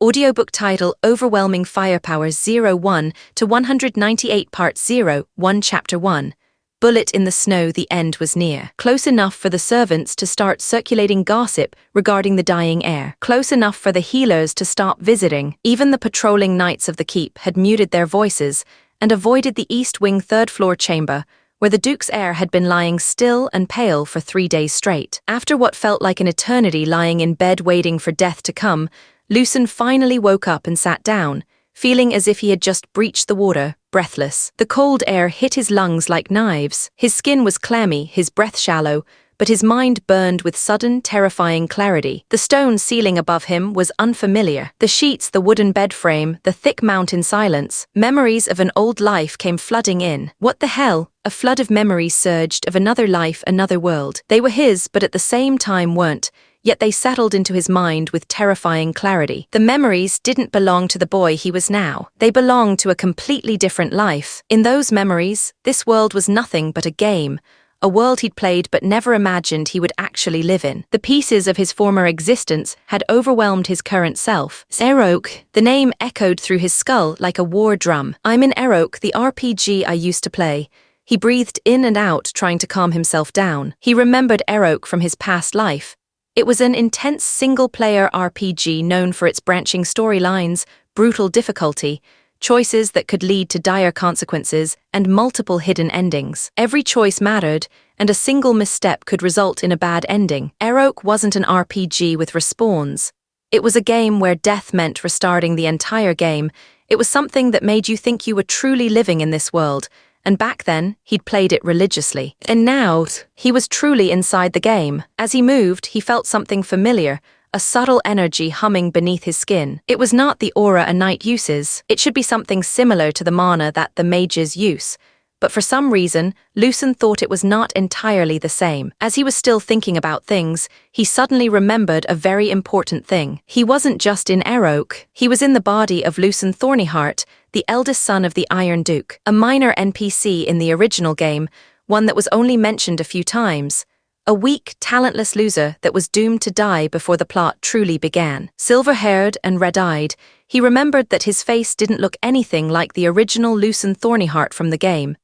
Audiobook title Overwhelming Firepower 01 to 198 Part 0, 1 Chapter 1. Bullet in the snow, the end was near. Close enough for the servants to start circulating gossip regarding the dying heir. Close enough for the healers to stop visiting. Even the patrolling knights of the keep had muted their voices and avoided the east wing third-floor chamber, where the Duke's heir had been lying still and pale for 3 days straight. After what felt like an eternity lying in bed waiting for death to come, Lucen finally woke up and sat down, feeling as if he had just breached the water, breathless. The cold air hit his lungs like knives. His skin was clammy, his breath shallow, but his mind burned with sudden, terrifying clarity. The stone ceiling above him was unfamiliar. The sheets, the wooden bed frame, the thick mountain silence. Memories of an old life came flooding in. What the hell? A flood of memories surged of another life, another world. They were his, but at the same time weren't. Yet they settled into his mind with terrifying clarity. The memories didn't belong to the boy he was now. They belonged to a completely different life. In those memories, this world was nothing but a game, a world he'd played but never imagined he would actually live in. The pieces of his former existence had overwhelmed his current self. Erok, the name echoed through his skull like a war drum. I'm in Erok, the RPG I used to play. He breathed in and out, trying to calm himself down. He remembered Erok from his past life. It was an intense single-player RPG known for its branching storylines, brutal difficulty, choices that could lead to dire consequences, and multiple hidden endings. Every choice mattered, and a single misstep could result in a bad ending. Erok wasn't an RPG with respawns. It was a game where death meant restarting the entire game. It was something that made you think you were truly living in this world, and back then, he'd played it religiously. And now, he was truly inside the game. As he moved, he felt something familiar, a subtle energy humming beneath his skin. It was not the aura a knight uses. It should be something similar to the mana that the mages use. But for some reason, Lucen thought it was not entirely the same. As he was still thinking about things, he suddenly remembered a very important thing. He wasn't just in Erok. He was in the body of Lucen Thornyheart, the eldest son of the Iron Duke, a minor NPC in the original game, one that was only mentioned a few times. A weak, talentless loser that was doomed to die before the plot truly began. Silver-haired and red-eyed, he remembered that his face didn't look anything like the original Lucen Thornyheart from the game.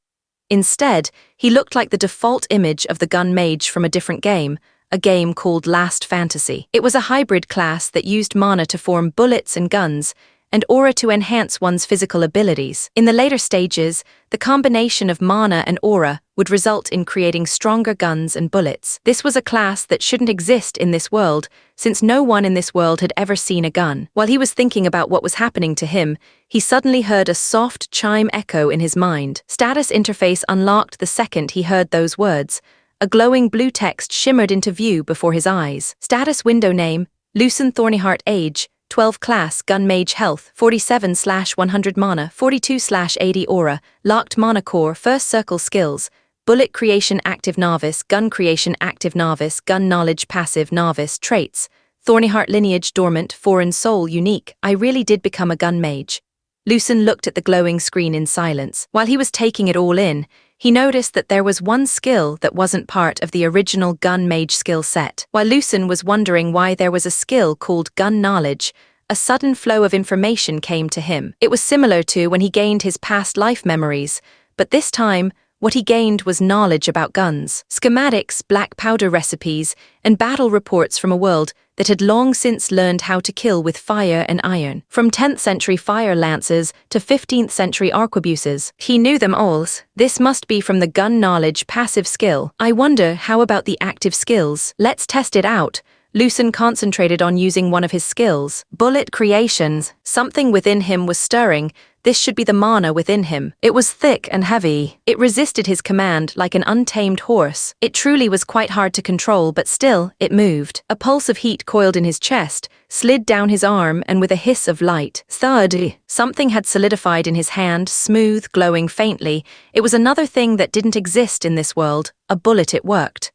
Instead, he looked like the default image of the gun mage from a different game, a game called Last Fantasy. It was a hybrid class that used mana to form bullets and guns, and aura to enhance one's physical abilities. In the later stages, the combination of mana and aura would result in creating stronger guns and bullets. This was a class that shouldn't exist in this world, since no one in this world had ever seen a gun. While he was thinking about what was happening to him, he suddenly heard a soft chime echo in his mind. Status interface unlocked the second he heard those words. A glowing blue text shimmered into view before his eyes. Status window name, Lucen Thornyheart age, 12 class, gun mage health, 47/100 mana, 42/80 aura, locked mana core, first circle skills, bullet creation active novice, gun creation active novice, gun knowledge passive novice, traits, Thornyheart lineage dormant, foreign soul unique. I really did become a gun mage. Lucen looked at the glowing screen in silence. While he was taking it all in, he noticed that there was one skill that wasn't part of the original gun mage skill set. While Lucen was wondering why there was a skill called gun knowledge, a sudden flow of information came to him. It was similar to when he gained his past life memories, but this time, what he gained was knowledge about guns, schematics, black powder recipes, and battle reports from a world that had long since learned how to kill with fire and iron. From 10th century fire lances to 15th century arquebuses, he knew them all. This must be from the gun knowledge passive skill. I wonder, how about the active skills? Let's test it out. Lucen concentrated on using one of his skills, bullet creations. Something within him was stirring. This should be the mana within him. It was thick and heavy. It resisted his command like an untamed horse. It truly was quite hard to control, but still, it moved. A pulse of heat coiled in his chest, slid down his arm, and with a hiss of light, thud, something had solidified in his hand, smooth, glowing faintly. It was another thing that didn't exist in this world. A bullet. It worked.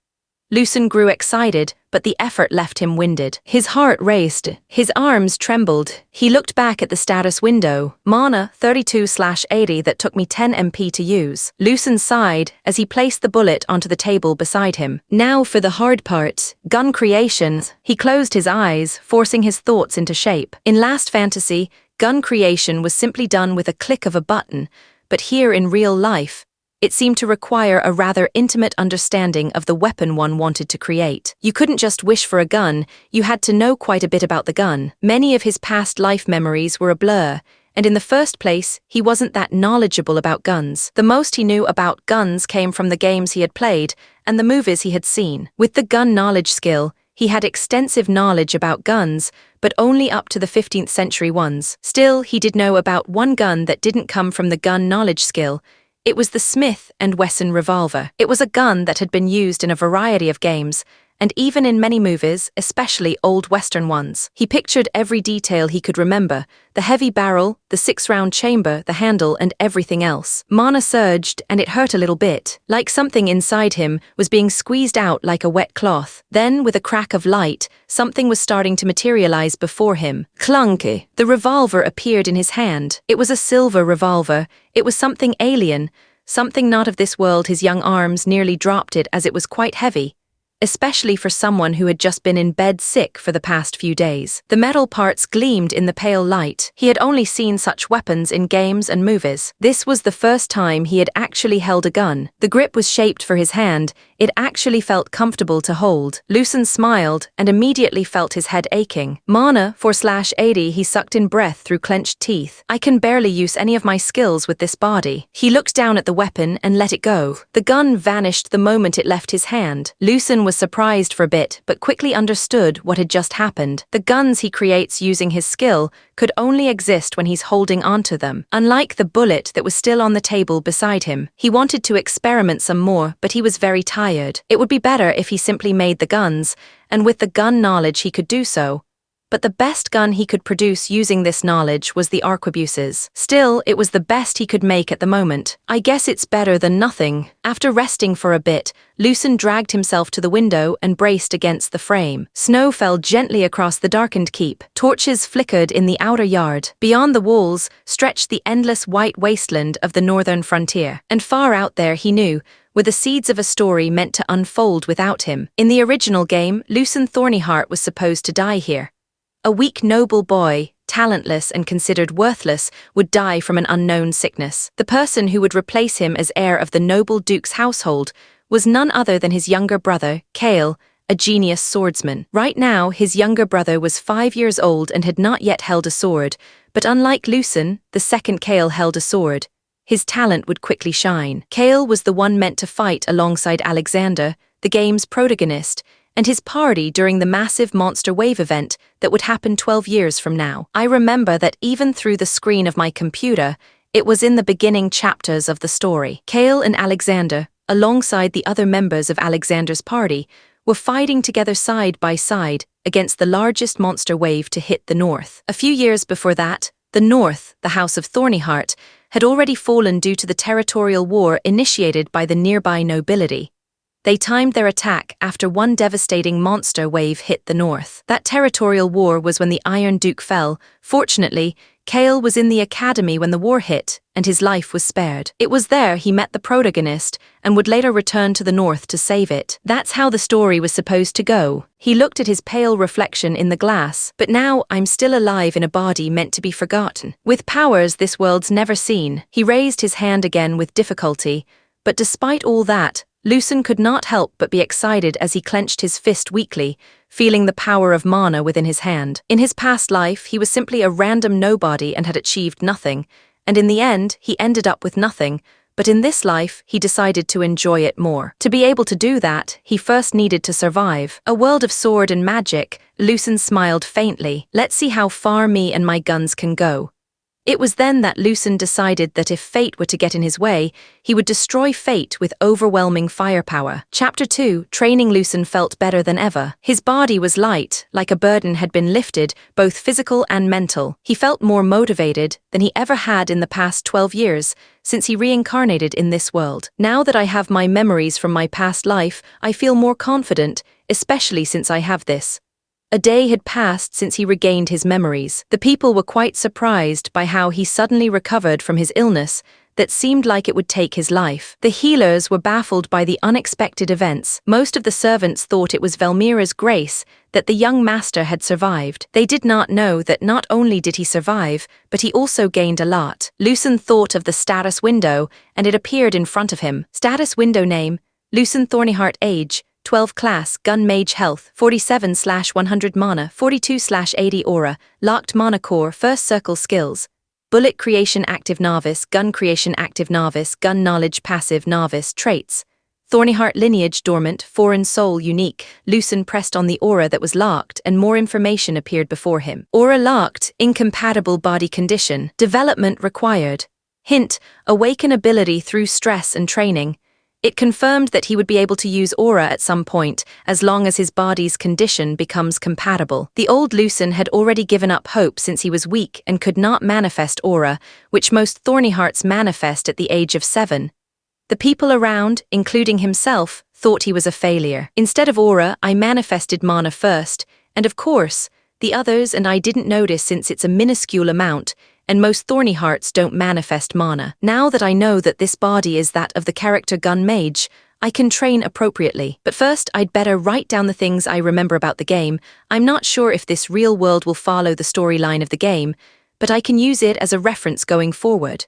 Lucen grew excited, but the effort left him winded. His heart raced. His arms trembled. He looked back at the status window. Mana 32/80 that took me 10 MP to use. Lucen sighed as he placed the bullet onto the table beside him. Now for the hard part. Gun creations. He closed his eyes, forcing his thoughts into shape. In Last Fantasy, gun creation was simply done with a click of a button, but here in real life, it seemed to require a rather intimate understanding of the weapon one wanted to create. You couldn't just wish for a gun, you had to know quite a bit about the gun. Many of his past life memories were a blur, and in the first place, he wasn't that knowledgeable about guns. The most he knew about guns came from the games he had played and the movies he had seen. With the gun knowledge skill, he had extensive knowledge about guns, but only up to the 15th century ones. Still, he did know about one gun that didn't come from the gun knowledge skill. It was the Smith & Wesson revolver. It was a gun that had been used in a variety of games, and even in many movies, especially old Western ones. He pictured every detail he could remember: the heavy barrel, the 6-round chamber, the handle, and everything else. Mana surged, and it hurt a little bit, like something inside him was being squeezed out like a wet cloth. Then, with a crack of light, something was starting to materialize before him. Clunky. The revolver appeared in his hand. It was a silver revolver. It was something alien, something not of this world. His young arms nearly dropped it as it was quite heavy, especially for someone who had just been in bed sick for the past few days. The metal parts gleamed in the pale light. He had only seen such weapons in games and movies. This was the first time he had actually held a gun. The grip was shaped for his hand. It actually felt comfortable to hold. Lucen smiled and immediately felt his head aching. Mana 4/80, he sucked in breath through clenched teeth. I can barely use any of my skills with this body. He looked down at the weapon and let it go. The gun vanished the moment it left his hand. Lucen was surprised for a bit, but quickly understood what had just happened. The guns he creates using his skill could only exist when he's holding onto them. Unlike the bullet that was still on the table beside him, he wanted to experiment some more, but he was very tired. It would be better if he simply made the guns, and with the gun knowledge he could do so. But the best gun he could produce using this knowledge was the arquebuses. Still, it was the best he could make at the moment. I guess it's better than nothing. After resting for a bit, Lucen dragged himself to the window and braced against the frame. Snow fell gently across the darkened keep. Torches flickered in the outer yard. Beyond the walls stretched the endless white wasteland of the northern frontier. And far out there, he knew, were the seeds of a story meant to unfold without him. In the original game, Lucen Thornyheart was supposed to die here. A weak noble boy, talentless and considered worthless, would die from an unknown sickness. The person who would replace him as heir of the noble duke's household was none other than his younger brother, Kale, a genius swordsman. Right now, his younger brother was 5 years old and had not yet held a sword, but unlike Lucen, the second Kale held a sword. His talent would quickly shine. Kale was the one meant to fight alongside Alexander, the game's protagonist, and his party during the massive monster wave event that would happen 12 years from now. I remember that even through the screen of my computer, it was in the beginning chapters of the story. Kale and Alexander, alongside the other members of Alexander's party, were fighting together side by side against the largest monster wave to hit the north. A few years before that, the north, the House of Thornyheart, had already fallen due to the territorial war initiated by the nearby nobility. They timed their attack after one devastating monster wave hit the north. That territorial war was when the Iron Duke fell. Fortunately, Kale was in the academy when the war hit, and his life was spared. It was there he met the protagonist, and would later return to the north to save it. That's how the story was supposed to go. He looked at his pale reflection in the glass, but now I'm still alive in a body meant to be forgotten. With powers this world's never seen, he raised his hand again with difficulty, but despite all that, Lucen could not help but be excited as he clenched his fist weakly, feeling the power of mana within his hand. In his past life, he was simply a random nobody and had achieved nothing, and in the end, he ended up with nothing, but in this life, he decided to enjoy it more. To be able to do that, he first needed to survive. A world of sword and magic, Lucen smiled faintly. Let's see how far me and my guns can go. It was then that Lucen decided that if fate were to get in his way, he would destroy fate with overwhelming firepower. Chapter 2, Training. Lucen felt better than ever. His body was light, like a burden had been lifted, both physical and mental. He felt more motivated than he ever had in the past 12 years, since he reincarnated in this world. Now that I have my memories from my past life, I feel more confident, especially since I have this. A day had passed since he regained his memories. The people were quite surprised by how he suddenly recovered from his illness that seemed like it would take his life. The healers were baffled by the unexpected events. Most of the servants thought it was Velmira's grace that the young master had survived. They did not know that not only did he survive, but he also gained a lot. Lucen thought of the status window, and it appeared in front of him. Status window name: Lucen Thornyheart. Age: 12. Class: Gun Mage. Health: 47/100 mana, 42/80 aura, locked mana core. First circle. Skills: Bullet Creation Active Novice, Gun Creation Active Novice, Gun Knowledge Passive Novice. Traits: Thornyheart Lineage Dormant, Foreign Soul Unique. Lucen pressed on the aura that was locked and more information appeared before him. Aura locked, incompatible body condition, development required. Hint: awaken ability through stress and training. It confirmed that he would be able to use aura at some point, as long as his body's condition becomes compatible. The old Lucen had already given up hope since he was weak and could not manifest aura, which most Thornyhearts manifest at the age of 7. The people around, including himself, thought he was a failure. Instead of aura, I manifested mana first, and of course, the others and I didn't notice since it's a minuscule amount, and most Thornyhearts don't manifest mana. Now that I know that this body is that of the character Gun Mage, I can train appropriately. But first, I'd better write down the things I remember about the game. I'm not sure if this real world will follow the storyline of the game, but I can use it as a reference going forward.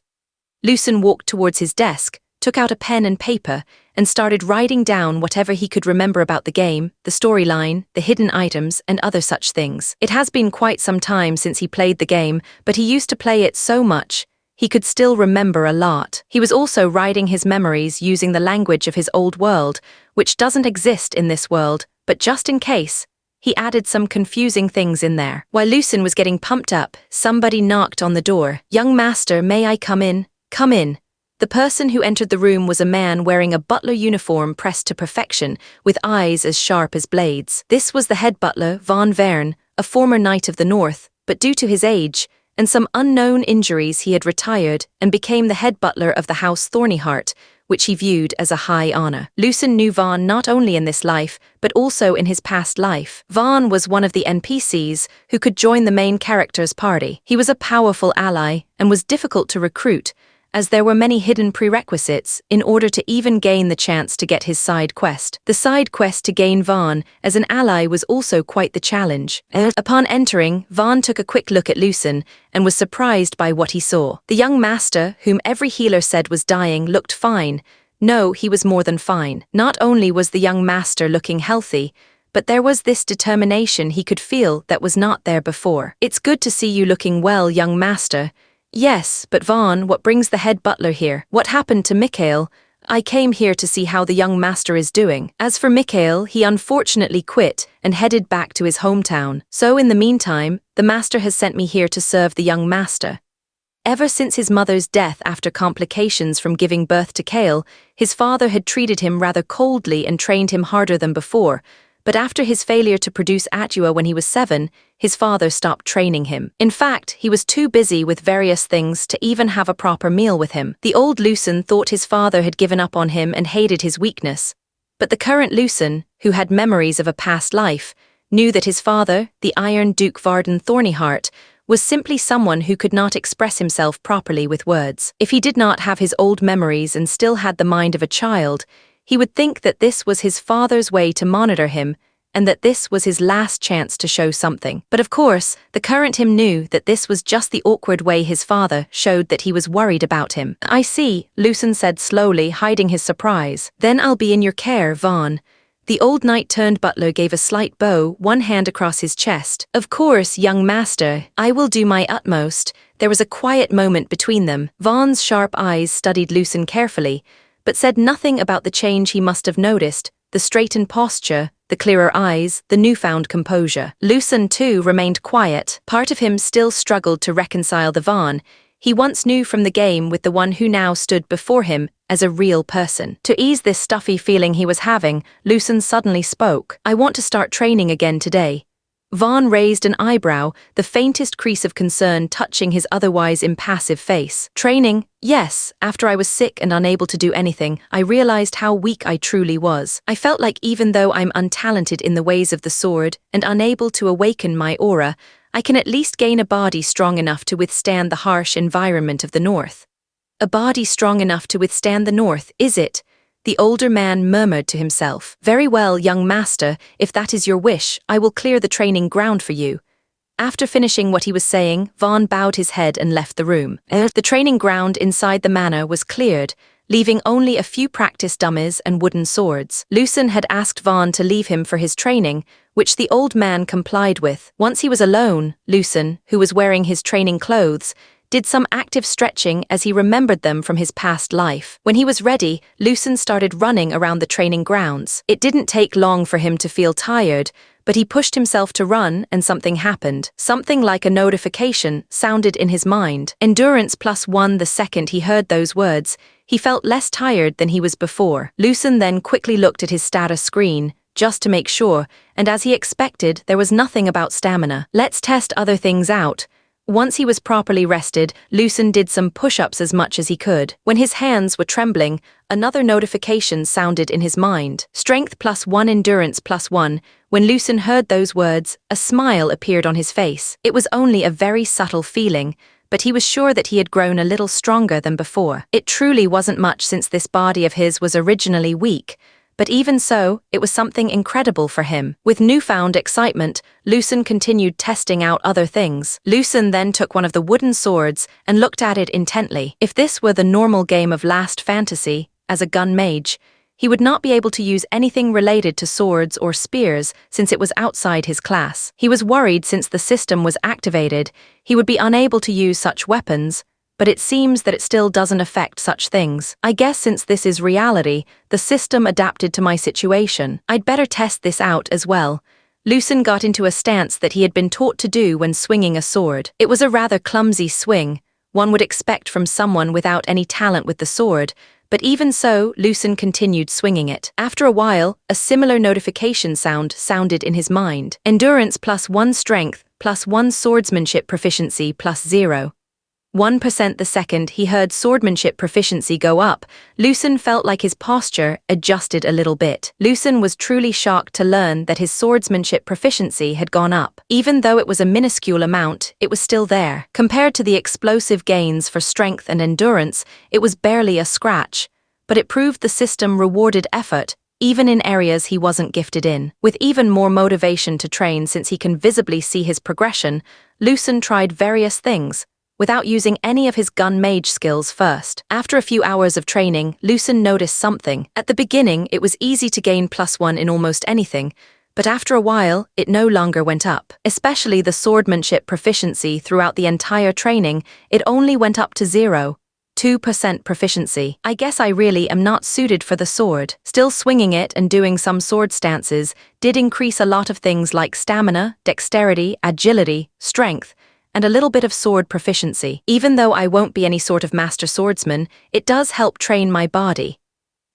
Lucen walked towards his desk, took out a pen and paper, and started writing down whatever he could remember about the game, the storyline, the hidden items, and other such things. It has been quite some time since he played the game, but he used to play it so much, he could still remember a lot. He was also writing his memories using the language of his old world, which doesn't exist in this world, but just in case, he added some confusing things in there. While Lucen was getting pumped up, somebody knocked on the door. "Young master, may I come in?" "Come in." The person who entered the room was a man wearing a butler uniform pressed to perfection, with eyes as sharp as blades. This was the head butler, Von Vern, a former Knight of the North, but due to his age and some unknown injuries he had retired and became the head butler of the House Thornyheart, which he viewed as a high honor. Lucen knew Von not only in this life, but also in his past life. Von was one of the NPCs who could join the main character's party. He was a powerful ally and was difficult to recruit, as there were many hidden prerequisites in order to even gain the chance to get his side quest. The side quest to gain Von as an ally was also quite the challenge. Upon entering, Von took a quick look at Lucen and was surprised by what he saw. The young master, whom every healer said was dying, looked fine. No, he was more than fine. Not only was the young master looking healthy, but there was this determination he could feel that was not there before. "It's good to see you looking well, young master." "Yes, but Von, what brings the head butler here? What happened to Mikhail? I came here to see how the young master is doing." As for Mikhail, he unfortunately quit and headed back to his hometown. So in the meantime, the master has sent me here to serve the young master. Ever since his mother's death after complications from giving birth to Kale, his father had treated him rather coldly and trained him harder than before. But after his failure to produce Atua when he was 7, his father stopped training him. In fact, he was too busy with various things to even have a proper meal with him. The old Lucen thought his father had given up on him and hated his weakness. But the current Lucen, who had memories of a past life, knew that his father, the Iron Duke Varden Thornyheart, was simply someone who could not express himself properly with words. If he did not have his old memories and still had the mind of a child, he would think that this was his father's way to monitor him, and that this was his last chance to show something. But of course, the current him knew that this was just the awkward way his father showed that he was worried about him. "I see," Lucen said slowly, hiding his surprise. "Then I'll be in your care, Von." The old knight-turned-butler gave a slight bow, one hand across his chest. "Of course, young master, I will do my utmost." There was a quiet moment between them. Von's sharp eyes studied Lucen carefully, but said nothing about the change he must have noticed, the straightened posture, the clearer eyes, the newfound composure. Lucen, too, remained quiet. Part of him still struggled to reconcile the Vaughn he once knew from the game with the one who now stood before him as a real person. To ease this stuffy feeling he was having, Lucen suddenly spoke. "I want to start training again today." Vaughn raised an eyebrow, the faintest crease of concern touching his otherwise impassive face. "Training? Yes. After I was sick and unable to do anything, I realized how weak I truly was. I felt like even though I'm untalented in the ways of the sword and unable to awaken my aura, I can at least gain a body strong enough to withstand the harsh environment of the North." "A body strong enough to withstand the North, is it?" The older man murmured to himself. "Very well, young master, if that is your wish, I will clear the training ground for you." After finishing what he was saying, Vaughn bowed his head and left the room. The training ground inside the manor was cleared, leaving only a few practice dummies and wooden swords. Lucen had asked Vaughn to leave him for his training, which the old man complied with. Once he was alone, Lucen, who was wearing his training clothes, did some active stretching as he remembered them from his past life. When he was ready, Lucen started running around the training grounds. It didn't take long for him to feel tired, but he pushed himself to run and something happened. Something like a notification sounded in his mind. Endurance +1 the second he heard those words, he felt less tired than he was before. Lucen then quickly looked at his status screen, just to make sure, and as he expected, there was nothing about stamina. Let's test other things out. Once he was properly rested, Lucen did some push-ups as much as he could. When his hands were trembling, another notification sounded in his mind. Strength +1, endurance +1. When Lucen heard those words, a smile appeared on his face. It was only a very subtle feeling, but he was sure that he had grown a little stronger than before. It truly wasn't much since this body of his was originally weak, but even so, it was something incredible for him. With newfound excitement, Lucen continued testing out other things. Lucen then took one of the wooden swords and looked at it intently. If this were the normal game of Last Fantasy, as a gun mage, he would not be able to use anything related to swords or spears since it was outside his class. He was worried since the system was activated, he would be unable to use such weapons, but it seems that it still doesn't affect such things. I guess since this is reality, the system adapted to my situation. I'd better test this out as well. Lucen got into a stance that he had been taught to do when swinging a sword. It was a rather clumsy swing, one would expect from someone without any talent with the sword, but even so, Lucen continued swinging it. After a while, a similar notification sounded in his mind. Endurance +1, strength +1, swordsmanship proficiency +0. 1% the second he heard swordsmanship proficiency go up, Lucen felt like his posture adjusted a little bit. Lucen was truly shocked to learn that his swordsmanship proficiency had gone up. Even though it was a minuscule amount, it was still there. Compared to the explosive gains for strength and endurance, it was barely a scratch. But it proved the system rewarded effort, even in areas he wasn't gifted in. With even more motivation to train since he can visibly see his progression, Lucen tried various things, without using any of his gun mage skills first. After a few hours of training, Lucen noticed something. At the beginning, it was easy to gain +1 in almost anything, but after a while, it no longer went up. Especially the swordsmanship proficiency throughout the entire training, it only went up to 0.2% proficiency. I guess I really am not suited for the sword. Still swinging it and doing some sword stances did increase a lot of things like stamina, dexterity, agility, strength, and a little bit of sword proficiency. Even though I won't be any sort of master swordsman, it does help train my body.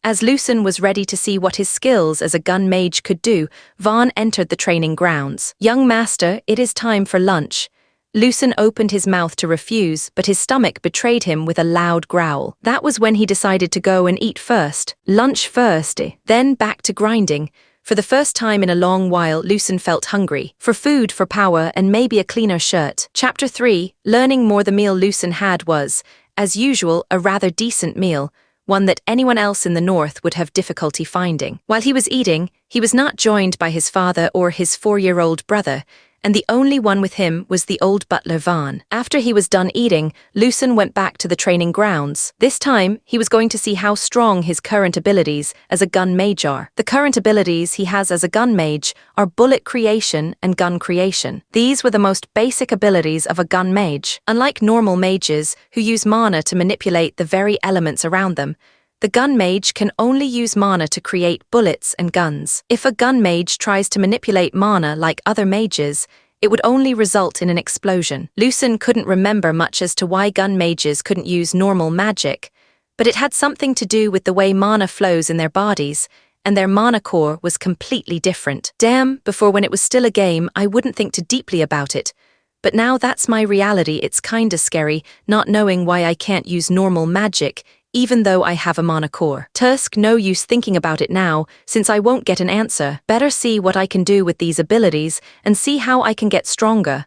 As Lucen was ready to see what his skills as a gun mage could do, Vaughn entered the training grounds. "Young master, it is time for lunch." Lucen opened his mouth to refuse, but his stomach betrayed him with a loud growl. That was when he decided to go and eat first. Lunch first, then back to grinding. For the first time in a long while, Lucen felt hungry. For food, for power, and maybe a cleaner shirt. Chapter 3, learning more. The meal Lucen had was, as usual, a rather decent meal, one that anyone else in the north would have difficulty finding. While he was eating, he was not joined by his father or his 4-year-old brother, and the only one with him was the old butler Vaughn. After he was done eating, Lucen went back to the training grounds. This time, he was going to see how strong his current abilities as a gun mage are. The current abilities he has as a gun mage are bullet creation and gun creation. These were the most basic abilities of a gun mage. Unlike normal mages, who use mana to manipulate the very elements around them, The gun mage can only use mana to create bullets and guns. If a gun mage tries to manipulate mana like other mages, it would only result in an explosion. Lucen couldn't remember much as to why gun mages couldn't use normal magic, but it had something to do with the way mana flows in their bodies, and their mana core was completely different. Damn, before when it was still a game, I wouldn't think too deeply about it. But now that's my reality. It's kinda scary, not knowing why I can't use normal magic, even though I have a mana core. Tusk, no use thinking about it now, since I won't get an answer. Better see what I can do with these abilities, and see how I can get stronger.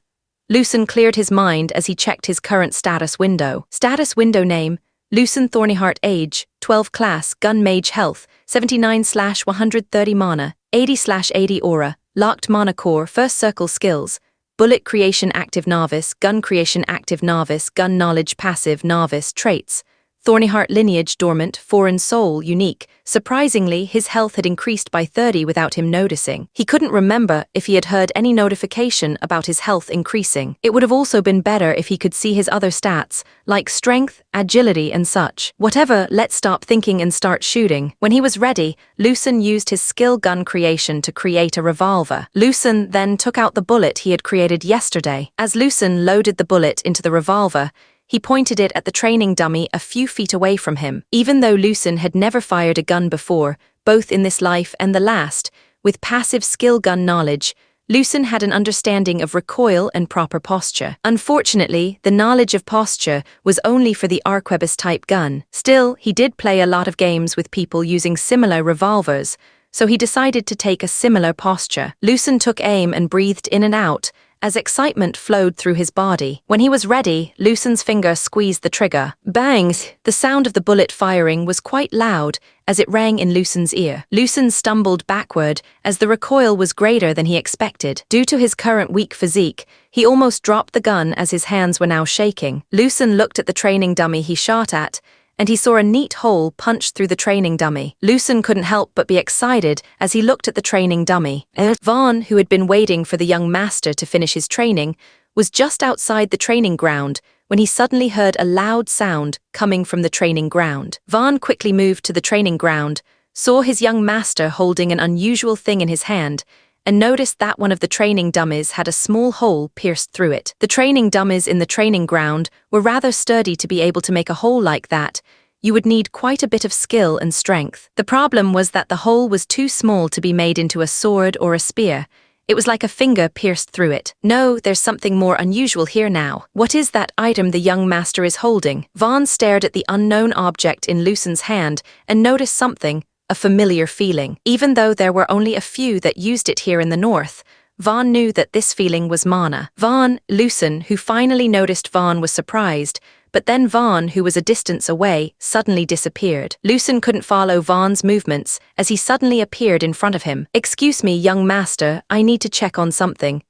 Lucen cleared his mind as he checked his current status window. Status window name, Lucen Thornyheart age, 12 class, gun mage health, 79/130 mana, 80/80 aura, locked mana core, first circle skills, bullet creation active novice, gun creation active novice, gun knowledge passive novice traits. Thornyheart lineage dormant, foreign soul unique. Surprisingly, his health had increased by 30 without him noticing. He couldn't remember if he had heard any notification about his health increasing. It would have also been better if he could see his other stats, like strength, agility and such. Whatever, let's stop thinking and start shooting. When he was ready, Lucen used his skill gun creation to create a revolver. Lucen then took out the bullet he had created yesterday. As Lucen loaded the bullet into the revolver, he pointed it at the training dummy a few feet away from him. Even though Lucen had never fired a gun before, both in this life and the last, with passive skill gun knowledge, Lucen had an understanding of recoil and proper posture. Unfortunately, the knowledge of posture was only for the arquebus-type gun. Still, he did play a lot of games with people using similar revolvers, so he decided to take a similar posture. Lucen took aim and breathed in and out, as excitement flowed through his body. When he was ready, Lucen's finger squeezed the trigger. Bangs! The sound of the bullet firing was quite loud as it rang in Lucen's ear. Lucen stumbled backward as the recoil was greater than he expected. Due to his current weak physique, he almost dropped the gun as his hands were now shaking. Lucen looked at the training dummy he shot at, and he saw a neat hole punched through the training dummy. Lucen couldn't help but be excited as he looked at the training dummy. Vaughn, who had been waiting for the young master to finish his training, was just outside the training ground when he suddenly heard a loud sound coming from the training ground. Vaughn quickly moved to the training ground, saw his young master holding an unusual thing in his hand, and noticed that one of the training dummies had a small hole pierced through it. The training dummies in the training ground were rather sturdy to be able to make a hole like that. You would need quite a bit of skill and strength. The problem was that the hole was too small to be made into a sword or a spear. It was like a finger pierced through it. No, there's something more unusual here now. What is that item the young master is holding? Vaughn stared at the unknown object in Lucen's hand and noticed something, a familiar feeling. Even though there were only a few that used it here in the north, Vaughn knew that this feeling was mana. Lucen, who finally noticed Vaughn, was surprised, but then Vaughn, who was a distance away, suddenly disappeared. Lucen couldn't follow Vaughn's movements as he suddenly appeared in front of him. "Excuse me, young master, I need to check on something."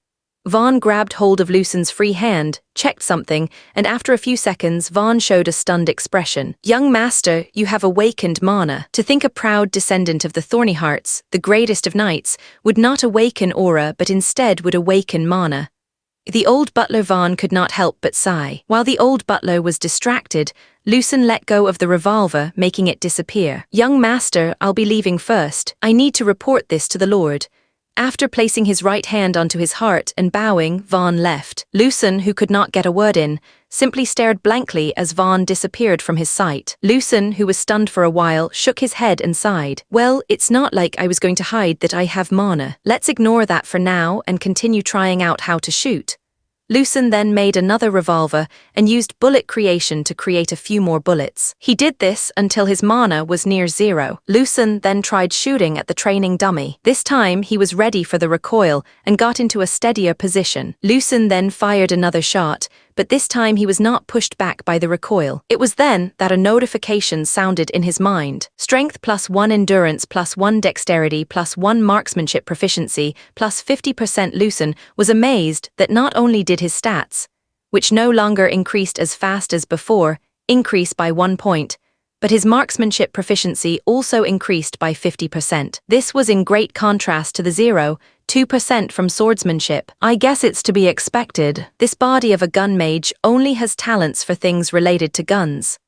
Vaughn grabbed hold of Lucen's free hand, checked something, and after a few seconds, Vaughn showed a stunned expression. "Young master, you have awakened mana. To think a proud descendant of the Thornyhearts, the greatest of knights, would not awaken aura but instead would awaken mana." The old butler Vaughn could not help but sigh. While the old butler was distracted, Lucen let go of the revolver, making it disappear. "Young master, I'll be leaving first. I need to report this to the Lord." After placing his right hand onto his heart and bowing, Vaughn left. Lucen, who could not get a word in, simply stared blankly as Vaughn disappeared from his sight. Lucen, who was stunned for a while, shook his head and sighed. "Well, it's not like I was going to hide that I have mana. Let's ignore that for now and continue trying out how to shoot." Lucen then made another revolver and used bullet creation to create a few more bullets. He did this until his mana was near 0. Lucen then tried shooting at the training dummy. This time he was ready for the recoil and got into a steadier position. Lucen then fired another shot, but this time he was not pushed back by the recoil. It was then that a notification sounded in his mind. Strength +1 endurance +1 dexterity +1 marksmanship proficiency +50%. Lucen was amazed that not only did his stats, which no longer increased as fast as before, increase by 1 point, but his marksmanship proficiency also increased by 50%. This was in great contrast to the 0.2% from swordsmanship. I guess it's to be expected. This body of a gun mage only has talents for things related to guns.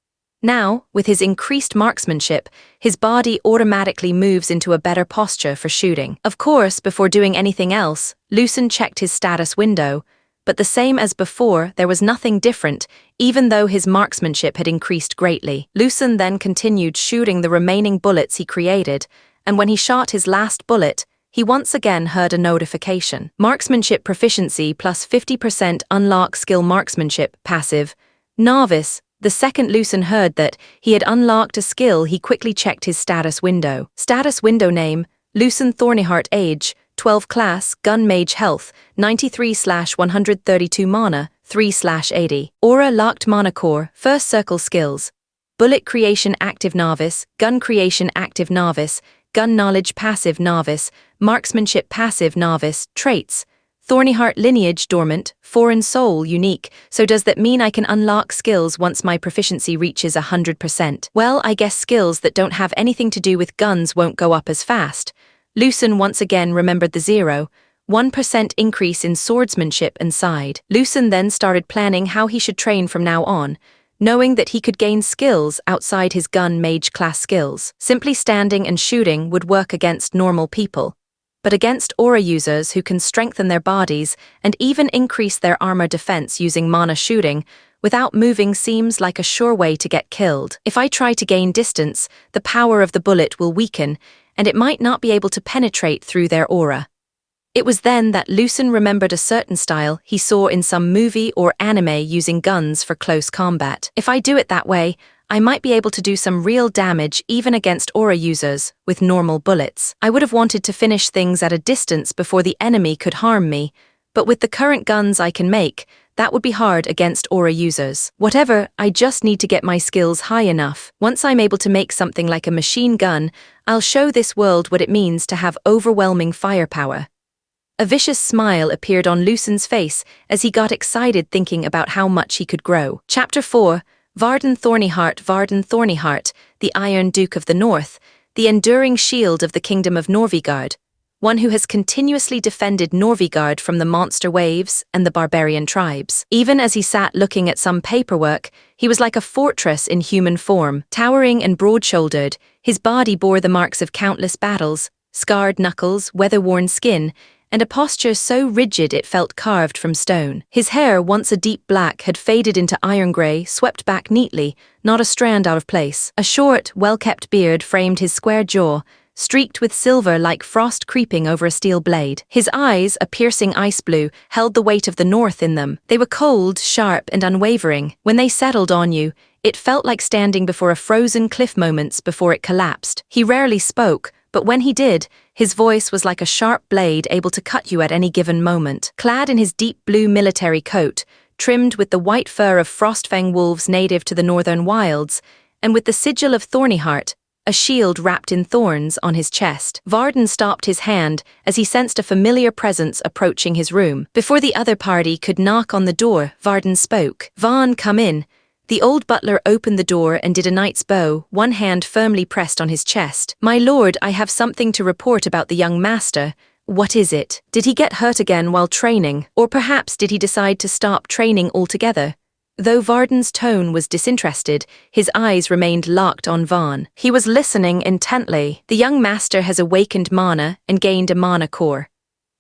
Now, with his increased marksmanship, his body automatically moves into a better posture for shooting. Of course, before doing anything else, Lucen checked his status window, but the same as before, there was nothing different, even though his marksmanship had increased greatly. Lucen then continued shooting the remaining bullets he created, and when he shot his last bullet, he once again heard a notification. Marksmanship proficiency plus 50% unlock skill marksmanship passive. Novice. The second Lucen heard that he had unlocked a skill, he quickly checked his status window. Status window name, Lucen Thornyheart age, 12 class, gun mage health, 93/132 mana, 3/80. Aura locked mana core, first circle skills. Bullet creation active novice, gun creation active novice, gun knowledge passive novice, marksmanship passive novice, traits. Thornyheart lineage dormant, foreign soul unique, so does that mean I can unlock skills once my proficiency reaches 100%? Well, I guess skills that don't have anything to do with guns won't go up as fast. Lucen once again remembered the 0.1% increase in swordsmanship and sighed. Lucen then started planning how he should train from now on, knowing that he could gain skills outside his gun mage class skills. Simply standing and shooting would work against normal people, but against aura users who can strengthen their bodies and even increase their armor defense using mana shooting without moving seems like a sure way to get killed. If I try to gain distance, the power of the bullet will weaken, and it might not be able to penetrate through their aura. It was then that Lucen remembered a certain style he saw in some movie or anime using guns for close combat. If I do it that way, I might be able to do some real damage even against aura users with normal bullets. I would have wanted to finish things at a distance before the enemy could harm me, but with the current guns I can make, that would be hard against aura users. Whatever, I just need to get my skills high enough. Once I'm able to make something like a machine gun, I'll show this world what it means to have overwhelming firepower. A vicious smile appeared on Lucen's face as he got excited thinking about how much he could grow. Chapter 4. Varden Thornyheart, the Iron Duke of the North, the enduring shield of the Kingdom of Norvigard, one who has continuously defended Norvigard from the monster waves and the barbarian tribes. Even as he sat looking at some paperwork, he was like a fortress in human form. Towering and broad-shouldered, his body bore the marks of countless battles, scarred knuckles, weather-worn skin, and a posture so rigid it felt carved from stone. His hair, once a deep black, had faded into iron grey, swept back neatly, not a strand out of place. A short, well-kept beard framed his square jaw, streaked with silver like frost creeping over a steel blade. His eyes, a piercing ice blue, held the weight of the north in them. They were cold, sharp, and unwavering. When they settled on you, it felt like standing before a frozen cliff moments before it collapsed. He rarely spoke, but when he did, his voice was like a sharp blade able to cut you at any given moment. Clad in his deep blue military coat, trimmed with the white fur of frostfang wolves native to the northern wilds, and with the sigil of Thornyheart, a shield wrapped in thorns, on his chest, Varden stopped his hand as he sensed a familiar presence approaching his room. Before the other party could knock on the door, Varden spoke. "Vaughn, come in." The old butler opened the door and did a knight's bow, one hand firmly pressed on his chest. "My lord, I have something to report about the young master." "What is it? Did he get hurt again while training? Or perhaps did he decide to stop training altogether?" Though Varden's tone was disinterested, his eyes remained locked on Vaughn. He was listening intently. "The young master has awakened mana and gained a mana core."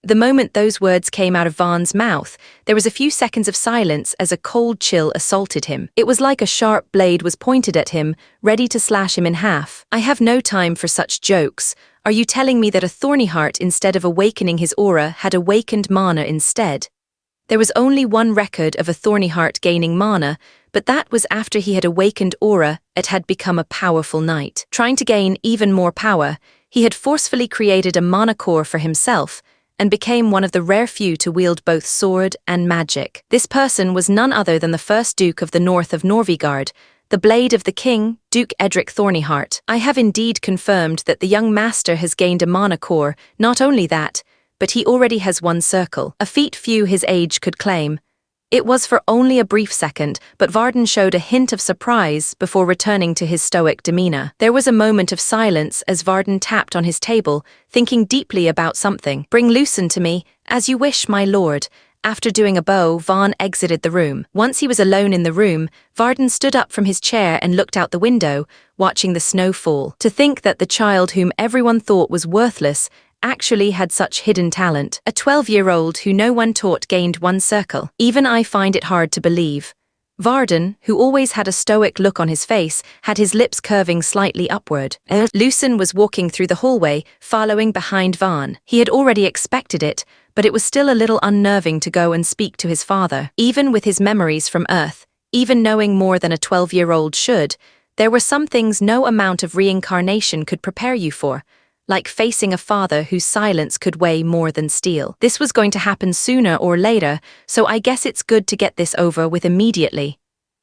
The moment those words came out of Vaughn's mouth, there was a few seconds of silence as a cold chill assaulted him. It was like a sharp blade was pointed at him, ready to slash him in half. "I have no time for such jokes. Are you telling me that a Thornyheart, instead of awakening his aura, had awakened mana instead?" There was only one record of a Thornyheart gaining mana, but that was after he had awakened aura and had become a powerful knight. Trying to gain even more power, he had forcefully created a mana core for himself, and became one of the rare few to wield both sword and magic. This person was none other than the first Duke of the North of Norvigard, the blade of the king, Duke Edric Thornyheart. "I have indeed confirmed that the young master has gained a mana core. Not only that, but he already has one circle, a feat few his age could claim." It was for only a brief second, but Varden showed a hint of surprise before returning to his stoic demeanor. There was a moment of silence as Varden tapped on his table, thinking deeply about something. "Bring Lucen to me, as you wish, my lord." After doing a bow, Vaughn exited the room. Once he was alone in the room, Varden stood up from his chair and looked out the window, watching the snow fall. To think that the child whom everyone thought was worthless actually had such hidden talent. A 12-year-old who no one taught gained one circle. Even I find it hard to believe. Varden, who always had a stoic look on his face, had his lips curving slightly upward. Lucen was walking through the hallway, following behind Vaughn. He had already expected it, but it was still a little unnerving to go and speak to his father. Even with his memories from Earth, even knowing more than a 12-year-old should, there were some things no amount of reincarnation could prepare you for, like facing a father whose silence could weigh more than steel. This was going to happen sooner or later, so I guess it's good to get this over with immediately.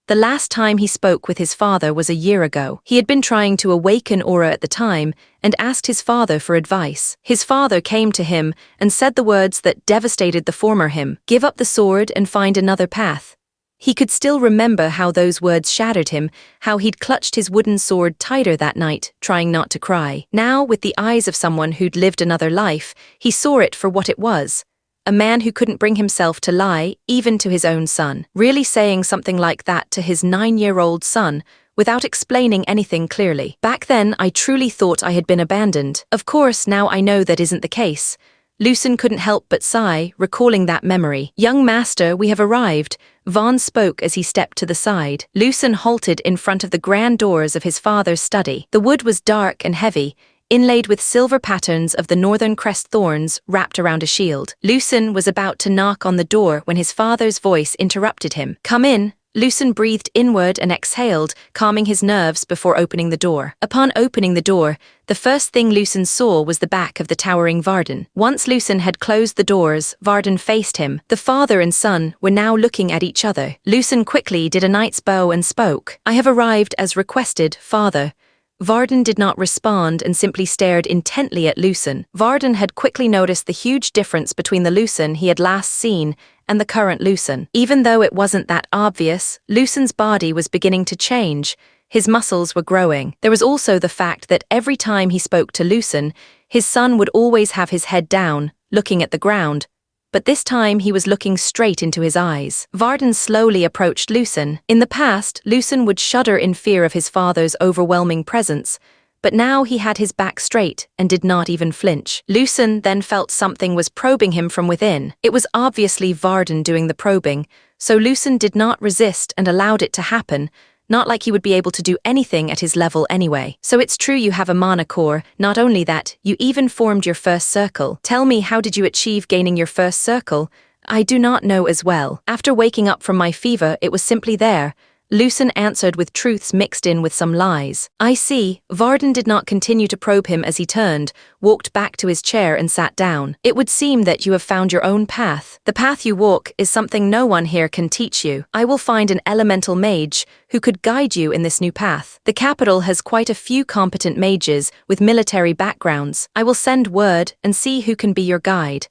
The last time he spoke with his father was a year ago. He had been trying to awaken Aura at the time and asked his father for advice. His father came to him and said the words that devastated the former him: "Give up the sword and find another path." He could still remember how those words shattered him, how he'd clutched his wooden sword tighter that night, trying not to cry. Now, with the eyes of someone who'd lived another life, he saw it for what it was. A man who couldn't bring himself to lie, even to his own son. Really saying something like that to his 9-year-old son, without explaining anything clearly. Back then, I truly thought I had been abandoned. Of course, now I know that isn't the case. Lucen couldn't help but sigh, recalling that memory. "Young master, we have arrived," Vaughn spoke as he stepped to the side. Lucen halted in front of the grand doors of his father's study. The wood was dark and heavy, inlaid with silver patterns of the northern crest thorns wrapped around a shield. Lucen was about to knock on the door when his father's voice interrupted him. "Come in." Lucen breathed inward and exhaled, calming his nerves before opening the door. Upon opening the door, the first thing Lucen saw was the back of the towering Varden. Once Lucen had closed the doors, Varden faced him. The father and son were now looking at each other. Lucen quickly did a knight's bow and spoke. "I have arrived as requested, father." Varden did not respond and simply stared intently at Lucen. Varden had quickly noticed the huge difference between the Lucen he had last seen and the current Lucen. Even though it wasn't that obvious, Lucen's body was beginning to change. His muscles were growing. There was also the fact that every time he spoke to Lucen, his son would always have his head down, looking at the ground. But this time he was looking straight into his eyes. Varden slowly approached Lucen. In the past, Lucen would shudder in fear of his father's overwhelming presence, but now he had his back straight and did not even flinch. Lucen then felt something was probing him from within. It was obviously Varden doing the probing, so Lucen did not resist and allowed it to happen, not like he would be able to do anything at his level anyway. "So it's true you have a mana core. Not only that, you even formed your first circle. Tell me, how did you achieve gaining your first circle?" "I do not know as well. After waking up from my fever, it was simply there." Lucen answered with truths mixed in with some lies. "I see." Varden did not continue to probe him as he turned, walked back to his chair and sat down. "It would seem that you have found your own path. The path you walk is something no one here can teach you. I will find an elemental mage who could guide you in this new path. The capital has quite a few competent mages with military backgrounds. I will send word and see who can be your guide."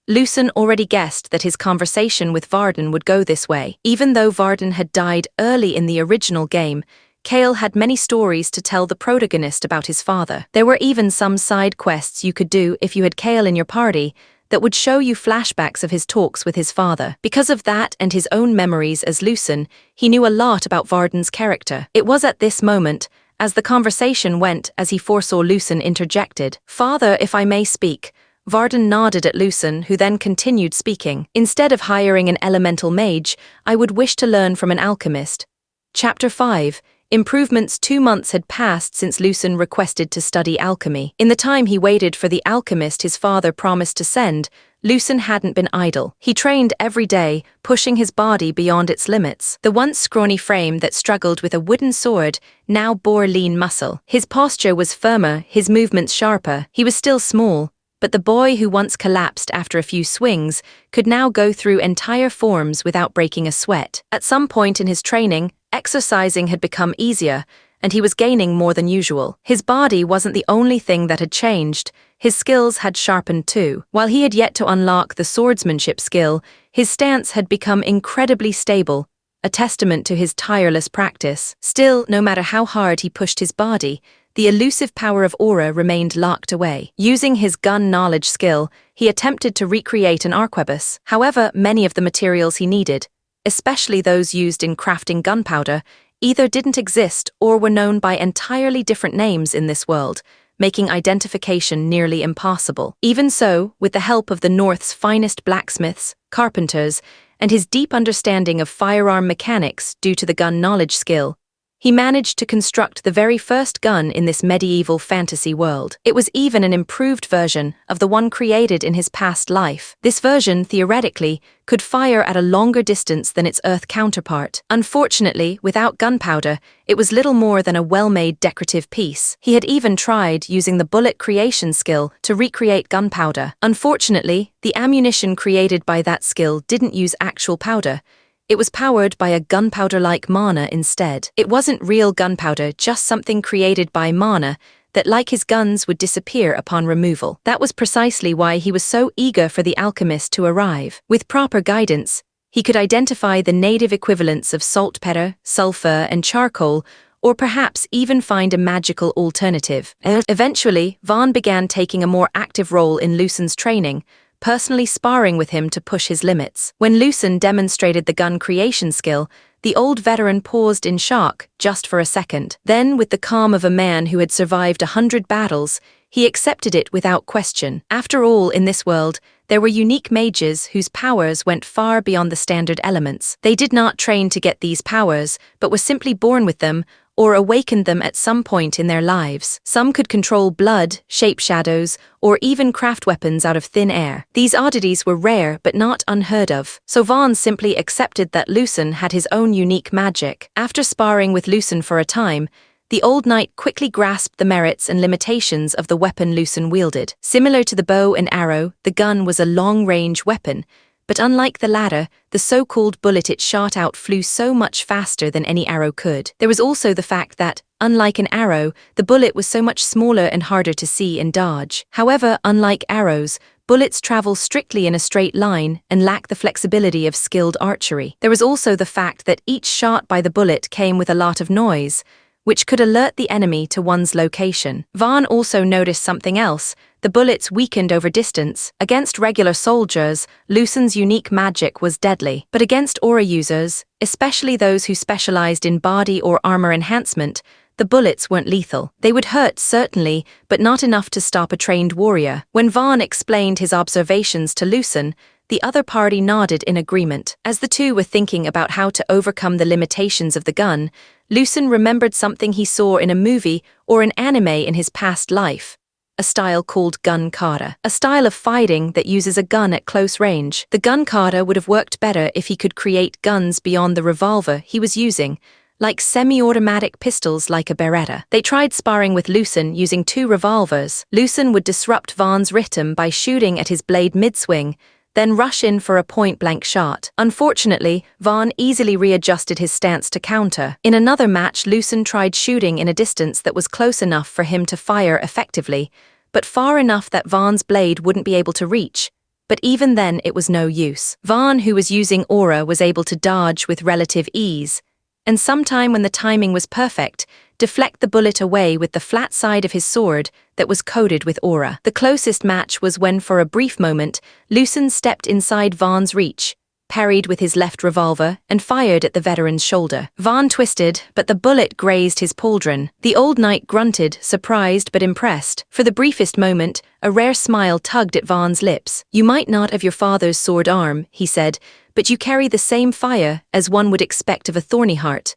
Lucen already guessed that his conversation with Varden would go this way. Even though Varden had died early in the original game, Kale had many stories to tell the protagonist about his father. There were even some side quests you could do if you had Kale in your party that would show you flashbacks of his talks with his father. Because of that and his own memories as Lucen, he knew a lot about Varden's character. It was at this moment, as the conversation went, as he foresaw Lucen interjected. "Father, if I may speak." Varden nodded at Lucen, who then continued speaking. "Instead of hiring an elemental mage, I would wish to learn from an alchemist." Chapter 5. Improvements. 2 months had passed since Lucen requested to study alchemy. In the time he waited for the alchemist his father promised to send, Lucen hadn't been idle. He trained every day, pushing his body beyond its limits. The once scrawny frame that struggled with a wooden sword now bore lean muscle. His posture was firmer, his movements sharper. He was still small, but the boy who once collapsed after a few swings could now go through entire forms without breaking a sweat. At some point in his training, exercising had become easier, and he was gaining more than usual. His body wasn't the only thing that had changed. His skills had sharpened too. While he had yet to unlock the swordsmanship skill, his stance had become incredibly stable, a testament to his tireless practice. Still, no matter how hard he pushed his body, the elusive power of aura remained locked away. Using his gun knowledge skill, he attempted to recreate an arquebus. However, many of the materials he needed, especially those used in crafting gunpowder, either didn't exist or were known by entirely different names in this world, making identification nearly impossible. Even so, with the help of the North's finest blacksmiths, carpenters, and his deep understanding of firearm mechanics due to the gun knowledge skill, he managed to construct the very first gun in this medieval fantasy world. It was even an improved version of the one created in his past life. This version, theoretically, could fire at a longer distance than its Earth counterpart. Unfortunately, without gunpowder, it was little more than a well-made decorative piece. He had even tried using the bullet creation skill to recreate gunpowder. Unfortunately, the ammunition created by that skill didn't use actual powder. It was powered by a gunpowder-like mana instead. It wasn't real gunpowder, just something created by mana that, like his guns, would disappear upon removal. That was precisely why he was so eager for the alchemist to arrive. With proper guidance, he could identify the native equivalents of saltpeter, sulfur, and charcoal, or perhaps even find a magical alternative. Eventually, Vaughn began taking a more active role in Lucen's training, personally sparring with him to push his limits. When Lucen demonstrated the gun creation skill, the old veteran paused in shock just for a second. Then, with the calm of a man who had survived 100 battles, he accepted it without question. After all, in this world, there were unique mages whose powers went far beyond the standard elements. They did not train to get these powers, but were simply born with them, or awakened them at some point in their lives. Some could control blood, shape shadows, or even craft weapons out of thin air. These oddities were rare but not unheard of, so Vaughn simply accepted that Lucen had his own unique magic. After sparring with Lucen for a time, the old knight quickly grasped the merits and limitations of the weapon Lucen wielded. Similar to the bow and arrow, the gun was a long-range weapon, but unlike the latter, the so-called bullet it shot out flew so much faster than any arrow could. There was also the fact that, unlike an arrow, the bullet was so much smaller and harder to see and dodge. However, unlike arrows, bullets travel strictly in a straight line and lack the flexibility of skilled archery. There was also the fact that each shot by the bullet came with a lot of noise, which could alert the enemy to one's location. Vaughn also noticed something else. The bullets weakened over distance. Against regular soldiers, Lucen's unique magic was deadly. But against aura users, especially those who specialized in body or armor enhancement, the bullets weren't lethal. They would hurt, certainly, but not enough to stop a trained warrior. When Vaughn explained his observations to Lucen, the other party nodded in agreement. As the two were thinking about how to overcome the limitations of the gun, Lucen remembered something he saw in a movie or an anime in his past life. A style called gun kata, a style of fighting that uses a gun at close range. The gun kata would have worked better if he could create guns beyond the revolver he was using, like semi-automatic pistols like a Beretta. They tried sparring with Lucen using 2 revolvers. Lucen would disrupt Vaughn's rhythm by shooting at his blade mid-swing, then rush in for a point-blank shot. Unfortunately, Vaughn easily readjusted his stance to counter. In another match, Lucen tried shooting in a distance that was close enough for him to fire effectively, but far enough that Vaughn's blade wouldn't be able to reach. But even then, it was no use. Vaughn, who was using aura, was able to dodge with relative ease, and sometime when the timing was perfect, deflect the bullet away with the flat side of his sword that was coated with aura. The closest match was when, for a brief moment, Lucen stepped inside Vaughn's reach, parried with his left revolver, and fired at the veteran's shoulder. Vaughn twisted, but the bullet grazed his pauldron. The old knight grunted, surprised but impressed. For the briefest moment, a rare smile tugged at Vaughn's lips. "You might not have your father's sword arm," he said, "but you carry the same fire as one would expect of a thorny heart."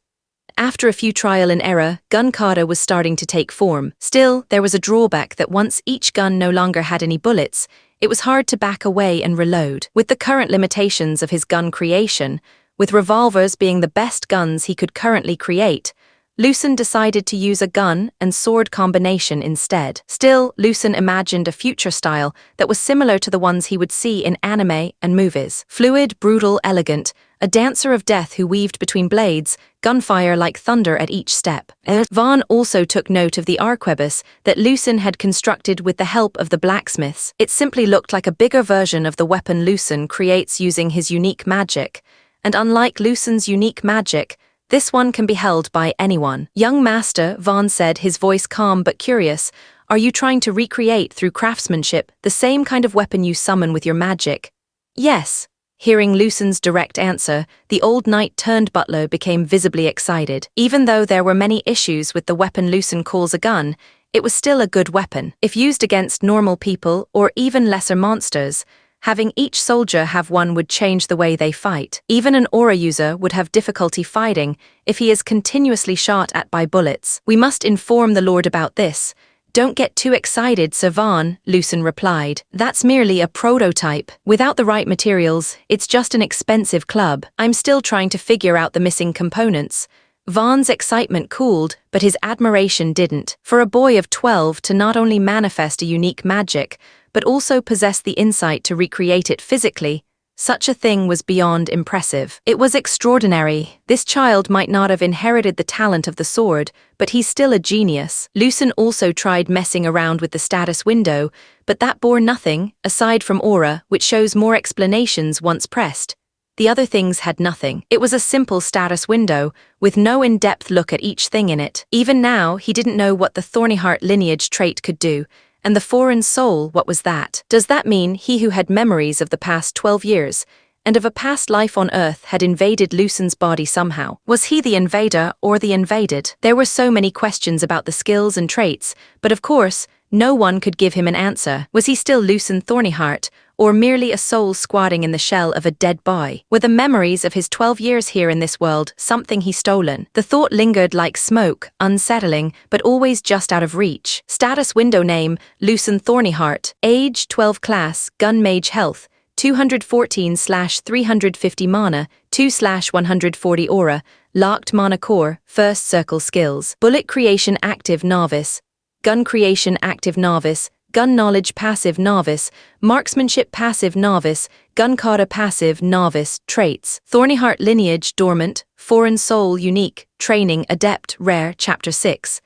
After a few trial and error, gun kata was starting to take form. Still, there was a drawback that once each gun no longer had any bullets, it was hard to back away and reload. With the current limitations of his gun creation, with revolvers being the best guns he could currently create, Lucen decided to use a gun and sword combination instead. Still, Lucen imagined a future style that was similar to the ones he would see in anime and movies. Fluid, brutal, elegant, a dancer of death who weaved between blades, gunfire like thunder at each step. Vaughn also took note of the arquebus that Lucen had constructed with the help of the blacksmiths. It simply looked like a bigger version of the weapon Lucen creates using his unique magic, and unlike Lucen's unique magic, This one can be held by anyone. Young master, Vaughn said, his voice calm but curious. Are you trying to recreate through craftsmanship the same kind of weapon you summon with your magic? Yes. Hearing Lucen's direct answer, the old knight turned butler became visibly excited. Even though there were many issues with the weapon Lucen calls a gun, it was still a good weapon. If used against normal people or even lesser monsters, having each soldier have one would change the way they fight. Even an aura user would have difficulty fighting if he is continuously shot at by bullets. We must inform the Lord about this. Don't get too excited, Sir Vaughn, Lucen replied. That's merely a prototype. Without the right materials, it's just an expensive club. I'm still trying to figure out the missing components. Vaughn's excitement cooled, but his admiration didn't. For a boy of 12 to not only manifest a unique magic, but also possess the insight to recreate it physically, such a thing was beyond impressive. It was extraordinary. This child might not have inherited the talent of the sword, but he's still a genius. Lucen also tried messing around with the status window, but that bore nothing, aside from aura, which shows more explanations once pressed. The other things had nothing. It was a simple status window, with no in-depth look at each thing in it. Even now, he didn't know what the Thornyheart lineage trait could do, and the foreign soul, what was that? Does that mean he who had memories of the past 12 years, and of a past life on Earth had invaded Lucen's body somehow? Was he the invader or the invaded? There were so many questions about the skills and traits, but of course, no one could give him an answer. Was he still Lucen Thornyheart, or merely a soul squatting in the shell of a dead boy? Were the memories of his 12 years here in this world something he stolen? The thought lingered like smoke, unsettling, but always just out of reach. Status window name, Lucen Thornyheart. Age, 12 class, gun mage health, 214/350 mana, 2/140 aura, locked mana core, first circle skills. Bullet creation active novice, gun creation active novice, gun knowledge passive novice, marksmanship passive novice, gun kata passive novice, traits. Thornyheart lineage dormant, foreign soul unique, training adept rare, chapter 6.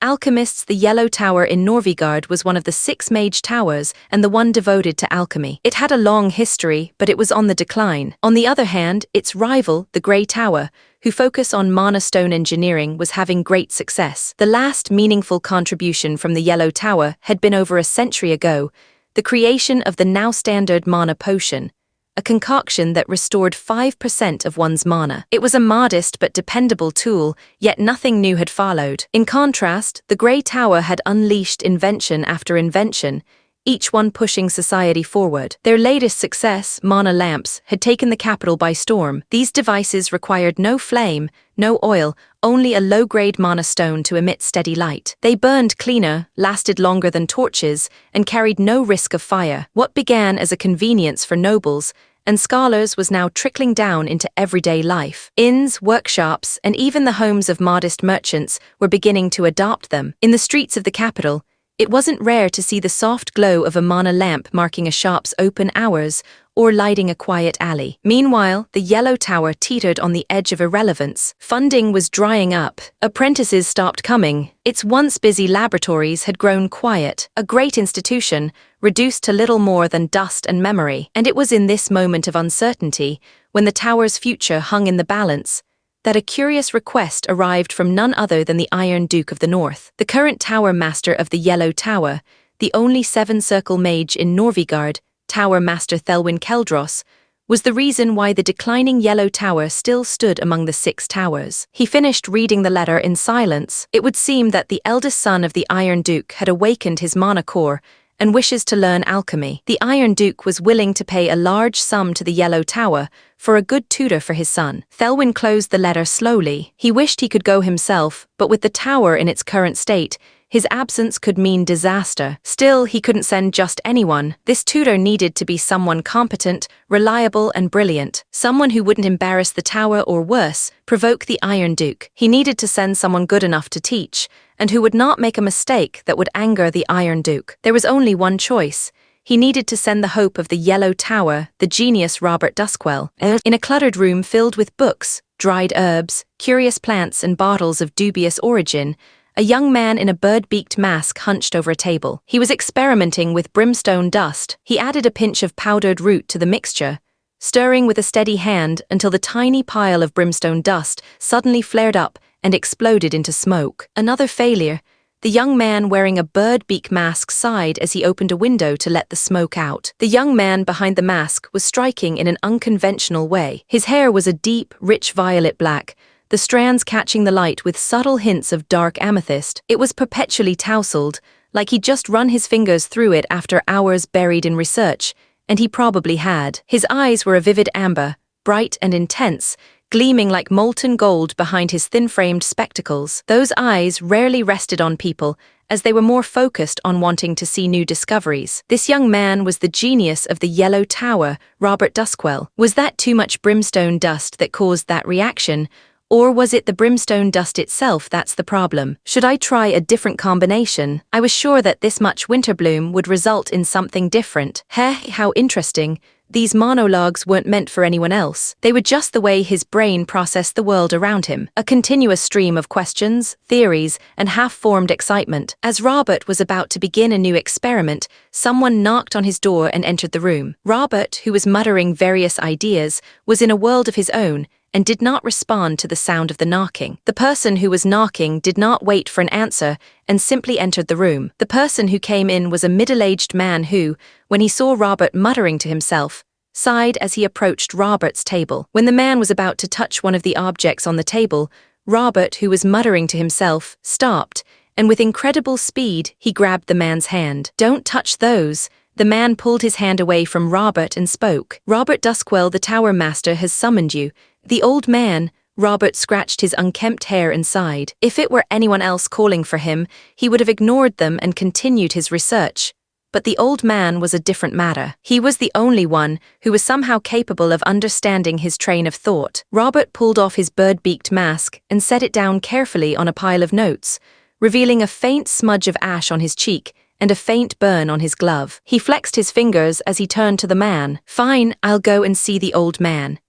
Alchemists. The Yellow Tower in Norvigard was one of the 6 mage towers and the one devoted to alchemy. It had a long history, but it was on the decline. On the other hand, its rival, the Grey Tower, who focus on mana stone engineering, was having great success. The last meaningful contribution from the Yellow Tower had been over a century ago, the creation of the now standard mana potion, a concoction that restored 5% of one's mana. It was a modest but dependable tool, yet nothing new had followed. In contrast, the Grey Tower had unleashed invention after invention, each one pushing society forward. Their latest success, mana lamps, had taken the capital by storm. These devices required no flame, no oil, only a low-grade mana stone to emit steady light. They burned cleaner, lasted longer than torches, and carried no risk of fire. What began as a convenience for nobles and scholars was now trickling down into everyday life. Inns, workshops, and even the homes of modest merchants were beginning to adopt them. In the streets of the capital, it wasn't rare to see the soft glow of a mana lamp marking a shop's open hours or lighting a quiet alley. Meanwhile, the Yellow Tower teetered on the edge of irrelevance. Funding was drying up. Apprentices stopped coming. Its once busy laboratories had grown quiet. A great institution, reduced to little more than dust and memory. And it was in this moment of uncertainty, when the tower's future hung in the balance, that a curious request arrived from none other than the Iron Duke of the North. The current Tower Master of the Yellow Tower, the only 7-circle mage in Norvigard, Tower Master Thelwyn Keldros, was the reason why the declining Yellow Tower still stood among the 6 towers. He finished reading the letter in silence. It would seem that the eldest son of the Iron Duke had awakened his mana core and wishes to learn alchemy. The Iron Duke was willing to pay a large sum to the Yellow Tower for a good tutor for his son. Thelwyn closed the letter slowly. He wished he could go himself, but with the tower in its current state, his absence could mean disaster. Still, he couldn't send just anyone. This tutor needed to be someone competent, reliable, and brilliant. Someone who wouldn't embarrass the tower or worse, provoke the Iron Duke. He needed to send someone good enough to teach, and who would not make a mistake that would anger the Iron Duke. There was only one choice. He needed to send the hope of the Yellow Tower, the genius Robert Duskwell. In a cluttered room filled with books, dried herbs, curious plants, and bottles of dubious origin, a young man in a bird-beaked mask hunched over a table. He was experimenting with brimstone dust. He added a pinch of powdered root to the mixture, stirring with a steady hand until the tiny pile of brimstone dust suddenly flared up and exploded into smoke. Another failure. The young man wearing a bird beak mask sighed as he opened a window to let the smoke out. The young man behind the mask was striking in an unconventional way. His hair was a deep, rich violet black, the strands catching the light with subtle hints of dark amethyst. It was perpetually tousled, like he'd just run his fingers through it after hours buried in research, and he probably had. His eyes were a vivid amber, bright and intense, gleaming like molten gold behind his thin-framed spectacles. Those eyes rarely rested on people, as they were more focused on wanting to see new discoveries. This young man was the genius of the Yellow Tower, Robert Duskwell. Was that too much brimstone dust that caused that reaction? Or was it the brimstone dust itself that's the problem? Should I try a different combination? I was sure that this much winterbloom would result in something different. How interesting. These monologues weren't meant for anyone else. They were just the way his brain processed the world around him. A continuous stream of questions, theories, and half-formed excitement. As Robert was about to begin a new experiment, someone knocked on his door and entered the room. Robert, who was muttering various ideas, was in a world of his own and did not respond to the sound of the knocking. The person who was knocking did not wait for an answer and simply entered the room. The person who came in was a middle-aged man who, when he saw Robert muttering to himself, sighed as he approached Robert's table. When the man was about to touch one of the objects on the table, Robert, who was muttering to himself, stopped, and with incredible speed, he grabbed the man's hand. "Don't touch those." The man pulled his hand away from Robert and spoke. "Robert Duskwell, the Tower Master, has summoned you." The old man, Robert scratched his unkempt hair and sighed. If it were anyone else calling for him, he would have ignored them and continued his research. But the old man was a different matter. He was the only one who was somehow capable of understanding his train of thought. Robert pulled off his bird-beaked mask and set it down carefully on a pile of notes, revealing a faint smudge of ash on his cheek and a faint burn on his glove. He flexed his fingers as he turned to the man. "Fine, I'll go and see the old man."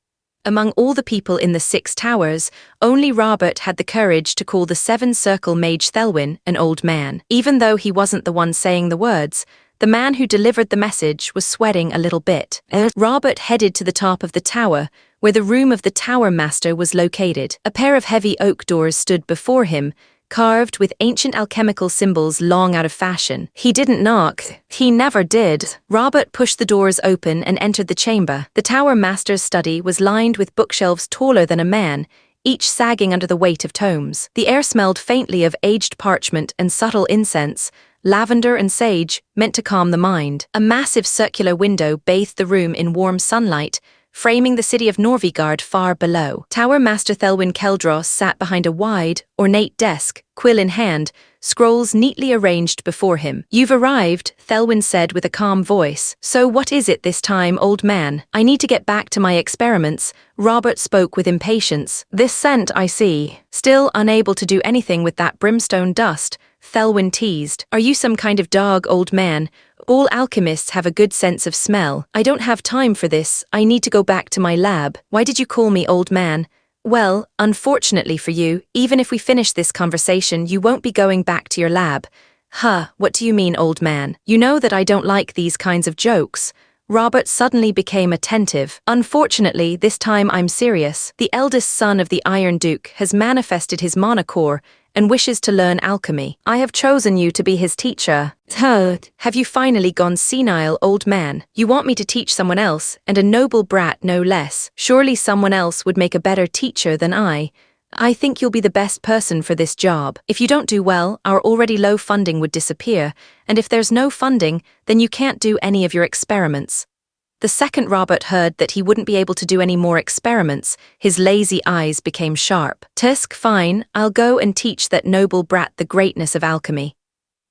Among all the people in the 6 towers, only Robert had the courage to call the 7-circle mage Thelwyn an old man. Even though he wasn't the one saying the words, the man who delivered the message was sweating a little bit. Robert headed to the top of the tower, where the room of the Tower Master was located. A pair of heavy oak doors stood before him, carved with ancient alchemical symbols long out of fashion. He didn't knock. He never did. Robert pushed the doors open and entered the chamber. The Tower Master's study was lined with bookshelves taller than a man, each sagging under the weight of tomes. The air smelled faintly of aged parchment and subtle incense, lavender and sage, meant to calm the mind. A massive circular window bathed the room in warm sunlight, framing the city of Norvigard far below. Tower Master Thelwyn Keldros sat behind a wide, ornate desk, quill in hand, scrolls neatly arranged before him. "You've arrived," Thelwyn said with a calm voice. "So what is it this time, old man?" "I need to get back to my experiments," Robert spoke with impatience. "This scent, I see." Still unable to do anything with that brimstone dust, Thelwyn teased. "Are you some kind of dog, old man? All alchemists have a good sense of smell." "I don't have time for this. I need to go back to my lab." "Why did you call me old man?" "Well, unfortunately for you, even if we finish this conversation, you won't be going back to your lab." "Huh, what do you mean, old man? You know that I don't like these kinds of jokes." Robert suddenly became attentive. "Unfortunately, this time I'm serious. The eldest son of the Iron Duke has manifested his monocore and wishes to learn alchemy. I have chosen you to be his teacher." "Have you finally gone senile, old man? You want me to teach someone else, and a noble brat no less. Surely someone else would make a better teacher than I. I think you'll be the best person for this job. If you don't do well, our already low funding would disappear, and if there's no funding, then you can't do any of your experiments." The second Robert heard that he wouldn't be able to do any more experiments, his lazy eyes became sharp. "Tusk, fine, I'll go and teach that noble brat the greatness of alchemy."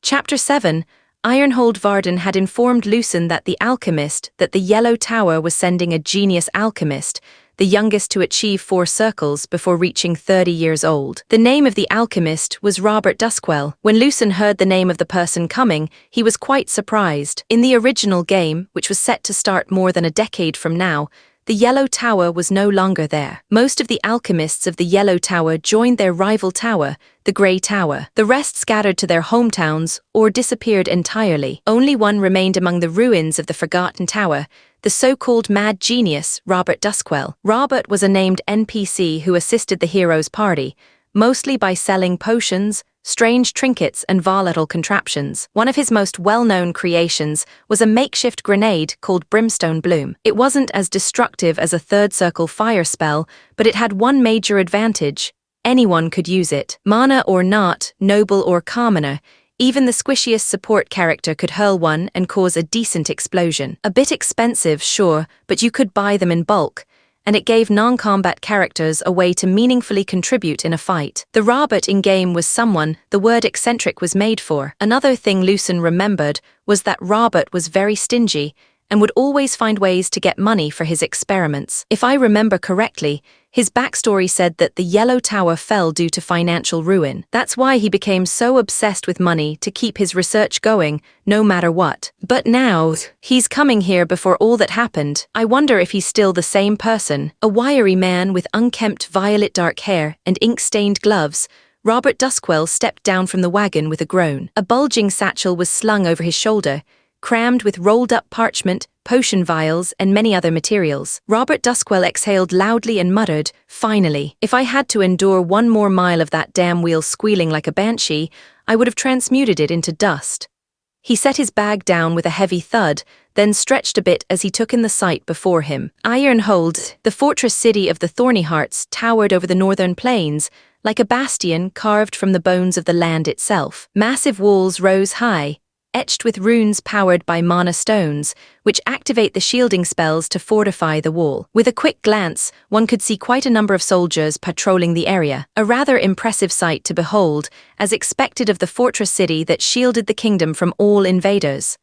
Chapter 7. Ironhold Varden had informed Lucen that the Yellow Tower was sending a genius alchemist, the youngest to achieve 4 circles before reaching 30 years old. The name of the alchemist was Robert Duskwell. When Lucen heard the name of the person coming, he was quite surprised. In the original game, which was set to start more than a decade from now, the Yellow Tower was no longer there. Most of the alchemists of the Yellow Tower joined their rival tower, the Grey Tower. The rest scattered to their hometowns or disappeared entirely. Only one remained among the ruins of the Forgotten Tower, the so-called mad genius, Robert Duskwell. Robert was a named NPC who assisted the hero's party, mostly by selling potions, strange trinkets, and volatile contraptions. One of his most well-known creations was a makeshift grenade called Brimstone Bloom. It wasn't as destructive as a third circle fire spell, but it had one major advantage: anyone could use it. Mana or not, noble or commoner, even the squishiest support character could hurl one and cause a decent explosion. A bit expensive, sure, but you could buy them in bulk, and it gave non-combat characters a way to meaningfully contribute in a fight. The Robert in-game was someone the word eccentric was made for. Another thing Lucen remembered was that Robert was very stingy and would always find ways to get money for his experiments. If I remember correctly, his backstory said that the Yellow Tower fell due to financial ruin. That's why he became so obsessed with money to keep his research going, no matter what. But now, he's coming here before all that happened. I wonder if he's still the same person. A wiry man with unkempt violet dark hair and ink-stained gloves, Robert Duskwell stepped down from the wagon with a groan. A bulging satchel was slung over his shoulder, crammed with rolled-up parchment, potion vials, and many other materials. Robert Duskwell exhaled loudly and muttered, "Finally. If I had to endure one more mile of that damn wheel squealing like a banshee, I would have transmuted it into dust." He set his bag down with a heavy thud, then stretched a bit as he took in the sight before him. Ironhold, the fortress city of the Thorny Hearts, towered over the northern plains, like a bastion carved from the bones of the land itself. Massive walls rose high, etched with runes powered by mana stones, which activate the shielding spells to fortify the wall. With a quick glance, one could see quite a number of soldiers patrolling the area, a rather impressive sight to behold, as expected of the fortress city that shielded the kingdom from all invaders.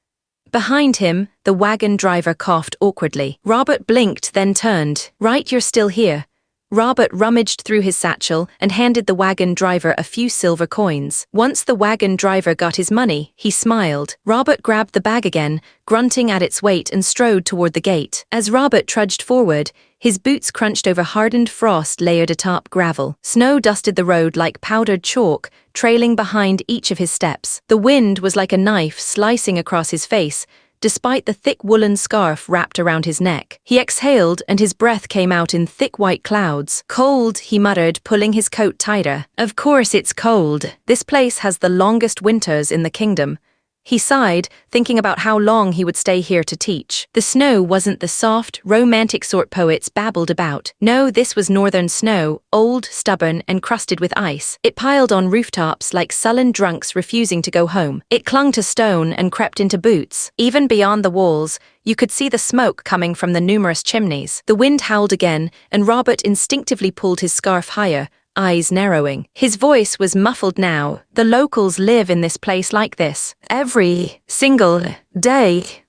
Behind him, the wagon driver coughed awkwardly. Robert blinked, then turned. "Right, you're still here." Robert rummaged through his satchel and handed the wagon driver a few silver coins. Once the wagon driver got his money, he smiled. Robert grabbed the bag again, grunting at its weight, and strode toward the gate. As Robert trudged forward, his boots crunched over hardened frost layered atop gravel. Snow dusted the road like powdered chalk, trailing behind each of his steps. The wind was like a knife slicing across his face, despite the thick woolen scarf wrapped around his neck. He exhaled, and his breath came out in thick white clouds. "Cold," he muttered, pulling his coat tighter. "Of course it's cold. This place has the longest winters in the kingdom." He sighed, thinking about how long he would stay here to teach. The snow wasn't the soft, romantic sort poets babbled about. No, this was northern snow, old, stubborn, and crusted with ice. It piled on rooftops like sullen drunks refusing to go home. It clung to stone and crept into boots. Even beyond the walls, you could see the smoke coming from the numerous chimneys. The wind howled again, and Robert instinctively pulled his scarf higher, eyes narrowing. His voice was muffled now. "The locals live in this place like this. Every single day.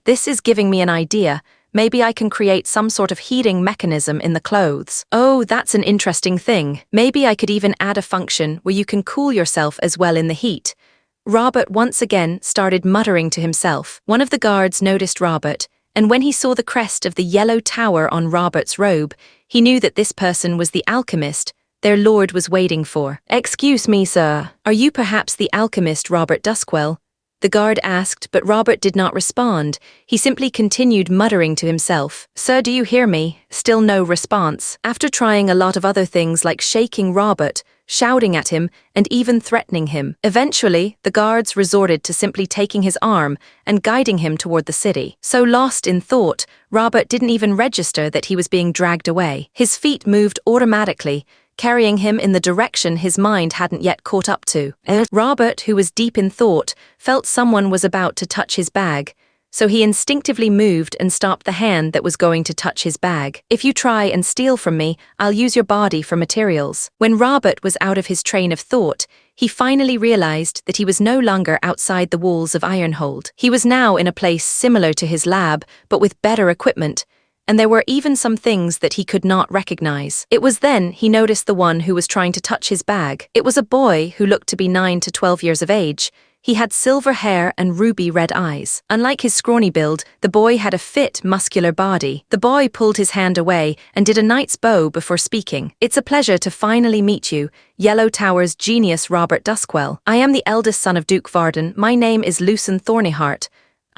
This is giving me an idea. Maybe I can create some sort of heating mechanism in the clothes. Oh, that's an interesting thing. Maybe I could even add a function where you can cool yourself as well in the heat." Robert once again started muttering to himself. One of the guards noticed Robert, and when he saw the crest of the Yellow Tower on Robert's robe, he knew that this person was the alchemist their lord was waiting for. "Excuse me, sir. Are you perhaps the alchemist Robert Duskwell?" the guard asked, but Robert did not respond. He simply continued muttering to himself. "Sir, do you hear me?" Still no response. After trying a lot of other things like shaking Robert, shouting at him, and even threatening him, eventually, the guards resorted to simply taking his arm and guiding him toward the city. So lost in thought, Robert didn't even register that he was being dragged away. His feet moved automatically, carrying him in the direction his mind hadn't yet caught up to. Robert, who was deep in thought, felt someone was about to touch his bag, so he instinctively moved and stopped the hand that was going to touch his bag. "If you try and steal from me, I'll use your body for materials." When Robert was out of his train of thought, he finally realized that he was no longer outside the walls of Ironhold. He was now in a place similar to his lab, but with better equipment, and there were even some things that he could not recognize. It was then he noticed the one who was trying to touch his bag. It was a boy who looked to be 9 to 12 years of age. He had silver hair and ruby red eyes. Unlike his scrawny build, the boy had a fit, muscular body. The boy pulled his hand away and did a knight's bow before speaking. "It's a pleasure to finally meet you, Yellow Tower's genius Robert Duskwell. I am the eldest son of Duke Varden. My name is Lucen Thornyheart.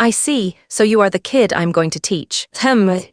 I see, so you are the kid I'm going to teach.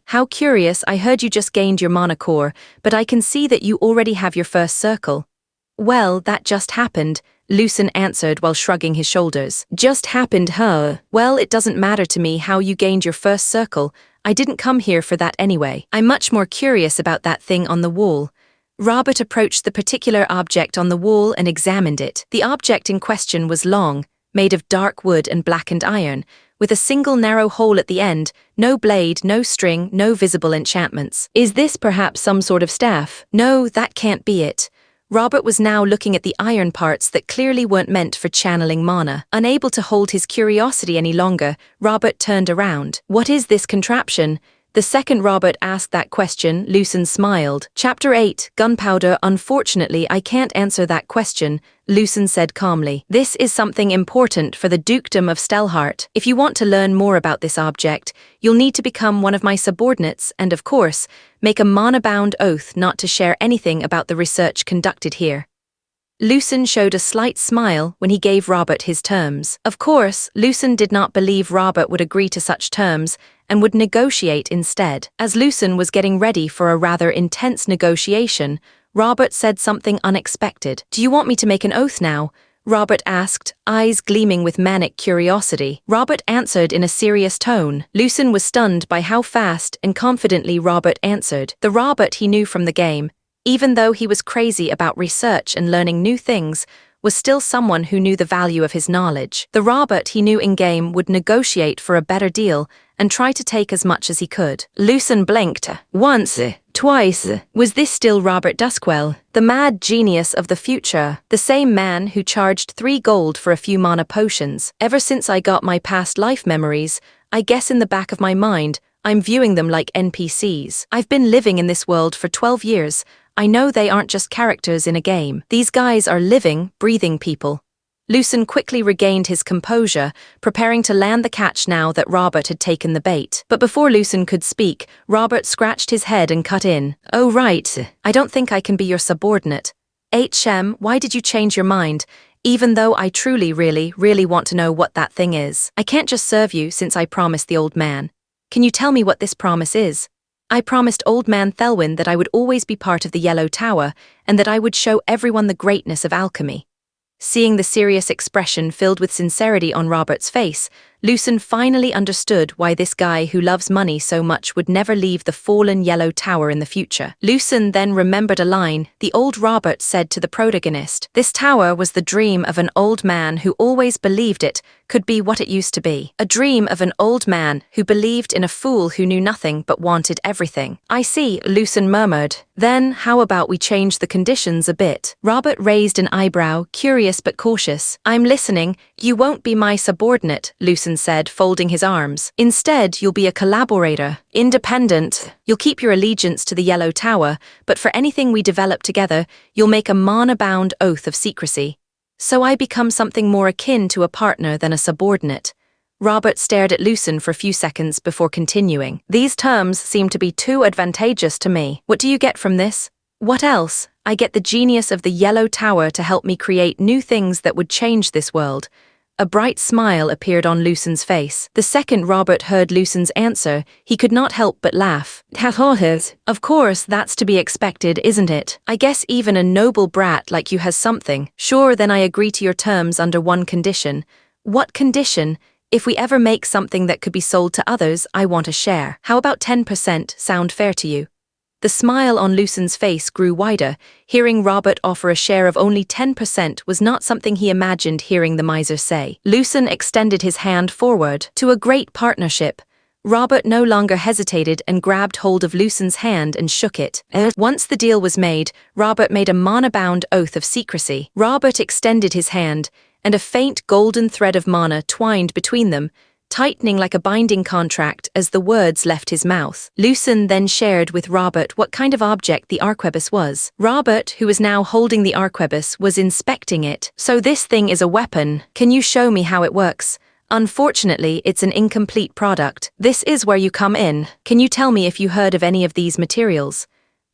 How curious, I heard you just gained your mana core, but I can see that you already have your first circle. Well, that just happened, Lucen answered while shrugging his shoulders. Just happened, huh? Well, it doesn't matter to me how you gained your first circle. I didn't come here for that anyway. I'm much more curious about that thing on the wall. Robert approached the particular object on the wall and examined it. The object in question was long, made of dark wood and blackened iron, with a single narrow hole at the end, no blade, no string, no visible enchantments. Is this perhaps some sort of staff? No, that can't be it. Robert was now looking at the iron parts that clearly weren't meant for channeling mana. Unable to hold his curiosity any longer, Robert turned around. What is this contraption? The second Robert asked that question, Lucen smiled. Chapter 8, Gunpowder. Unfortunately, I can't answer that question, Lucen said calmly. This is something important for the Dukedom of Stelhart. If you want to learn more about this object, you'll need to become one of my subordinates and, of course, make a mana-bound oath not to share anything about the research conducted here. Lucen showed a slight smile when he gave Robert his terms. Of course, Lucen did not believe Robert would agree to such terms and would negotiate instead. As Lucen was getting ready for a rather intense negotiation, Robert said something unexpected. Do you want me to make an oath now? Robert asked, eyes gleaming with manic curiosity. Robert answered in a serious tone. Lucen was stunned by how fast and confidently Robert answered. The Robert he knew from the game, even though he was crazy about research and learning new things, was still someone who knew the value of his knowledge. The Robert he knew in-game would negotiate for a better deal and try to take as much as he could. Lucen blinked. Once, twice. Was this still Robert Duskwell, the mad genius of the future? The same man who charged 3 gold for a few mana potions. Ever since I got my past life memories, I guess in the back of my mind, I'm viewing them like NPCs. I've been living in this world for 12 years. I know they aren't just characters in a game. These guys are living, breathing people. Lucen quickly regained his composure, preparing to land the catch now that Robert had taken the bait. But before Lucen could speak, Robert scratched his head and cut in. Oh right, I don't think I can be your subordinate. Why did you change your mind? Even though I truly, really want to know what that thing is. I can't just serve you since I promised the old man. Can you tell me what this promise is? I promised Old Man Thelwyn that I would always be part of the Yellow Tower and that I would show everyone the greatness of alchemy. Seeing the serious expression filled with sincerity on Robert's face, Lucen finally understood why this guy who loves money so much would never leave the fallen Yellow Tower in the future. Lucen then remembered a line the old Robert said to the protagonist. This tower was the dream of an old man who always believed it could be what it used to be. A dream of an old man who believed in a fool who knew nothing but wanted everything. I see, Lucen murmured. Then how about we change the conditions a bit? Robert raised an eyebrow, curious but cautious. I'm listening. You won't be my subordinate, Lucen said, folding his arms. Instead, you'll be a collaborator, independent. You'll keep your allegiance to the Yellow Tower, but for anything we develop together, you'll make a mana-bound oath of secrecy. So I become something more akin to a partner than a subordinate. Robert stared at Lucen for a few seconds before continuing. These terms seem to be too advantageous to me. What do you get from this? What else? I get the genius of the Yellow Tower to help me create new things that would change this world. A bright smile appeared on Lucen's face. The second Robert heard Lucen's answer, he could not help but laugh. Of course, that's to be expected, isn't it? I guess even a noble brat like you has something. Sure, then I agree to your terms under one condition. What condition? If we ever make something that could be sold to others, I want a share. How about 10% sound fair to you? The smile on Lucen's face grew wider. Hearing Robert offer a share of only 10% was not something he imagined hearing the miser say. Lucen extended his hand forward. To a great partnership. Robert no longer hesitated and grabbed hold of Lucen's hand and shook it. Once the deal was made, Robert made a mana-bound oath of secrecy. Robert extended his hand, and a faint golden thread of mana twined between them, tightening like a binding contract as the words left his mouth. Lucen then shared with Robert what kind of object the arquebus was. Robert, who was now holding the arquebus, was inspecting it. So this thing is a weapon. Can you show me how it works? Unfortunately, it's an incomplete product. This is where you come in. Can you tell me if you heard of any of these materials?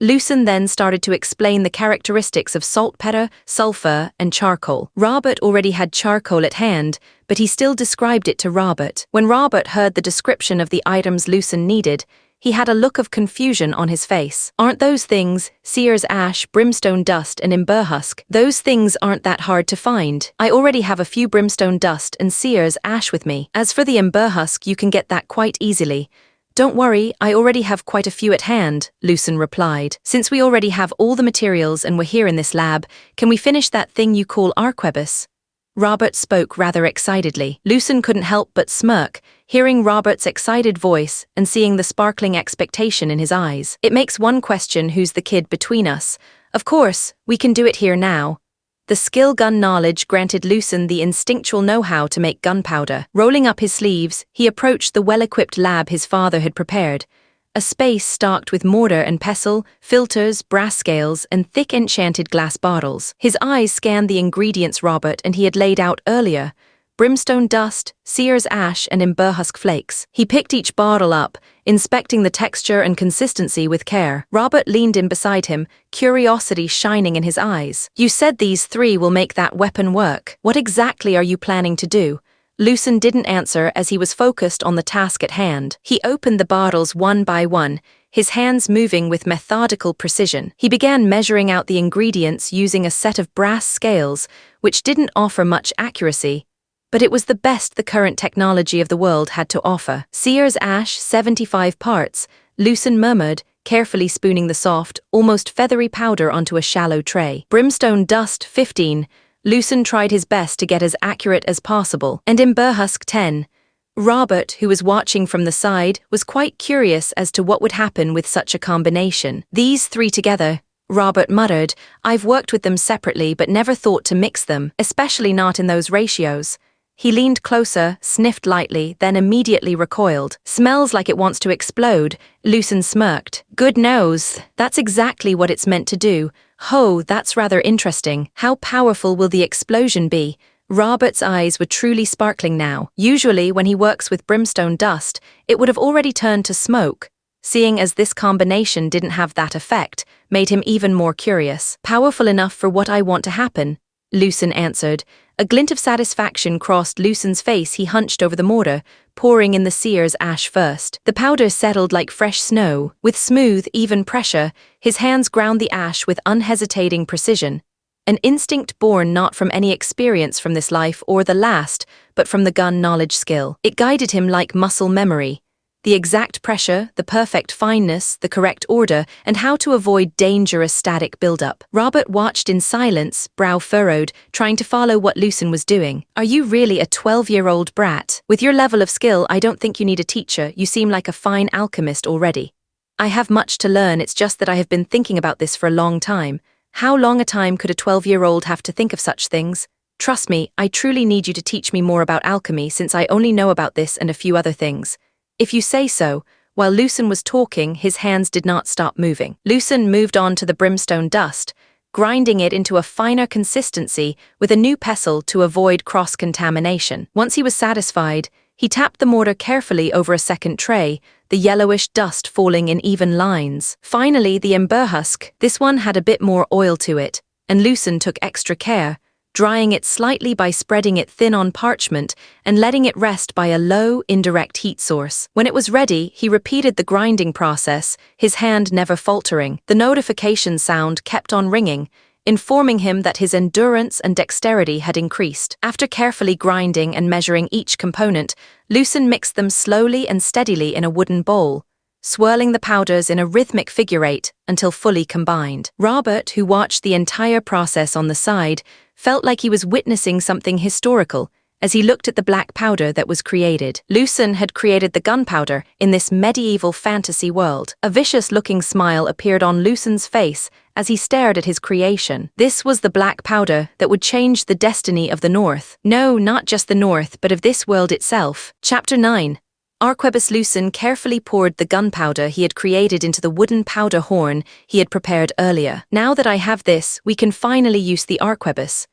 Lucen then started to explain the characteristics of saltpeter, sulfur, and charcoal. Robert already had charcoal at hand, but he still described it to Robert. When Robert heard the description of the items Lucen needed, he had a look of confusion on his face. Aren't those things, seer's ash, brimstone dust, and ember husk? Those things aren't that hard to find. I already have a few brimstone dust and seer's ash with me. As for the ember husk, you can get that quite easily. Don't worry, I already have quite a few at hand, Lucen replied. Since we already have all the materials and we're here in this lab, can we finish that thing you call arquebus? Robert spoke rather excitedly. Lucen couldn't help but smirk, hearing Robert's excited voice and seeing the sparkling expectation in his eyes. It makes one question who's the kid between us. Of course, we can do it here now. The skill gun knowledge granted Lucen the instinctual know-how to make gunpowder. Rolling up his sleeves, he approached the well-equipped lab his father had prepared. A space stocked with mortar and pestle, filters, brass scales, and thick enchanted glass bottles. His eyes scanned the ingredients Robert and he had laid out earlier: brimstone dust, seer's ash, and ember husk flakes. He picked each bottle up, inspecting the texture and consistency with care. Robert leaned in beside him, curiosity shining in his eyes. You said these three will make that weapon work. What exactly are you planning to do? Lucen didn't answer as he was focused on the task at hand. He opened the bottles one by one, his hands moving with methodical precision. He began measuring out the ingredients using a set of brass scales, which didn't offer much accuracy, but it was the best the current technology of the world had to offer. Seer's ash, 75 parts, Lucen murmured, carefully spooning the soft, almost feathery powder onto a shallow tray. Brimstone dust, 15. Lucen tried his best to get as accurate as possible. And ember husk, 10. Robert, who was watching from the side, was quite curious as to what would happen with such a combination. These three together, Robert muttered. I've worked with them separately but never thought to mix them, especially not in those ratios. He leaned closer, sniffed lightly, then immediately recoiled. Smells like it wants to explode, Lucen smirked. Good knows, that's exactly what it's meant to do. Ho, that's rather interesting. How powerful will the explosion be? Robert's eyes were truly sparkling now. Usually, when he works with brimstone dust, it would have already turned to smoke. Seeing as this combination didn't have that effect, made him even more curious. Powerful enough for what I want to happen, Lucen answered. A glint of satisfaction crossed Lucen's face. He hunched over the mortar, pouring in the seer's ash first. The powder settled like fresh snow. With smooth, even pressure, his hands ground the ash with unhesitating precision. An instinct born not from any experience from this life or the last, but from the gun knowledge skill. It guided him like muscle memory. The exact pressure, the perfect fineness, the correct order, and how to avoid dangerous static buildup. Robert watched in silence, brow furrowed, trying to follow what Lucen was doing. Are you really a 12-year-old brat? With your level of skill, I don't think you need a teacher. You seem like a fine alchemist already. I have much to learn, it's just that I have been thinking about this for a long time. How long a time could a 12-year-old have to think of such things? Trust me, I truly need you to teach me more about alchemy since I only know about this and a few other things. If you say so. While Lucen was talking, his hands did not stop moving. Lucen moved on to the brimstone dust, grinding it into a finer consistency with a new pestle to avoid cross-contamination. Once he was satisfied, he tapped the mortar carefully over a second tray, the yellowish dust falling in even lines. Finally, the ember husk. This one had a bit more oil to it, and Lucen took extra care, drying it slightly by spreading it thin on parchment and letting it rest by a low, indirect heat source. When it was ready, he repeated the grinding process, his hand never faltering. The notification sound kept on ringing, informing him that his endurance and dexterity had increased. After carefully grinding and measuring each component, Lucen mixed them slowly and steadily in a wooden bowl, swirling the powders in a rhythmic figure eight until fully combined. Robert, who watched the entire process on the side, felt like he was witnessing something historical as he looked at the black powder that was created. Lucen had created the gunpowder in this medieval fantasy world. A vicious-looking smile appeared on Lucen's face as he stared at his creation. This was the black powder that would change the destiny of the North. No, not just the North, but of this world itself. Chapter 9. Arquebus. Lucen carefully poured the gunpowder he had created into the wooden powder horn he had prepared earlier. Now that I have this, we can finally use the arquebus.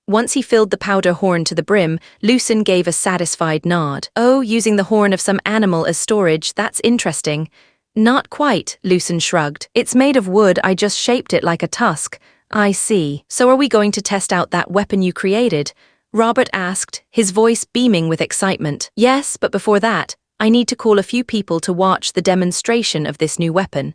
Once he filled the powder horn to the brim, Lucen gave a satisfied nod. Oh, using the horn of some animal as storage, that's interesting. Not quite, Lucen shrugged. It's made of wood, I just shaped it like a tusk. I see. So are we going to test out that weapon you created? Robert asked, his voice beaming with excitement. Yes, but before that, I need to call a few people to watch the demonstration of this new weapon.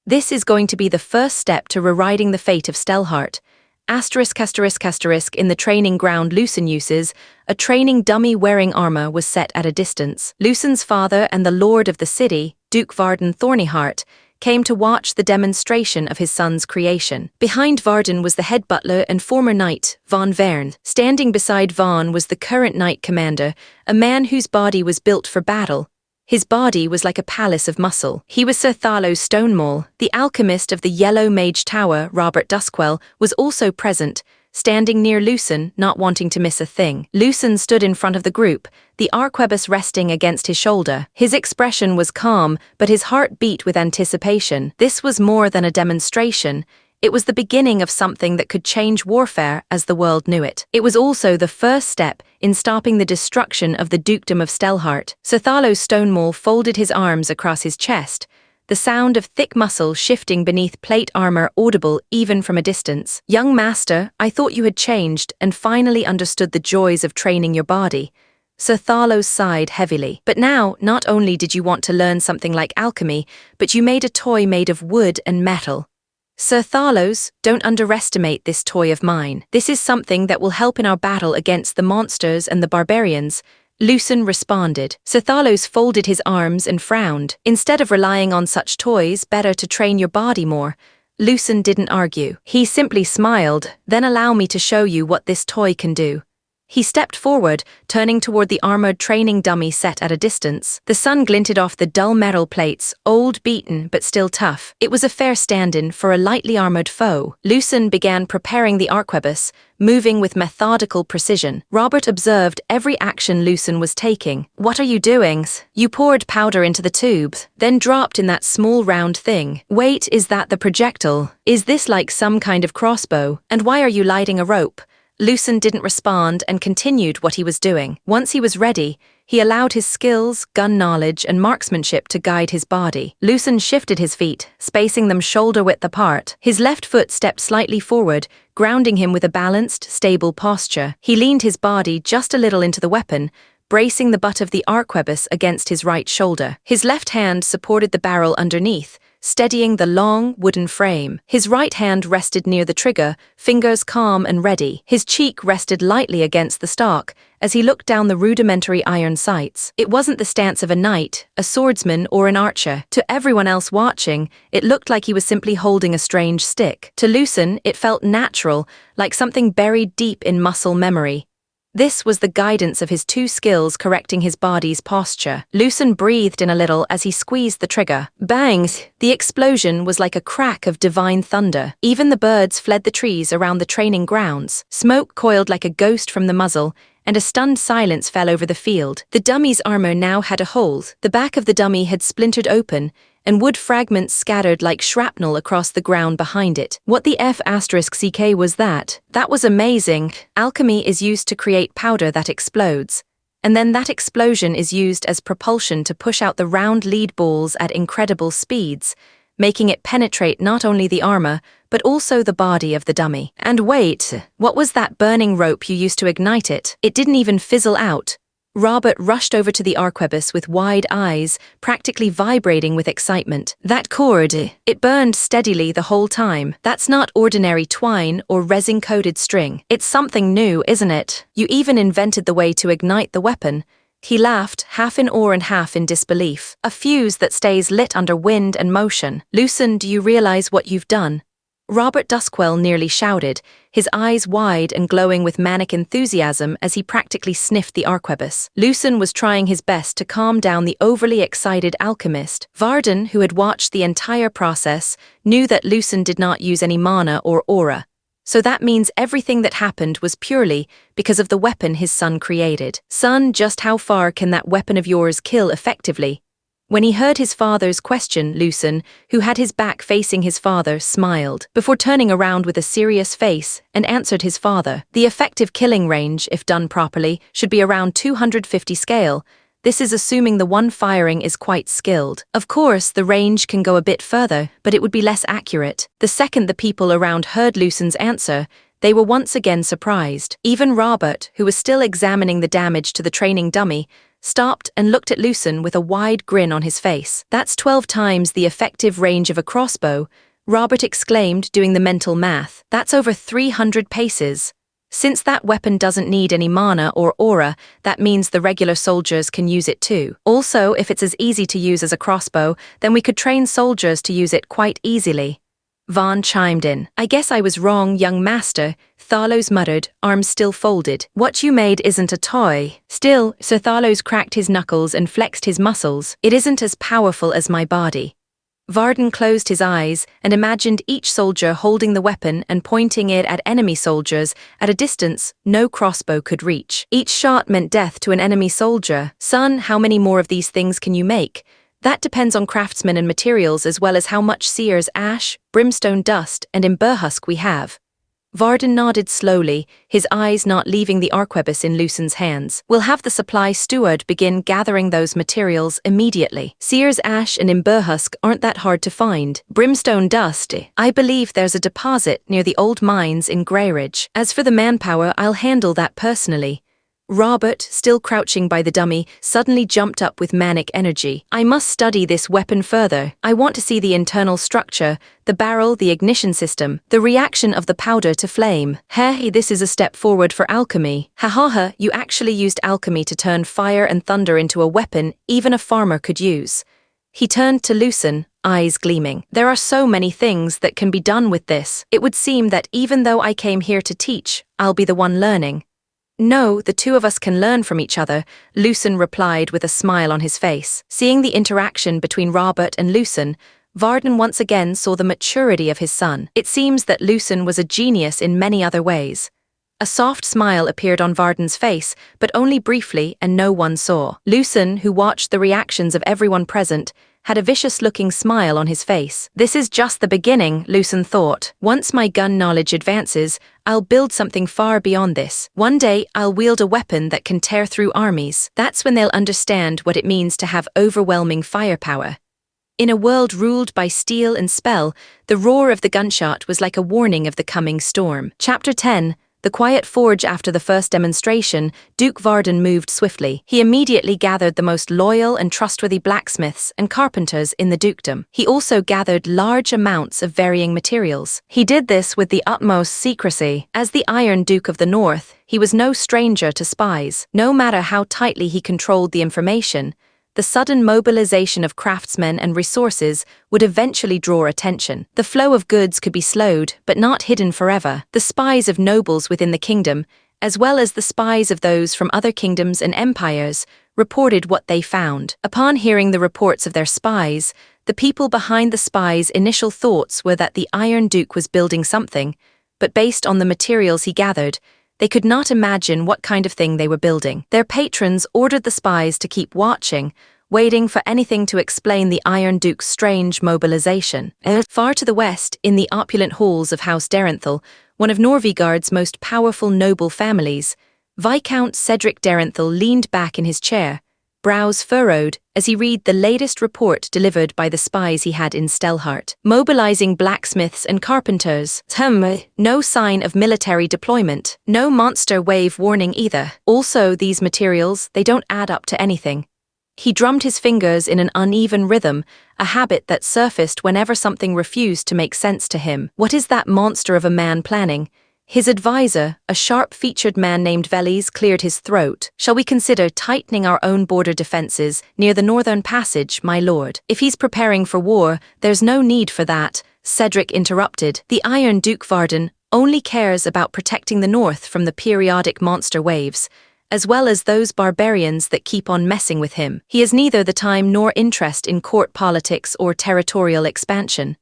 This is going to be the first step to rewriting the fate of Stelhart. ***** In the training ground Lucen uses, a training dummy wearing armor was set at a distance. Lucen's father and the lord of the city, Duke Varden Thornyheart, came to watch the demonstration of his son's creation. Behind Varden was the head butler and former knight, Von Vern. Standing beside Von was the current knight commander, a man whose body was built for battle. His body was like a palace of muscle. He was Sir Thallo Stonemall. The alchemist of the Yellow Mage Tower, Robert Duskwell, was also present, standing near Lucen, not wanting to miss a thing. Lucen stood in front of the group, the arquebus resting against his shoulder. His expression was calm, but his heart beat with anticipation. This was more than a demonstration. It was the beginning of something that could change warfare as the world knew it. It was also the first step in stopping the destruction of the dukedom of Stelhart. Sir Thallo Stonemall folded his arms across his chest, the sound of thick muscle shifting beneath plate armor audible even from a distance. Young master, I thought you had changed and finally understood the joys of training your body. Sir Thallo sighed heavily. But now, not only did you want to learn something like alchemy, but you made a toy made of wood and metal. Sir Thallos, don't underestimate this toy of mine. This is something that will help in our battle against the monsters and the barbarians. Lucen responded. Sir Thallos folded his arms and frowned. Instead of relying on such toys, better to train your body more. Lucen didn't argue. He simply smiled. Then allow me to show you what this toy can do. He stepped forward, turning toward the armored training dummy set at a distance. The sun glinted off the dull metal plates, old, beaten, but still tough. It was a fair stand-in for a lightly armored foe. Lucen began preparing the arquebus, moving with methodical precision. Robert observed every action Lucen was taking. What are you doing? You poured powder into the tubes, then dropped in that small round thing. Wait, is that the projectile? Is this like some kind of crossbow? And why are you lighting a rope? Lucen didn't respond and continued what he was doing. Once he was ready, he allowed his skills, gun knowledge, and marksmanship to guide his body. Lucen shifted his feet, spacing them shoulder-width apart. His left foot stepped slightly forward, grounding him with a balanced, stable posture. He leaned his body just a little into the weapon, bracing the butt of the arquebus against his right shoulder. His left hand supported the barrel underneath, steadying the long, wooden frame. His right hand rested near the trigger, fingers calm and ready. His cheek rested lightly against the stock as he looked down the rudimentary iron sights. It wasn't the stance of a knight, a swordsman, or an archer. To everyone else watching, it looked like he was simply holding a strange stick. To Lucen, it felt natural, like something buried deep in muscle memory. This was the guidance of his two skills correcting his body's posture. Lucen breathed in a little as he squeezed the trigger. Bangs! The explosion was like a crack of divine thunder. Even the birds fled the trees around the training grounds. Smoke coiled like a ghost from the muzzle, and a stunned silence fell over the field. The dummy's armor now had a hole. The back of the dummy had splintered open, and wood fragments scattered like shrapnel across the ground behind it. What the F***ck was that? That was amazing. Alchemy is used to create powder that explodes, and then that explosion is used as propulsion to push out the round lead balls at incredible speeds, making it penetrate not only the armor, but also the body of the dummy. And wait, what was that burning rope you used to ignite it? It didn't even fizzle out. Robert rushed over to the arquebus with wide eyes, practically vibrating with excitement. That cord, it burned steadily the whole time. That's not ordinary twine or resin-coated string. It's something new, isn't it? You even invented the way to ignite the weapon. He laughed, half in awe and half in disbelief. A fuse that stays lit under wind and motion. Lucen, do you realize what you've done? Robert Duskwell nearly shouted, his eyes wide and glowing with manic enthusiasm as he practically sniffed the arquebus. Lucen was trying his best to calm down the overly excited alchemist. Varden, who had watched the entire process, knew that Lucen did not use any mana or aura. So that means everything that happened was purely because of the weapon his son created. Son, just how far can that weapon of yours kill effectively? When he heard his father's question, Lucen, who had his back facing his father, smiled, before turning around with a serious face, and answered his father. The effective killing range, if done properly, should be around 250 scale. This is assuming the one firing is quite skilled. Of course, the range can go a bit further, but it would be less accurate. The second the people around heard Lucen's answer, they were once again surprised. Even Robert, who was still examining the damage to the training dummy, stopped and looked at Lucen with a wide grin on his face. That's 12 times the effective range of a crossbow, Robert exclaimed, doing the mental math. That's over 300 paces. Since that weapon doesn't need any mana or aura, that means the regular soldiers can use it too. Also, if it's as easy to use as a crossbow, then we could train soldiers to use it quite easily. Vaughn chimed in. I guess I was wrong, young master, Thalos muttered, arms still folded. What you made isn't a toy. Still, Sir Thalos cracked his knuckles and flexed his muscles. It isn't as powerful as my body. Varden closed his eyes and imagined each soldier holding the weapon and pointing it at enemy soldiers at a distance no crossbow could reach. Each shot meant death to an enemy soldier. Son, how many more of these things can you make? That depends on craftsmen and materials as well as how much seer's ash, brimstone dust, and emberhusk we have. Varden nodded slowly, his eyes not leaving the arquebus in Lucen's hands. We'll have the supply steward begin gathering those materials immediately. Seer's ash and emberhusk aren't that hard to find. Brimstone dust, I believe there's a deposit near the old mines in Greyridge. As for the manpower, I'll handle that personally. Robert, still crouching by the dummy, suddenly jumped up with manic energy. I must study this weapon further. I want to see the internal structure, the barrel, the ignition system, the reaction of the powder to flame. Hey, this is a step forward for alchemy. Ha, you actually used alchemy to turn fire and thunder into a weapon even a farmer could use. He turned to Lucen, eyes gleaming. There are so many things that can be done with this. It would seem that even though I came here to teach, I'll be the one learning. No, the two of us can learn from each other, Lucen replied with a smile on his face. Seeing the interaction between Robert and Lucen, Varden once again saw the maturity of his son. It seems that Lucen was a genius in many other ways. A soft smile appeared on Varden's face, but only briefly and no one saw. Lucen, who watched the reactions of everyone present, had a vicious-looking smile on his face. This is just the beginning, Lucen thought. Once my gun knowledge advances, I'll build something far beyond this. One day, I'll wield a weapon that can tear through armies. That's when they'll understand what it means to have overwhelming firepower. In a world ruled by steel and spell, the roar of the gunshot was like a warning of the coming storm. Chapter 10. The quiet forge. After the first demonstration, Duke Varden moved swiftly. He immediately gathered the most loyal and trustworthy blacksmiths and carpenters in the dukedom. He also gathered large amounts of varying materials. He did this with the utmost secrecy. As the Iron Duke of the North, he was no stranger to spies. No matter how tightly he controlled the information, the sudden mobilization of craftsmen and resources would eventually draw attention. The flow of goods could be slowed, but not hidden forever. The spies of nobles within the kingdom, as well as the spies of those from other kingdoms and empires, reported what they found. Upon hearing the reports of their spies, the people behind the spies' initial thoughts were that the Iron Duke was building something, but based on the materials he gathered, they could not imagine what kind of thing they were building. Their patrons ordered the spies to keep watching, waiting for anything to explain the Iron Duke's strange mobilization. Far to the west, in the opulent halls of House Derenthal, one of Norvigard's most powerful noble families, Viscount Cedric Derenthal leaned back in his chair, brows furrowed, as he read the latest report delivered by the spies he had in Stelhart. Mobilizing blacksmiths and carpenters. No sign of military deployment. No monster wave warning either. Also, these materials, they don't add up to anything. He drummed his fingers in an uneven rhythm, a habit that surfaced whenever something refused to make sense to him. What is that monster of a man planning? His advisor, a sharp-featured man named Veles, cleared his throat. Shall we consider tightening our own border defenses near the northern passage, my lord? If he's preparing for war, there's no need for that, Cedric interrupted. The Iron Duke Varden only cares about protecting the north from the periodic monster waves, as well as those barbarians that keep on messing with him. He has neither the time nor interest in court politics or territorial expansion.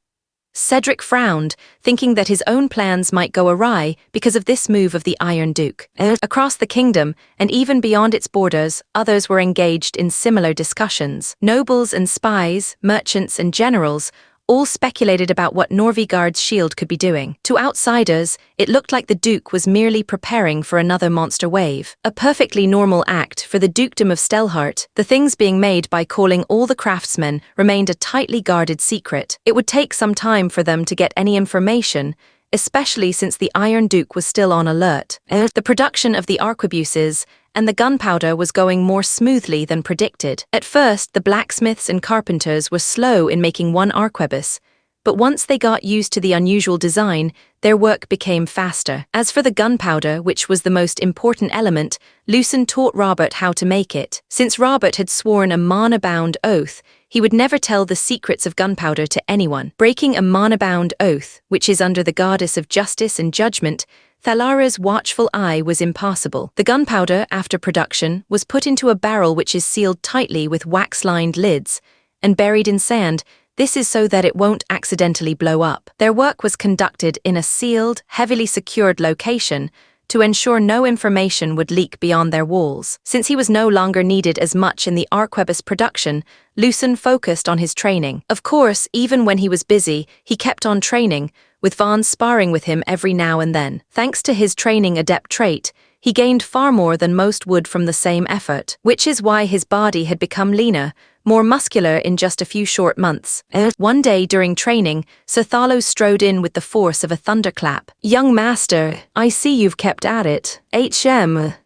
Cedric frowned, thinking that his own plans might go awry because of this move of the Iron Duke. Across the kingdom, and even beyond its borders, others were engaged in similar discussions. Nobles and spies, merchants and generals, all speculated about what Norvigard's shield could be doing. To outsiders, it looked like the Duke was merely preparing for another monster wave. A perfectly normal act for the Dukedom of Stelhart. The things being made by calling all the craftsmen remained a tightly guarded secret. It would take some time for them to get any information, especially since the Iron Duke was still on alert. The production of the arquebuses and the gunpowder was going more smoothly than predicted. At first, the blacksmiths and carpenters were slow in making one arquebus, but once they got used to the unusual design, their work became faster. As for the gunpowder, which was the most important element, Lucen taught Robert how to make it. Since Robert had sworn a mana-bound oath, he would never tell the secrets of gunpowder to anyone. Breaking a mana-bound oath, which is under the goddess of justice and judgment, Thalara's watchful eye was impossible. The gunpowder, after production, was put into a barrel which is sealed tightly with wax-lined lids and buried in sand. This is so that it won't accidentally blow up. Their work was conducted in a sealed, heavily secured location to ensure no information would leak beyond their walls. Since he was no longer needed as much in the arquebus production, Lucen focused on his training. Of course, even when he was busy, he kept on training, with Vaughn sparring with him every now and then. Thanks to his training adept trait, he gained far more than most would from the same effort, which is why his body had become leaner, more muscular in just a few short months. One day during training, Sir Thalos strode in with the force of a thunderclap. "Young master, I see you've kept at it.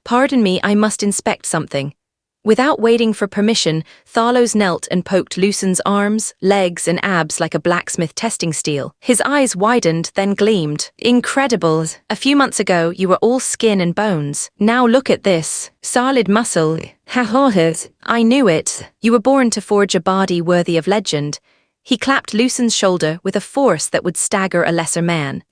Pardon me, I must inspect something." Without waiting for permission, Thalos knelt and poked Lucen's arms, legs, and abs like a blacksmith testing steel. His eyes widened, then gleamed. "Incredible. A few months ago, you were all skin and bones. Now look at this. Solid muscle. I knew it. You were born to forge a body worthy of legend." He clapped Lucen's shoulder with a force that would stagger a lesser man.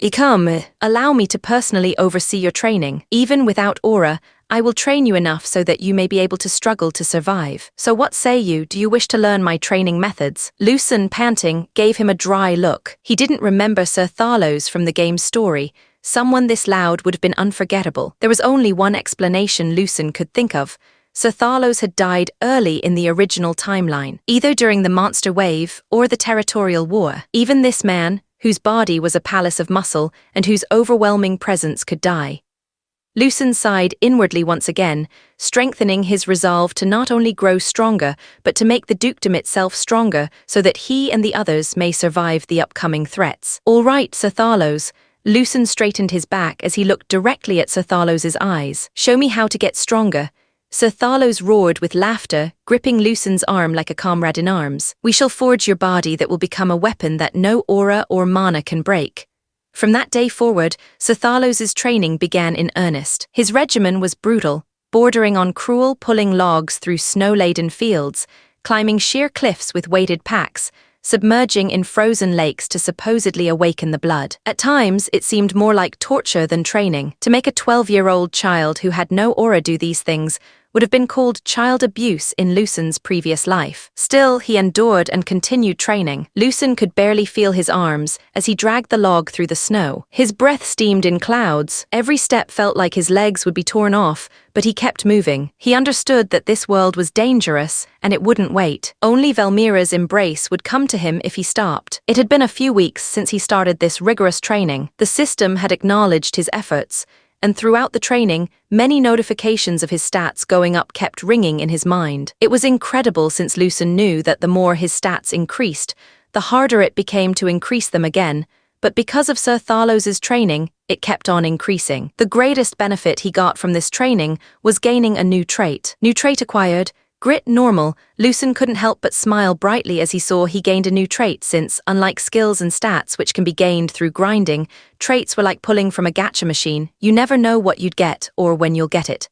Allow me to personally oversee your training. Even without aura, I will train you enough so that you may be able to struggle to survive. So what say you? Do you wish to learn my training methods? Lucen, panting, gave him a dry look. He didn't remember Sir Thalos from the game's story. Someone this loud would have been unforgettable. There was only one explanation Lucen could think of. Sir Thalos had died early in the original timeline, either during the monster wave or the territorial war. Even this man, whose body was a palace of muscle and whose overwhelming presence could die. Lucen sighed inwardly once again, strengthening his resolve to not only grow stronger, but to make the dukedom itself stronger so that he and the others may survive the upcoming threats. "All right, Sir Thalos." Lucen straightened his back as he looked directly at Sir Thalos's eyes. "Show me how to get stronger." Sir Thalos roared with laughter, gripping Lucen's arm like a comrade in arms. "We shall forge your body that will become a weapon that no aura or mana can break." From that day forward, Sir Thalos's training began in earnest. His regimen was brutal, bordering on cruel pulling logs through snow-laden fields, climbing sheer cliffs with weighted packs, submerging in frozen lakes to supposedly awaken the blood. At times, it seemed more like torture than training. To make a 12-year-old child who had no aura do these things would have been called child abuse in Lucen's previous life. Still, he endured and continued training. Lucen could barely feel his arms as he dragged the log through the snow. His breath steamed in clouds. Every step felt like his legs would be torn off, but he kept moving. He understood that this world was dangerous, and it wouldn't wait. Only Velmira's embrace would come to him if he stopped. It had been a few weeks since he started this rigorous training. The system had acknowledged his efforts, and throughout the training, many notifications of his stats going up kept ringing in his mind. It was incredible since Lucen knew that the more his stats increased, the harder it became to increase them again, but because of Sir Thalos's training, it kept on increasing. The greatest benefit he got from this training was gaining a new trait. New trait acquired, grit normal. Lucen couldn't help but smile brightly as he saw he gained a new trait since, unlike skills and stats which can be gained through grinding, traits were like pulling from a gacha machine. You never know what you'd get or when you'll get it.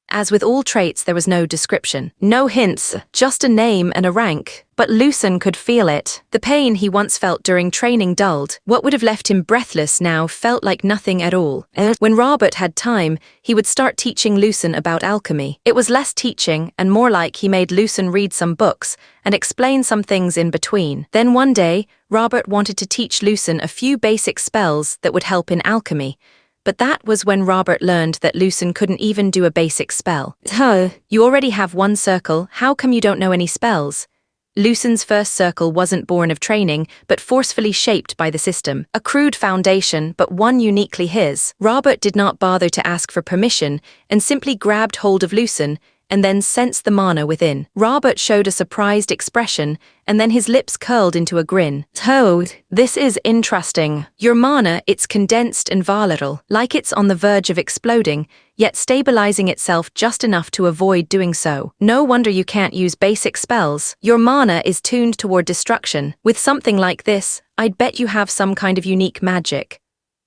As with all traits, there was no description. No hints, just a name and a rank. But Lucen could feel it. The pain he once felt during training dulled. What would have left him breathless now felt like nothing at all. When Robert had time, he would start teaching Lucen about alchemy. It was less teaching and more like he made Lucen read some books and explain some things in between. Then one day, Robert wanted to teach Lucen a few basic spells that would help in alchemy. But that was when Robert learned that Lucen couldn't even do a basic spell. You already have one circle, how come you don't know any spells? Lucen's first circle wasn't born of training, but forcefully shaped by the system. A crude foundation, but one uniquely his. Robert did not bother to ask for permission, and simply grabbed hold of Lucen, and then sensed the mana within. Robert showed a surprised expression, and then his lips curled into a grin. "Oh, this is interesting. Your mana, it's condensed and volatile, like it's on the verge of exploding, yet stabilizing itself just enough to avoid doing so. No wonder you can't use basic spells. Your mana is tuned toward destruction. With something like this, I'd bet you have some kind of unique magic."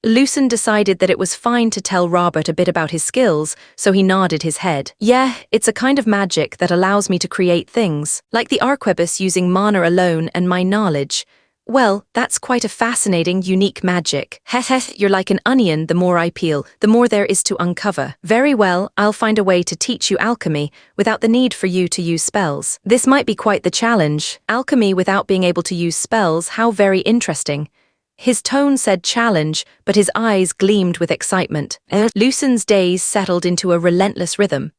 Lucen decided that it was fine to tell Robert a bit about his skills, so he nodded his head. "Yeah, it's a kind of magic that allows me to create things, like the arquebus using mana alone and my knowledge. Well, that's quite a fascinating, unique magic. Heh, you're like an onion, the more I peel, the more there is to uncover. Very well, I'll find a way to teach you alchemy without the need for you to use spells. This might be quite the challenge. Alchemy without being able to use spells, how very interesting." His tone said challenge, but his eyes gleamed with excitement. Lucen's days settled into a relentless rhythm.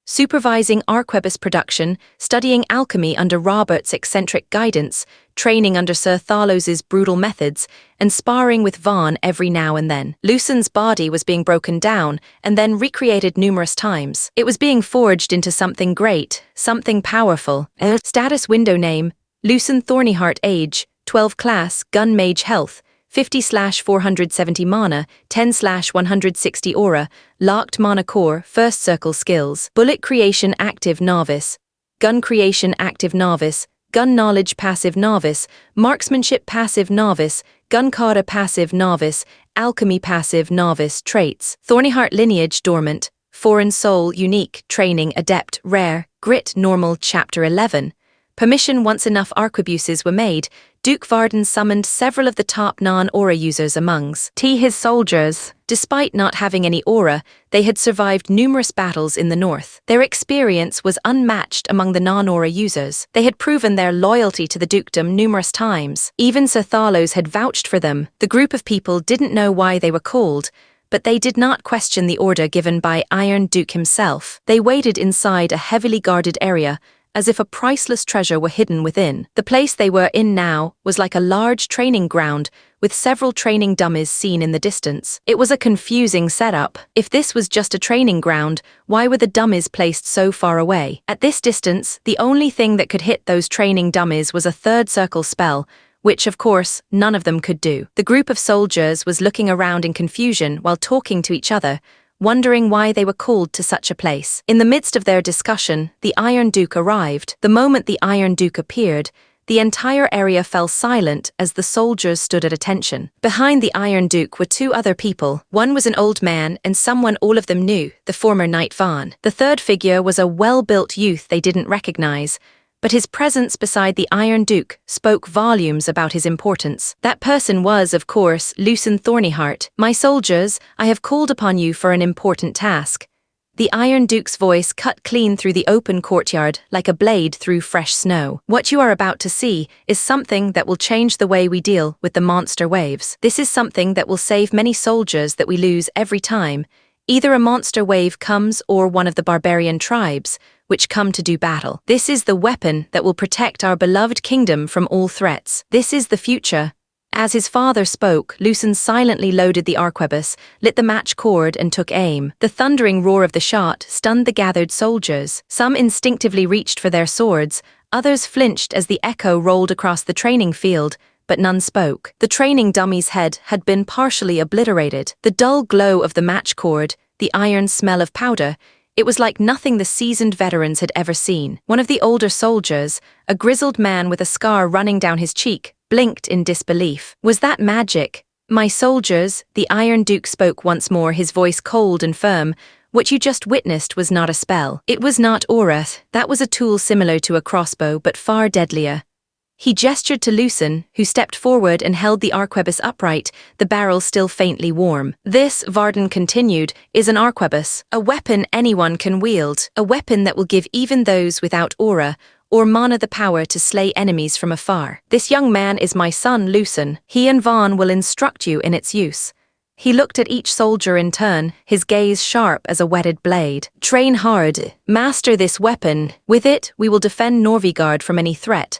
Supervising arquebus production, studying alchemy under Robert's eccentric guidance, training under Sir Thalos's brutal methods, and sparring with Vaughn every now and then. Lucen's body was being broken down and then recreated numerous times. It was being forged into something great, something powerful. Status window name, Lucen Thornyheart age, 12 class, gun mage health, 50/470 mana, 10/160 aura, locked mana core, first circle skills, bullet creation active novice, gun creation active novice, gun knowledge passive novice, marksmanship passive novice, gun kata passive novice, alchemy passive novice traits, Thornyheart lineage dormant, foreign soul unique, training adept rare, grit normal chapter 11. Permission once enough arquebuses were made, Duke Varden summoned several of the top non-aura users amongst his soldiers. Despite not having any aura, they had survived numerous battles in the north. Their experience was unmatched among the non-aura users. They had proven their loyalty to the dukedom numerous times. Even Sir Thalos had vouched for them. The group of people didn't know why they were called, but they did not question the order given by Iron Duke himself. They waited inside a heavily guarded area, as if a priceless treasure were hidden within. The place they were in now was like a large training ground, with several training dummies seen in the distance. It was a confusing setup. If this was just a training ground, why were the dummies placed so far away? At this distance, the only thing that could hit those training dummies was a third circle spell, which, of course, none of them could do. The group of soldiers was looking around in confusion while talking to each other, wondering why they were called to such a place. In the midst of their discussion, the Iron Duke arrived. The moment the Iron Duke appeared, the entire area fell silent as the soldiers stood at attention. Behind the Iron Duke were two other people. One was an old man and someone all of them knew, the former Knight Vaughn. The third figure was a well-built youth they didn't recognize, but his presence beside the Iron Duke spoke volumes about his importance. That person was, of course, Lucen Thornyheart. "My soldiers, I have called upon you for an important task." The Iron Duke's voice cut clean through the open courtyard like a blade through fresh snow. "What you are about to see is something that will change the way we deal with the monster waves. This is something that will save many soldiers that we lose every time. Either a monster wave comes or one of the barbarian tribes, which come to do battle. This is the weapon that will protect our beloved kingdom from all threats. This is the future." As his father spoke, Lucen silently loaded the arquebus, lit the match cord and took aim. The thundering roar of the shot stunned the gathered soldiers. Some instinctively reached for their swords, others flinched as the echo rolled across the training field, but none spoke. The training dummy's head had been partially obliterated. The dull glow of the match cord, the iron smell of powder, it was like nothing the seasoned veterans had ever seen. One of the older soldiers, a grizzled man with a scar running down his cheek, blinked in disbelief. "Was that magic?" "My soldiers," the Iron Duke spoke once more, his voice cold and firm, "what you just witnessed was not a spell. It was not aura. That was a tool similar to a crossbow, but far deadlier." He gestured to Lucen, who stepped forward and held the arquebus upright, the barrel still faintly warm. "This," Varden continued, "is an arquebus, a weapon anyone can wield, a weapon that will give even those without aura or mana the power to slay enemies from afar. This young man is my son, Lucen. He and Vaughn will instruct you in its use." He looked at each soldier in turn, his gaze sharp as a whetted blade. "Train hard. Master this weapon. With it, we will defend Norvigard from any threat.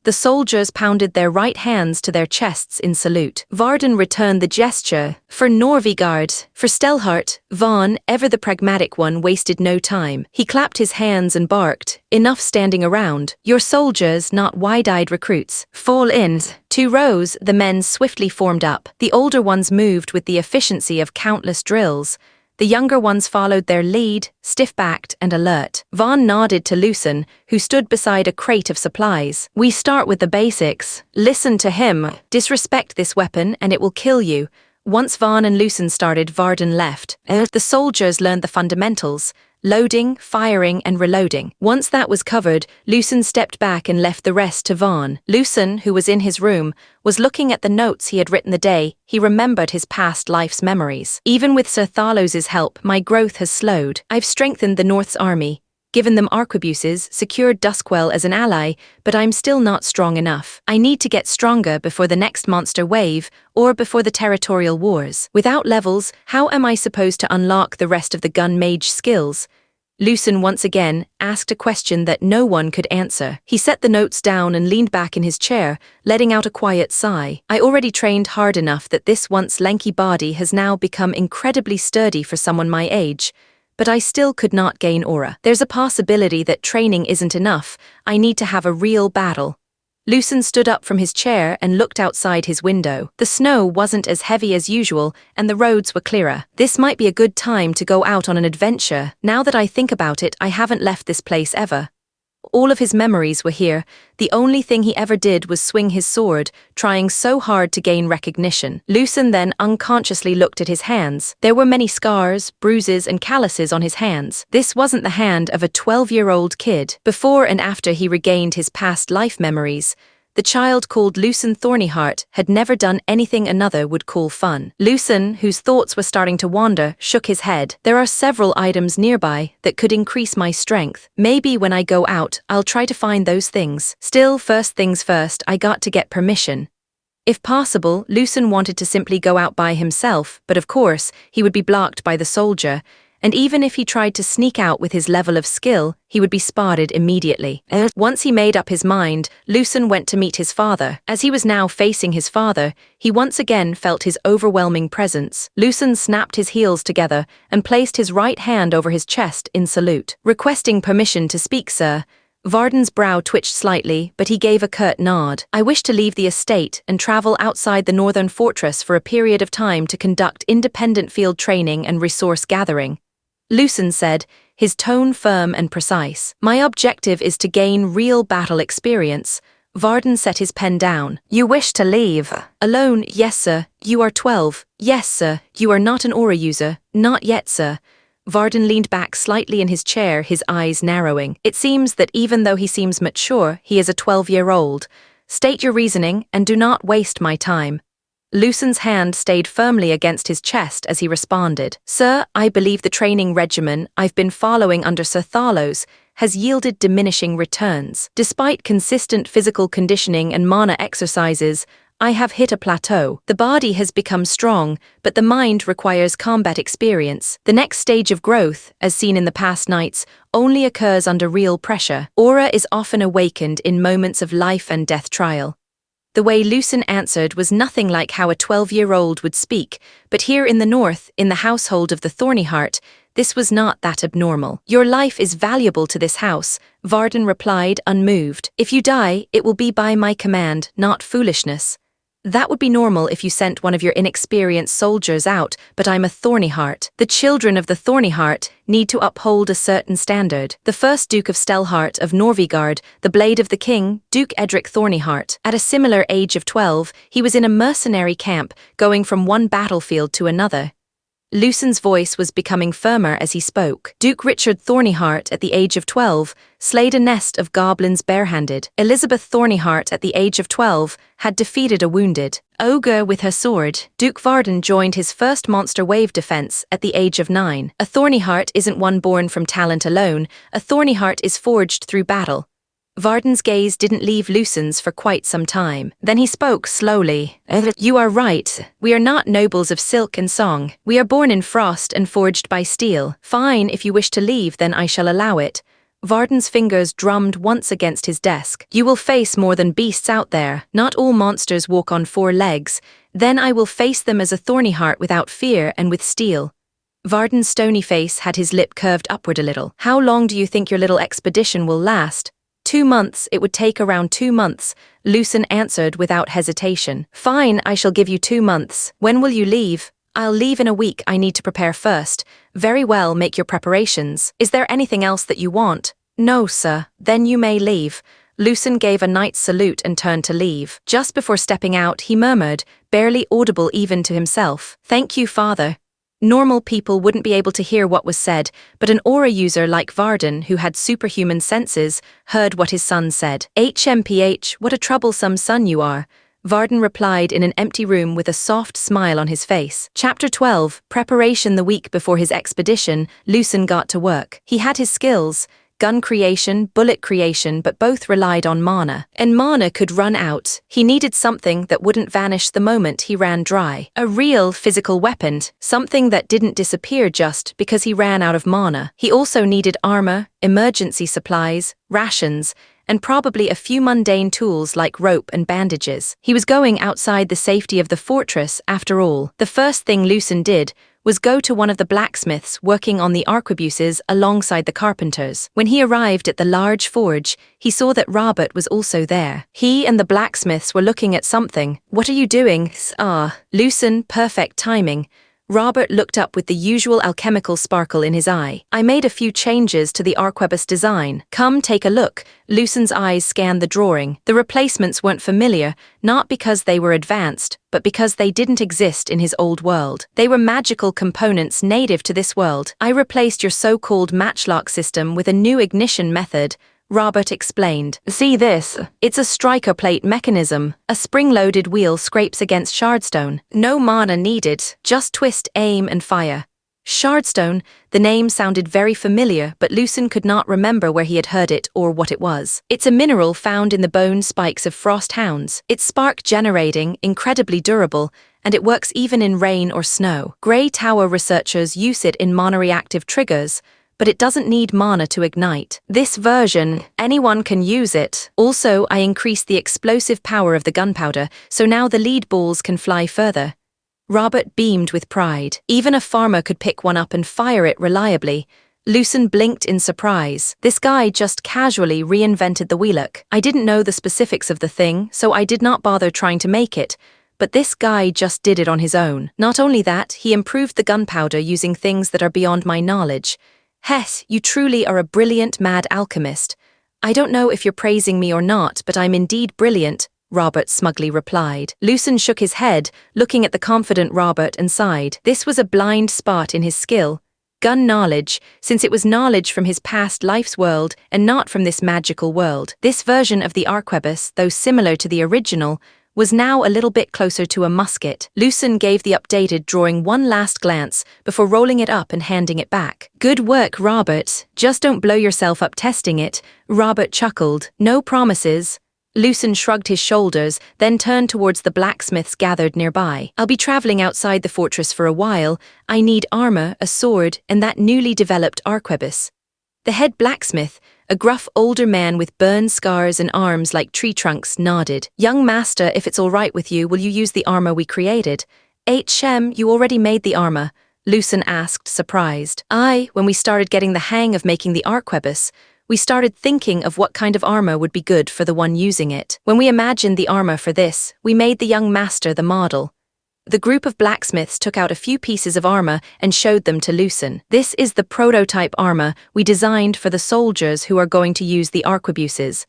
The soldiers pounded their right hands to their chests in salute. Varden returned the gesture. For Norvigard, for Stelhart, Vaughn, ever the pragmatic one, wasted no time. He clapped his hands and barked, "Enough standing around. Your soldiers, not wide-eyed recruits. Fall in." 2 rows, the men swiftly formed up. The older ones moved with the efficiency of countless drills. The younger ones followed their lead, stiff-backed and alert. Vaughn nodded to Lucen, who stood beside a crate of supplies. "We start with the basics. Listen to him. Disrespect this weapon and it will kill you." Once Vaughn and Lucen started, Varden left. The soldiers learned the fundamentals: loading, firing, and reloading. Once that was covered, Lucen stepped back and left the rest to Vaughn. Lucen, who was in his room, was looking at the notes he had written the day. He remembered his past life's memories. "Even with Sir Thalos's help, my growth has slowed. I've strengthened the North's army, given them arquebuses, secured Duskwell as an ally, but I'm still not strong enough. I need to get stronger before the next monster wave, or before the territorial wars. Without levels, how am I supposed to unlock the rest of the gun mage skills?" Lucen once again asked a question that no one could answer. He set the notes down and leaned back in his chair, letting out a quiet sigh. "I already trained hard enough that this once lanky body has now become incredibly sturdy for someone my age. But I still could not gain aura. There's a possibility that training isn't enough. I need to have a real battle." Lucen stood up from his chair and looked outside his window. The snow wasn't as heavy as usual, and the roads were clearer. "This might be a good time to go out on an adventure. Now that I think about it, I haven't left this place ever." All of his memories were here. The only thing he ever did was swing his sword, trying so hard to gain recognition. Lucen then unconsciously looked at his hands. There were many scars, bruises, and calluses on his hands. This wasn't the hand of a 12-year-old kid. Before and after he regained his past life memories, the child called Lucen Thornyheart had never done anything another would call fun. Lucen, whose thoughts were starting to wander, shook his head. "There are several items nearby that could increase my strength. Maybe when I go out, I'll try to find those things. Still, first things first, I got to get permission." If possible, Lucen wanted to simply go out by himself, but of course, he would be blocked by the soldier. And even if he tried to sneak out with his level of skill, he would be spotted immediately. Once he made up his mind, Lucen went to meet his father. As he was now facing his father, he once again felt his overwhelming presence. Lucen snapped his heels together and placed his right hand over his chest in salute. "Requesting permission to speak, sir." Varden's brow twitched slightly, but he gave a curt nod. "I wish to leave the estate and travel outside the northern fortress for a period of time to conduct independent field training and resource gathering." Lucen said, his tone firm and precise. "My objective is to gain real battle experience." Varden set his pen down. "You wish to leave?" "Alone, yes, sir. You are 12. Yes, sir. You are not an aura user." "Not yet, sir." Varden leaned back slightly in his chair, his eyes narrowing. "It seems that even though he seems mature, he is a 12-year-old. State your reasoning and do not waste my time." Lucen's hand stayed firmly against his chest as he responded. "Sir, I believe the training regimen I've been following under Sir Thalos has yielded diminishing returns. Despite consistent physical conditioning and mana exercises, I have hit a plateau. The body has become strong, but the mind requires combat experience. The next stage of growth, as seen in the past nights, only occurs under real pressure. Aura is often awakened in moments of life and death trial." The way Lucen answered was nothing like how a 12-year-old would speak, but here in the north, in the household of the Thornyheart, this was not that abnormal. "Your life is valuable to this house," Varden replied, unmoved. "If you die, it will be by my command, not foolishness. That would be normal if you sent one of your inexperienced soldiers out, but I'm a Thornyheart. The children of the Thornyheart need to uphold a certain standard. The first Duke of Stelhart of Norvigard, the Blade of the King, Duke Edric Thornyheart. At a similar age of 12, he was in a mercenary camp, going from one battlefield to another." Lucen's voice was becoming firmer as he spoke. "Duke Richard Thornyheart, at the age of 12, slayed a nest of goblins barehanded. Elizabeth Thornyheart, at the age of 12, had defeated a wounded ogre with her sword. Duke Varden joined his first monster wave defense at the age of 9. A Thornyheart isn't one born from talent alone, a Thornyheart is forged through battle." Varden's gaze didn't leave Lucen's for quite some time. Then he spoke slowly. "You are right. We are not nobles of silk and song. We are born in frost and forged by steel. Fine, if you wish to leave, then I shall allow it." Varden's fingers drummed once against his desk. You will face more than beasts out there. Not all monsters walk on 4 legs. Then I will face them as a thorny heart without fear and with steel. Varden's stony face had his lip curved upward a little. How long do you think your little expedition will last? 2 months, it would take around 2 months, Lucen answered without hesitation. Fine, I shall give you 2 months. When will you leave? I'll leave in a week, I need to prepare first. Very well, make your preparations. Is there anything else that you want? No, sir. Then you may leave. Lucen gave a knight's salute and turned to leave. Just before stepping out, he murmured, barely audible even to himself. Thank you, father. Normal people wouldn't be able to hear what was said, but an aura user like Varden, who had superhuman senses, heard what his son said. HMPH, what a troublesome son you are. Varden replied in an empty room with a soft smile on his face. Chapter 12, Preparation. The week before his expedition, Lucen got to work. He had his skills, gun creation, bullet creation, but both relied on mana. And mana could run out. He needed something that wouldn't vanish the moment he ran dry. A real physical weapon, something that didn't disappear just because he ran out of mana. He also needed armor, emergency supplies, rations, and probably a few mundane tools like rope and bandages. He was going outside the safety of the fortress, after all. The first thing Lucen did was go to one of the blacksmiths working on the arquebuses alongside the carpenters. When he arrived at the large forge, he saw that Robert was also there. He and the blacksmiths were looking at something. What are you doing? Lucen, perfect timing. Robert looked up with the usual alchemical sparkle in his eye. I made a few changes to the arquebus design. Come take a look. Lucen's eyes scanned the drawing. The replacements weren't familiar, not because they were advanced, but because they didn't exist in his old world. They were magical components native to this world. I replaced your so-called matchlock system with a new ignition method, Robert explained. See this? It's a striker plate mechanism. A spring-loaded wheel scrapes against shardstone. No mana needed, just twist, aim, and fire. Shardstone, the name sounded very familiar, but Lucen could not remember where he had heard it or what it was. It's a mineral found in the bone spikes of frost hounds. It's spark-generating, incredibly durable, and it works even in rain or snow. Grey Tower researchers use it in mana-reactive triggers, but it doesn't need mana to ignite. This version, anyone can use it. Also, I increased the explosive power of the gunpowder, so now the lead balls can fly further. Robert beamed with pride. Even a farmer could pick one up and fire it reliably. Lucen blinked in surprise. This guy just casually reinvented the wheelock. I didn't know the specifics of the thing, so I did not bother trying to make it. But this guy just did it on his own. Not only that, he improved the gunpowder using things that are beyond my knowledge. Hess, you truly are a brilliant mad alchemist. I don't know if you're praising me or not, but I'm indeed brilliant, Robert smugly replied. Lucen shook his head, looking at the confident Robert and sighed. This was a blind spot in his skill. Gun knowledge, since it was knowledge from his past life's world and not from this magical world. This version of the arquebus, though similar to the original, was now a little bit closer to a musket. Lucen gave the updated drawing one last glance before rolling it up and handing it back. Good work, Robert. Just don't blow yourself up testing it. Robert chuckled. No promises. Lucen shrugged his shoulders, then turned towards the blacksmiths gathered nearby. I'll be traveling outside the fortress for a while. I need armor, a sword, and that newly developed arquebus. The head blacksmith, a gruff older man with burn scars and arms like tree trunks, nodded. Young master, if it's all right with you, will you use the armor we created? You already made the armor, Lucen asked, surprised. When we started getting the hang of making the arquebus, we started thinking of what kind of armor would be good for the one using it. When we imagined the armor for this, we made the young master the model. The group of blacksmiths took out a few pieces of armor and showed them to Lucen. This is the prototype armor we designed for the soldiers who are going to use the arquebuses.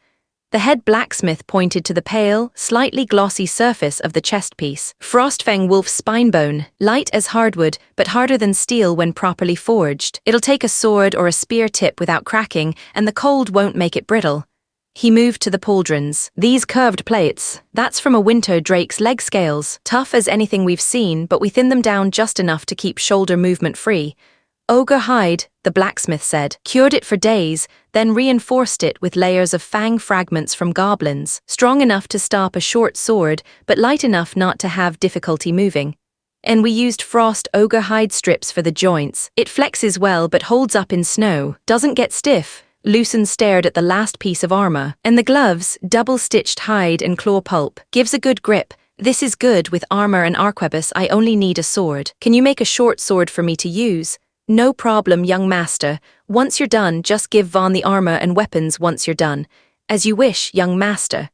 The head blacksmith pointed to the pale, slightly glossy surface of the chest piece. Frostfang wolf spinebone, light as hardwood, but harder than steel when properly forged. It'll take a sword or a spear tip without cracking, and the cold won't make it brittle. He moved to the pauldrons. These curved plates, that's from a winter drake's leg scales. Tough as anything we've seen, but we thin them down just enough to keep shoulder movement free. Ogre hide, the blacksmith said. Cured it for days, then reinforced it with layers of fang fragments from goblins. Strong enough to stop a short sword, but light enough not to have difficulty moving. And we used frost ogre hide strips for the joints. It flexes well but holds up in snow, doesn't get stiff. Lucen stared at the last piece of armor. And the gloves, double-stitched hide and claw pulp. Gives a good grip. This is good with armor and arquebus. I only need a sword. Can you make a short sword for me to use? No problem, young master. Once you're done, just give Vaughn the armor and weapons once you're done. As you wish, young master.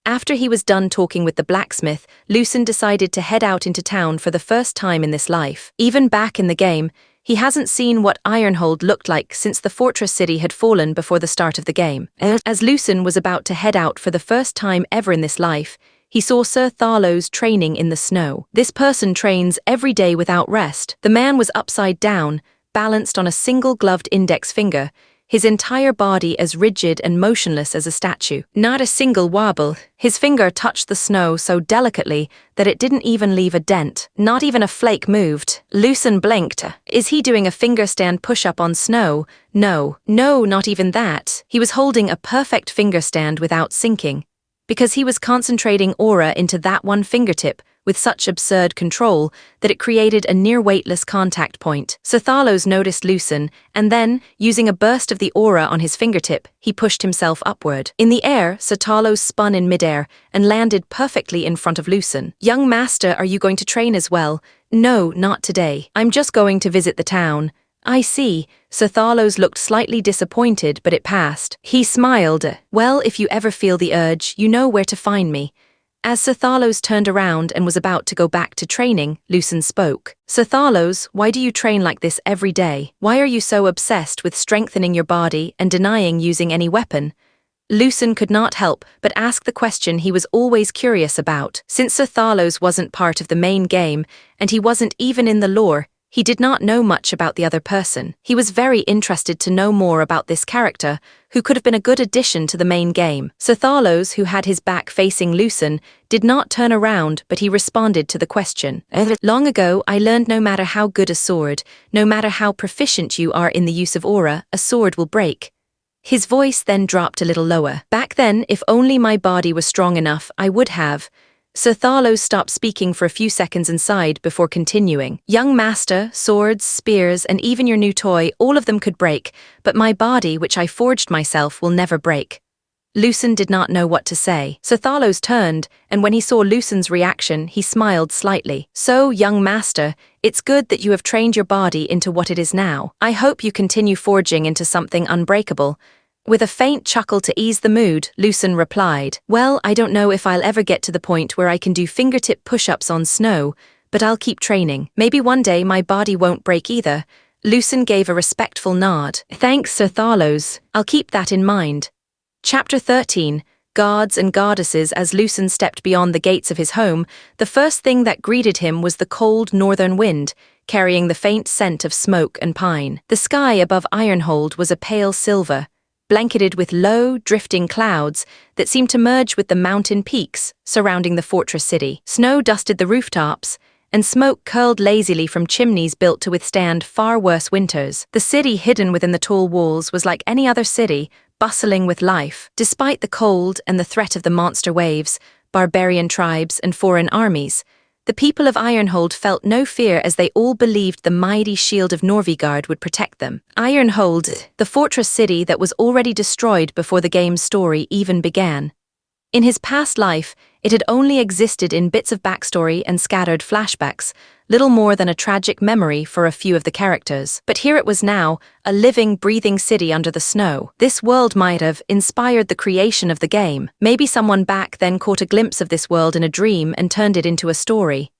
After he was done talking with the blacksmith, Lucen decided to head out into town for the first time in this life. Even back in the game, he hasn't seen what Ironhold looked like since the fortress city had fallen before the start of the game. As Lucen was about to head out for the first time ever in this life, he saw Sir Tharlow's training in the snow. This person trains every day without rest. The man was upside down, balanced on a single gloved index finger, his entire body as rigid and motionless as a statue. Not a single wobble. His finger touched the snow so delicately that it didn't even leave a dent. Not even a flake moved. Lucen blinked. Is he doing a finger stand push-up on snow? No, not even that. He was holding a perfect finger stand without sinking, because he was concentrating aura into that one fingertip with such absurd control that it created a near-weightless contact point. Sir Tharlow's noticed Lucen, and then, using a burst of the aura on his fingertip, he pushed himself upward. In the air, Sir Tharlow spun in midair and landed perfectly in front of Lucen. Young master, are you going to train as well? No, not today. I'm just going to visit the town. I see. Sir Tharlow's looked slightly disappointed, but it passed. He smiled. Well, if you ever feel the urge, you know where to find me. As Sir Tharlow's turned around and was about to go back to training, Lucen spoke. Sir Tharlow's, why do you train like this every day? Why are you so obsessed with strengthening your body and denying using any weapon? Lucen could not help but ask the question he was always curious about. Since Sir Tharlow's wasn't part of the main game, and he wasn't even in the lore, he did not know much about the other person. He was very interested to know more about this character, who could have been a good addition to the main game. Sir Tharlow's, who had his back facing Lucen, did not turn around, but he responded to the question. Long ago, I learned no matter how good a sword, no matter how proficient you are in the use of aura, a sword will break. His voice then dropped a little lower. Back then, if only my body was strong enough, I would have. Sir Tharlow stopped speaking for a few seconds and sighed before continuing. Young master, swords, spears, and even your new toy, all of them could break, but my body, which I forged myself, will never break. Lucen did not know what to say. Sir Tharlow's turned, and when he saw Lucen's reaction, he smiled slightly. So, young master, it's good that you have trained your body into what it is now. I hope you continue forging into something unbreakable. With a faint chuckle to ease the mood, Lucen replied, Well, I don't know if I'll ever get to the point where I can do fingertip push-ups on snow, but I'll keep training. Maybe one day my body won't break either. Lucen gave a respectful nod. Thanks, Sir Tharlow's. I'll keep that in mind. Chapter 13. Gods and Goddesses. As Lucen stepped beyond the gates of his home, the first thing that greeted him was the cold northern wind, carrying the faint scent of smoke and pine. The sky above Ironhold was a pale silver, blanketed with low, drifting clouds that seemed to merge with the mountain peaks surrounding the fortress city. Snow dusted the rooftops, and smoke curled lazily from chimneys built to withstand far worse winters. The city, hidden within the tall walls, was like any other city, bustling with life. Despite the cold and the threat of the monster waves, barbarian tribes, and foreign armies, the people of Ironhold felt no fear as they all believed the mighty shield of Norvigard would protect them. Ironhold, the fortress city that was already destroyed before the game's story even began. In his past life, it had only existed in bits of backstory and scattered flashbacks, little more than a tragic memory for a few of the characters. But here it was now, a living, breathing city under the snow. This world might have inspired the creation of the game. Maybe someone back then caught a glimpse of this world in a dream and turned it into a story.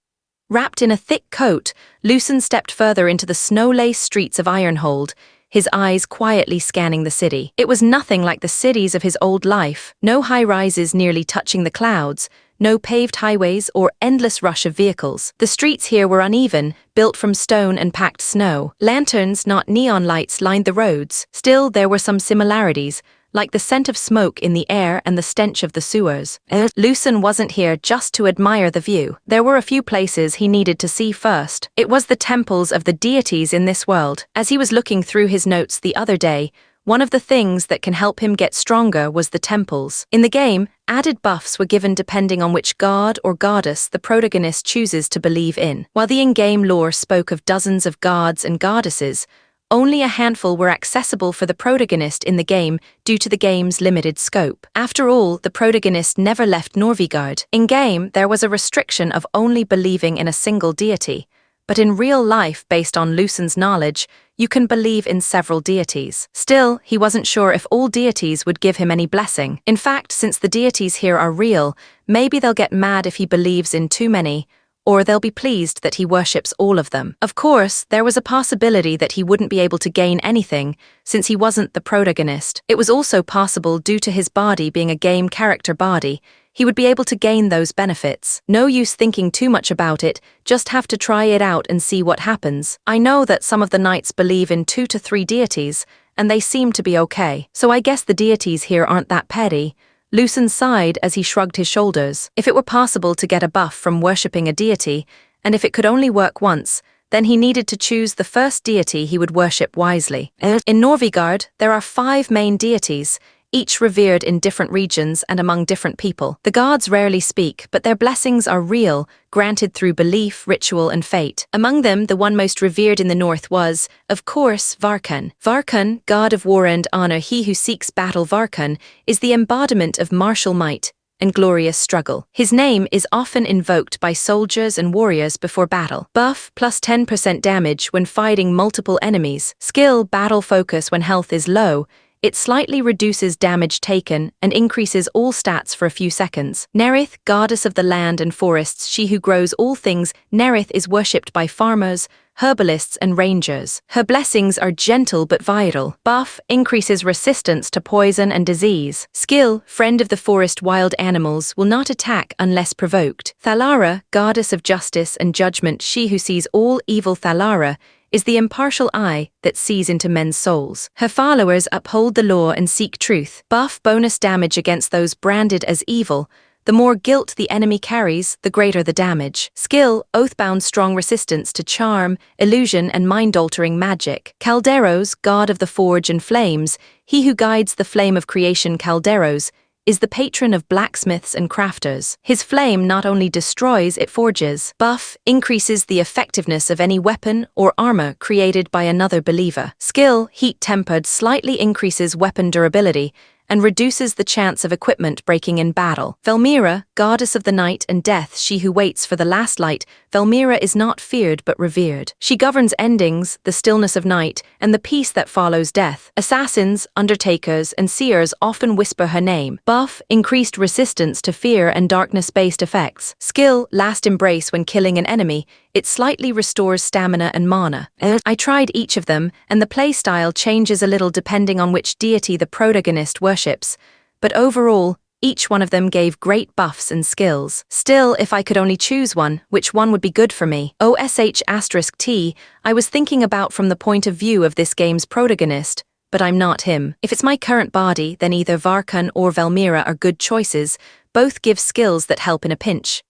Wrapped in a thick coat, Lucen stepped further into the snow-laced streets of Ironhold, his eyes quietly scanning the city. It was nothing like the cities of his old life. No high-rises nearly touching the clouds, no paved highways or endless rush of vehicles. The streets here were uneven, built from stone and packed snow. Lanterns, not neon lights, lined the roads. Still, there were some similarities, like the scent of smoke in the air and the stench of the sewers. Lucen wasn't here just to admire the view. There were a few places he needed to see first. It was the temples of the deities in this world. As he was looking through his notes the other day, one of the things that can help him get stronger was the temples. In the game, added buffs were given depending on which god or goddess the protagonist chooses to believe in. While the in-game lore spoke of dozens of gods and goddesses, only a handful were accessible for the protagonist in the game due to the game's limited scope. After all, the protagonist never left Norvigard. In-game, there was a restriction of only believing in a single deity, but in real life, based on Lucen's knowledge, you can believe in several deities. Still, he wasn't sure if all deities would give him any blessing. In fact, since the deities here are real, maybe they'll get mad if he believes in too many, or they'll be pleased that he worships all of them. Of course, there was a possibility that he wouldn't be able to gain anything, since he wasn't the protagonist. It was also possible, due to his body being a game character body, he would be able to gain those benefits. No use thinking too much about it, just have to try it out and see what happens. I know that some of the knights believe in 2 to 3 deities, and they seem to be okay. So I guess the deities here aren't that petty. Lucen sighed as he shrugged his shoulders. If it were possible to get a buff from worshipping a deity, and if it could only work once, then he needed to choose the first deity he would worship wisely. In Norvigard, there are 5 main deities, each revered in different regions and among different people. The gods rarely speak, but their blessings are real, granted through belief, ritual, and fate. Among them, the one most revered in the north was, of course, Varkun. Varkun, god of war and honor, he who seeks battle. Varkun is the embodiment of martial might and glorious struggle. His name is often invoked by soldiers and warriors before battle. Buff, plus 10% damage when fighting multiple enemies. Skill, battle focus when health is low. It slightly reduces damage taken and increases all stats for a few seconds. Nerith, goddess of the land and forests, she who grows all things. Nerith is worshipped by farmers, herbalists, and rangers. Her blessings are gentle but vital. Buff, increases resistance to poison and disease. Skill, friend of the forest, wild animals, will not attack unless provoked. Thalara, goddess of justice and judgment, she who sees all evil. Thalara is the impartial eye that sees into men's souls. Her followers uphold the law and seek truth. Buff, bonus damage against those branded as evil. The more guilt the enemy carries, the greater the damage. Skill, oathbound, strong resistance to charm, illusion, and mind-altering magic. Calderos, god of the forge and flames, he who guides the flame of creation. Calderos is the patron of blacksmiths and crafters. His flame not only destroys, it forges. Buff, increases the effectiveness of any weapon or armor created by another believer. Skill, heat-tempered, slightly increases weapon durability and reduces the chance of equipment breaking in battle. Velmira, goddess of the night and death, she who waits for the last light. Velmira is not feared but revered. She governs endings, the stillness of night, and the peace that follows death. Assassins, undertakers, and seers often whisper her name. Buff, increased resistance to fear and darkness-based effects. Skill, last embrace when killing an enemy. It slightly restores stamina and mana. I tried each of them, and the playstyle changes a little depending on which deity the protagonist worships, but overall, each one of them gave great buffs and skills. Still, if I could only choose one, which one would be good for me? OSH*T, I was thinking about from the point of view of this game's protagonist, but I'm not him. If it's my current body, then either Varkun or Velmira are good choices. Both give skills that help in a pinch.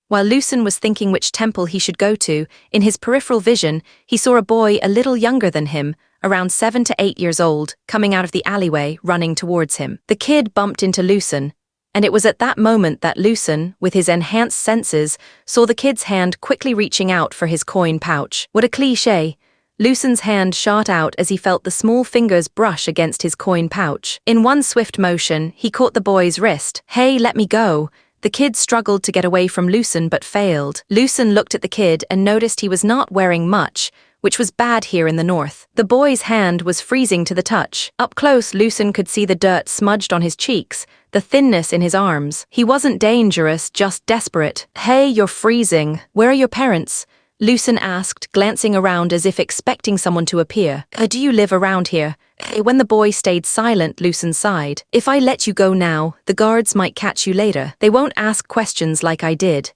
While Lucen was thinking which temple he should go to, in his peripheral vision, he saw a boy a little younger than him, around 7 to 8 years old, coming out of the alleyway, running towards him. The kid bumped into Lucen, and it was at that moment that Lucen, with his enhanced senses, saw the kid's hand quickly reaching out for his coin pouch. What a cliché! Lucen's hand shot out as he felt the small fingers brush against his coin pouch. In one swift motion, he caught the boy's wrist. "Hey, let me go!" The kid struggled to get away from Lucen but failed. Lucen looked at the kid and noticed he was not wearing much, which was bad here in the north. The boy's hand was freezing to the touch. Up close, Lucen could see the dirt smudged on his cheeks, the thinness in his arms. He wasn't dangerous, just desperate. "Hey, you're freezing. Where are your parents?" Lucen asked, glancing around as if expecting someone to appear. Do you live around here?" When the boy stayed silent, Lucen sighed. "If I let you go now, the guards might catch you later. They won't ask questions like I did."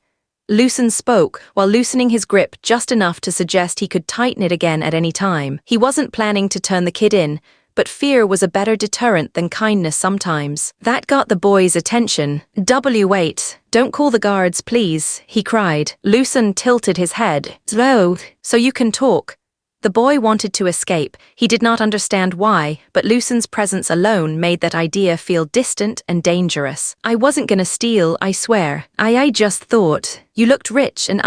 Lucen spoke, while loosening his grip just enough to suggest he could tighten it again at any time. He wasn't planning to turn the kid in, but fear was a better deterrent than kindness sometimes. That got the boy's attention. Wait, don't call the guards, please," he cried. Lucen tilted his head. So you can talk." The boy wanted to escape. He did not understand why, but Lucen's presence alone made that idea feel distant and dangerous. "I wasn't gonna steal, I swear. I just thought. You looked rich and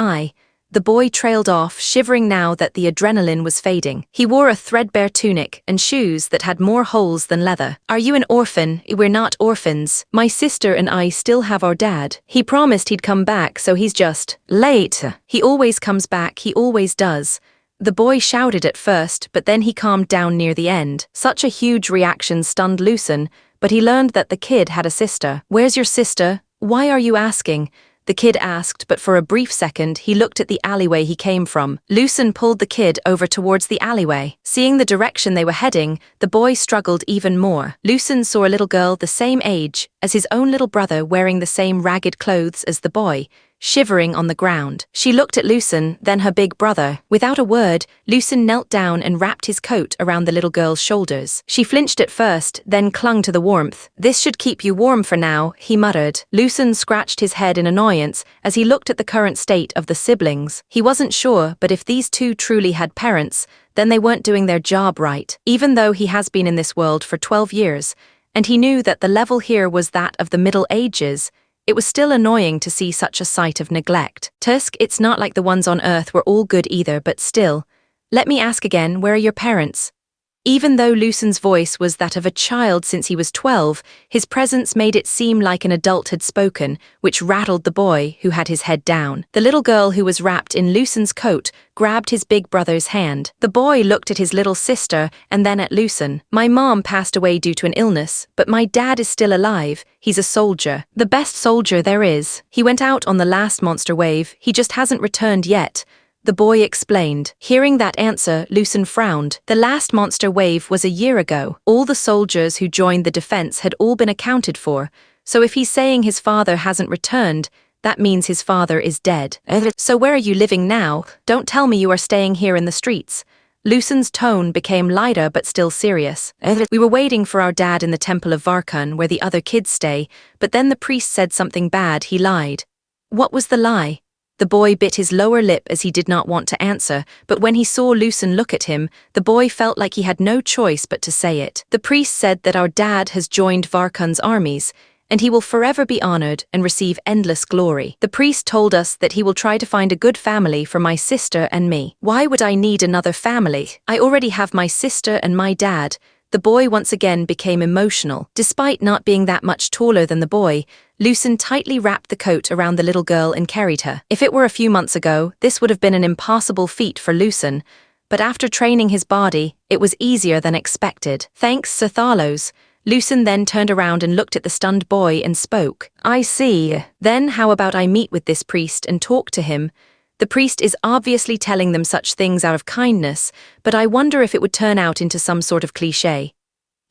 The boy trailed off, shivering now that the adrenaline was fading. He wore a threadbare tunic and shoes that had more holes than leather. "Are you an orphan?" "We're not orphans. My sister and I still have our dad. He promised he'd come back, so he's just late. He always comes back, he always does." The boy shouted at first, but then he calmed down near the end. Such a huge reaction stunned Lucen, but he learned that the kid had a sister. "Where's your sister? Why are you asking?" The kid asked, but for a brief second he looked at the alleyway he came from. Lucen pulled the kid over towards the alleyway. Seeing the direction they were heading, the boy struggled even more. Lucen saw a little girl the same age as his own little brother, wearing the same ragged clothes as the boy, shivering on the ground. She looked at Lucen, then her big brother. Without a word, Lucen knelt down and wrapped his coat around the little girl's shoulders. She flinched at first, then clung to the warmth. "This should keep you warm for now," he muttered. Lucen scratched his head in annoyance as he looked at the current state of the siblings. He wasn't sure, but if these two truly had parents, then they weren't doing their job right. Even though he has been in this world for 12 years, and he knew that the level here was that of the Middle Ages, it was still annoying to see such a sight of neglect. "Tusk, it's not like the ones on Earth were all good either, but still. Let me ask again, where are your parents?" Even though Lucen's voice was that of a child since he was 12, his presence made it seem like an adult had spoken, which rattled the boy, who had his head down. The little girl who was wrapped in Lucen's coat grabbed his big brother's hand. The boy looked at his little sister and then at Lucen. "My mom passed away due to an illness, but my dad is still alive. He's a soldier. The best soldier there is. He went out on the last monster wave, he just hasn't returned yet," the boy explained. Hearing that answer, Lucen frowned. The last monster wave was a year ago. All the soldiers who joined the defense had all been accounted for, so if he's saying his father hasn't returned, that means his father is dead. "So where are you living now? Don't tell me you are staying here in the streets." Lucen's tone became lighter but still serious. "We were waiting for our dad in the Temple of Varkun, where the other kids stay, but then the priest said something bad, he lied." "What was the lie?" The boy bit his lower lip as he did not want to answer, but when he saw Lucen look at him, the boy felt like he had no choice but to say it. "The priest said that our dad has joined Varkun's armies, and he will forever be honored and receive endless glory. The priest told us that he will try to find a good family for my sister and me." "Why would I need another family? I already have my sister and my dad." The boy once again became emotional. Despite not being that much taller than the boy, Lucen tightly wrapped the coat around the little girl and carried her. If it were a few months ago, this would have been an impossible feat for Lucen, but after training his body, it was easier than expected. "Thanks, Sir Thalos." Lucen then turned around and looked at the stunned boy and spoke. "I see. Then how about I meet with this priest and talk to him? The priest is obviously telling them such things out of kindness, but I wonder if it would turn out into some sort of cliché."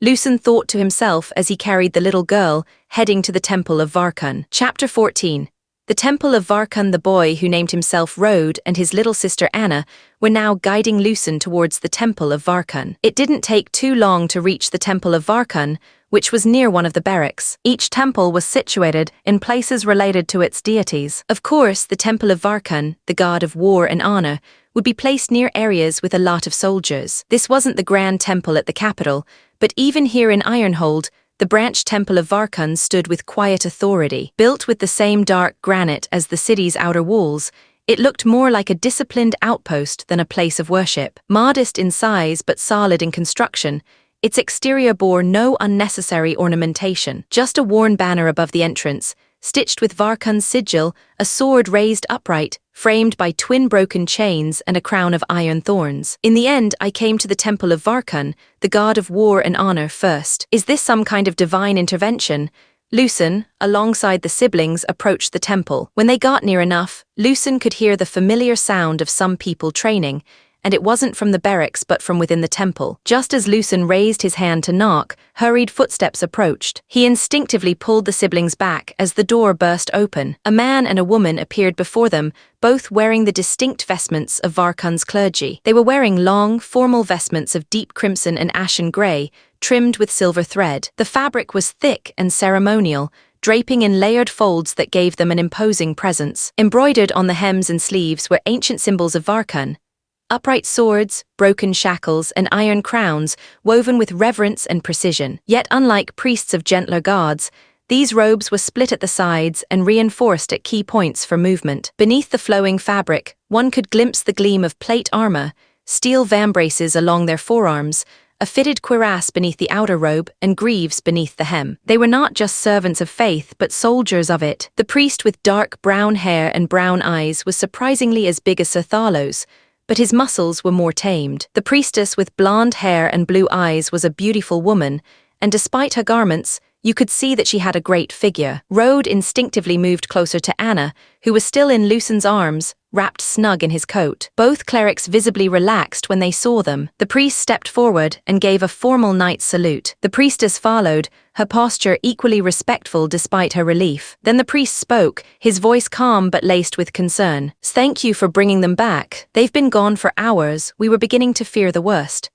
Lucen thought to himself as he carried the little girl, heading to the Temple of Varkun. Chapter 14. The Temple of Varkun. The boy, who named himself Rode, and his little sister Anna were now guiding Lucen towards the Temple of Varkun. It didn't take too long to reach the Temple of Varkun, which was near one of the barracks. Each temple was situated in places related to its deities. Of course, the Temple of Varkun, the god of war and honor, would be placed near areas with a lot of soldiers. This wasn't the grand temple at the capital, but even here in Ironhold, the branch Temple of Varkun stood with quiet authority. Built with the same dark granite as the city's outer walls, it looked more like a disciplined outpost than a place of worship. Modest in size but solid in construction, its exterior bore no unnecessary ornamentation, just a worn banner above the entrance, stitched with Varkun's sigil, a sword raised upright, framed by twin broken chains and a crown of iron thorns. In the end, I came to the Temple of Varkun, the god of war and honor, first. Is this some kind of divine intervention? Lucen, alongside the siblings, approached the temple. When they got near enough, Lucen could hear the familiar sound of some people training, and it wasn't from the barracks but from within the temple. Just as Lucen raised his hand to knock, hurried footsteps approached. He instinctively pulled the siblings back as the door burst open. A man and a woman appeared before them, both wearing the distinct vestments of Varkun's clergy. They were wearing long, formal vestments of deep crimson and ashen grey, trimmed with silver thread. The fabric was thick and ceremonial, draping in layered folds that gave them an imposing presence. Embroidered on the hems and sleeves were ancient symbols of Varkun: upright swords, broken shackles, and iron crowns woven with reverence and precision. Yet unlike priests of gentler gods, These robes were split at the sides and reinforced at key points for movement. Beneath the flowing fabric, one could glimpse the gleam of plate armor, steel vambraces along their forearms, a fitted cuirass beneath the outer robe, and greaves beneath the hem. They were not just servants of faith, but soldiers of it. The priest with dark brown hair and brown eyes was surprisingly as big as Sir Thalos, but his muscles were more tamed. The priestess with blonde hair and blue eyes was a beautiful woman, and despite her garments, you could see that she had a great figure. Rode instinctively moved closer to Anna, who was still in Lucen's arms, wrapped snug in his coat. Both clerics visibly relaxed when they saw them. The priest stepped forward and gave a formal knight's salute. The priestess followed, her posture equally respectful despite her relief. Then the priest spoke, his voice calm but laced with concern. "Thank you for bringing them back. They've been gone for hours. We were beginning to fear the worst."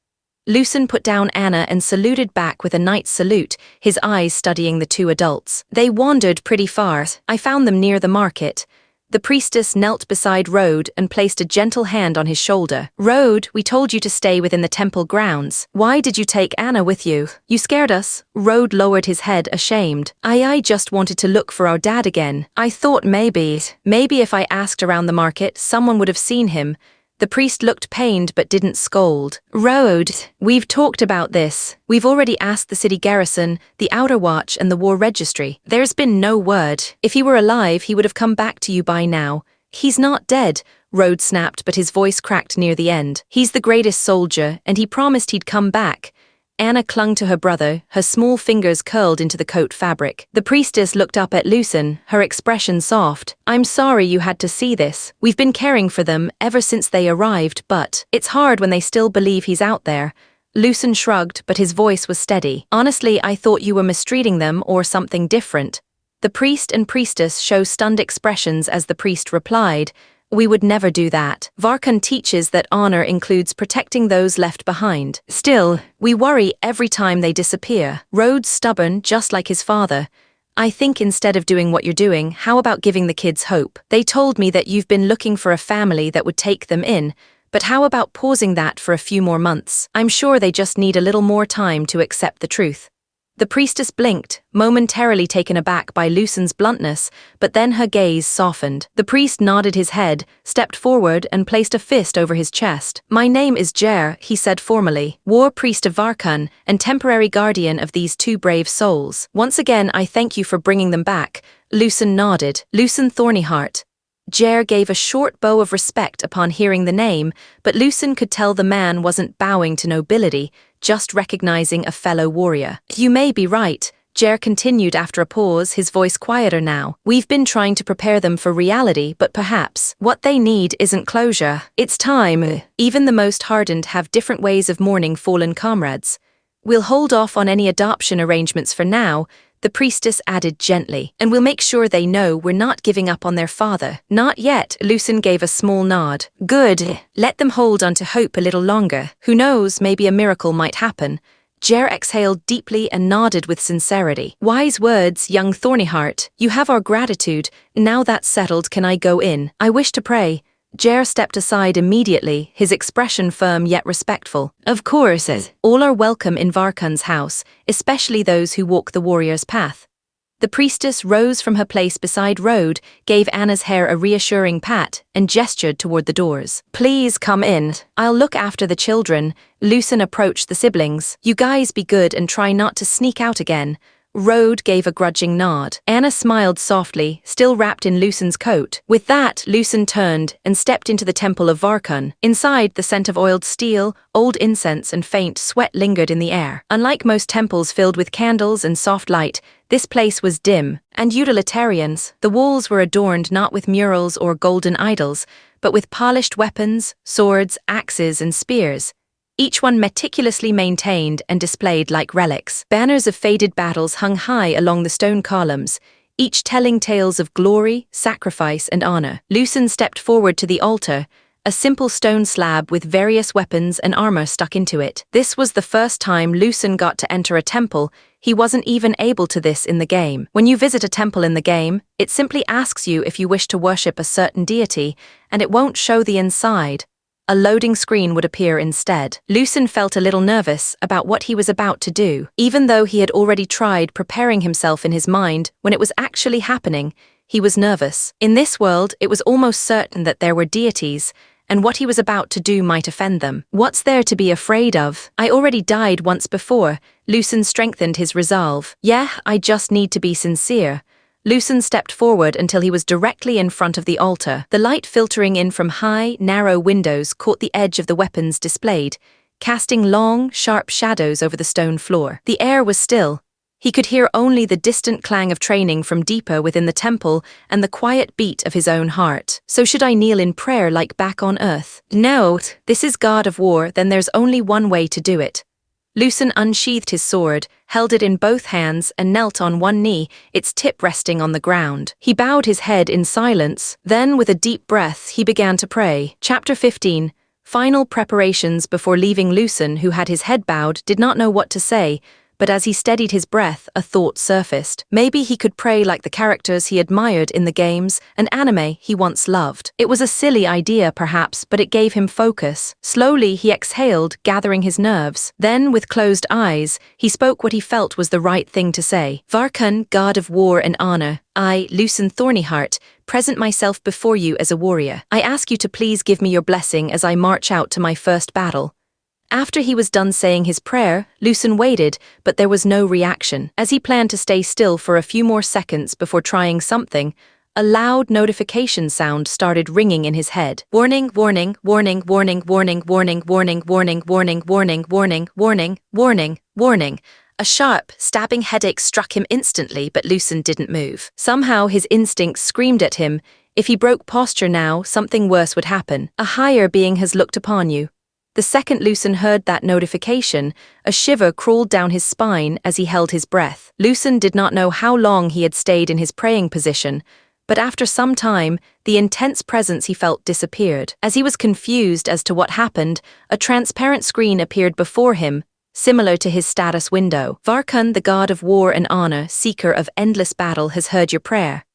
Lucen put down Anna and saluted back with a knight's salute, his eyes studying the two adults. "They wandered pretty far. I found them near the market." The priestess knelt beside Rode and placed a gentle hand on his shoulder. "Rode, we told you to stay within the temple grounds. Why did you take Anna with you? You scared us." Rode lowered his head, ashamed. I just wanted to look for our dad again. I thought maybe if I asked around the market, someone would have seen him." The priest looked pained but didn't scold. "Rode, we've talked about this. We've already asked the city garrison, the Outer Watch, and the war registry. There's been no word. If he were alive, he would have come back to you by now." "He's not dead," Rode snapped, but his voice cracked near the end. "He's the greatest soldier, and he promised he'd come back." Anna clung to her brother, her small fingers curled into the coat fabric. The priestess looked up at Lucen, her expression soft. "I'm sorry you had to see this. We've been caring for them ever since they arrived, but it's hard when they still believe he's out there." Lucen shrugged, but his voice was steady. "Honestly, I thought you were mistreating them or something different." The priest and priestess show stunned expressions as the priest replied, "We would never do that. Varkan teaches that honor includes protecting those left behind. Still, we worry every time they disappear." Rhode's stubborn, just like his father. "I think instead of doing what you're doing, how about giving the kids hope? They told me that you've been looking for a family that would take them in, but how about pausing that for a few more months? I'm sure they just need a little more time to accept the truth." The priestess blinked, momentarily taken aback by Lucen's bluntness, but then her gaze softened. The priest nodded his head, stepped forward, and placed a fist over his chest. "My name is Jer," he said formally, "war priest of Varkan, and temporary guardian of these two brave souls. Once again, I thank you for bringing them back." Lucen nodded. "Lucen Thornyheart." Jer gave a short bow of respect upon hearing the name, but Lucen could tell the man wasn't bowing to nobility, just recognizing a fellow warrior. "You may be right," Jer continued after a pause, his voice quieter now. "We've been trying to prepare them for reality, but perhaps what they need isn't closure. It's time. Even the most hardened have different ways of mourning fallen comrades. We'll hold off on any adoption arrangements for now," the priestess added gently, "and we'll make sure they know we're not giving up on their father." "Not yet," Lucen gave a small nod. "Good. Let them hold on to hope a little longer. Who knows, maybe a miracle might happen." Jer exhaled deeply and nodded with sincerity. "Wise words, young Thornyheart. You have our gratitude. Now that's settled, can I go in? I wish to pray." Jer stepped aside immediately, his expression firm yet respectful. "Of course, all are welcome in Varkan's house, especially those who walk the warrior's path." The priestess rose from her place beside Rode, gave Anna's hair a reassuring pat, and gestured toward the doors. "Please come in. I'll look after the children." Lucen approached the siblings. "You guys be good and try not to sneak out again." Rode gave a grudging nod. Anna smiled softly, still wrapped in Lucen's coat. With that, Lucen turned and stepped into the temple of Varkan. Inside, the scent of oiled steel, old incense, and faint sweat lingered in the air. Unlike most temples filled with candles and soft light, this place was dim and utilitarian. The walls were adorned not with murals or golden idols, but with polished weapons, swords, axes, and spears, each one meticulously maintained and displayed like relics. Banners of faded battles hung high along the stone columns, each telling tales of glory, sacrifice, and honor. Lucen stepped forward to the altar, a simple stone slab with various weapons and armor stuck into it. This was the first time Lucen got to enter a temple. He wasn't even able to this in the game. When you visit a temple in the game, it simply asks you if you wish to worship a certain deity, and it won't show the inside. a loading screen would appear instead. Lucen felt a little nervous about what he was about to do. Even though he had already tried preparing himself in his mind when it was actually happening, he was nervous. In this world, it was almost certain that there were deities, and what he was about to do might offend them. What's there to be afraid of? I already died once before. Lucen strengthened his resolve. Yeah, I just need to be sincere. Lucen stepped forward until he was directly in front of the altar. The light filtering in from high, narrow windows caught the edge of the weapons displayed, casting long, sharp shadows over the stone floor. The air was still. He could hear only the distant clang of training from deeper within the temple and the quiet beat of his own heart. So should I kneel in prayer like back on earth? No, this is God of War, then there's only one way to do it. Lucen unsheathed his sword, held it in both hands and knelt on one knee, its tip resting on the ground. He bowed his head in silence, then with a deep breath he began to pray. Chapter 15. Final preparations before leaving. Lucen, who had his head bowed, did not know what to say, but as he steadied his breath, a thought surfaced. Maybe he could pray like the characters he admired in the games and anime he once loved. It was a silly idea, perhaps, but it gave him focus. Slowly, he exhaled, gathering his nerves. Then, with closed eyes, he spoke what he felt was the right thing to say. Varkun, God of War and Honor, I, Lucen Thornyheart, present myself before you as a warrior. I ask you to please give me your blessing as I march out to my first battle. After he was done saying his prayer, Lucen waited, but there was no reaction. As he planned to stay still for a few more seconds before trying something, a loud notification sound started ringing in his head. Warning, warning, warning, warning, warning, warning, warning, warning, warning, warning, warning, warning, warning, warning. A sharp, stabbing headache struck him instantly, but Lucen didn't move. Somehow his instincts screamed at him, if he broke posture now, something worse would happen. A higher being has looked upon you. The second Lucen heard that notification, a shiver crawled down his spine as he held his breath. Lucen did not know how long he had stayed in his praying position, but after some time, the intense presence he felt disappeared. As he was confused as to what happened, a transparent screen appeared before him, similar to his status window. Varkun, the God of War and Honor, seeker of endless battle, has heard your prayer.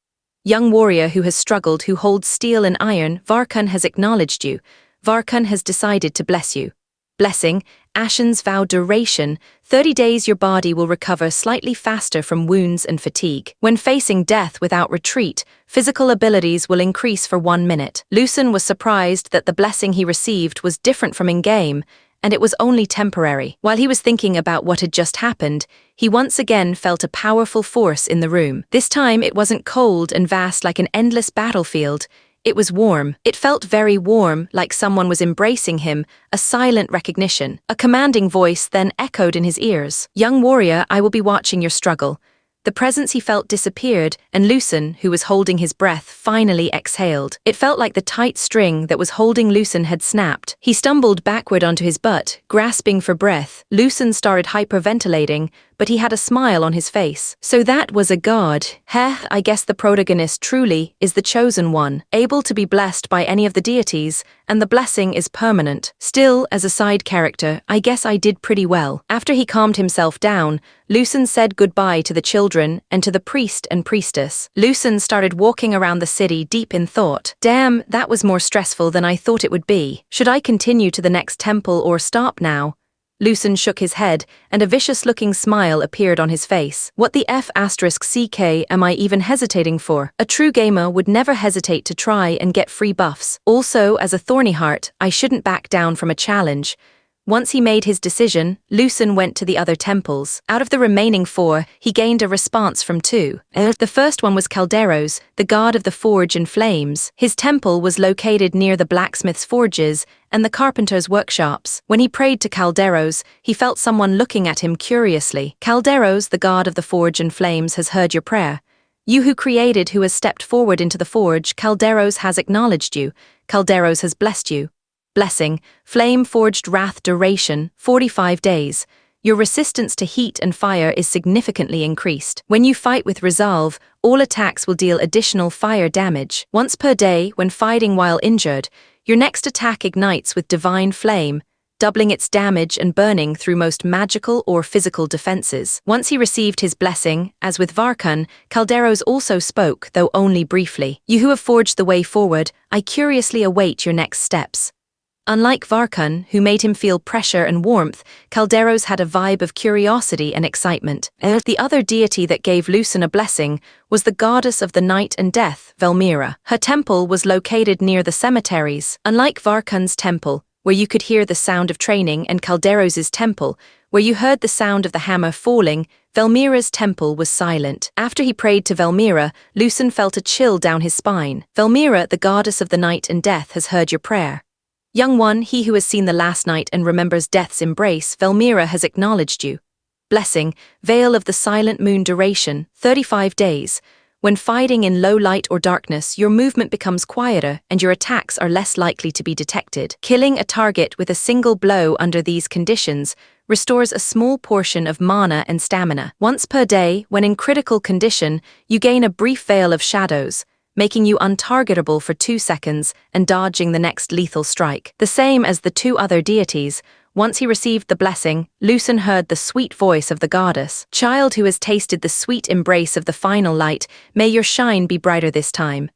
Young warrior who has struggled, who holds steel and iron, Varkun has acknowledged you. Varkun has decided to bless you. Blessing, Ashen's vow duration, 30 days your body will recover slightly faster from wounds and fatigue. When facing death without retreat, physical abilities will increase for 1 minute. Lucen was surprised that the blessing he received was different from in-game, and it was only temporary. While he was thinking about what had just happened, he once again felt a powerful force in the room. This time it wasn't cold and vast like an endless battlefield. It was warm. It felt very warm, like someone was embracing him, a silent recognition. A commanding voice then echoed in his ears. Young warrior, I will be watching your struggle. The presence he felt disappeared, and Lucen, who was holding his breath, finally exhaled. It felt like the tight string that was holding Lucen had snapped. He stumbled backward onto his butt, grasping for breath. Lucen started hyperventilating, but he had a smile on his face. So that was a god. I guess the protagonist truly is the chosen one, able to be blessed by any of the deities, and the blessing is permanent. Still, as a side character, I guess I did pretty well. After he calmed himself down, Lucen said goodbye to the children and to the priest and priestess. Lucen started walking around the city deep in thought. Damn, that was more stressful than I thought it would be. Should I continue to the next temple or stop now? Lucen shook his head, and a vicious-looking smile appeared on his face. What the F***ck am I even hesitating for? A true gamer would never hesitate to try and get free buffs. Also, as a Thornyheart, I shouldn't back down from a challenge. Once he made his decision, Lucen went to the other temples. Out of the remaining 4, he gained a response from 2. The first one was Calderos, the god of the forge and flames. His temple was located near the blacksmith's forges and the carpenter's workshops. When he prayed to Calderos, he felt someone looking at him curiously. Calderos, the god of the forge and flames, has heard your prayer. You who has stepped forward into the forge, Calderos has acknowledged you. Calderos has blessed you. Blessing, flame-forged wrath duration, 45 days. Your resistance to heat and fire is significantly increased. When you fight with resolve, all attacks will deal additional fire damage. Once per day, when fighting while injured, your next attack ignites with divine flame, doubling its damage and burning through most magical or physical defenses. Once he received his blessing, as with Varkun, Calderos also spoke, though only briefly. You who have forged the way forward, I curiously await your next steps. Unlike Varkun, who made him feel pressure and warmth, Calderos had a vibe of curiosity and excitement. The other deity that gave Lucen a blessing was the goddess of the night and death, Velmira. Her temple was located near the cemeteries. Unlike Varkun's temple, where you could hear the sound of training, and Calderos's temple, where you heard the sound of the hammer falling, Velmira's temple was silent. After he prayed to Velmira, Lucen felt a chill down his spine. Velmira, the goddess of the night and death, has heard your prayer. Young one, he who has seen the last night and remembers death's embrace, Velmira has acknowledged you. Blessing, veil of the silent moon duration, 35 days. When fighting in low light or darkness, your movement becomes quieter and your attacks are less likely to be detected. Killing a target with a single blow under these conditions restores a small portion of mana and stamina. Once per day, when in critical condition, you gain a brief veil of shadows, making you untargetable for 2 seconds and dodging the next lethal strike. The same as the two other deities, once he received the blessing, Lucen heard the sweet voice of the goddess. Child who has tasted the sweet embrace of the final light, may your shine be brighter this time.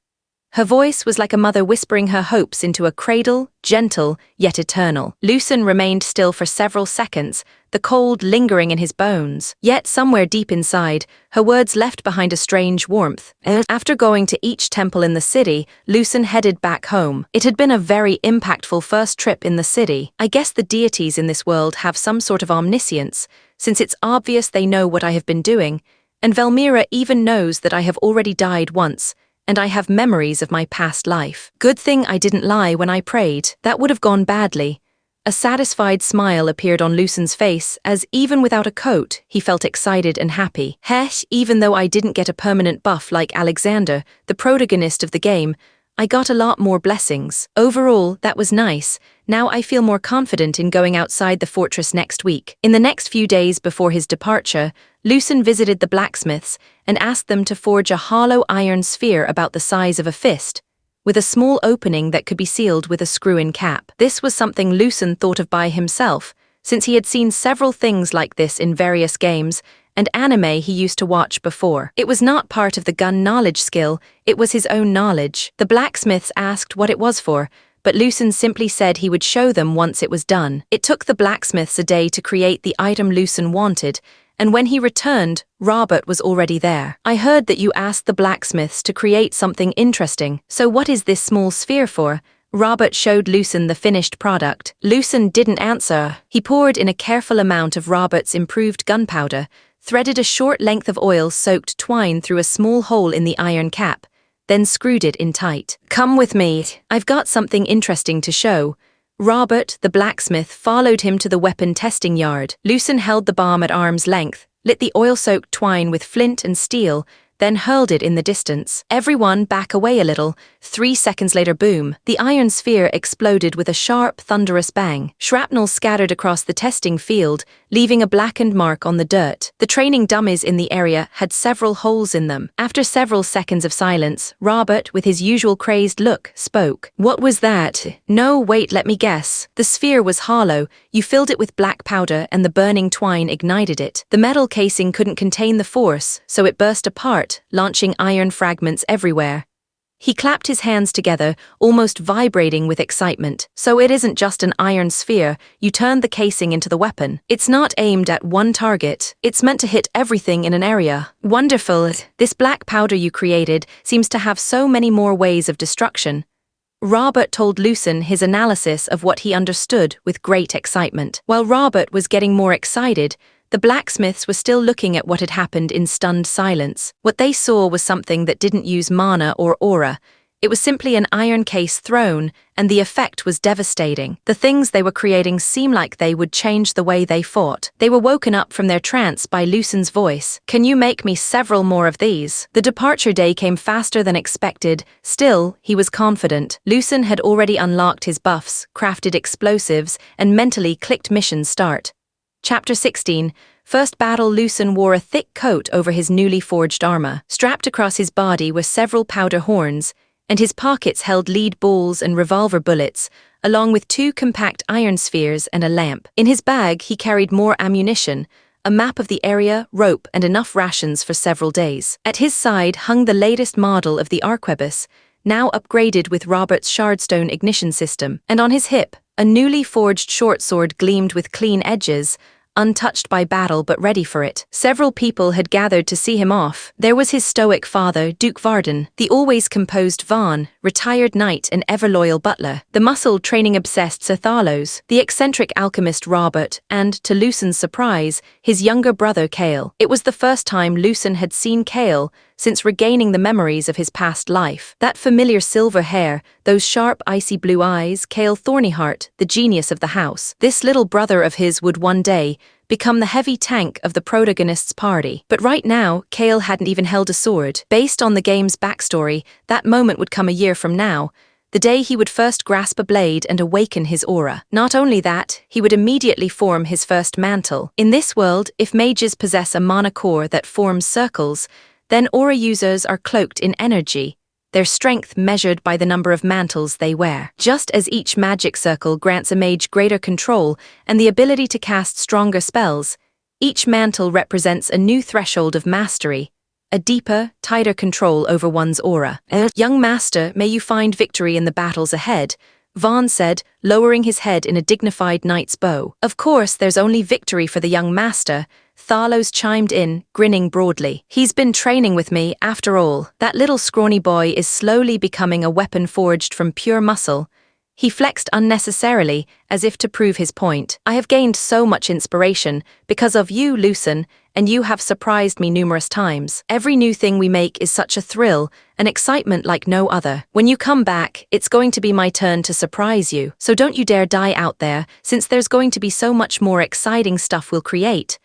Her voice was like a mother whispering her hopes into a cradle, gentle, yet eternal. Lucen remained still for several seconds, the cold lingering in his bones. Yet somewhere deep inside, her words left behind a strange warmth. After going to each temple in the city, Lucen headed back home. It had been a very impactful first trip in the city. I guess the deities in this world have some sort of omniscience, since it's obvious they know what I have been doing, and Velmira even knows that I have already died once, and I have memories of my past life. Good thing I didn't lie when I prayed. That would have gone badly. A satisfied smile appeared on Lucen's face as, even without a coat, he felt excited and happy. Hesh, even though I didn't get a permanent buff like Alexander, the protagonist of the game, I got a lot more blessings. Overall, that was nice. Now I feel more confident in going outside the fortress next week. In the next few days before his departure, Lucen visited the blacksmiths and asked them to forge a hollow iron sphere about the size of a fist, with a small opening that could be sealed with a screw-in cap. This was something Lucen thought of by himself, since he had seen several things like this in various games and anime he used to watch before. It was not part of the gun knowledge skill, it was his own knowledge. The blacksmiths asked what it was for, but Lucen simply said he would show them once it was done. It took the blacksmiths a day to create the item Lucen wanted, and when he returned, Robert was already there. I heard that you asked the blacksmiths to create something interesting, so what is this small sphere for? Robert showed Lucen the finished product. Lucen didn't answer. He poured in a careful amount of Robert's improved gunpowder, threaded a short length of oil-soaked twine through a small hole in the iron cap, then screwed it in tight. Come with me. I've got something interesting to show. Robert, the blacksmith, followed him to the weapon testing yard. Lucen held the bomb at arm's length, lit the oil-soaked twine with flint and steel, then hurled it in the distance. Everyone back away a little. 3 seconds later, boom, the iron sphere exploded with a sharp, thunderous bang. Shrapnel scattered across the testing field, leaving a blackened mark on the dirt. The training dummies in the area had several holes in them. After several seconds of silence, Robert, with his usual crazed look, spoke. What was that? No, wait, let me guess. The sphere was hollow. You filled it with black powder and the burning twine ignited it. The metal casing couldn't contain the force, so it burst apart, launching iron fragments everywhere. He clapped his hands together, almost vibrating with excitement. So it isn't just an iron sphere, you turned the casing into the weapon. It's not aimed at one target, it's meant to hit everything in an area. Wonderful. This black powder you created seems to have so many more ways of destruction. Robert told Lucen his analysis of what he understood with great excitement. While Robert was getting more excited, the blacksmiths were still looking at what had happened in stunned silence. What they saw was something that didn't use mana or aura. It was simply an iron case thrown, and the effect was devastating. The things they were creating seemed like they would change the way they fought. They were woken up from their trance by Lucen's voice. Can you make me several more of these? The departure day came faster than expected. Still, he was confident. Lucen had already unlocked his buffs, crafted explosives, and mentally clicked mission start. Chapter 16. First battle. Lucen wore a thick coat over his newly forged armor. Strapped across his body were several powder horns, and his pockets held lead balls and revolver bullets, along with 2 compact iron spheres and a lamp. In his bag he carried more ammunition, a map of the area, rope, and enough rations for several days. At his side hung the latest model of the arquebus, now upgraded with Robert's shardstone ignition system. And on his hip, a newly forged short sword gleamed with clean edges, untouched by battle but ready for it. Several people had gathered to see him off. There was his stoic father, Duke Varden, the always composed Vaughn, retired knight and ever-loyal butler, the muscle-training-obsessed Sir Thalos, the eccentric alchemist Robert, and, to Lucian's surprise, his younger brother Cale. It was the first time Lucian had seen Cale since regaining the memories of his past life. That familiar silver hair, those sharp icy blue eyes, Cale Thornyheart, the genius of the house. This little brother of his would one day become the heavy tank of the protagonist's party. But right now, Cale hadn't even held a sword. Based on the game's backstory, that moment would come a year from now, the day he would first grasp a blade and awaken his aura. Not only that, he would immediately form his first mantle. In this world, if mages possess a mana core that forms circles, then aura users are cloaked in energy, their strength measured by the number of mantles they wear. Just as each magic circle grants a mage greater control and the ability to cast stronger spells, each mantle represents a new threshold of mastery, a deeper, tighter control over one's aura. "Young master, may you find victory in the battles ahead," Vaughn said, lowering his head in a dignified knight's bow. "Of course, there's only victory for the young master," Thalos chimed in, grinning broadly. "He's been training with me, after all. That little scrawny boy is slowly becoming a weapon forged from pure muscle." He flexed unnecessarily, as if to prove his point. "I have gained so much inspiration because of you, Lucian, and you have surprised me numerous times. Every new thing we make is such a thrill, an excitement like no other. When you come back, it's going to be my turn to surprise you. So don't you dare die out there, since there's going to be so much more exciting stuff we'll create."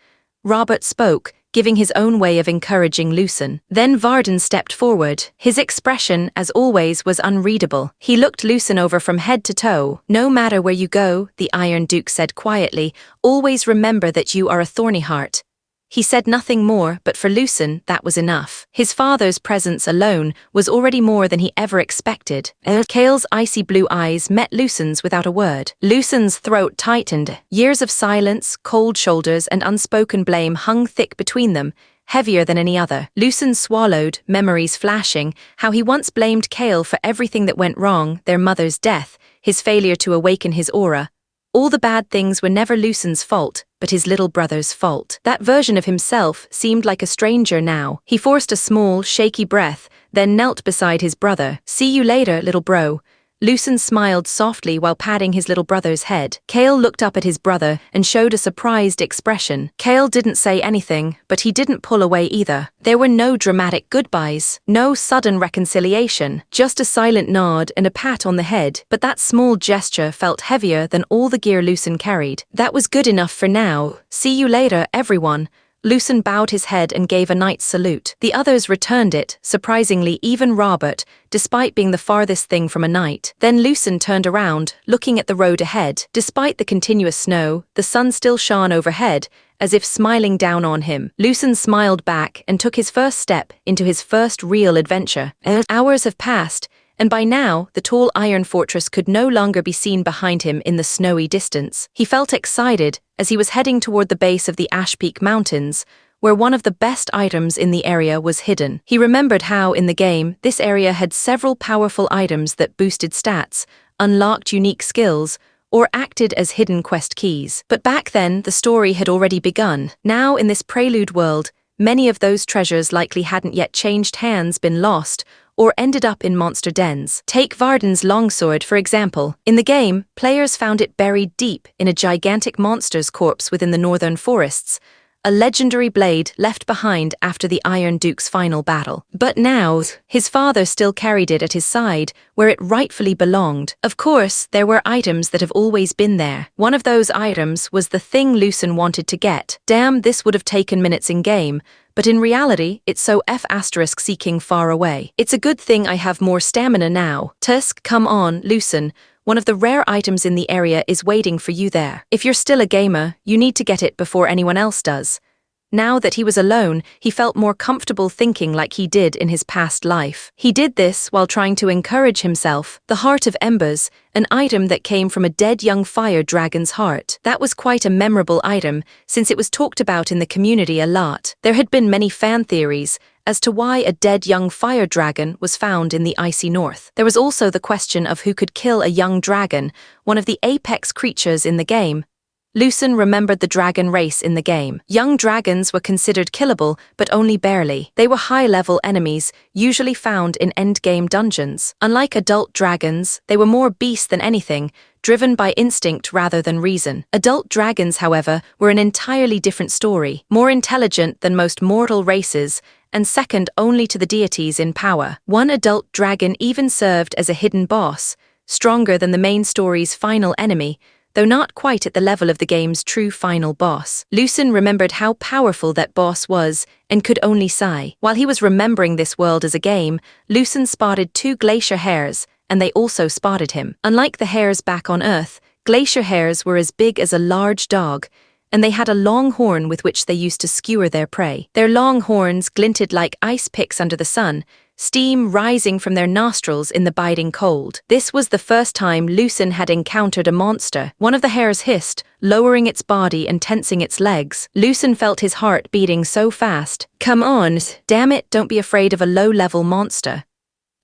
Robert spoke, giving his own way of encouraging Lucian. Then Varden stepped forward. His expression, as always, was unreadable. He looked Lucian over from head to toe. "No matter where you go," the Iron Duke said quietly, "always remember that you are a Thornyheart." He said nothing more, but for Lucian, that was enough. His father's presence alone was already more than he ever expected. Cale's icy blue eyes met Lucian's without a word. Lucian's throat tightened. Years of silence, cold shoulders, and unspoken blame hung thick between them, heavier than any other. Lucian swallowed, memories flashing, how he once blamed Cale for everything that went wrong, their mother's death, his failure to awaken his aura. All the bad things were never Lucian's fault, but his little brother's fault. That version of himself seemed like a stranger now. He forced a small, shaky breath, then knelt beside his brother. "See you later, little bro." Lucian smiled softly while patting his little brother's head. Cale looked up at his brother and showed a surprised expression. Cale didn't say anything, but he didn't pull away either. There were no dramatic goodbyes, no sudden reconciliation, just a silent nod and a pat on the head, but that small gesture felt heavier than all the gear Lucian carried. "That was good enough for now. See you later, everyone." Lucian bowed his head and gave a knight's salute. The others returned it, surprisingly even Robert, despite being the farthest thing from a knight. Then Lucian turned around, looking at the road ahead. Despite the continuous snow, the sun still shone overhead, as if smiling down on him. Lucian smiled back and took his first step into his first real adventure. Hours have passed, and by now, the tall iron fortress could no longer be seen behind him in the snowy distance. He felt excited as he was heading toward the base of the Ash Peak Mountains, where one of the best items in the area was hidden. He remembered how, in the game, this area had several powerful items that boosted stats, unlocked unique skills, or acted as hidden quest keys. But back then, the story had already begun. Now, in this prelude world, many of those treasures likely hadn't yet changed hands, been lost, or ended up in monster dens. Take Varden's longsword, for example. In the game, players found it buried deep in a gigantic monster's corpse within the northern forests, a legendary blade left behind after the Iron Duke's final battle. But now, his father still carried it at his side, where it rightfully belonged. Of course, there were items that have always been there. One of those items was the thing Lucian wanted to get. Damn, this would have taken minutes in-game, but in reality, it's so F***seeking far away. It's a good thing I have more stamina now. Tusk, come on, Lucian. One of the rare items in the area is waiting for you there. If you're still a gamer, you need to get it before anyone else does. Now that he was alone, he felt more comfortable thinking like he did in his past life. He did this while trying to encourage himself. The Heart of Embers, an item that came from a dead young fire dragon's heart. That was quite a memorable item, since it was talked about in the community a lot. There had been many fan theories, as to why a dead young fire dragon was found in the icy north. There was also the question of who could kill a young dragon, one of the apex creatures in the game. Lucen remembered the dragon race in the game. Young dragons were considered killable, but only barely. They were high-level enemies, usually found in endgame dungeons. Unlike adult dragons, they were more beast than anything, driven by instinct rather than reason. Adult dragons, however, were an entirely different story, more intelligent than most mortal races, and second only to the deities in power. One adult dragon even served as a hidden boss, stronger than the main story's final enemy, though not quite at the level of the game's true final boss. Lucen remembered how powerful that boss was and could only sigh. While he was remembering this world as a game, Lucen spotted 2 glacier hares, and they also spotted him. Unlike the hares back on Earth, glacier hares were as big as a large dog, and they had a long horn with which they used to skewer their prey. Their long horns glinted like ice picks under the sun, steam rising from their nostrils in the biting cold. This was the first time Lucen had encountered a monster. One of the hares hissed, lowering its body and tensing its legs. Lucen felt his heart beating so fast. "Come on, damn it, don't be afraid of a low-level monster."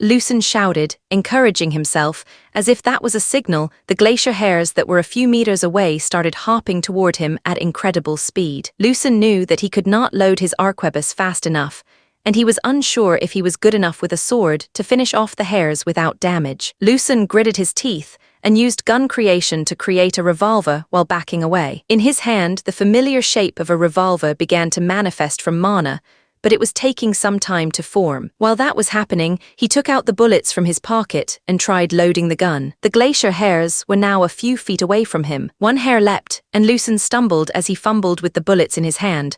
Lucen shouted, encouraging himself. As if that was a signal, the glacier hares that were a few meters away started hopping toward him at incredible speed. Lucen knew that he could not load his arquebus fast enough, and he was unsure if he was good enough with a sword to finish off the hares without damage. Lucen gritted his teeth and used gun creation to create a revolver while backing away. In his hand, the familiar shape of a revolver began to manifest from mana, but it was taking some time to form. While that was happening, he took out the bullets from his pocket and tried loading the gun. The glacier hares were now a few feet away from him. One hare leapt, and Lucen stumbled as he fumbled with the bullets in his hand.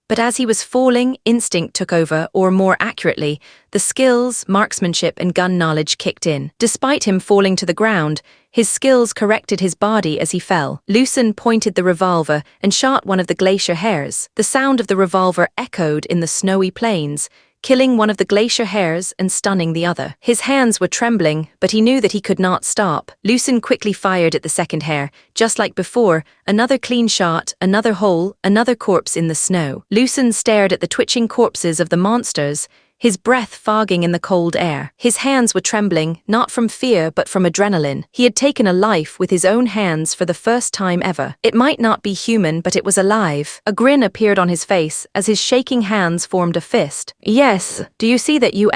But as he was falling, instinct took over, or more accurately, the skills, marksmanship, and gun knowledge kicked in. Despite him falling to the ground, his skills corrected his body as he fell. Lucen pointed the revolver and shot one of the glacier hares. The sound of the revolver echoed in the snowy plains, killing one of the glacier hares and stunning the other. His hands were trembling, but he knew that he could not stop. Lucen quickly fired at the second hare. Just like before, another clean shot, another hole, another corpse in the snow. Lucen stared at the twitching corpses of the monsters, his breath fogging in the cold air. His hands were trembling, not from fear but from adrenaline. He had taken a life with his own hands for the first time ever. It might not be human, but it was alive. A grin appeared on his face as his shaking hands formed a fist. "Yes, do you see that, you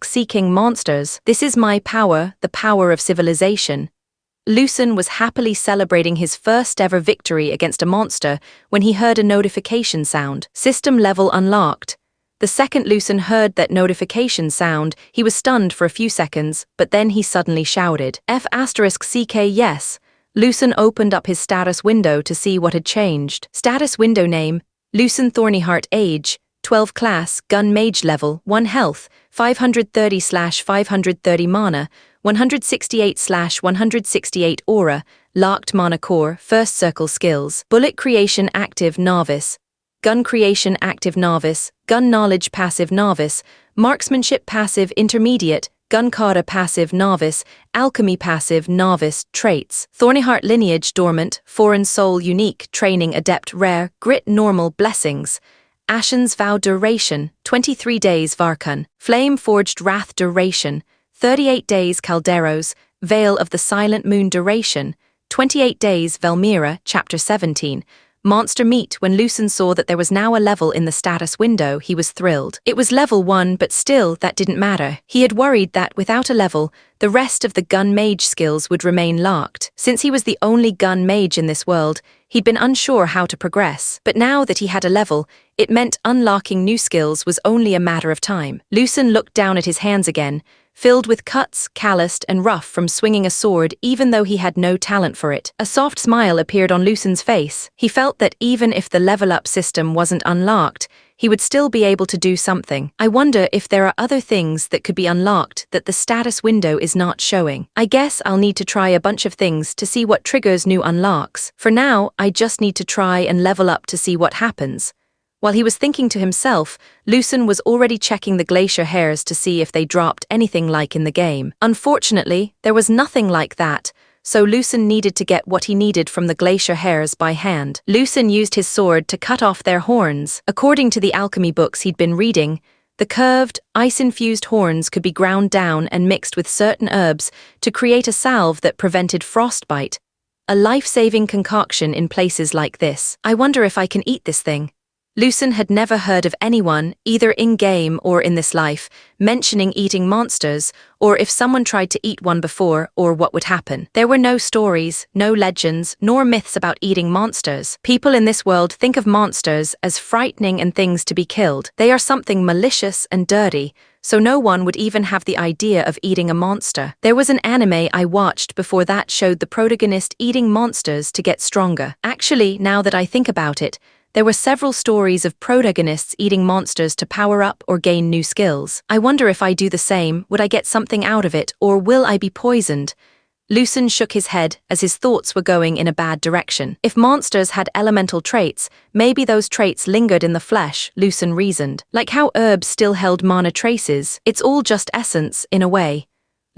seeking monsters? This is my power, the power of civilization." Lucen was happily celebrating his first ever victory against a monster when he heard a notification sound. System level unlocked. The second Lucen heard that notification sound, he was stunned for a few seconds, but then he suddenly shouted, "F***CK yes." Lucen opened up his status window to see what had changed. Status window name, Lucen Thornyheart age, 12 class, gun mage level, 1 health, 530/530 mana, 168/168 aura, locked mana core, first circle skills, bullet creation active novice, gun creation active novice, gun knowledge passive novice, marksmanship passive intermediate, gun kata passive novice, alchemy passive novice, traits, Thornyheart lineage dormant, foreign soul unique, training adept rare, grit normal blessings, Ashen's vow duration, 23 days Varkun, flame forged wrath duration, 38 days Calderos, veil of the silent moon duration, 28 days Velmira, chapter 17, monster meat. When Lucen saw that there was now a level in the status window, he was thrilled. It was level 1, but still, that didn't matter. He had worried that, without a level, the rest of the gun mage skills would remain locked. Since he was the only gun mage in this world, he'd been unsure how to progress. But now that he had a level, it meant unlocking new skills was only a matter of time. Lucen looked down at his hands again, filled with cuts, calloused and rough from swinging a sword even though he had no talent for it. A soft smile appeared on Lucen's face. He felt that even if the level-up system wasn't unlocked, he would still be able to do something. I wonder if there are other things that could be unlocked that the status window is not showing. I guess I'll need to try a bunch of things to see what triggers new unlocks. For now, I just need to try and level up to see what happens. While he was thinking to himself, Lucen was already checking the glacier hares to see if they dropped anything like in the game. Unfortunately, there was nothing like that, so Lucen needed to get what he needed from the glacier hares by hand. Lucen used his sword to cut off their horns. According to the alchemy books he'd been reading, The curved, ice-infused horns could be ground down and mixed with certain herbs to create a salve that prevented frostbite. A life-saving concoction in places like this. I wonder if I can eat this thing. Lucen had never heard of anyone, either in-game or in this life, mentioning eating monsters, or if someone tried to eat one before, or what would happen. There were no stories, no legends, nor myths about eating monsters. People in this world think of monsters as frightening and things to be killed. They are something malicious and dirty, so no one would even have the idea of eating a monster. There was an anime I watched before that showed the protagonist eating monsters to get stronger. Actually, now that I think about it, there were several stories of protagonists eating monsters to power up or gain new skills. I wonder if I do the same, would I get something out of it, or will I be poisoned? Lucen shook his head as his thoughts were going in a bad direction. If monsters had elemental traits, maybe those traits lingered in the flesh, Lucen reasoned. Like how herbs still held mana traces, it's all just essence, in a way.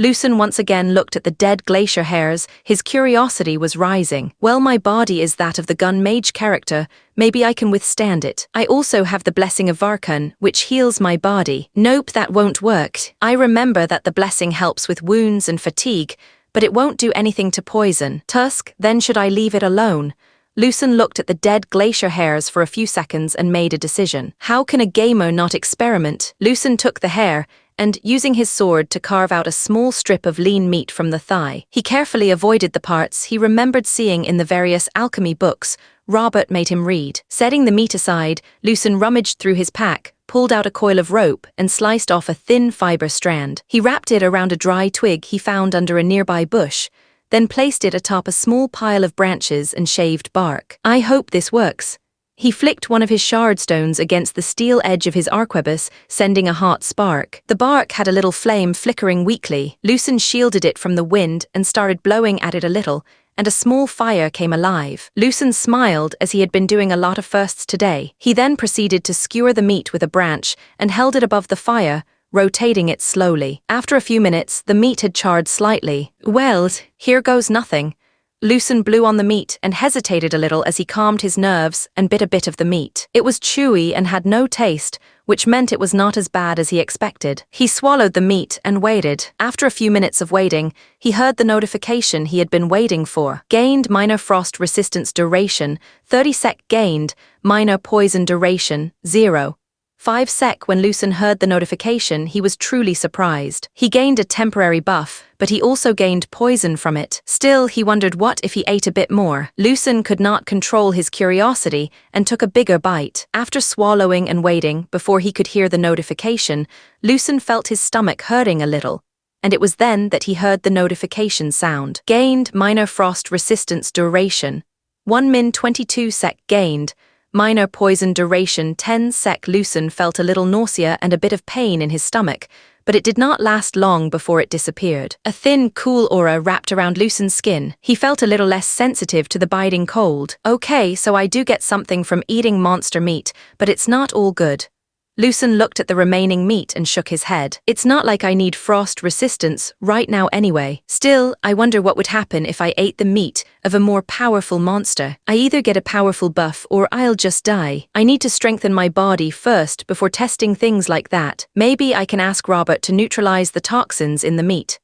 Lucen once again looked at the dead glacier hares, his curiosity was rising. Well, my body is that of the gun mage character, maybe I can withstand it. I also have the blessing of Varkun, which heals my body. Nope, that won't work. I remember that the blessing helps with wounds and fatigue, but it won't do anything to poison. Tusk, then should I leave it alone? Lucen looked at the dead glacier hares for a few seconds and made a decision. How can a gamer not experiment? Lucen took the hare, and, using his sword to carve out a small strip of lean meat from the thigh. He carefully avoided the parts he remembered seeing in the various alchemy books Robert made him read. Setting the meat aside, Lucen rummaged through his pack, pulled out a coil of rope, and sliced off a thin fiber strand. He wrapped it around a dry twig he found under a nearby bush, then placed it atop a small pile of branches and shaved bark. I hope this works. He flicked one of his shard stones against the steel edge of his arquebus, sending a hot spark. The bark had a little flame flickering weakly. Lucen shielded it from the wind and started blowing at it a little, and a small fire came alive. Lucen smiled as he had been doing a lot of firsts today. He then proceeded to skewer the meat with a branch and held it above the fire, rotating it slowly. After a few minutes, the meat had charred slightly. Well, here goes nothing. Lucen blew on the meat and hesitated a little as he calmed his nerves and bit a bit of the meat. It was chewy and had no taste, which meant it was not as bad as he expected. He swallowed the meat and waited. After a few minutes of waiting, he heard the notification he had been waiting for. Gained minor frost resistance duration, 30 sec gained, minor poison duration, 0. 5 sec. When Lucen heard the notification, he was truly surprised. He gained a temporary buff, but he also gained poison from it. Still, he wondered what if he ate a bit more. Lucen could not control his curiosity and took a bigger bite. After swallowing and waiting, before he could hear the notification, Lucen felt his stomach hurting a little. And it was then that he heard the notification sound. Gained minor frost resistance duration. 1 min 22 sec gained. Minor poison duration 10 sec. Lucen felt a little nausea and a bit of pain in his stomach, but it did not last long before it disappeared. A thin, cool aura wrapped around Lucen's skin. He felt a little less sensitive to the biting cold. Okay, so I do get something from eating monster meat, but it's not all good. Lucen looked at the remaining meat and shook his head. It's not like I need frost resistance right now anyway. Still, I wonder what would happen if I ate the meat of a more powerful monster. I either get a powerful buff or I'll just die. I need to strengthen my body first before testing things like that. Maybe I can ask Robert to neutralize the toxins in the meat.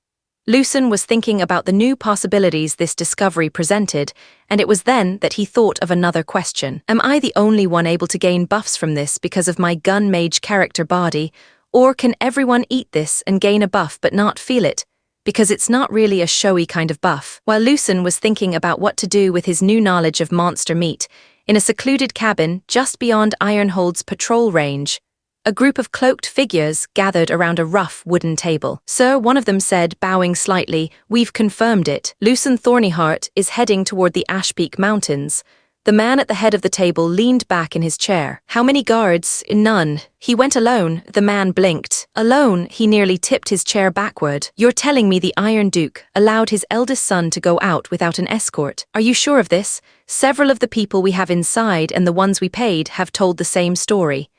Lucen was thinking about the new possibilities this discovery presented, and it was then that he thought of another question. Am I the only one able to gain buffs from this because of my gun mage character body, or can everyone eat this and gain a buff but not feel it? Because it's not really a showy kind of buff. While Lucen was thinking about what to do with his new knowledge of monster meat, in a secluded cabin just beyond Ironhold's patrol range, a group of cloaked figures gathered around a rough wooden table. Sir, one of them said, bowing slightly, we've confirmed it. Lucen Thornyheart is heading toward the Ashpeak Mountains. The man at the head of the table leaned back in his chair. How many guards? None. He went alone. The man blinked. Alone, he nearly tipped his chair backward. You're telling me the Iron Duke allowed his eldest son to go out without an escort? Are you sure of this? Several of the people we have inside and the ones we paid have told the same story.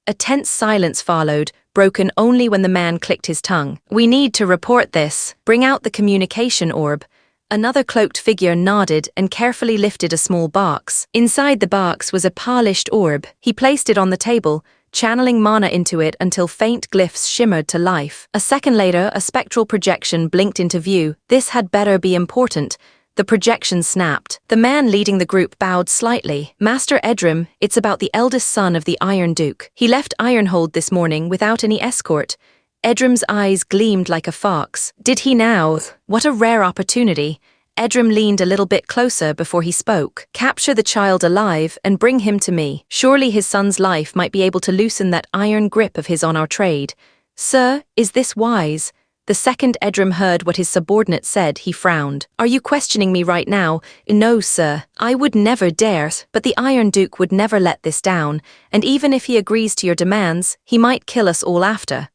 A tense silence followed, broken only when the man clicked his tongue. We need to report this. Bring out the communication orb. Another cloaked figure nodded and carefully lifted a small box. Inside the box was a polished orb. He placed it on the table, channeling mana into it until faint glyphs shimmered to life. A second later, a spectral projection blinked into view. This had better be important. The projection snapped. The man leading the group bowed slightly. Master Edrim, it's about the eldest son of the Iron Duke. He left Ironhold this morning without any escort. Edrim's eyes gleamed like a fox. Did he now? What a rare opportunity. Edrim leaned a little bit closer before he spoke. Capture the child alive and bring him to me. Surely his son's life might be able to loosen that iron grip of his on our trade. Sir, is this wise? The second Edrim heard what his subordinate said, he frowned. Are you questioning me right now? No, sir. I would never dare, but the Iron Duke would never let this down, and even if he agrees to your demands, he might kill us all after.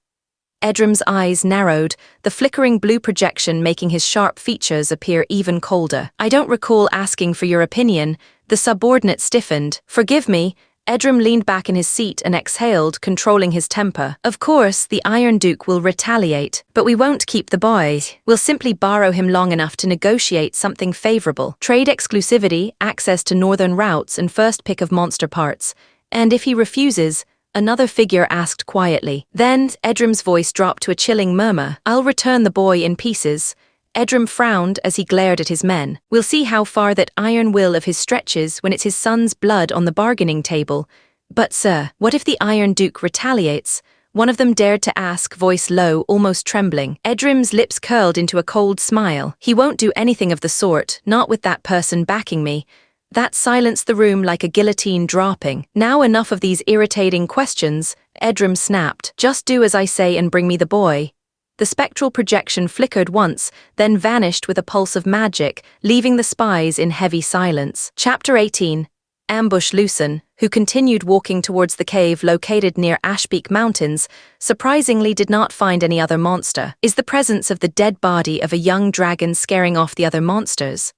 Edrim's eyes narrowed, the flickering blue projection making his sharp features appear even colder. I don't recall asking for your opinion. The subordinate stiffened. Forgive me. Edrim leaned back in his seat and exhaled, controlling his temper. Of course, the Iron Duke will retaliate, but we won't keep the boy. We'll simply borrow him long enough to negotiate something favorable. Trade exclusivity, access to northern routes, and first pick of monster parts. And if he refuses, another figure asked quietly. Then, Edrim's voice dropped to a chilling murmur. I'll return the boy in pieces. Edrim frowned as he glared at his men. We'll see how far that iron will of his stretches when it's his son's blood on the bargaining table. But sir, what if the Iron Duke retaliates? One of them dared to ask, voice low, almost trembling. Edrim's lips curled into a cold smile. He won't do anything of the sort, not with that person backing me. That silenced the room like a guillotine dropping. Now enough of these irritating questions, Edrim snapped. Just do as I say and bring me the boy. The spectral projection flickered once, then vanished with a pulse of magic, leaving the spies in heavy silence. Chapter 18. Ambush Lucen, who continued walking towards the cave located near Ashpeak Mountains, surprisingly did not find any other monster. Is the presence of the dead body of a young dragon scaring off the other monsters?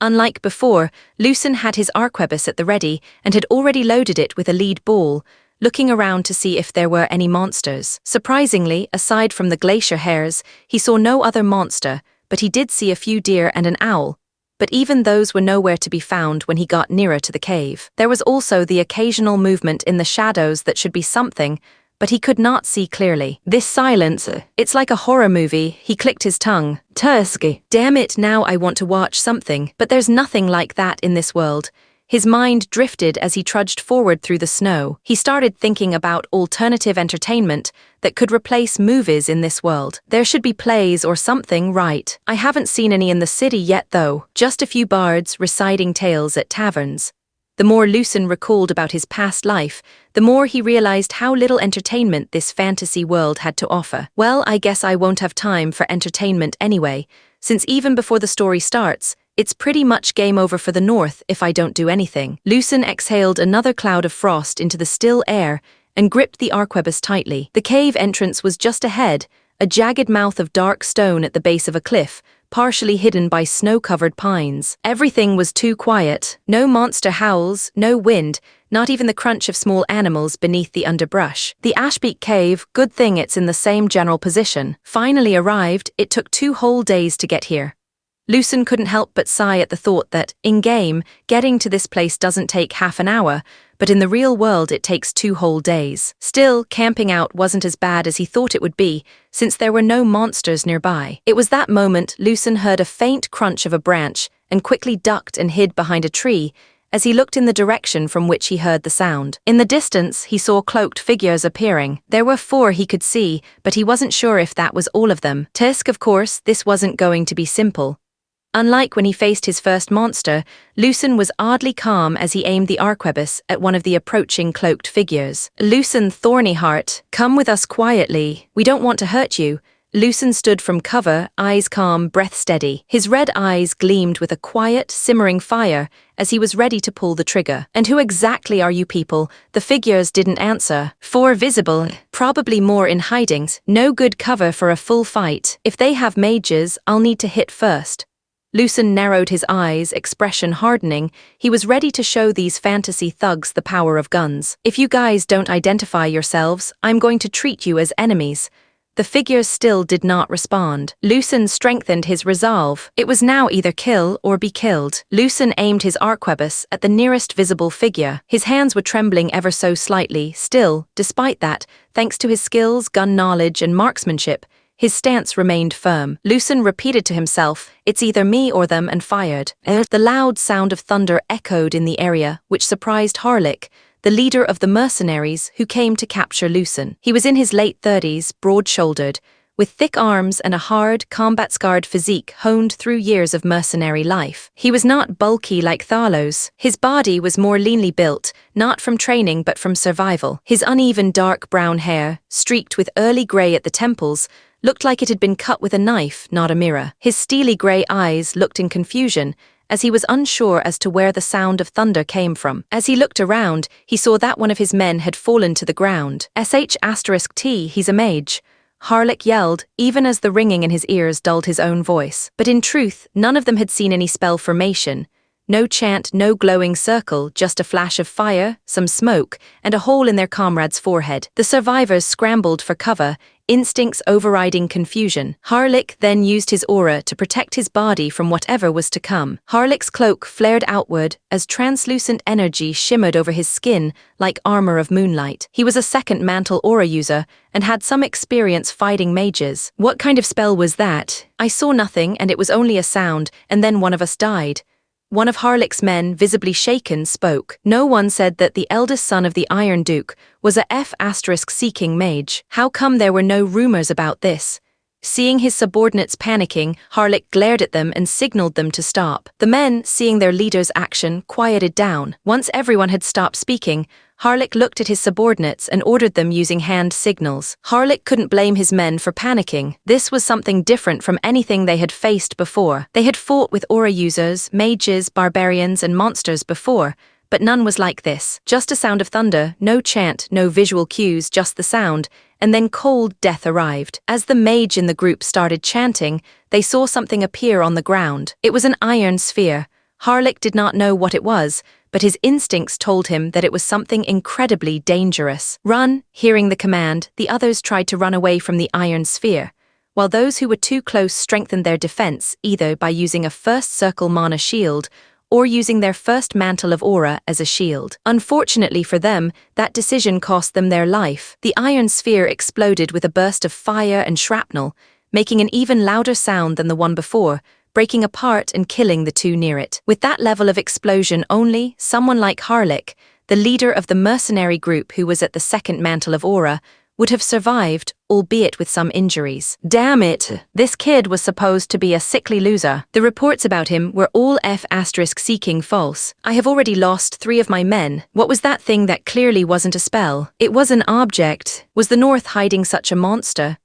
Unlike before, Lucen had his arquebus at the ready and had already loaded it with a lead ball, looking around to see if there were any monsters. Surprisingly, aside from the glacier hares, he saw no other monster, but he did see a few deer and an owl. But even those were nowhere to be found when he got nearer to the cave. There was also the occasional movement in the shadows that should be something, but he could not see clearly. This silence, it's like a horror movie. He clicked his tongue. Tursky. Damn it, now I want to watch something, but there's nothing like that in this world. His mind drifted as he trudged forward through the snow. He started thinking about alternative entertainment that could replace movies in this world. There should be plays or something, right? I haven't seen any in the city yet though. Just a few bards reciting tales at taverns. The more Lucen recalled about his past life, the more he realized how little entertainment this fantasy world had to offer. Well, I guess I won't have time for entertainment anyway, since even before the story starts, it's pretty much game over for the north if I don't do anything. Lucen exhaled another cloud of frost into the still air and gripped the arquebus tightly. The cave entrance was just ahead, a jagged mouth of dark stone at the base of a cliff, partially hidden by snow-covered pines. Everything was too quiet. No monster howls, no wind, not even the crunch of small animals beneath the underbrush. The Ashpeak Cave, good thing it's in the same general position. Finally arrived, it took 2 whole days to get here. Lucen couldn't help but sigh at the thought that, in-game, getting to this place doesn't take half an hour, but in the real world it takes 2 whole days. Still, camping out wasn't as bad as he thought it would be, since there were no monsters nearby. It was that moment Lucen heard a faint crunch of a branch and quickly ducked and hid behind a tree as he looked in the direction from which he heard the sound. In the distance, he saw cloaked figures appearing. There were 4 he could see, but he wasn't sure if that was all of them. Tisk, of course, this wasn't going to be simple. Unlike when he faced his first monster, Lucen was oddly calm as he aimed the arquebus at one of the approaching cloaked figures. Lucen Thornyheart, come with us quietly. We don't want to hurt you. Lucen stood from cover, eyes calm, breath steady. His red eyes gleamed with a quiet, simmering fire as he was ready to pull the trigger. And who exactly are you people? The figures didn't answer. 4 visible, probably more in hiding. No good cover for a full fight. If they have mages, I'll need to hit first. Lucen narrowed his eyes, expression hardening. He was ready to show these fantasy thugs the power of guns. If you guys don't identify yourselves, I'm going to treat you as enemies. The figures still did not respond. Lucen strengthened his resolve. It was now either kill or be killed. Lucen aimed his arquebus at the nearest visible figure. His hands were trembling ever so slightly. Still, despite that, thanks to his skills, gun knowledge, and marksmanship, his stance remained firm. Lucen repeated to himself, "It's either me or them," and fired. The loud sound of thunder echoed in the area, which surprised Harlik, the leader of the mercenaries who came to capture Lucen. He was in his late 30s, broad-shouldered, with thick arms and a hard, combat-scarred physique honed through years of mercenary life. He was not bulky like Thalos. His body was more leanly built, not from training but from survival. His uneven dark brown hair, streaked with early grey at the temples, looked like it had been cut with a knife, not a mirror. His steely grey eyes looked in confusion, as he was unsure as to where the sound of thunder came from. As he looked around, he saw that one of his men had fallen to the ground. *T, he's a mage. Harlik yelled, even as the ringing in his ears dulled his own voice. But in truth, none of them had seen any spell formation. No chant, no glowing circle, just a flash of fire, some smoke, and a hole in their comrade's forehead. The survivors scrambled for cover, instincts overriding confusion. Harlik then used his aura to protect his body from whatever was to come. Harlik's cloak flared outward as translucent energy shimmered over his skin like armor of moonlight. He was a second mantle aura user and had some experience fighting mages. What kind of spell was that? I saw nothing, and it was only a sound, and then one of us died. One of Harlik's men, visibly shaken, spoke. No one said that the eldest son of the Iron Duke was a F***-seeking mage. How come there were no rumors about this? Seeing his subordinates panicking, Harlik glared at them and signaled them to stop. The men, seeing their leader's action, quieted down. Once everyone had stopped speaking, Harlik looked at his subordinates and ordered them using hand signals. Harlik couldn't blame his men for panicking. This was something different from anything they had faced before. They had fought with aura users, mages, barbarians, and monsters before, but none was like this. Just a sound of thunder, no chant, no visual cues, just the sound, and then cold death arrived. As the mage in the group started chanting, they saw something appear on the ground. It was an iron sphere. Harlik did not know what it was, but his instincts told him that it was something incredibly dangerous. "Run!" Hearing the command, the others tried to run away from the iron sphere, while those who were too close strengthened their defense either by using a first circle mana shield or using their first mantle of aura as a shield. Unfortunately for them, that decision cost them their life. The iron sphere exploded with a burst of fire and shrapnel, making an even louder sound than the one before, breaking apart and killing the two near it. With that level of explosion only, someone like Harlik, the leader of the mercenary group who was at the second mantle of aura, would have survived, albeit with some injuries. Damn it! This kid was supposed to be a sickly loser. The reports about him were all F***-seeking false. I have already lost 3 of my men. What was that thing that clearly wasn't a spell? It was an object. Was the North hiding such a monster?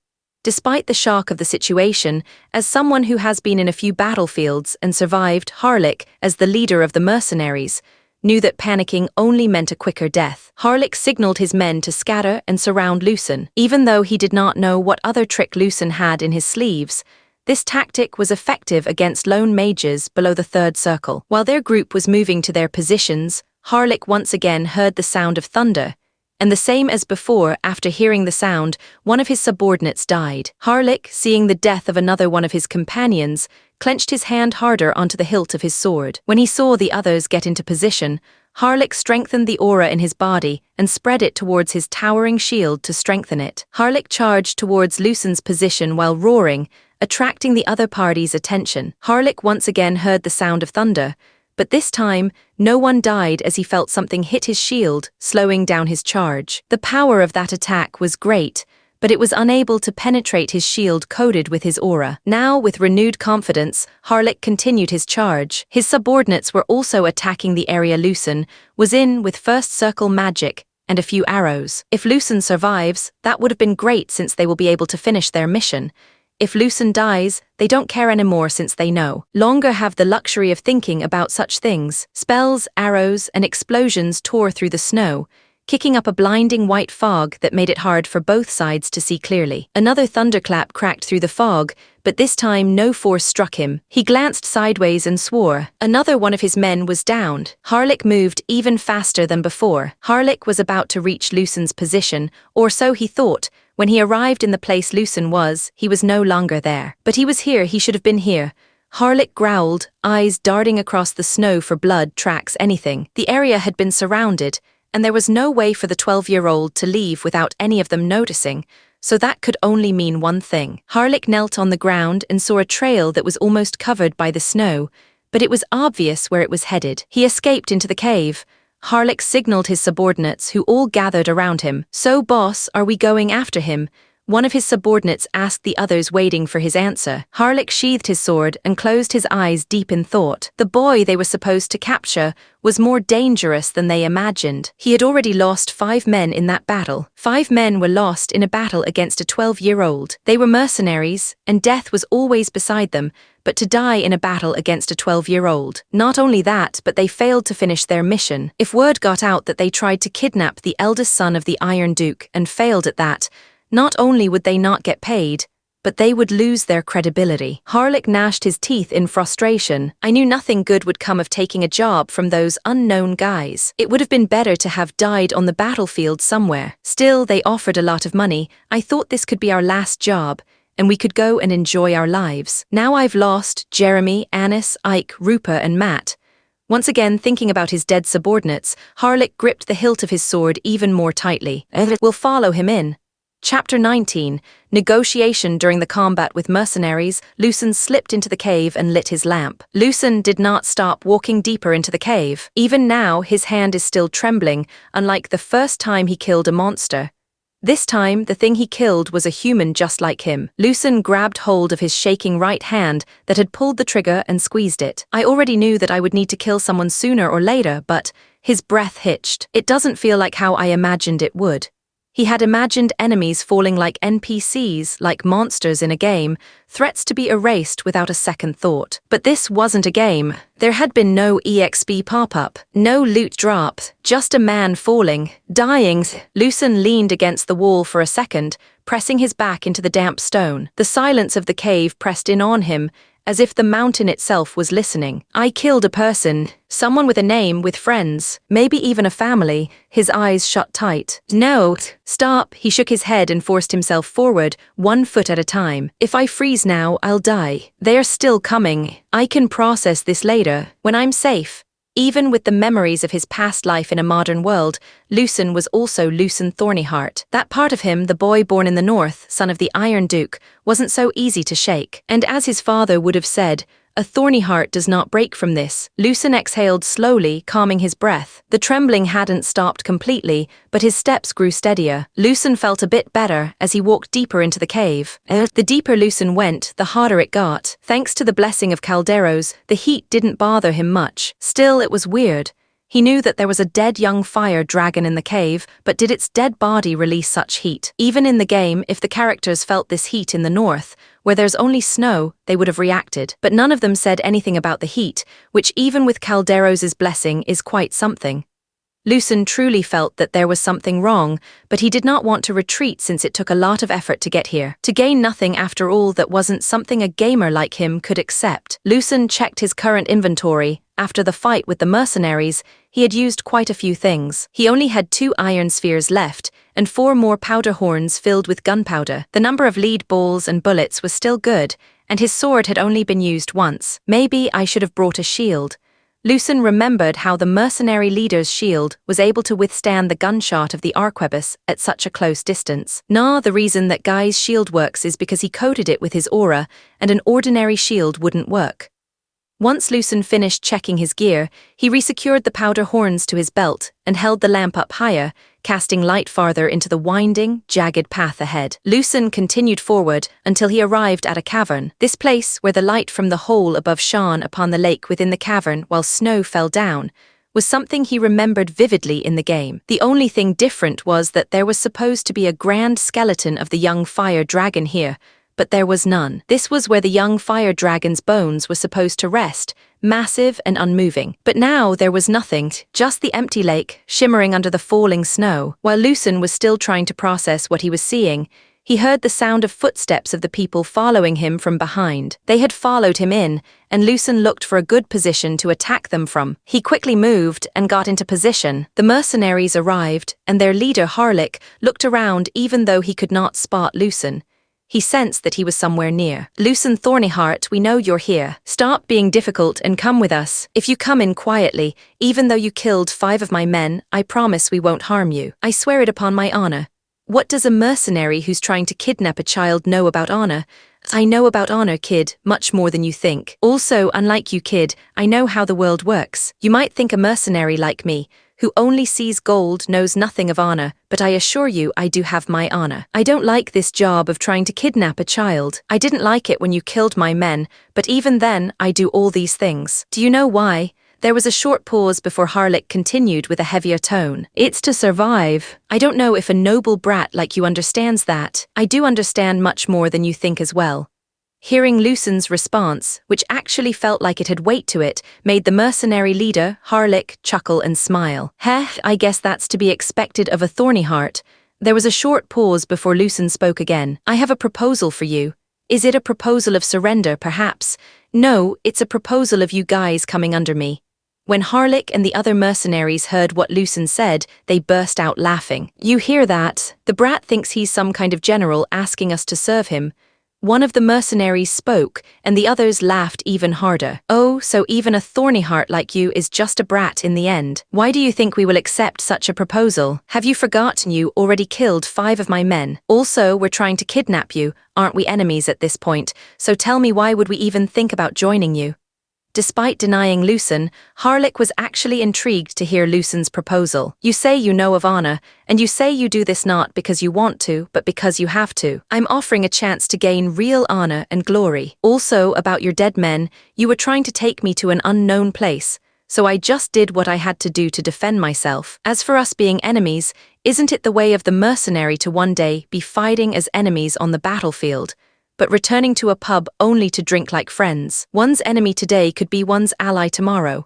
Despite the shock of the situation, as someone who has been in a few battlefields and survived, Harlik, as the leader of the mercenaries, knew that panicking only meant a quicker death. Harlik signaled his men to scatter and surround Lucen. Even though he did not know what other trick Lucen had in his sleeves, this tactic was effective against lone mages below the third circle. While their group was moving to their positions, Harlik once again heard the sound of thunder, and the same as before, after hearing the sound, one of his subordinates died. Harlik, seeing the death of another one of his companions, clenched his hand harder onto the hilt of his sword. When he saw the others get into position, Harlik strengthened the aura in his body and spread it towards his towering shield to strengthen it. Harlik charged towards Lucen's position while roaring, attracting the other party's attention. Harlik once again heard the sound of thunder, but this time, no one died as he felt something hit his shield, slowing down his charge. The power of that attack was great, but it was unable to penetrate his shield coated with his aura. Now, with renewed confidence, Harlik continued his charge. His subordinates were also attacking the area Lucen was in with first circle magic and a few arrows. If Lucen survives, that would have been great since they will be able to finish their mission. If Lucen dies, they don't care anymore since they no longer have the luxury of thinking about such things. Spells, arrows, and explosions tore through the snow, kicking up a blinding white fog that made it hard for both sides to see clearly. Another thunderclap cracked through the fog, but this time no force struck him. He glanced sideways and swore. Another one of his men was downed. Harlik moved even faster than before. Harlik was about to reach Lucen's position, or so he thought, When he arrived in the place Lucen was, he was no longer there. But he was here, he should have been here. Harlech growled, eyes darting across the snow for blood tracks anything. The area had been surrounded, and there was no way for the 12-year-old to leave without any of them noticing, so that could only mean one thing. Harlech knelt on the ground and saw a trail that was almost covered by the snow, but it was obvious where it was headed. He escaped into the cave. Harlech signaled his subordinates, who all gathered around him. "So, boss, are we going after him?" One of his subordinates asked the others, waiting for his answer. Harlech sheathed his sword and closed his eyes deep in thought. The boy they were supposed to capture was more dangerous than they imagined. He had already lost 5 men in that battle. 5 men were lost in a battle against a 12-year-old. They were mercenaries, and death was always beside them, but to die in a battle against a 12-year-old. Not only that, but they failed to finish their mission. If word got out that they tried to kidnap the eldest son of the Iron Duke and failed at that, not only would they not get paid, but they would lose their credibility. Harlech gnashed his teeth in frustration. I knew nothing good would come of taking a job from those unknown guys. It would have been better to have died on the battlefield somewhere. Still, they offered a lot of money. I thought this could be our last job, and we could go and enjoy our lives. Now I've lost Jeremy, Anis, Ike, Rupa, and Matt. Once again, thinking about his dead subordinates, Harlech gripped the hilt of his sword even more tightly. We'll follow him in. Chapter 19. Negotiation. During the combat with mercenaries, Lucen slipped into the cave and lit his lamp. Lucen did not stop walking deeper into the cave. Even now, his hand is still trembling, unlike the first time he killed a monster. This time, the thing he killed was a human just like him. Lucen grabbed hold of his shaking right hand that had pulled the trigger and squeezed it. I already knew that I would need to kill someone sooner or later, but his breath hitched. It doesn't feel like how I imagined it would. He had imagined enemies falling like NPCs, like monsters in a game, threats to be erased without a second thought. But this wasn't a game. There had been no EXP pop-up, no loot drop, just a man falling, dying. Lucen leaned against the wall for a second, pressing his back into the damp stone. The silence of the cave pressed in on him, as if the mountain itself was listening. I killed a person, someone with a name, with friends, maybe even a family. His eyes shut tight. No, stop. He shook his head and forced himself forward, 1 foot at a time. If I freeze now, I'll die. They're still coming. I can process this later, when I'm safe. Even with the memories of his past life in a modern world, Lucen was also Lucen Thornyheart. That part of him, the boy born in the north, son of the Iron Duke, wasn't so easy to shake. And as his father would have said, a thorny heart does not break from this. Lucen exhaled slowly, calming his breath. The trembling hadn't stopped completely, but his steps grew steadier. Lucen felt a bit better as he walked deeper into the cave. The deeper Lucen went, the harder it got. Thanks to the blessing of Calderos, the heat didn't bother him much. Still, it was weird. He knew that there was a dead young fire dragon in the cave, but did its dead body release such heat? Even in the game, if the characters felt this heat in the north, where there's only snow, they would have reacted. But none of them said anything about the heat, which even with Calderos' blessing is quite something. Lucen truly felt that there was something wrong, but he did not want to retreat since it took a lot of effort to get here. To gain nothing after all that wasn't something a gamer like him could accept. Lucen checked his current inventory. After the fight with the mercenaries, he had used quite a few things. He only had 2 iron spheres left, and 4 more powder horns filled with gunpowder. The number of lead balls and bullets was still good, and his sword had only been used once. Maybe I should have brought a shield. Lucen remembered how the mercenary leader's shield was able to withstand the gunshot of the arquebus at such a close distance. The reason that Guy's shield works is because he coated it with his aura, and an ordinary shield wouldn't work. Once Lucen finished checking his gear, he resecured the powder horns to his belt and held the lamp up higher, casting light farther into the winding, jagged path ahead. Lucen continued forward until he arrived at a cavern. This place, where the light from the hole above shone upon the lake within the cavern while snow fell down, was something he remembered vividly in the game. The only thing different was that there was supposed to be a grand skeleton of the young fire dragon here, but there was none. This was where the young fire dragon's bones were supposed to rest, massive and unmoving. But now there was nothing, just the empty lake, shimmering under the falling snow. While Lucen was still trying to process what he was seeing, He heard the sound of footsteps of the people following him from behind. They had followed him in, and Lucen looked for a good position to attack them from. He quickly moved and got into position. The mercenaries arrived, and their leader, Harlek, looked around even though he could not spot Lucen. He sensed that he was somewhere near. "Lucen Thornyheart, we know you're here. Stop being difficult and come with us. If you come in quietly, even though you killed 5 of my men, I promise we won't harm you. I swear it upon my honor." What does a mercenary who's trying to kidnap a child know about honor? "I know about honor, kid, much more than you think. Also, unlike you, kid, I know how the world works. You might think a mercenary like me, who only sees gold, knows nothing of honor, but I assure you I do have my honor. I don't like this job of trying to kidnap a child. I didn't like it when you killed my men, but even then, I do all these things. Do you know why?" There was a short pause before Harlek continued with a heavier tone. "It's to survive. I don't know if a noble brat like you understands that. I do understand much more than you think as well." Hearing Lucen's response, which actually felt like it had weight to it, made the mercenary leader, Harlek, chuckle and smile. "Heh, I guess that's to be expected of a Thornyheart." There was a short pause before Lucen spoke again. "I have a proposal for you. Is it a proposal of surrender, perhaps?" "No, it's a proposal of you guys coming under me." When Harlek and the other mercenaries heard what Lucen said, they burst out laughing. "You hear that? The brat thinks he's some kind of general asking us to serve him." One of the mercenaries spoke, and the others laughed even harder. "Oh, so even a Thornyheart like you is just a brat in the end. Why do you think we will accept such a proposal? Have you forgotten you already killed 5 of my men? Also, we're trying to kidnap you. Aren't we enemies at this point? So tell me, why would we even think about joining you?" Despite denying Lucen, Harlek was actually intrigued to hear Lucen's proposal. "You say you know of honor, and you say you do this not because you want to, but because you have to. I'm offering a chance to gain real honor and glory. Also, about your dead men, you were trying to take me to an unknown place, so I just did what I had to do to defend myself. As for us being enemies, isn't it the way of the mercenary to one day be fighting as enemies on the battlefield, but returning to a pub only to drink like friends? One's enemy today could be one's ally tomorrow."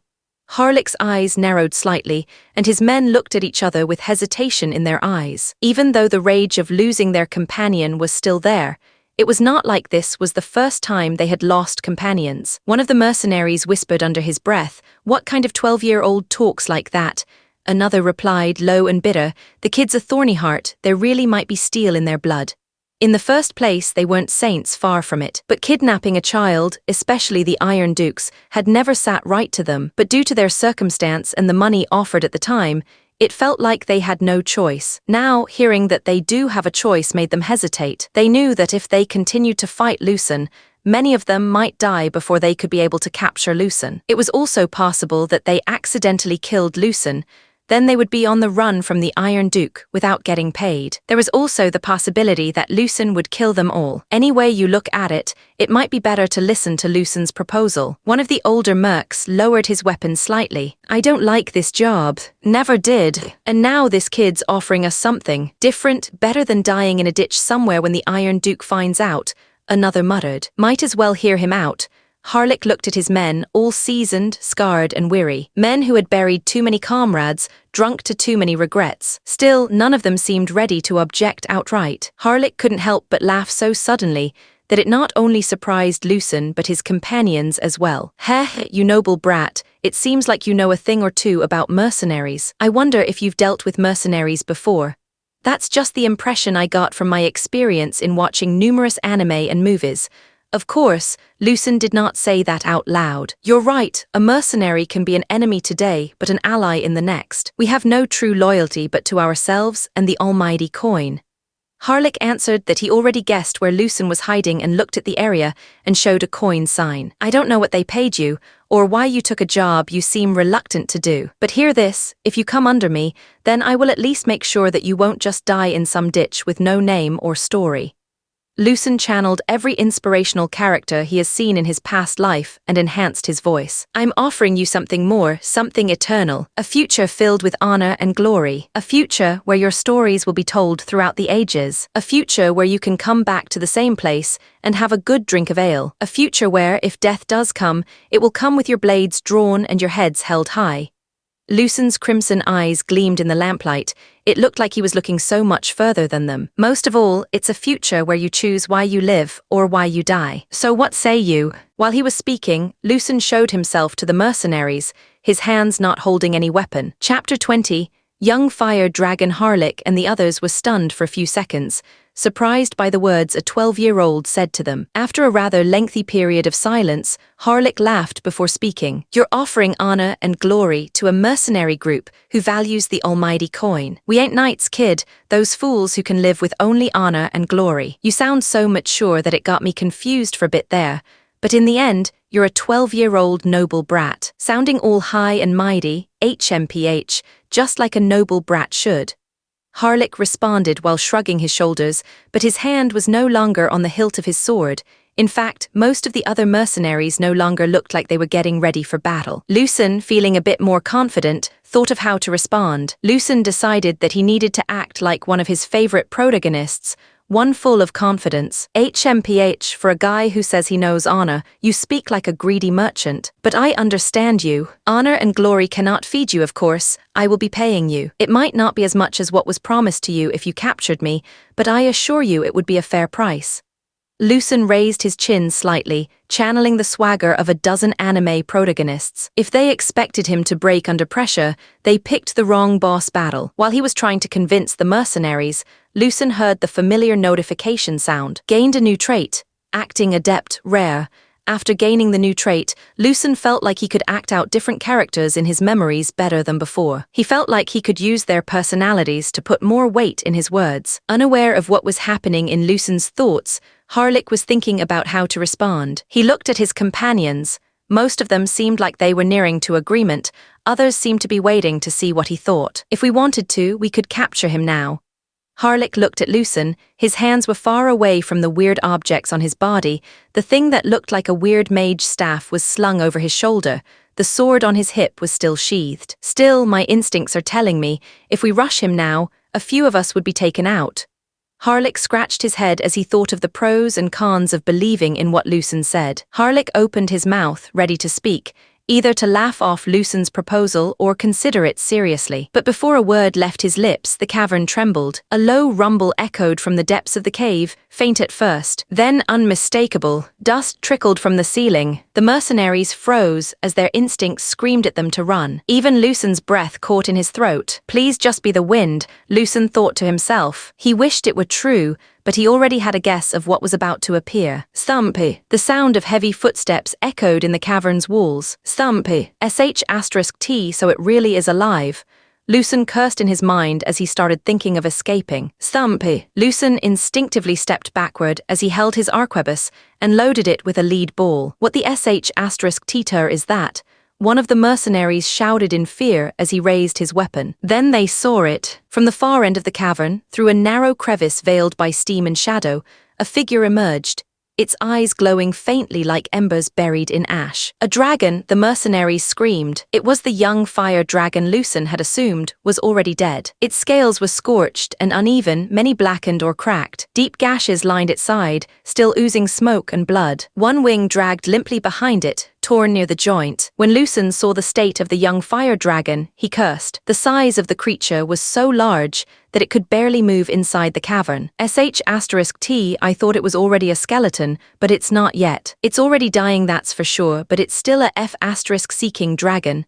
Harlek's eyes narrowed slightly, and his men looked at each other with hesitation in their eyes. Even though the rage of losing their companion was still there, it was not like this was the first time they had lost companions. One of the mercenaries whispered under his breath, "What kind of 12-year-old talks like that?" Another replied, low and bitter, "The kid's a Thornyheart, there really might be steel in their blood. In the first place, they weren't saints, far from it. But kidnapping a child, especially the Iron Dukes, had never sat right to them. But due to their circumstance and the money offered at the time, it felt like they had no choice. Now, hearing that they do have a choice made them hesitate. They knew that if they continued to fight Lucen, many of them might die before they could be able to capture Lucen. It was also possible that they accidentally killed Lucen. Then they would be on the run from the Iron Duke without getting paid. There was also the possibility that Lucen would kill them all. Any way you look at it, it might be better to listen to Lucen's proposal. One of the older mercs lowered his weapon slightly. "I don't like this job. Never did. And now this kid's offering us something different, better than dying in a ditch somewhere when the Iron Duke finds out," another muttered. "Might as well hear him out." Harlek looked at his men, all seasoned, scarred and weary. Men who had buried too many comrades, drunk to too many regrets. Still, none of them seemed ready to object outright. Harlek couldn't help but laugh so suddenly that it not only surprised Lucen but his companions as well. "Heh, you noble brat, it seems like you know a thing or two about mercenaries. I wonder if you've dealt with mercenaries before." "That's just the impression I got from my experience in watching numerous anime and movies." Of course, Lucen did not say that out loud. "You're right, a mercenary can be an enemy today but an ally in the next. We have no true loyalty but to ourselves and the almighty coin." Harlek answered that he already guessed where Lucen was hiding and looked at the area and showed a coin sign. "I don't know what they paid you, or why you took a job you seem reluctant to do. But hear this, if you come under me, then I will at least make sure that you won't just die in some ditch with no name or story." Lucen channeled every inspirational character he has seen in his past life and enhanced his voice. "I'm offering you something more, something eternal, a future filled with honor and glory, a future where your stories will be told throughout the ages, a future where you can come back to the same place and have a good drink of ale, a future where, if death does come, it will come with your blades drawn and your heads held high." Lucen's crimson eyes gleamed in the lamplight. It looked like he was looking so much further than them. Most of all, it's a future where you choose why you live or why you die. So what say you? While he was speaking, Lucen showed himself to the mercenaries, his hands not holding any weapon. Chapter 20. Young fire dragon Harlek and the others were stunned for a few seconds, surprised by the words a 12-year-old said to them. After a rather lengthy period of silence, Harlek laughed before speaking. You're offering honor and glory to a mercenary group who values the almighty coin. We ain't knights, kid, those fools who can live with only honor and glory. You sound so mature that it got me confused for a bit there. But in the end, you're a 12-year-old noble brat, sounding all high and mighty, HMPH, just like a noble brat should. Harlek responded while shrugging his shoulders, but his hand was no longer on the hilt of his sword. In fact, most of the other mercenaries no longer looked like they were getting ready for battle. Lucen, feeling a bit more confident, thought of how to respond. Lucen decided that he needed to act like one of his favorite protagonists, one full of confidence. HMPH, for a guy who says he knows honor, you speak like a greedy merchant. But I understand you. Honor and glory cannot feed you, of course. I will be paying you. It might not be as much as what was promised to you if you captured me, but I assure you it would be a fair price. Lucen raised his chin slightly, channeling the swagger of a dozen anime protagonists. If they expected him to break under pressure, they picked the wrong boss battle. While he was trying to convince the mercenaries, Lucen heard the familiar notification sound. Gained a new trait. Acting adept, rare. After gaining the new trait, Lucen felt like he could act out different characters in his memories better than before. He felt like he could use their personalities to put more weight in his words. Unaware of what was happening in Lucen's thoughts, Harlek was thinking about how to respond. He looked at his companions. Most of them seemed like they were nearing to agreement. Others seemed to be waiting to see what he thought. If we wanted to, we could capture him now. Harlek looked at Lucen. His hands were far away from the weird objects on his body. The thing that looked like a weird mage staff was slung over his shoulder. The sword on his hip was still sheathed. Still, my instincts are telling me, if we rush him now, a few of us would be taken out. Harlek scratched his head as he thought of the pros and cons of believing in what Lucen said. Harlek opened his mouth, ready to speak, either to laugh off Lucen's proposal or consider it seriously. But before a word left his lips, the cavern trembled. A low rumble echoed from the depths of the cave, faint at first, then unmistakable. Dust trickled from the ceiling. The mercenaries froze as their instincts screamed at them to run. Even Lucen's breath caught in his throat. Please just be the wind, Lucen thought to himself. He wished it were true, but he already had a guess of what was about to appear. Thumpy. The sound of heavy footsteps echoed in the cavern's walls. Thumpy. sh*t, so it really is alive. Lucen cursed in his mind as he started thinking of escaping. Thumpy. Lucen instinctively stepped backward as he held his arquebus and loaded it with a lead ball. What the sh*t is that? One of the mercenaries shouted in fear as he raised his weapon. Then they saw it. From the far end of the cavern, through a narrow crevice veiled by steam and shadow, a figure emerged, its eyes glowing faintly like embers buried in ash. A dragon, the mercenaries screamed. It was the young fire dragon Lucen had assumed was already dead. Its scales were scorched and uneven, many blackened or cracked. Deep gashes lined its side, still oozing smoke and blood. One wing dragged limply behind it, torn near the joint. When Lucen saw the state of the young fire dragon, he cursed. The size of the creature was so large that it could barely move inside the cavern. sh*t, I thought it was already a skeleton, but it's not yet. It's already dying, that's for sure, but it's still a f***-seeking dragon.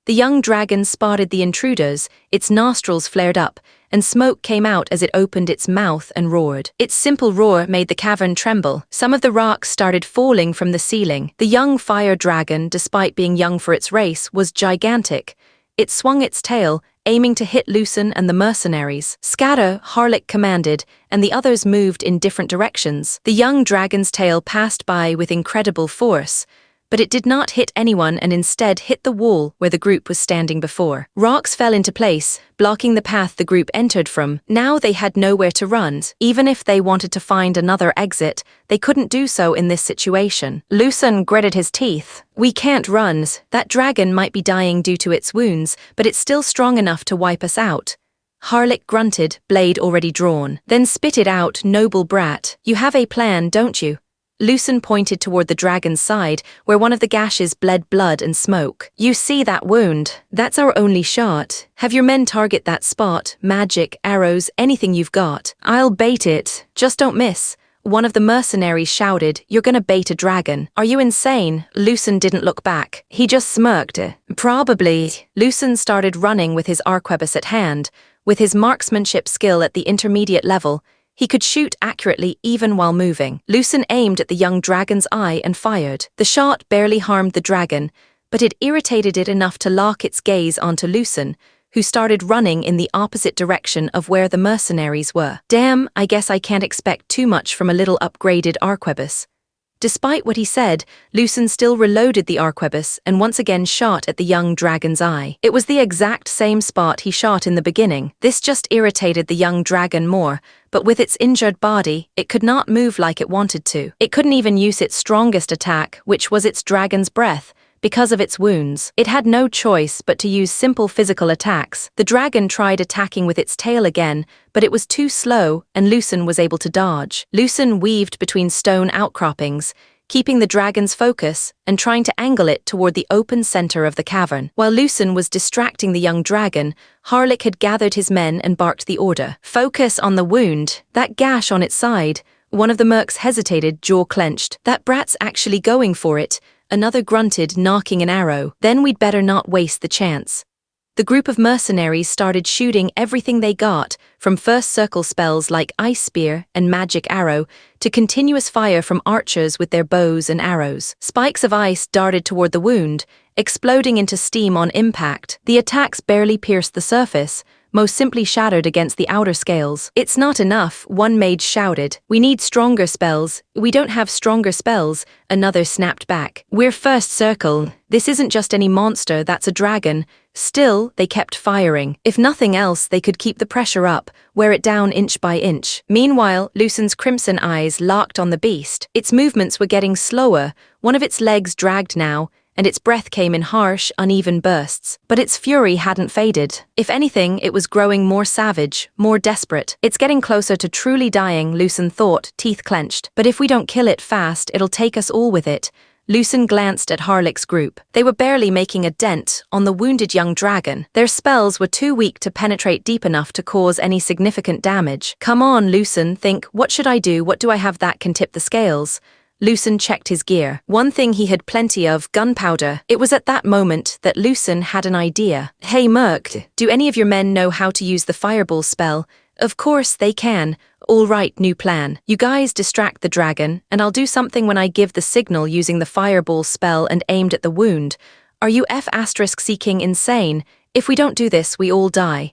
The young dragon spotted the intruders, its nostrils flared up, and smoke came out as it opened its mouth and roared. Its simple roar made the cavern tremble. Some of the rocks started falling from the ceiling. The young fire dragon, despite being young for its race, was gigantic. It swung its tail, aiming to hit Lucen and the mercenaries. Scatter, Harlek commanded, and the others moved in different directions. The young dragon's tail passed by with incredible force, but it did not hit anyone and instead hit the wall where the group was standing before. Rocks fell into place, blocking the path the group entered from. Now they had nowhere to run. Even if they wanted to find another exit, they couldn't do so in this situation. Lucen gritted his teeth. We can't run. That dragon might be dying due to its wounds, but it's still strong enough to wipe us out. Harlek grunted, blade already drawn. Then spit it out, noble brat. You have a plan, don't you? Lucen pointed toward the dragon's side, where one of the gashes bled blood and smoke. You see that wound? That's our only shot. Have your men target that spot, magic, arrows, anything you've got. I'll bait it. Just don't miss. One of the mercenaries shouted, "You're gonna bait a dragon. Are you insane?" Lucen didn't look back. He just smirked. Probably. Lucen started running with his arquebus at hand. With his marksmanship skill at the intermediate level, he could shoot accurately even while moving. Lucen aimed at the young dragon's eye and fired. The shot barely harmed the dragon, but it irritated it enough to lock its gaze onto Lucen, who started running in the opposite direction of where the mercenaries were. Damn, I guess I can't expect too much from a little upgraded arquebus. Despite what he said, Lucen still reloaded the arquebus and once again shot at the young dragon's eye. It was the exact same spot he shot in the beginning. This just irritated the young dragon more, but with its injured body, it could not move like it wanted to. It couldn't even use its strongest attack, which was its dragon's breath. Because of its wounds, it had no choice but to use simple physical attacks. The dragon tried attacking with its tail again, but it was too slow, and Lucen was able to dodge. Lucen weaved between stone outcroppings, keeping the dragon's focus and trying to angle it toward the open center of the cavern. While Lucen was distracting the young dragon, Harlech had gathered his men and barked the order. Focus on the wound, that gash on its side. One of the mercs hesitated, jaw clenched. That brat's actually going for it. Another grunted, knocking an arrow. Then we'd better not waste the chance. The group of mercenaries started shooting everything they got, from first circle spells like Ice Spear and Magic Arrow, to continuous fire from archers with their bows and arrows. Spikes of ice darted toward the wound, exploding into steam on impact. The attacks barely pierced the surface, most simply shattered against the outer scales. "It's not enough," one mage shouted. "We need stronger spells." "We don't have stronger spells," another snapped back. "We're first circle. This isn't just any monster, that's a dragon." Still, they kept firing. If nothing else, they could keep the pressure up, wear it down inch by inch. Meanwhile, Lucen's crimson eyes locked on the beast. Its movements were getting slower, one of its legs dragged now, and its breath came in harsh, uneven bursts. But its fury hadn't faded. If anything, it was growing more savage, more desperate. "It's getting closer to truly dying," Lucen thought, teeth clenched. "But if we don't kill it fast, it'll take us all with it." Lucen glanced at Harlech's group. They were barely making a dent on the wounded young dragon. Their spells were too weak to penetrate deep enough to cause any significant damage. "Come on," Lucen, think, "what should I do? What do I have that can tip the scales?" Lucen checked his gear. One thing he had plenty of, gunpowder. It was at that moment that Lucen had an idea. "Hey Merc, do any of your men know how to use the fireball spell?" "Of course they can." "All right, new plan. You guys distract the dragon, and I'll do something when I give the signal using the fireball spell and aimed at the wound. Are you F***seeking insane? If we don't do this, we all die."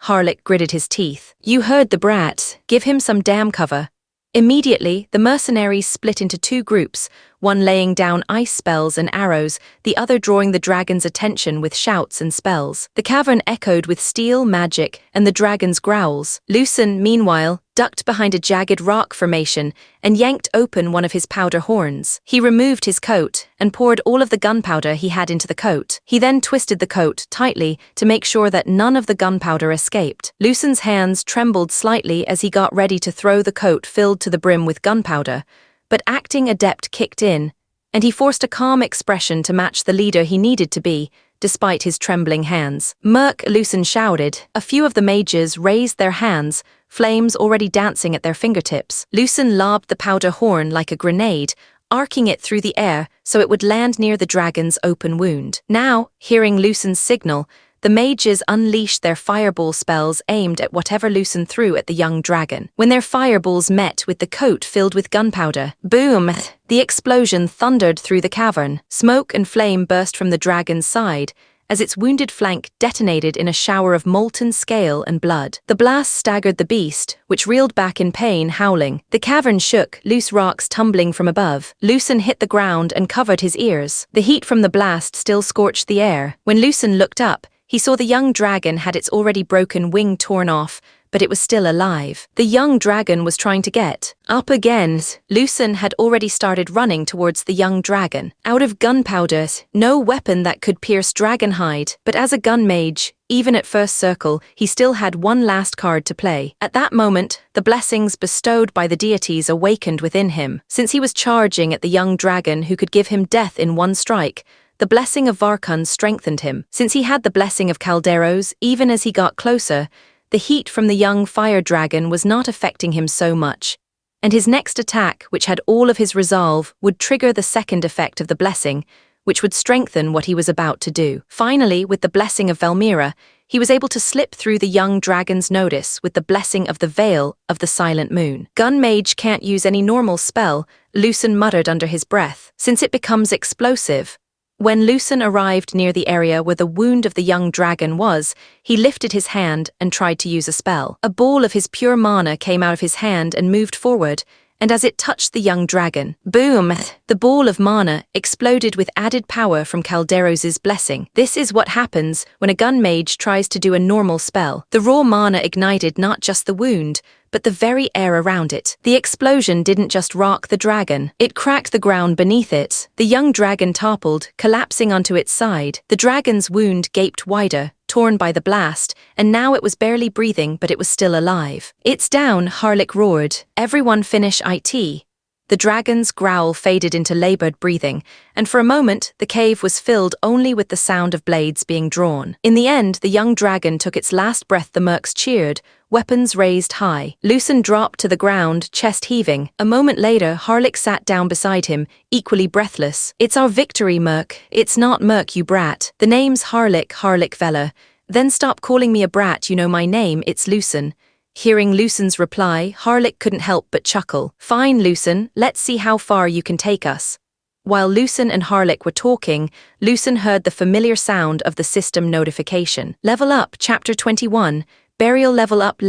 Harlech gritted his teeth. "You heard the brat. Give him some damn cover." Immediately, the mercenaries split into two groups, one laying down ice spells and arrows, the other drawing the dragon's attention with shouts and spells. The cavern echoed with steel, magic, and the dragon's growls. Lucen, meanwhile, ducked behind a jagged rock formation and yanked open one of his powder horns. He removed his coat and poured all of the gunpowder he had into the coat. He then twisted the coat tightly to make sure that none of the gunpowder escaped. Lucen's hands trembled slightly as he got ready to throw the coat filled to the brim with gunpowder, but acting adept kicked in, and he forced a calm expression to match the leader he needed to be, despite his trembling hands. "Merc," Lucen shouted. A few of the mages raised their hands, flames already dancing at their fingertips. Lucen lobbed the powder horn like a grenade, arcing it through the air so it would land near the dragon's open wound. Now, hearing Lucen's signal, the mages unleashed their fireball spells aimed at whatever Lucen threw at the young dragon. When their fireballs met with the coat filled with gunpowder, boom! The explosion thundered through the cavern. Smoke and flame burst from the dragon's side as its wounded flank detonated in a shower of molten scale and blood. The blast staggered the beast, which reeled back in pain, howling. The cavern shook, loose rocks tumbling from above. Lucen hit the ground and covered his ears. The heat from the blast still scorched the air. When Lucen looked up, he saw the young dragon had its already broken wing torn off, but it was still alive. The young dragon was trying to get up again. Lucen had already started running towards the young dragon. Out of gunpowder, no weapon that could pierce dragon hide, but as a gun mage, Even at first circle, he still had one last card to play. At that moment, the blessings bestowed by the deities awakened within him. Since he was charging at the young dragon who could give him death in one strike, the blessing of Varkun strengthened him. Since he had the blessing of Calderos, even as he got closer, the heat from the young fire dragon was not affecting him so much. And his next attack, which had all of his resolve, would trigger the second effect of the blessing, which would strengthen what he was about to do. Finally, with the blessing of Valmira, he was able to slip through the young dragon's notice with the blessing of the veil of the silent moon. Gun Mage can't use any normal spell, Lucen muttered under his breath, since it becomes explosive. When Lucen arrived near the area where the wound of the young dragon was, he lifted his hand and tried to use a spell. A ball of his pure mana came out of his hand and moved forward, and as it touched the young dragon, boom! The ball of mana exploded with added power from Calderos's blessing. This is what happens when a gun mage tries to do a normal spell. The raw mana ignited not just the wound, but the very air around it. The explosion didn't just rock the dragon, it cracked the ground beneath it. The young dragon toppled, collapsing onto its side. The dragon's wound gaped wider, torn by the blast, and now it was barely breathing, but it was still alive. "It's down," Harlech roared. "Everyone finish IT." The dragon's growl faded into labored breathing, and for a moment the cave was filled only with the sound of blades being drawn. In the end, the young dragon took its last breath. The mercs cheered, weapons raised high. Lucen dropped to the ground, chest heaving. A moment later, Harlech sat down beside him, equally breathless. "It's our victory, merc. It's not merc, you brat." "The name's Harlech, Harlech Vela." "Then stop calling me a brat, you know my name, it's Lucen." Hearing Lucen's reply, Harlech couldn't help but chuckle. "Fine, Lucen, let's see how far you can take us." While Lucen and Harlech were talking, Lucen heard the familiar sound of the system notification. Level up, Chapter 21. Burial level up,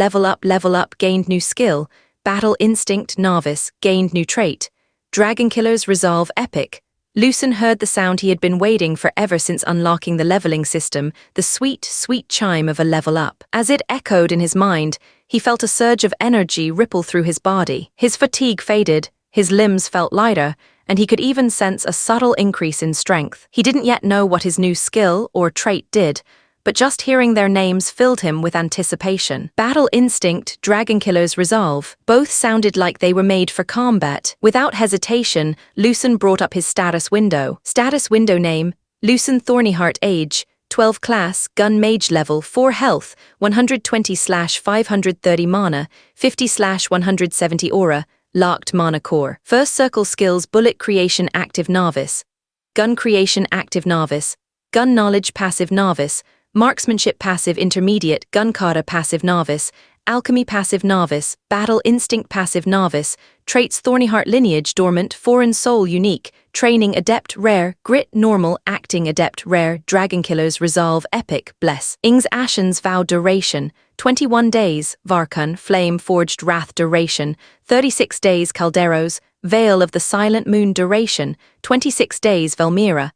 gained new skill. Battle Instinct Novice, gained new trait. Dragon Killer's Resolve Epic. Lucen heard the sound he had been waiting for ever since unlocking the leveling system, the sweet, sweet chime of a level up. As it echoed in his mind, he felt a surge of energy ripple through his body. His fatigue faded, his limbs felt lighter, and he could even sense a subtle increase in strength. He didn't yet know what his new skill or trait did, but just hearing their names filled him with anticipation. Battle Instinct, Dragon Killer's Resolve. Both sounded like they were made for combat. Without hesitation, Lucen brought up his status window. Status window name, Lucen Thornyheart. Age, 12 class, Gun Mage level, 4 health, 120/530 mana, 50/170 aura, locked mana core. First circle skills: Bullet Creation Active Novice, Gun Creation Active Novice, Gun Knowledge Passive Novice, Marksmanship Passive Intermediate, Gun Kata Passive Novice, Alchemy Passive Novice, Battle Instinct Passive Novice, Traits: Thornyheart Lineage Dormant, Foreign Soul Unique, Training Adept Rare, Grit Normal, Acting Adept Rare, Dragon Killer's Resolve Epic, Bless. Ing's Ashen's Vow Duration, 21 days, Varkun, Flame Forged Wrath Duration, 36 days, Calderos, Veil of the Silent Moon Duration, 26 days, Valmira.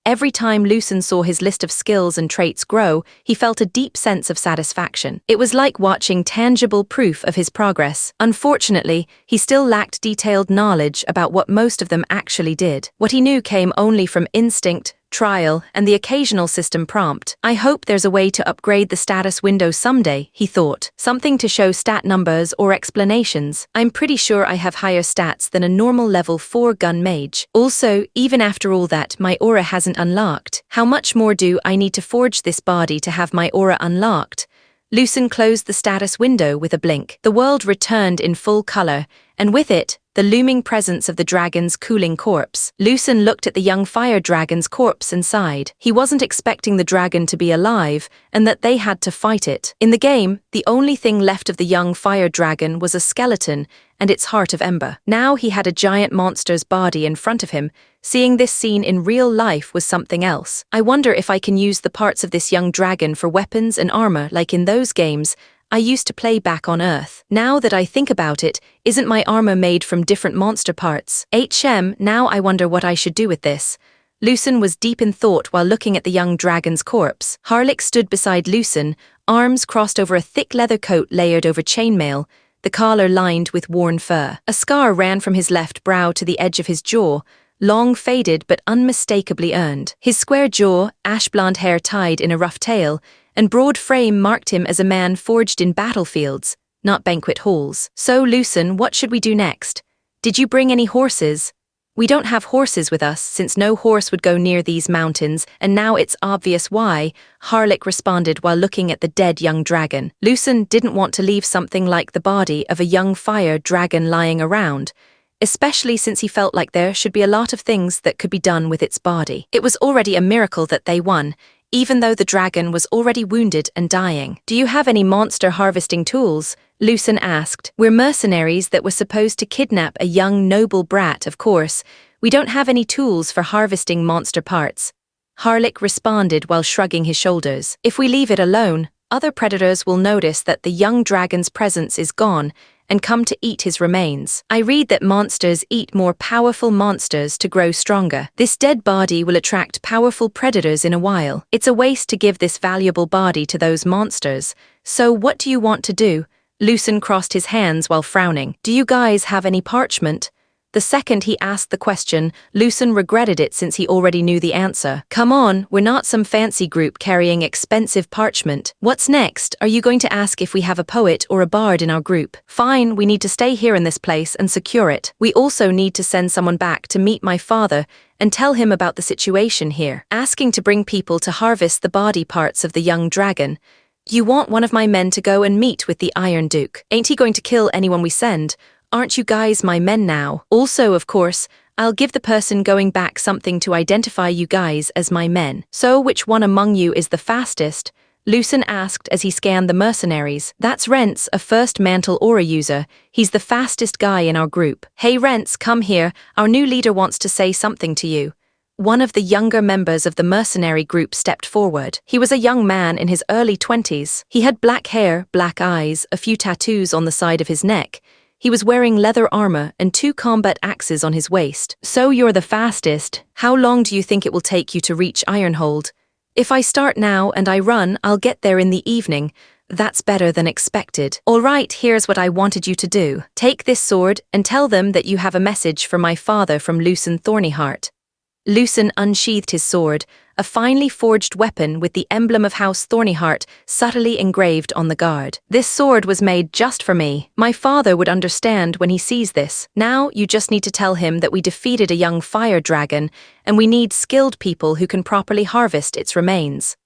Every time Lucen saw his list of skills and traits grow, he felt a deep sense of satisfaction. It was like watching tangible proof of his progress. Unfortunately, he still lacked detailed knowledge about what most of them actually did. What he knew came only from instinct, trial, and the occasional system prompt. "I hope there's a way to upgrade the status window someday," he thought. "Something to show stat numbers or explanations. I'm pretty sure I have higher stats than a normal level 4 gun mage. Also, even after all that, my aura hasn't unlocked. How much more do I need to forge this body to have my aura unlocked?" Lucen closed the status window with a blink. The world returned in full color, and with it, the looming presence of the dragon's cooling corpse. Lucen looked at the young fire dragon's corpse and sighed. He wasn't expecting the dragon to be alive, and that they had to fight it. In the game, the only thing left of the young fire dragon was a skeleton and its heart of ember. Now he had a giant monster's body in front of him. Seeing this scene in real life was something else. "I wonder if I can use the parts of this young dragon for weapons and armor like in those games I used to play back on Earth. Now that I think about it, isn't my armor made from different monster parts? Now I wonder what I should do with this." Lucen was deep in thought while looking at the young dragon's corpse. Harlech stood beside Lucen, arms crossed over a thick leather coat layered over chainmail, the collar lined with worn fur. A scar ran from his left brow to the edge of his jaw, long faded but unmistakably earned. His square jaw, ash blonde hair tied in a rough tail, and broad frame marked him as a man forged in battlefields, not banquet halls. So, Lucen, what should we do next? Did you bring any horses? We don't have horses with us, since no horse would go near these mountains, and now it's obvious why, Harlech responded while looking at the dead young dragon. Lucen didn't want to leave something like the body of a young fire dragon lying around, especially since he felt like there should be a lot of things that could be done with its body. It was already a miracle that they won, even though the dragon was already wounded and dying. Do you have any monster harvesting tools? Lucen asked. We're mercenaries that were supposed to kidnap a young noble brat, of course. We don't have any tools for harvesting monster parts. Harlech responded while shrugging his shoulders. If we leave it alone, other predators will notice that the young dragon's presence is gone and come to eat his remains. I read that monsters eat more powerful monsters to grow stronger. This dead body will attract powerful predators in a while. It's a waste to give this valuable body to those monsters. So what do you want to do? Lucen crossed his hands while frowning. Do you guys have any parchment? The second he asked the question, Lucen regretted it since he already knew the answer. Come on, we're not some fancy group carrying expensive parchment. What's next? Are you going to ask if we have a poet or a bard in our group? Fine, we need to stay here in this place and secure it. We also need to send someone back to meet my father and tell him about the situation here. Asking to bring people to harvest the body parts of the young dragon. You want one of my men to go and meet with the Iron Duke. Ain't he going to kill anyone we send? Aren't you guys my men now? Also, of course, I'll give the person going back something to identify you guys as my men. So which one among you is the fastest? Lucen asked as he scanned the mercenaries. That's Rents, a first mantle aura user. He's the fastest guy in our group. Hey Rents, come here. Our new leader wants to say something to you. One of the younger members of the mercenary group stepped forward. He was a young man in his early 20s. He had black hair, black eyes, a few tattoos on the side of his neck. He was wearing leather armor and 2 combat axes on his waist. So you're the fastest. How long do you think it will take you to reach Ironhold? If I start now and I run, I'll get there in the evening. That's better than expected. All right, here's what I wanted you to do. Take this sword and tell them that you have a message for my father from Lucen Thornyheart. Lucen unsheathed his sword, a finely forged weapon with the emblem of House Thornyheart subtly engraved on the guard. This sword was made just for me. My father would understand when he sees this. Now you just need to tell him that we defeated a young fire dragon, and we need skilled people who can properly harvest its remains.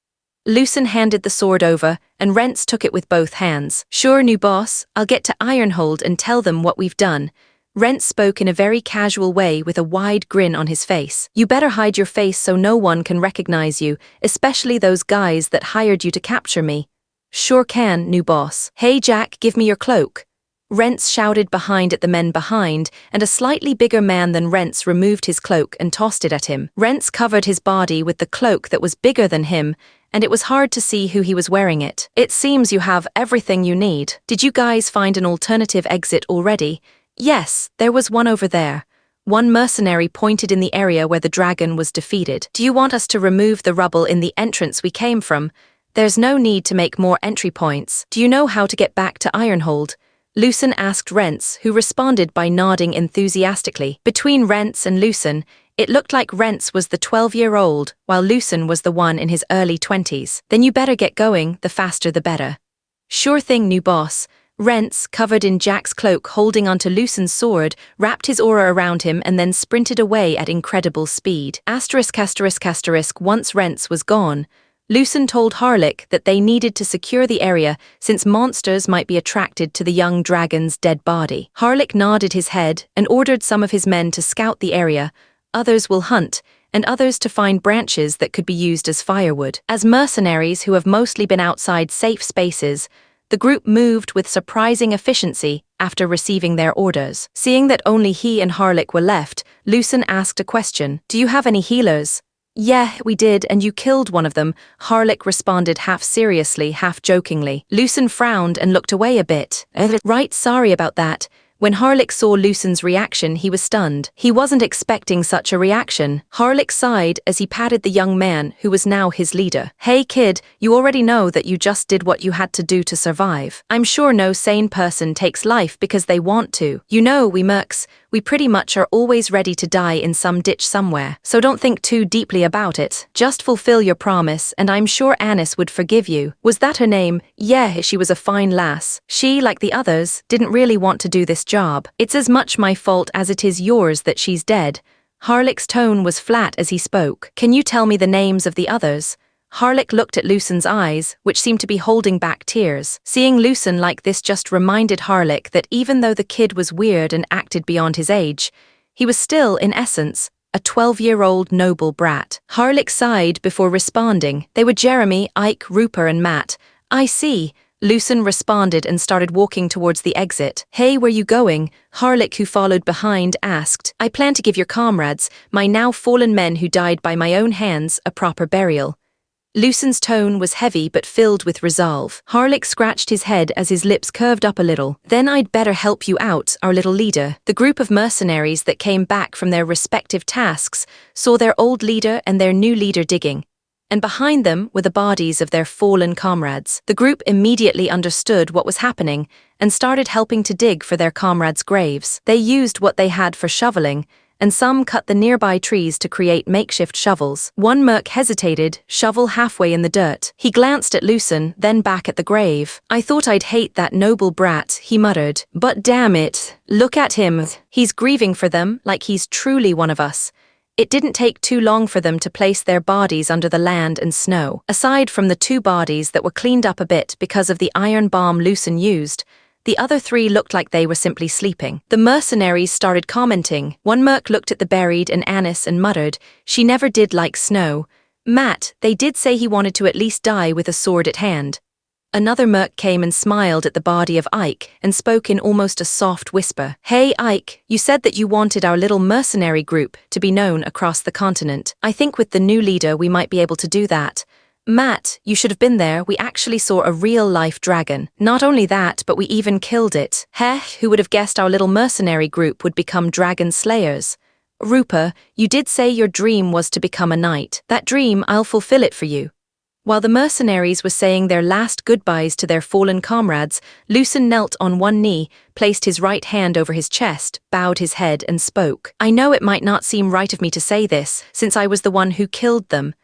Lucen handed the sword over, and Rents took it with both hands. Sure, new boss, I'll get to Ironhold and tell them what we've done. Rents spoke in a very casual way with a wide grin on his face. You better hide your face so no one can recognize you, especially those guys that hired you to capture me. Sure can, new boss. Hey Jack, give me your cloak. Rents shouted behind at the men behind, and a slightly bigger man than Rents removed his cloak and tossed it at him. Rents covered his body with the cloak that was bigger than him, and it was hard to see who he was wearing it. It seems you have everything you need. Did you guys find an alternative exit already? Yes, there was one over there. One mercenary pointed in the area where the dragon was defeated. Do you want us to remove the rubble in the entrance we came from? There's no need to make more entry points. Do you know how to get back to Ironhold? Lucen asked Rents, who responded by nodding enthusiastically. Between Rents and Lucen, it looked like Rents was the 12-year-old, while Lucen was the one in his early 20s. Then you better get going, the faster the better. Sure thing, new boss. Rents, covered in Jack's cloak holding onto Lucen's sword, wrapped his aura around him and then sprinted away at incredible speed. Once Rents was gone, Lucen told Harlech that they needed to secure the area since monsters might be attracted to the young dragon's dead body. Harlech nodded his head and ordered some of his men to scout the area, others will hunt, and others to find branches that could be used as firewood. As mercenaries who have mostly been outside safe spaces, the group moved with surprising efficiency after receiving their orders. Seeing that only he and Harlech were left, Lucen asked a question. Do you have any healers? Yeah, we did, and you killed one of them, Harlech responded half seriously, half jokingly. Lucen frowned and looked away a bit. Right, sorry about that. When Harlik saw Lucen's reaction, he was stunned. He wasn't expecting such a reaction. Harlik sighed as he patted the young man who was now his leader. "Hey kid, you already know that you just did what you had to do to survive. I'm sure no sane person takes life because they want to. You know, we mercs, we pretty much are always ready to die in some ditch somewhere. So don't think too deeply about it. Just fulfill your promise and I'm sure Anis would forgive you." Was that her name? Yeah, she was a fine lass. She, like the others, didn't really want to do this job. "It's as much my fault as it is yours that she's dead." Harlik's tone was flat as he spoke. "Can you tell me the names of the others?" Harlik looked at Lucen's eyes, which seemed to be holding back tears. Seeing Lucen like this just reminded Harlik that even though the kid was weird and acted beyond his age, he was still, in essence, a 12-year-old noble brat. Harlik sighed before responding. "They were Jeremy, Ike, Rupert and Matt." "I see." Lucen responded and started walking towards the exit. "Hey, where you going?" Harlik, who followed behind, asked. "I plan to give your comrades, my now fallen men who died by my own hands, a proper burial." Lucen's tone was heavy but filled with resolve. Harlik scratched his head as his lips curved up a little. "Then I'd better help you out, our little leader." The group of mercenaries that came back from their respective tasks saw their old leader and their new leader digging, and behind them were the bodies of their fallen comrades. The group immediately understood what was happening and started helping to dig for their comrades' graves. They used what they had for shoveling, and some cut the nearby trees to create makeshift shovels. One merc hesitated, shovel halfway in the dirt. He glanced at Lucen, then back at the grave. "I thought I'd hate that noble brat," he muttered. "But damn it, look at him. He's grieving for them like he's truly one of us." It didn't take too long for them to place their bodies under the land and snow. Aside from the 2 bodies that were cleaned up a bit because of the iron bomb Lucen used, the other 3 looked like they were simply sleeping. The mercenaries started commenting. One merc looked at the buried and Anis and muttered, "She never did like snow." "Matt, they did say he wanted to at least die with a sword at hand." Another merc came and smiled at the body of Ike and spoke in almost a soft whisper. "Hey Ike, you said that you wanted our little mercenary group to be known across the continent. I think with the new leader we might be able to do that." "Matt, you should have been there. We actually saw a real-life dragon. Not only that, but we even killed it." "Heh, who would have guessed our little mercenary group would become dragon slayers?" "Rupa, you did say your dream was to become a knight. That dream, I'll fulfill it for you." While the mercenaries were saying their last goodbyes to their fallen comrades, Lucen knelt on one knee, placed his right hand over his chest, bowed his head and spoke. "I know it might not seem right of me to say this, since I was the one who killed them."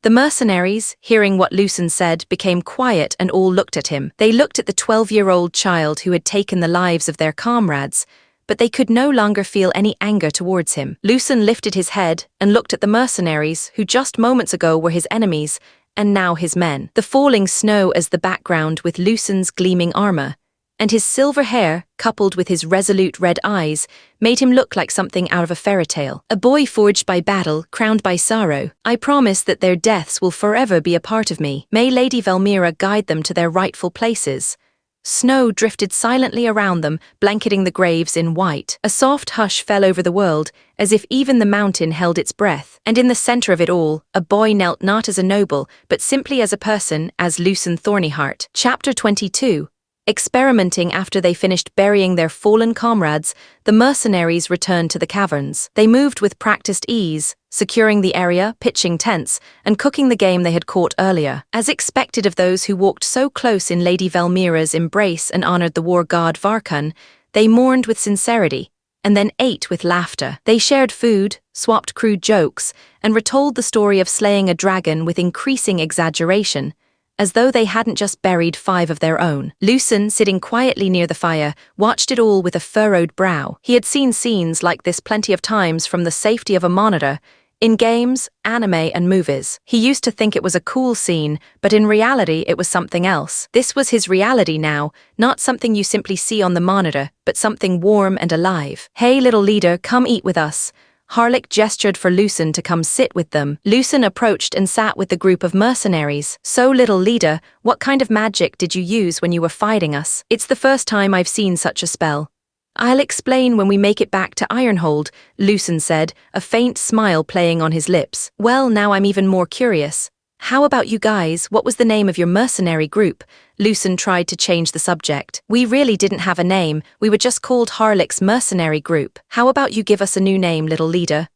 The mercenaries, hearing what Lucen said, became quiet and all looked at him. They looked at the 12-year-old child who had taken the lives of their comrades, but they could no longer feel any anger towards him. Lucen lifted his head and looked at the mercenaries, who just moments ago were his enemies, and now his men. The falling snow as the background with Lucen's gleaming armor, and his silver hair, coupled with his resolute red eyes, made him look like something out of a fairy tale. A boy forged by battle, crowned by sorrow. I promise that their deaths will forever be a part of me. May Lady Velmira guide them to their rightful places. Snow drifted silently around them, blanketing the graves in white. A soft hush fell over the world, as if even the mountain held its breath. And in the center of it all, a boy knelt not as a noble, but simply as a person, as Lucen Thornyheart. Chapter 22. Experimenting after they finished burying their fallen comrades, the mercenaries returned to the caverns. They moved with practiced ease, securing the area, pitching tents, and cooking the game they had caught earlier. As expected of those who walked so close in Lady Velmira's embrace and honored the war god Varkun, they mourned with sincerity, and then ate with laughter. They shared food, swapped crude jokes, and retold the story of slaying a dragon with increasing exaggeration, as though they hadn't just buried 5 of their own. Lucen, sitting quietly near the fire, watched it all with a furrowed brow. He had seen scenes like this plenty of times from the safety of a monitor, in games, anime, and movies. He used to think it was a cool scene, but in reality it was something else. This was his reality now, not something you simply see on the monitor, but something warm and alive. "Hey little leader, come eat with us." Harlik gestured for Lucen to come sit with them. Lucen approached and sat with the group of mercenaries. "So little leader, what kind of magic did you use when you were fighting us?" "It's the first time I've seen such a spell." "I'll explain when we make it back to Ironhold," Lucen said, a faint smile playing on his lips. "Well, now I'm even more curious. How about you guys? What was the name of your mercenary group? Lucen tried to change the subject. We really didn't have a name, we were just called Harlick's mercenary group. How about you give us a new name, little leader?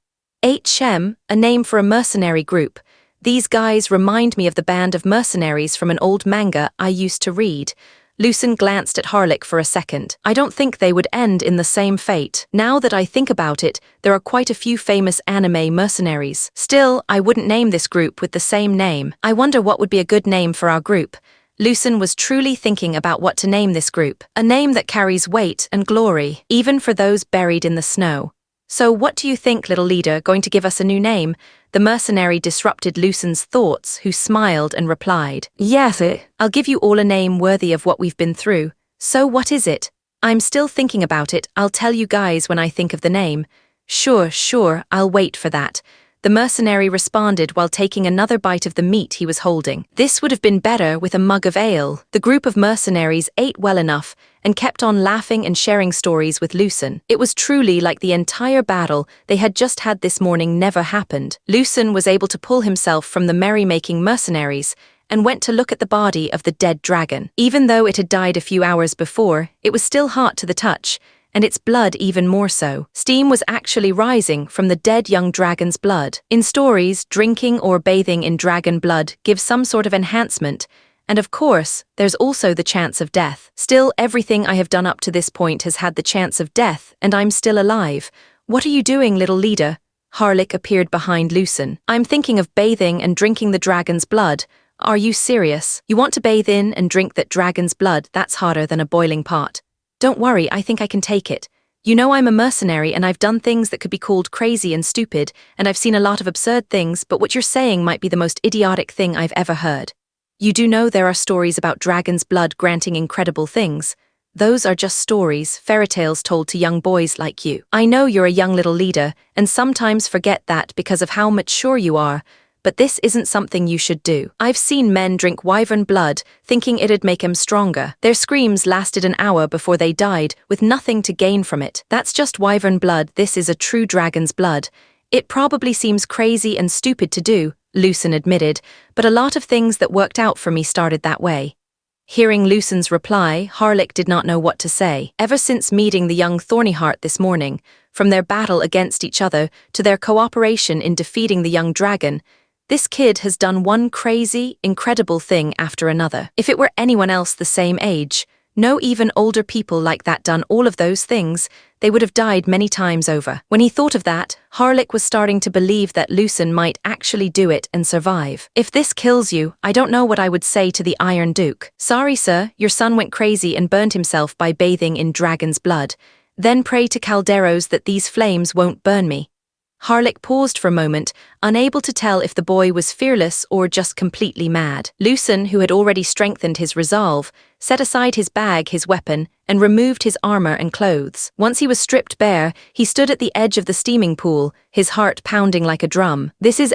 HM, a name for a mercenary group. These guys remind me of the band of mercenaries from an old manga I used to read. Lucen glanced at Harlick for a second. I don't think they would end in the same fate. Now that I think about it, there are quite a few famous anime mercenaries. Still, I wouldn't name this group with the same name. I wonder what would be a good name for our group. Lucen was truly thinking about what to name this group. A name that carries weight and glory, even for those buried in the snow. So what do you think, little leader, going to give us a new name? The mercenary disrupted Lucen's thoughts, who smiled and replied, Yes, I'll give you all a name worthy of what we've been through. So what is it? I'm still thinking about it, I'll tell you guys when I think of the name. Sure, I'll wait for that. The mercenary responded while taking another bite of the meat he was holding. This would have been better with a mug of ale. The group of mercenaries ate well enough and kept on laughing and sharing stories with Lucen. It was truly like the entire battle they had just had this morning never happened. Lucen was able to pull himself from the merrymaking mercenaries and went to look at the body of the dead dragon. Even though it had died a few hours before, it was still hot to the touch, and its blood even more so. Steam was actually rising from the dead young dragon's blood. In stories, drinking or bathing in dragon blood gives some sort of enhancement, and of course, there's also the chance of death. Still, everything I have done up to this point has had the chance of death, and I'm still alive. What are you doing, little leader? Harlick appeared behind Lucen. I'm thinking of bathing and drinking the dragon's blood. Are you serious? You want to bathe in and drink that dragon's blood? That's harder than a boiling pot. Don't worry, I think I can take it. You know I'm a mercenary and I've done things that could be called crazy and stupid, and I've seen a lot of absurd things, but what you're saying might be the most idiotic thing I've ever heard. You do know there are stories about dragon's blood granting incredible things. Those are just stories, fairy tales told to young boys like you. I know you're a young little leader, and sometimes forget that because of how mature you are, but this isn't something you should do. I've seen men drink wyvern blood, thinking it'd make them stronger. Their screams lasted an hour before they died, with nothing to gain from it. That's just wyvern blood, this is a true dragon's blood. It probably seems crazy and stupid to do, Lucen admitted, but a lot of things that worked out for me started that way. Hearing Lucen's reply, Harlick did not know what to say. Ever since meeting the young Thornyheart this morning, from their battle against each other to their cooperation in defeating the young dragon, this kid has done one crazy, incredible thing after another. If it were anyone else the same age, no even older people like that done all of those things, they would have died many times over. When he thought of that, Harlick was starting to believe that Lucen might actually do it and survive. If this kills you, I don't know what I would say to the Iron Duke. Sorry, sir, your son went crazy and burned himself by bathing in dragon's blood. Then pray to Calderos that these flames won't burn me. Harlick paused for a moment, unable to tell if the boy was fearless or just completely mad. Lucen, who had already strengthened his resolve, set aside his bag, his weapon, and removed his armor and clothes. Once he was stripped bare, he stood at the edge of the steaming pool, his heart pounding like a drum. This is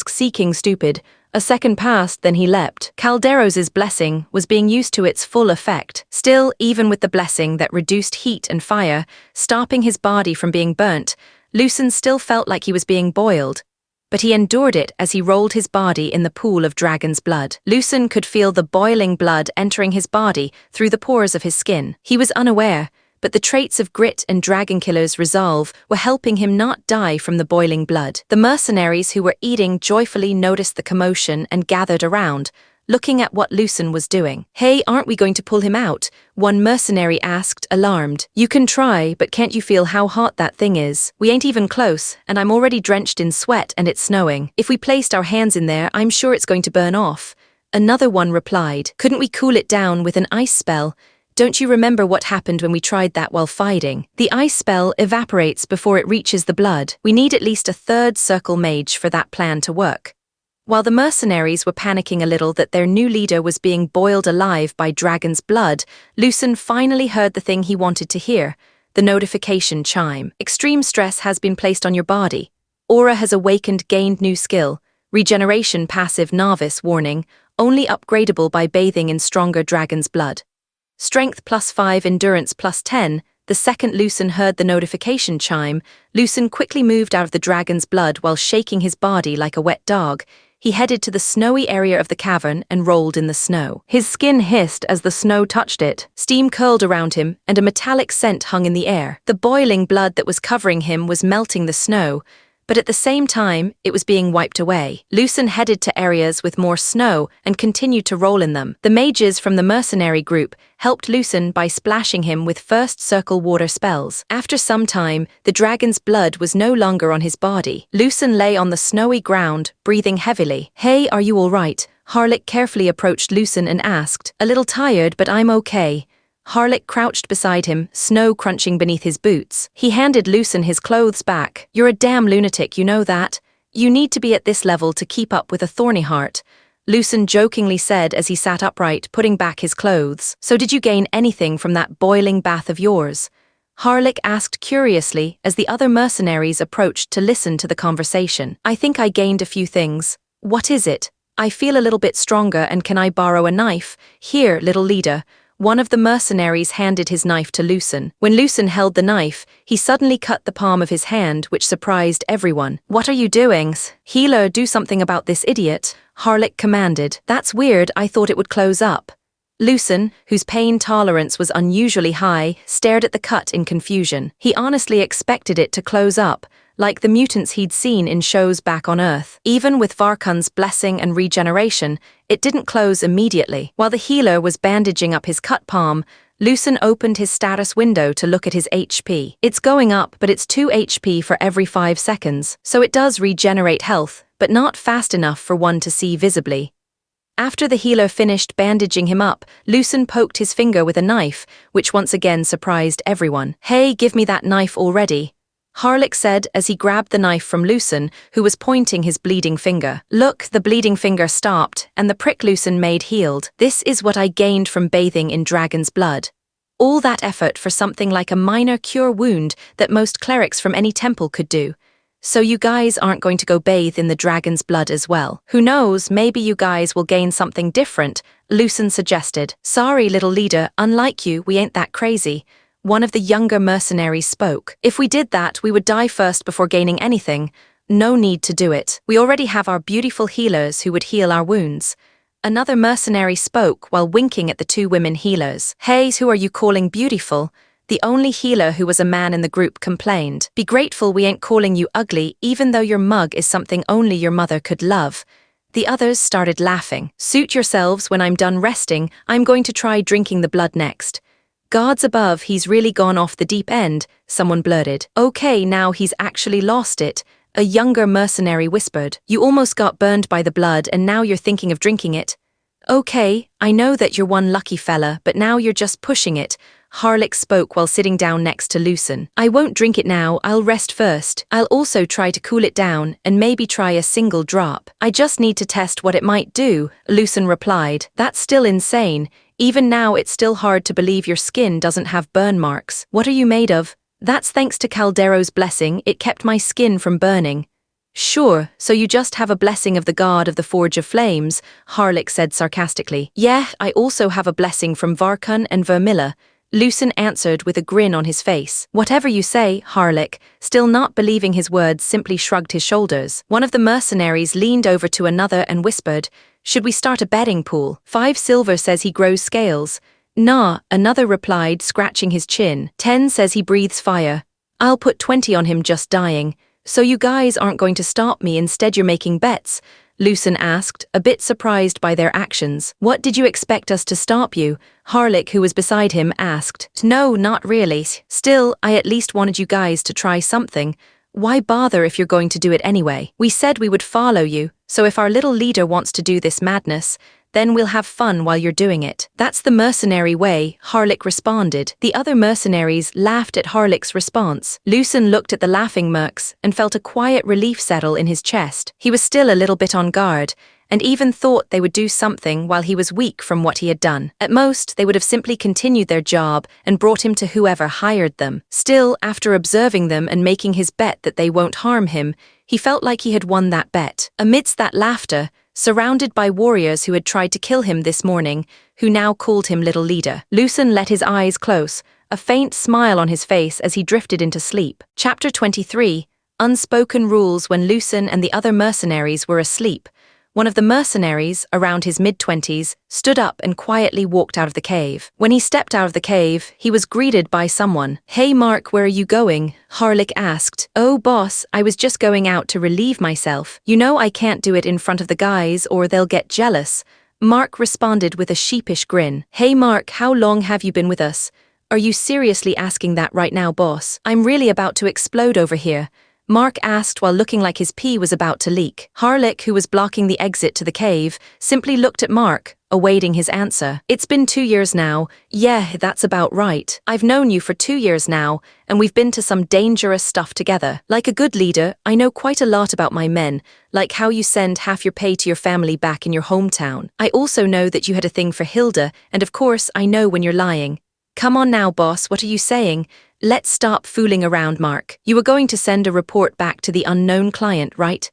seeking stupid. A second passed, then he leapt. Calderos's blessing was being used to its full effect. Still, even with the blessing that reduced heat and fire, stopping his body from being burnt, Lucen still felt like he was being boiled, but he endured it as he rolled his body in the pool of dragon's blood. Lucen could feel the boiling blood entering his body through the pores of his skin. He was unaware, but the traits of grit and dragon killer's resolve were helping him not die from the boiling blood. The mercenaries who were eating joyfully noticed the commotion and gathered around, looking at what Lucen was doing. Hey, aren't we going to pull him out? One mercenary asked, alarmed. You can try, but can't you feel how hot that thing is? We ain't even close, and I'm already drenched in sweat and it's snowing. If we placed our hands in there, I'm sure it's going to burn off. Another one replied, couldn't we cool it down with an ice spell? Don't you remember what happened when we tried that while fighting? The ice spell evaporates before it reaches the blood. We need at least a third circle mage for that plan to work. While the mercenaries were panicking a little that their new leader was being boiled alive by dragon's blood, Lucen finally heard the thing he wanted to hear, the notification chime. Extreme stress has been placed on your body. Aura has awakened, gained new skill. Regeneration passive novice warning, only upgradable by bathing in stronger dragon's blood. Strength +5, endurance +10. The second Lucen heard the notification chime, Lucen quickly moved out of the dragon's blood while shaking his body like a wet dog. he headed to the snowy area of the cavern and rolled in the snow. His skin hissed as the snow touched it. Steam curled around him, and a metallic scent hung in the air. The boiling blood that was covering him was melting the snow, but at the same time, it was being wiped away. Lucen headed to areas with more snow and continued to roll in them. The mages from the mercenary group helped Lucen by splashing him with first circle water spells. After some time, the dragon's blood was no longer on his body. Lucen lay on the snowy ground, breathing heavily. "Hey, are you all right?" Harlech carefully approached Lucen and asked. "A little tired, but I'm okay." Harlech crouched beside him, snow crunching beneath his boots. He handed Lucen his clothes back. "You're a damn lunatic, you know that? You need to be at this level to keep up with a thorny heart," Lucen jokingly said as he sat upright, putting back his clothes. "So did you gain anything from that boiling bath of yours?" Harlech asked curiously as the other mercenaries approached to listen to the conversation. "I think I gained a few things." "What is it?" "I feel a little bit stronger, and can I borrow a knife?" "Here, little leader." One of the mercenaries handed his knife to Lucen. When Lucen held the knife, he suddenly cut the palm of his hand, which surprised everyone. "What are you doing?" "Healer, do something about this idiot," Harlech commanded. "That's weird, I thought it would close up." Lucen, whose pain tolerance was unusually high, stared at the cut in confusion. He honestly expected it to close up, like the mutants he'd seen in shows back on Earth. Even with Varkun's blessing and regeneration, it didn't close immediately. While the healer was bandaging up his cut palm, Lucen opened his status window to look at his HP. "It's going up, but it's 2 HP for every 5 seconds, so it does regenerate health, but not fast enough for one to see visibly." After the healer finished bandaging him up, Lucen poked his finger with a knife, which once again surprised everyone. "Hey, give me that knife already," Harlech said as he grabbed the knife from Lucen, who was pointing his bleeding finger. "Look," the bleeding finger stopped, and the prick Lucen made healed. "This is what I gained from bathing in dragon's blood." All that effort for something like a minor cure wound that most clerics from any temple could do. "So you guys aren't going to go bathe in the dragon's blood as well? Who knows, maybe you guys will gain something different," Lucen suggested. "Sorry, little leader, unlike you, we ain't that crazy," one of the younger mercenaries spoke. "If we did that, we would die first before gaining anything. No need to do it. We already have our beautiful healers who would heal our wounds." Another mercenary spoke while winking at the 2 women healers. "Hey, who are you calling beautiful?" The only healer who was a man in the group complained. "Be grateful we ain't calling you ugly, even though your mug is something only your mother could love." The others started laughing. "Suit yourselves, when I'm done resting, I'm going to try drinking the blood next." "Gods above, he's really gone off the deep end," someone blurted. "Okay, now he's actually lost it," a younger mercenary whispered. "You almost got burned by the blood and now you're thinking of drinking it." "Okay, I know that you're one lucky fella, but now you're just pushing it," Harlech spoke while sitting down next to Lucen. "I won't drink it now, I'll rest first. I'll also try to cool it down and maybe try a single drop. I just need to test what it might do," Lucen replied. "That's still insane. Even now it's still hard to believe your skin doesn't have burn marks. What are you made of?" "That's thanks to Caldero's blessing, it kept my skin from burning." "Sure, so you just have a blessing of the god of the Forge of Flames," Harlech said sarcastically. "Yeah, I also have a blessing from Varkun and Vermilla," Lucen answered with a grin on his face. "Whatever you say," Harlech, still not believing his words, simply shrugged his shoulders. One of the mercenaries leaned over to another and whispered, "Should we start a betting pool? 5 silver says he grows scales." "Nah," another replied, scratching his chin. 10 says he breathes fire. "I'll put 20 on him just dying." "So you guys aren't going to stop me, instead you're making bets?" Lucen asked, a bit surprised by their actions. "What did you expect us to stop you?" Harlech, who was beside him, asked. "No, not really. Still, I at least wanted you guys to try something. Why bother if you're going to do it anyway? We said we would follow you, so if our little leader wants to do this madness, then we'll have fun while you're doing it." "That's the mercenary way," Harlech responded. The other mercenaries laughed at Harlech's response. Lucen looked at the laughing mercs and felt a quiet relief settle in his chest. He was still a little bit on guard, and even thought they would do something while he was weak from what he had done. At most, they would have simply continued their job and brought him to whoever hired them. Still, after observing them and making his bet that they won't harm him, he felt like he had won that bet. Amidst that laughter, surrounded by warriors who had tried to kill him this morning, who now called him Little Leader, Lucen let his eyes close, a faint smile on his face as he drifted into sleep. Chapter 23, Unspoken Rules. When Lucen and the other mercenaries were asleep, one of the mercenaries, around his mid-20s, stood up and quietly walked out of the cave. When he stepped out of the cave, he was greeted by someone. "Hey Mark, where are you going?" Harlik asked. "Oh boss, I was just going out to relieve myself. You know I can't do it in front of the guys or they'll get jealous." Mark responded with a sheepish grin. "Hey Mark, how long have you been with us? Are you seriously asking that right now, boss? I'm really about to explode over here," Mark asked while looking like his pee was about to leak. Harlik, who was blocking the exit to the cave, simply looked at Mark, awaiting his answer. "It's been 2 years now. Yeah, that's about right. I've known you for 2 years now, and we've been to some dangerous stuff together. Like a good leader, I know quite a lot about my men, like how you send half your pay to your family back in your hometown. I also know that you had a thing for Hilda, and of course I know when you're lying. Come on now, boss, what are you saying? Let's stop fooling around, Mark. You were going to send a report back to the unknown client, right?"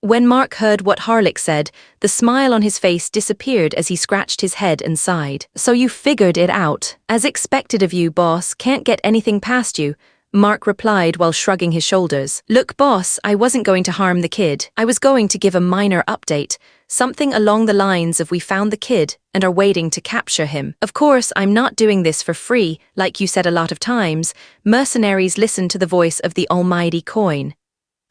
When Mark heard what Harlik said, the smile on his face disappeared as he scratched his head and sighed. "So you figured it out. As expected of you, boss, can't get anything past you," Mark replied while shrugging his shoulders. "Look, boss, I wasn't going to harm the kid. I was going to give a minor update, something along the lines of we found the kid and are waiting to capture him. Of course, I'm not doing this for free, like you said a lot of times. Mercenaries listen to the voice of the almighty coin."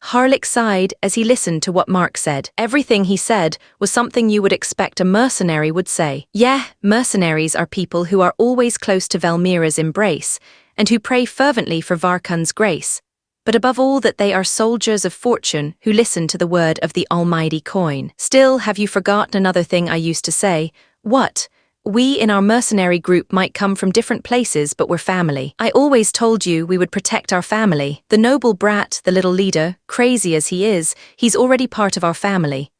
Harlik sighed as he listened to what Mark said. Everything he said was something you would expect a mercenary would say. Yeah, mercenaries are people who are always close to Velmira's embrace, and who pray fervently for Varkun's grace, but above all that they are soldiers of fortune who listen to the word of the almighty coin. Still, have you forgotten another thing I used to say? What? We in our mercenary group might come from different places, but we're family. I always told you we would protect our family. The noble brat, the little leader, crazy as he is, he's already part of our family.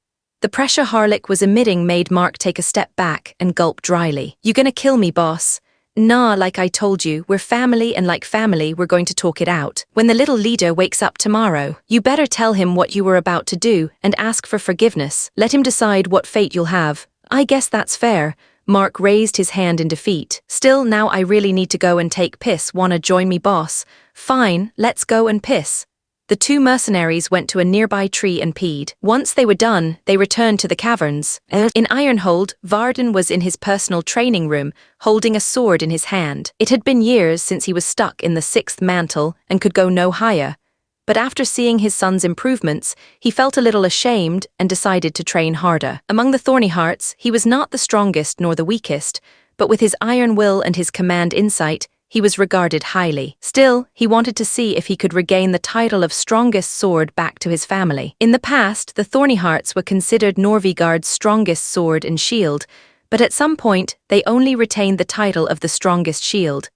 The pressure Harlik was emitting made Mark take a step back and gulp dryly. "You gonna kill me, boss?" "Nah, like I told you, we're family, and like family we're going to talk it out. When the little leader wakes up tomorrow, you better tell him what you were about to do and ask for forgiveness. Let him decide what fate you'll have." "I guess that's fair." Mark raised his hand in defeat. "Still, now I really need to go and take piss. Wanna join me, boss?" "Fine, let's go and piss." The two mercenaries went to a nearby tree and peed. Once they were done, they returned to the caverns. In Ironhold, Varden was in his personal training room, holding a sword in his hand. It had been years since he was stuck in the 6th mantle and could go no higher. But after seeing his son's improvements, he felt a little ashamed and decided to train harder. Among the Thorny Hearts, he was not the strongest nor the weakest, but with his iron will and his command insight, he was regarded highly. Still, he wanted to see if he could regain the title of strongest sword back to his family. In the past, the Thorny Hearts were considered Norvigard's strongest sword and shield, but at some point, they only retained the title of the strongest shield.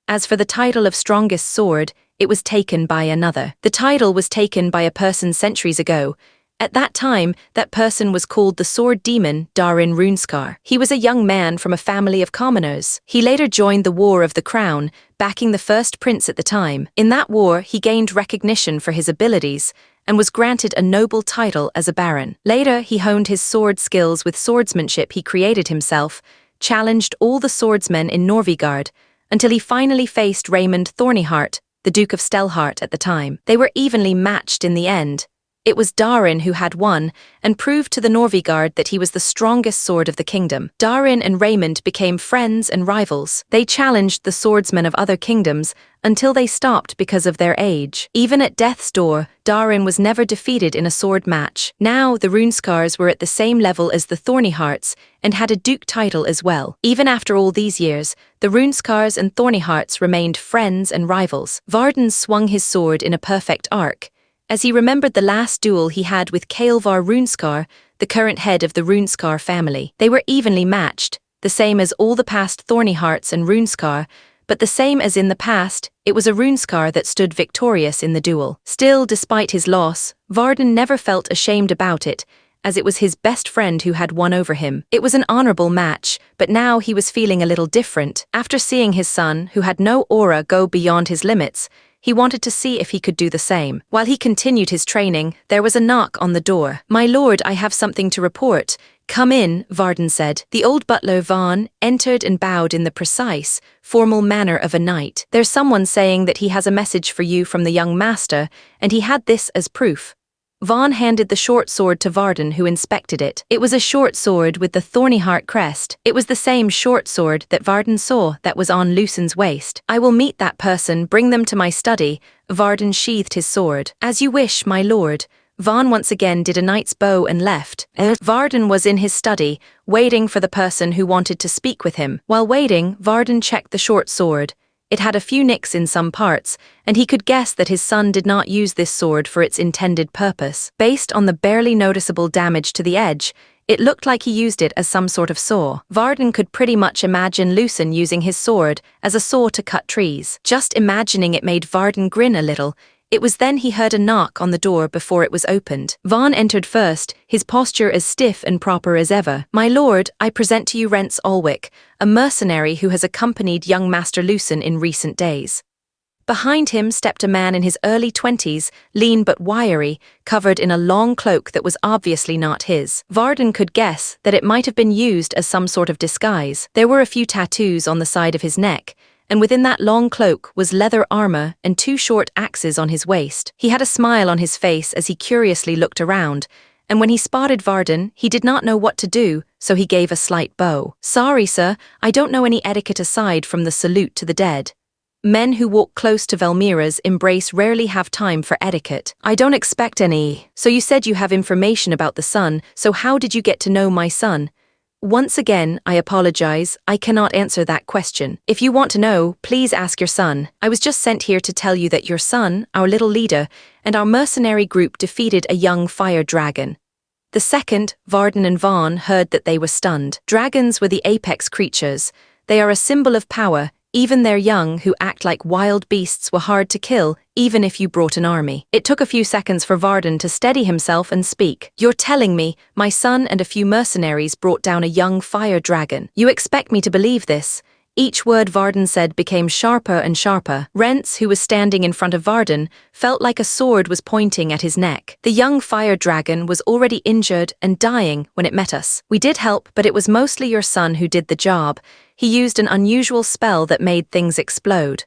As for the title of strongest sword, it was taken by another. The title was taken by a person centuries ago. At that time, that person was called the Sword Demon Darin Runeskar. He was a young man from a family of commoners. He later joined the War of the Crown, backing the first prince at the time. In that war, he gained recognition for his abilities and was granted a noble title as a baron. Later, he honed his sword skills with swordsmanship he created himself, challenged all the swordsmen in Norvigard, until he finally faced Raymond Thornyheart, the Duke of Stelhart at the time. They were evenly matched in the end. It was Darin who had won, and proved to the Norvigard that he was the strongest sword of the kingdom. Darin and Raymond became friends and rivals. They challenged the swordsmen of other kingdoms until they stopped because of their age. Even at death's door, Darin was never defeated in a sword match. Now the Runeskars were at the same level as the Thorny Hearts and had a duke title as well. Even after all these years, the Runeskars and Thorny Hearts remained friends and rivals. Varden swung his sword in a perfect arc, as he remembered the last duel he had with Kaelvar Runeskar, the current head of the Runeskar family. They were evenly matched, the same as all the past Thorny Hearts and Runeskar, but the same as in the past, it was a Runeskar that stood victorious in the duel. Still, despite his loss, Varden never felt ashamed about it, as it was his best friend who had won over him. It was an honorable match, but now he was feeling a little different. After seeing his son, who had no aura, go beyond his limits, he wanted to see if he could do the same. While he continued his training, there was a knock on the door. "My lord, I have something to report." "Come in," Varden said. The old butler Vaughn entered and bowed in the precise, formal manner of a knight. "There's someone saying that he has a message for you from the young master, and he had this as proof." Vaughn handed the short sword to Varden, who inspected it. It was a short sword with the thorny heart crest. It was the same short sword that Varden saw that was on Lucian's waist. I will meet that person, bring them to my study. Varden sheathed his sword. As you wish, my lord. Vaughn once again did a knight's bow and left. Varden was in his study, waiting for the person who wanted to speak with him. While waiting, Varden checked the short sword. It had a few nicks in some parts, and he could guess that his son did not use this sword for its intended purpose. Based on the barely noticeable damage to the edge, it looked like he used it as some sort of saw. Varden could pretty much imagine Lucian using his sword as a saw to cut trees. Just imagining it made Varden grin a little. It was then he heard a knock on the door before it was opened. Vaughn entered first, his posture as stiff and proper as ever. My lord, I present to you Rents Alwick, a mercenary who has accompanied young Master Lucian in recent days. Behind him stepped a man in his early 20s, lean but wiry, covered in a long cloak that was obviously not his. Varden could guess that it might have been used as some sort of disguise. There were a few tattoos on the side of his neck, and within that long cloak was leather armor and 2 short axes on his waist. He had a smile on his face as he curiously looked around, and when he spotted Varden, he did not know what to do, so he gave a slight bow. Sorry, sir, I don't know any etiquette aside from the salute to the dead. Men who walk close to Velmira's embrace rarely have time for etiquette. I don't expect any. So you said you have information about the son, so how did you get to know my son? Once again, I apologize, I cannot answer that question. If you want to know, please ask your son. I was just sent here to tell you that your son, our little leader, and our mercenary group defeated a young fire dragon. The second, Varden and Vaughn, heard that they were stunned. Dragons were the apex creatures. They are a symbol of power. Even their young, who act like wild beasts, were hard to kill, even if you brought an army. It took a few seconds for Varden to steady himself and speak. You're telling me, my son and a few mercenaries brought down a young fire dragon. You expect me to believe this? Each word Varden said became sharper and sharper. Rents, who was standing in front of Varden, felt like a sword was pointing at his neck. The young fire dragon was already injured and dying when it met us. We did help, but it was mostly your son who did the job. He used an unusual spell that made things explode.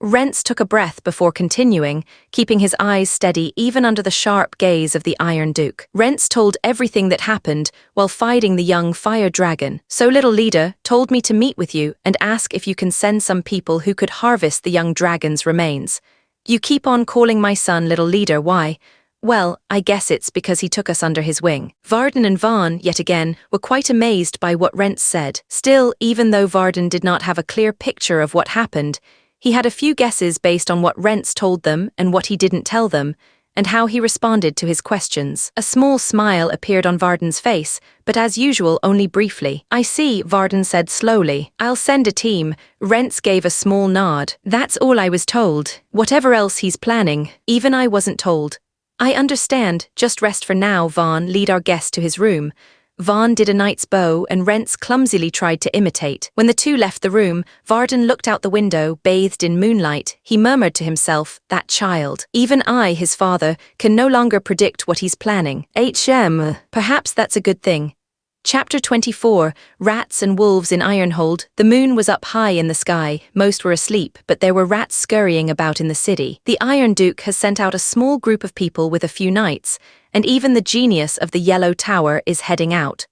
Rents took a breath before continuing, keeping his eyes steady even under the sharp gaze of the Iron Duke. Rents told everything that happened while fighting the young fire dragon. So little leader told me to meet with you and ask if you can send some people who could harvest the young dragon's remains. You keep on calling my son little leader, why? Well, I guess it's because he took us under his wing. Varden and Vaughn, yet again, were quite amazed by what Rents said. Still, even though Varden did not have a clear picture of what happened, he had a few guesses based on what Rents told them and what he didn't tell them, and how he responded to his questions. A small smile appeared on Varden's face, but as usual only briefly. I see, Varden said slowly. I'll send a team. Rents gave a small nod. That's all I was told. Whatever else he's planning, even I wasn't told. I understand, just rest for now, Vaughn. Lead our guest to his room. Vaughn did a knight's bow and Rents clumsily tried to imitate. When the two left the room, Varden looked out the window, bathed in moonlight. He murmured to himself, that child. Even I, his father, can no longer predict what he's planning. Perhaps that's a good thing. Chapter 24, Rats and Wolves in Ironhold. The moon was up high in the sky. Most were asleep, but there were rats scurrying about in the city. The Iron Duke has sent out a small group of people with a few knights, and even the genius of the Yellow Tower is heading out.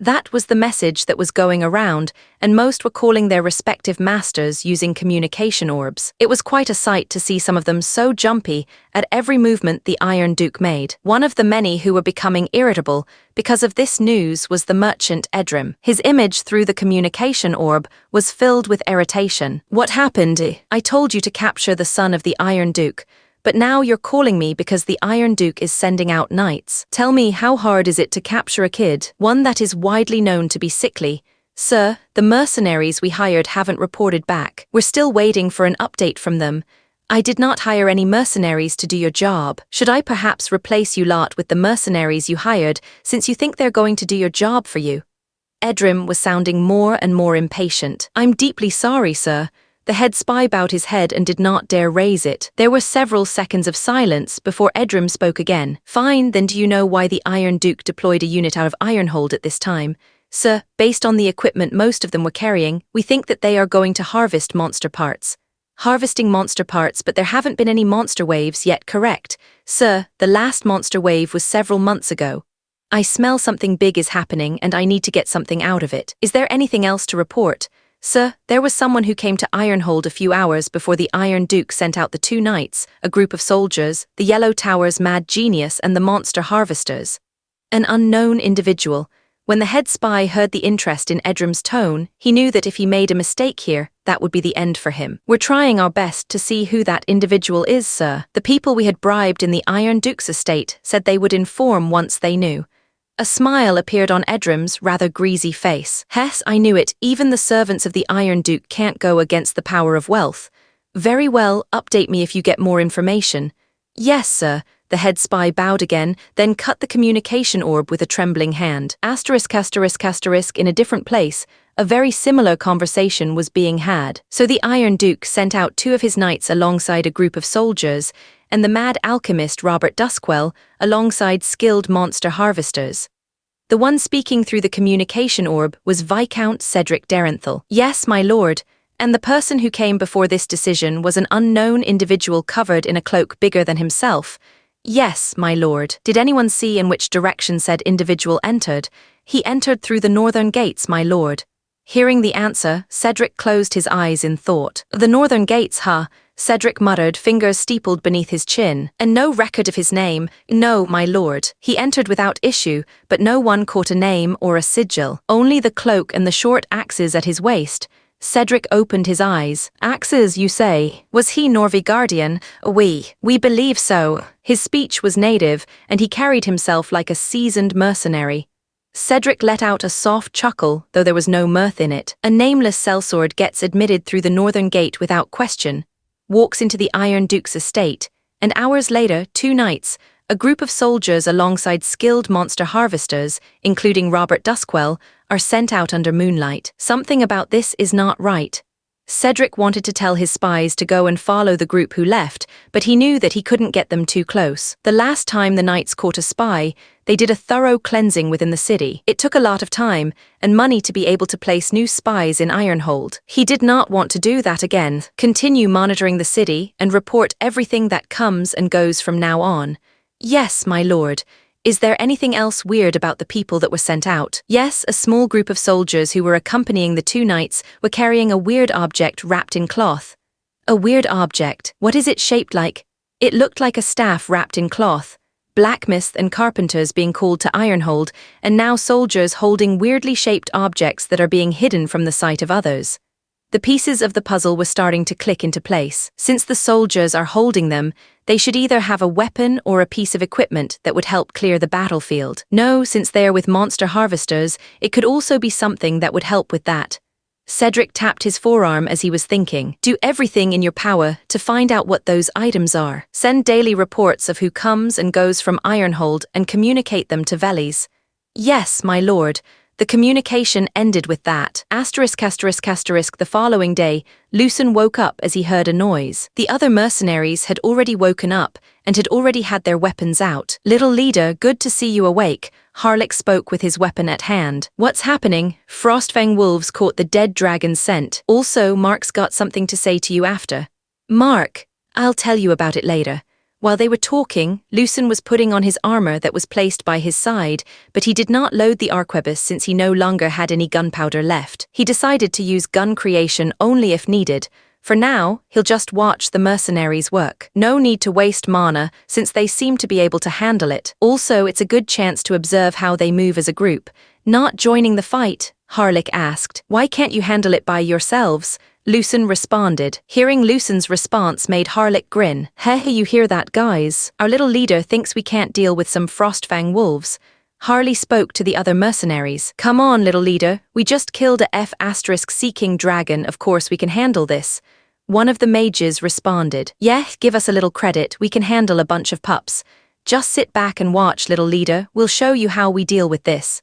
That was the message that was going around, and most were calling their respective masters using communication orbs. It was quite a sight to see some of them so jumpy at every movement the Iron Duke made. One of the many who were becoming irritable because of this news was the merchant Edrim. His image through the communication orb was filled with irritation. What happened? I told you to capture the son of the Iron Duke. But now you're calling me because the Iron Duke is sending out knights. Tell me, how hard is it to capture a kid, one that is widely known to be sickly? Sir, the mercenaries we hired haven't reported back. We're still waiting for an update from them. I did not hire any mercenaries to do your job. Should I perhaps replace you lot with the mercenaries you hired, since you think they're going to do your job for you? Edrim was sounding more and more impatient. I'm deeply sorry, sir. The head spy bowed his head and did not dare raise it. There were several seconds of silence before Edrim spoke again. Fine, then do you know why the Iron Duke deployed a unit out of Ironhold at this time? Sir, based on the equipment most of them were carrying, we think that they are going to harvest monster parts. Harvesting monster parts, but there haven't been any monster waves yet, correct? Sir, the last monster wave was several months ago. I smell something big is happening and I need to get something out of it. Is there anything else to report? Sir, there was someone who came to Ironhold a few hours before the Iron Duke sent out the 2 knights, a group of soldiers, the Yellow Tower's mad genius and the monster harvesters. An unknown individual. When the head spy heard the interest in Edrum's tone, he knew that if he made a mistake here, that would be the end for him. We're trying our best to see who that individual is, sir. The people we had bribed in the Iron Duke's estate said they would inform once they knew. A smile appeared on Edrum's rather greasy face. Hess, I knew it, even the servants of the Iron Duke can't go against the power of wealth. Very well, update me if you get more information. Yes, sir. The head spy bowed again, then cut the communication orb with a trembling hand. Asterisk in a different place, a very similar conversation was being had. So the Iron Duke sent out 2 of his knights alongside a group of soldiers, and the mad alchemist Robert Duskwell alongside skilled monster harvesters. The one speaking through the communication orb was Viscount Cedric Derenthal. Yes, my lord, and the person who came before this decision was an unknown individual covered in a cloak bigger than himself. Yes, my lord. Did anyone see in which direction said individual entered? He entered through the northern gates, my lord. Hearing the answer, Cedric closed his eyes in thought. The northern gates, huh? Cedric muttered, fingers steepled beneath his chin. And no record of his name. No, my lord. He entered without issue, but no one caught a name or a sigil. Only the cloak and the short axes at his waist. Cedric opened his eyes. Axes, you say? Was he Norvigardian? We believe so. His speech was native, and he carried himself like a seasoned mercenary. Cedric let out a soft chuckle, though there was no mirth in it. A nameless sellsword gets admitted through the northern gate without question, walks into the Iron Duke's estate, and hours later, 2 knights, a group of soldiers alongside skilled monster harvesters, including Robert Duskwell, are sent out under moonlight. Something about this is not right. Cedric wanted to tell his spies to go and follow the group who left, but he knew that he couldn't get them too close. The last time the knights caught a spy, they did a thorough cleansing within the city. It took a lot of time and money to be able to place new spies in Ironhold. He did not want to do that again. Continue monitoring the city and report everything that comes and goes from now on. Yes, my lord. Is there anything else weird about the people that were sent out? Yes, a small group of soldiers who were accompanying the 2 knights were carrying a weird object wrapped in cloth. A weird object. What is it shaped like? It looked like a staff wrapped in cloth. Blacksmiths and carpenters being called to Ironhold, and now soldiers holding weirdly shaped objects that are being hidden from the sight of others. The pieces of the puzzle were starting to click into place. Since the soldiers are holding them, they should either have a weapon or a piece of equipment that would help clear the battlefield. No, since they are with monster harvesters, it could also be something that would help with that. Cedric tapped his forearm as he was thinking. Do everything in your power to find out what those items are. Send daily reports of who comes and goes from Ironhold and communicate them to Veles. Yes, my lord. The communication ended with that. The following day, Lucen woke up as he heard a noise. The other mercenaries had already woken up and had already had their weapons out. Little leader, good to see you awake. Harlech spoke with his weapon at hand. What's happening? Frostfang wolves caught the dead dragon's scent. Also, Mark's got something to say to you after. Mark, I'll tell you about it later. While they were talking, Lucen was putting on his armor that was placed by his side, but he did not load the arquebus since he no longer had any gunpowder left. He decided to use gun creation only if needed. For now, he'll just watch the mercenaries work. No need to waste mana, since they seem to be able to handle it. Also, it's a good chance to observe how they move as a group. Not joining the fight, Harlech asked. Why can't you handle it by yourselves? Lucen responded. Hearing Lucen's response made Harlech grin. Hey, you hear that, guys? Our little leader thinks we can't deal with some Frostfang wolves. Harley spoke to the other mercenaries. Come on, little leader. We just killed a F***-seeking dragon. Of course we can handle this. One of the mages responded. Yeah, give us a little credit. We can handle a bunch of pups. Just sit back and watch, little leader. We'll show you how we deal with this.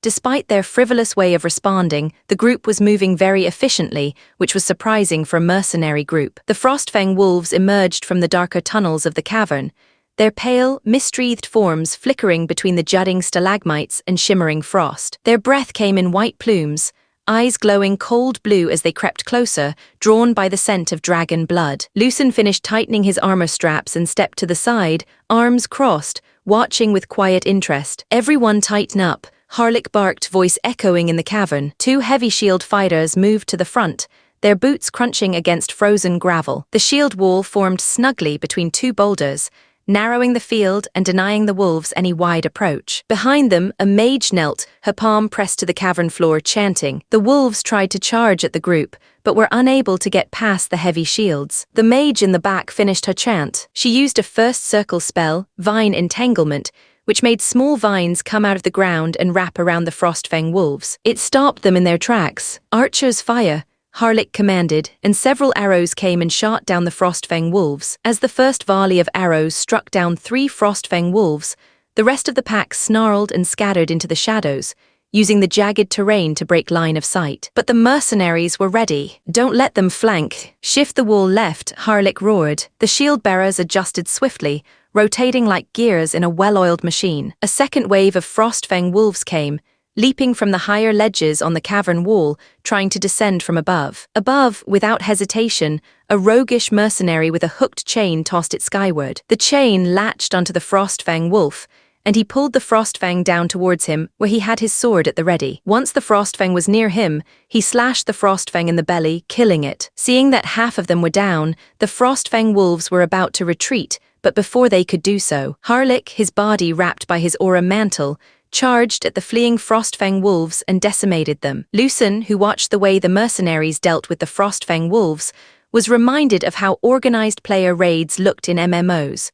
Despite their frivolous way of responding, the group was moving very efficiently, which was surprising for a mercenary group. The Frostfang wolves emerged from the darker tunnels of the cavern, their pale, mist-wreathed forms flickering between the jutting stalagmites and shimmering frost. Their breath came in white plumes, eyes glowing cold blue as they crept closer, drawn by the scent of dragon blood. Lucen finished tightening his armor straps and stepped to the side, arms crossed, watching with quiet interest. "Everyone tighten up," Harlock barked, voice echoing in the cavern. Two heavy shield fighters moved to the front, their boots crunching against frozen gravel. The shield wall formed snugly between two boulders, narrowing the field and denying the wolves any wide approach. Behind them, a mage knelt, her palm pressed to the cavern floor, chanting. The wolves tried to charge at the group, but were unable to get past the heavy shields. The mage in the back finished her chant. She used a first circle spell, Vine Entanglement, which made small vines come out of the ground and wrap around the Frostfang wolves. It stopped them in their tracks. "Archers, fire," Harlock commanded, and several arrows came and shot down the Frostfang wolves. As the first volley of arrows struck down 3 Frostfang wolves, the rest of the pack snarled and scattered into the shadows, using the jagged terrain to break line of sight. But the mercenaries were ready. "Don't let them flank. Shift the wall left," Harlock roared. The shield bearers adjusted swiftly, rotating like gears in a well-oiled machine. A second wave of Frostfang wolves came, leaping from the higher ledges on the cavern wall, trying to descend from above. Above, without hesitation, a roguish mercenary with a hooked chain tossed it skyward. The chain latched onto the Frostfang wolf, and he pulled the Frostfang down towards him, where he had his sword at the ready. Once the Frostfang was near him, he slashed the Frostfang in the belly, killing it. Seeing that half of them were down, the Frostfang wolves were about to retreat, but before they could do so, Harlock, his body wrapped by his aura mantle, charged at the fleeing Frostfang wolves and decimated them. Lucen, who watched the way the mercenaries dealt with the Frostfang wolves, was reminded of how organized player raids looked in MMOs.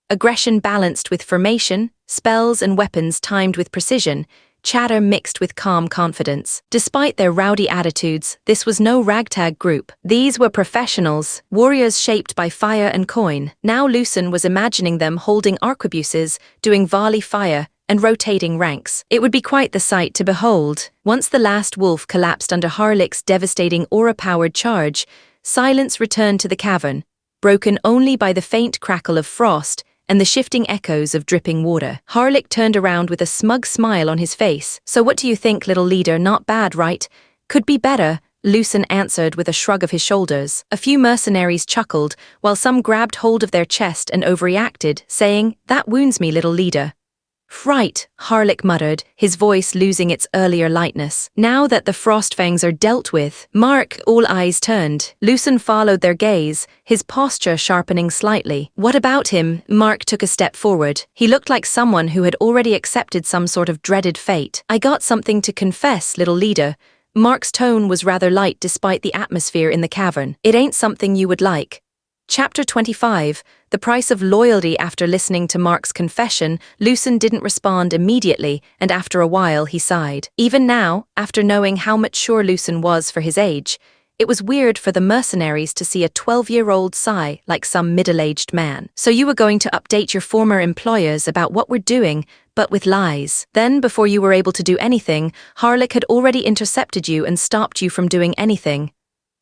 Aggression balanced with formation, spells and weapons timed with precision, chatter mixed with calm confidence. Despite their rowdy attitudes, this was no ragtag group. These were professionals, warriors shaped by fire and coin. Now Lucen was imagining them holding arquebuses, doing volley fire, and rotating ranks. It would be quite the sight to behold. Once the last wolf collapsed under Harlock's devastating aura-powered charge, silence returned to the cavern, broken only by the faint crackle of frost and the shifting echoes of dripping water. Harlock turned around with a smug smile on his face. "So what do you think, little leader? Not bad, right? Could be better," Lucen answered with a shrug of his shoulders. A few mercenaries chuckled, while some grabbed hold of their chest and overreacted, saying, "That wounds me, little leader." "Right," Harlock muttered, his voice losing its earlier lightness. "Now that the Frostfangs are dealt with." "Mark," all eyes turned. Lucen followed their gaze, his posture sharpening slightly. "What about him?" Mark took a step forward. He looked like someone who had already accepted some sort of dreaded fate. "I got something to confess, little leader." Mark's tone was rather light despite the atmosphere in the cavern. "It ain't something you would like." Chapter 25, The Price of Loyalty. After listening to Mark's confession, Lucen didn't respond immediately, and after a while he sighed. Even now, after knowing how mature Lucen was for his age, it was weird for the mercenaries to see a 12-year-old sigh like some middle-aged man. "So you were going to update your former employers about what we're doing, but with lies. Then, before you were able to do anything, Harlock had already intercepted you and stopped you from doing anything."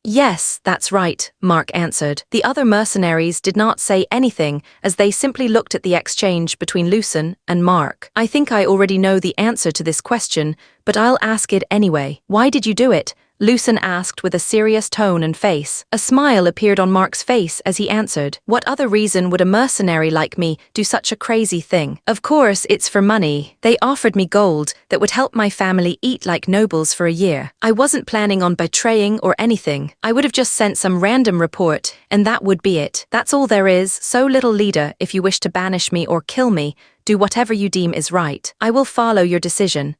"Yes, that's right," Mark answered. The other mercenaries did not say anything as they simply looked at the exchange between Lucen and Mark. "I think I already know the answer to this question, but I'll ask it anyway. Why did you do it?" Lucen asked with a serious tone and face. A smile appeared on Mark's face as he answered. "What other reason would a mercenary like me do such a crazy thing? Of course, it's for money. They offered me gold that would help my family eat like nobles for a year. I wasn't planning on betraying or anything. I would have just sent some random report, and that would be it. That's all there is. So, little leader, if you wish to banish me or kill me, do whatever you deem is right. I will follow your decision."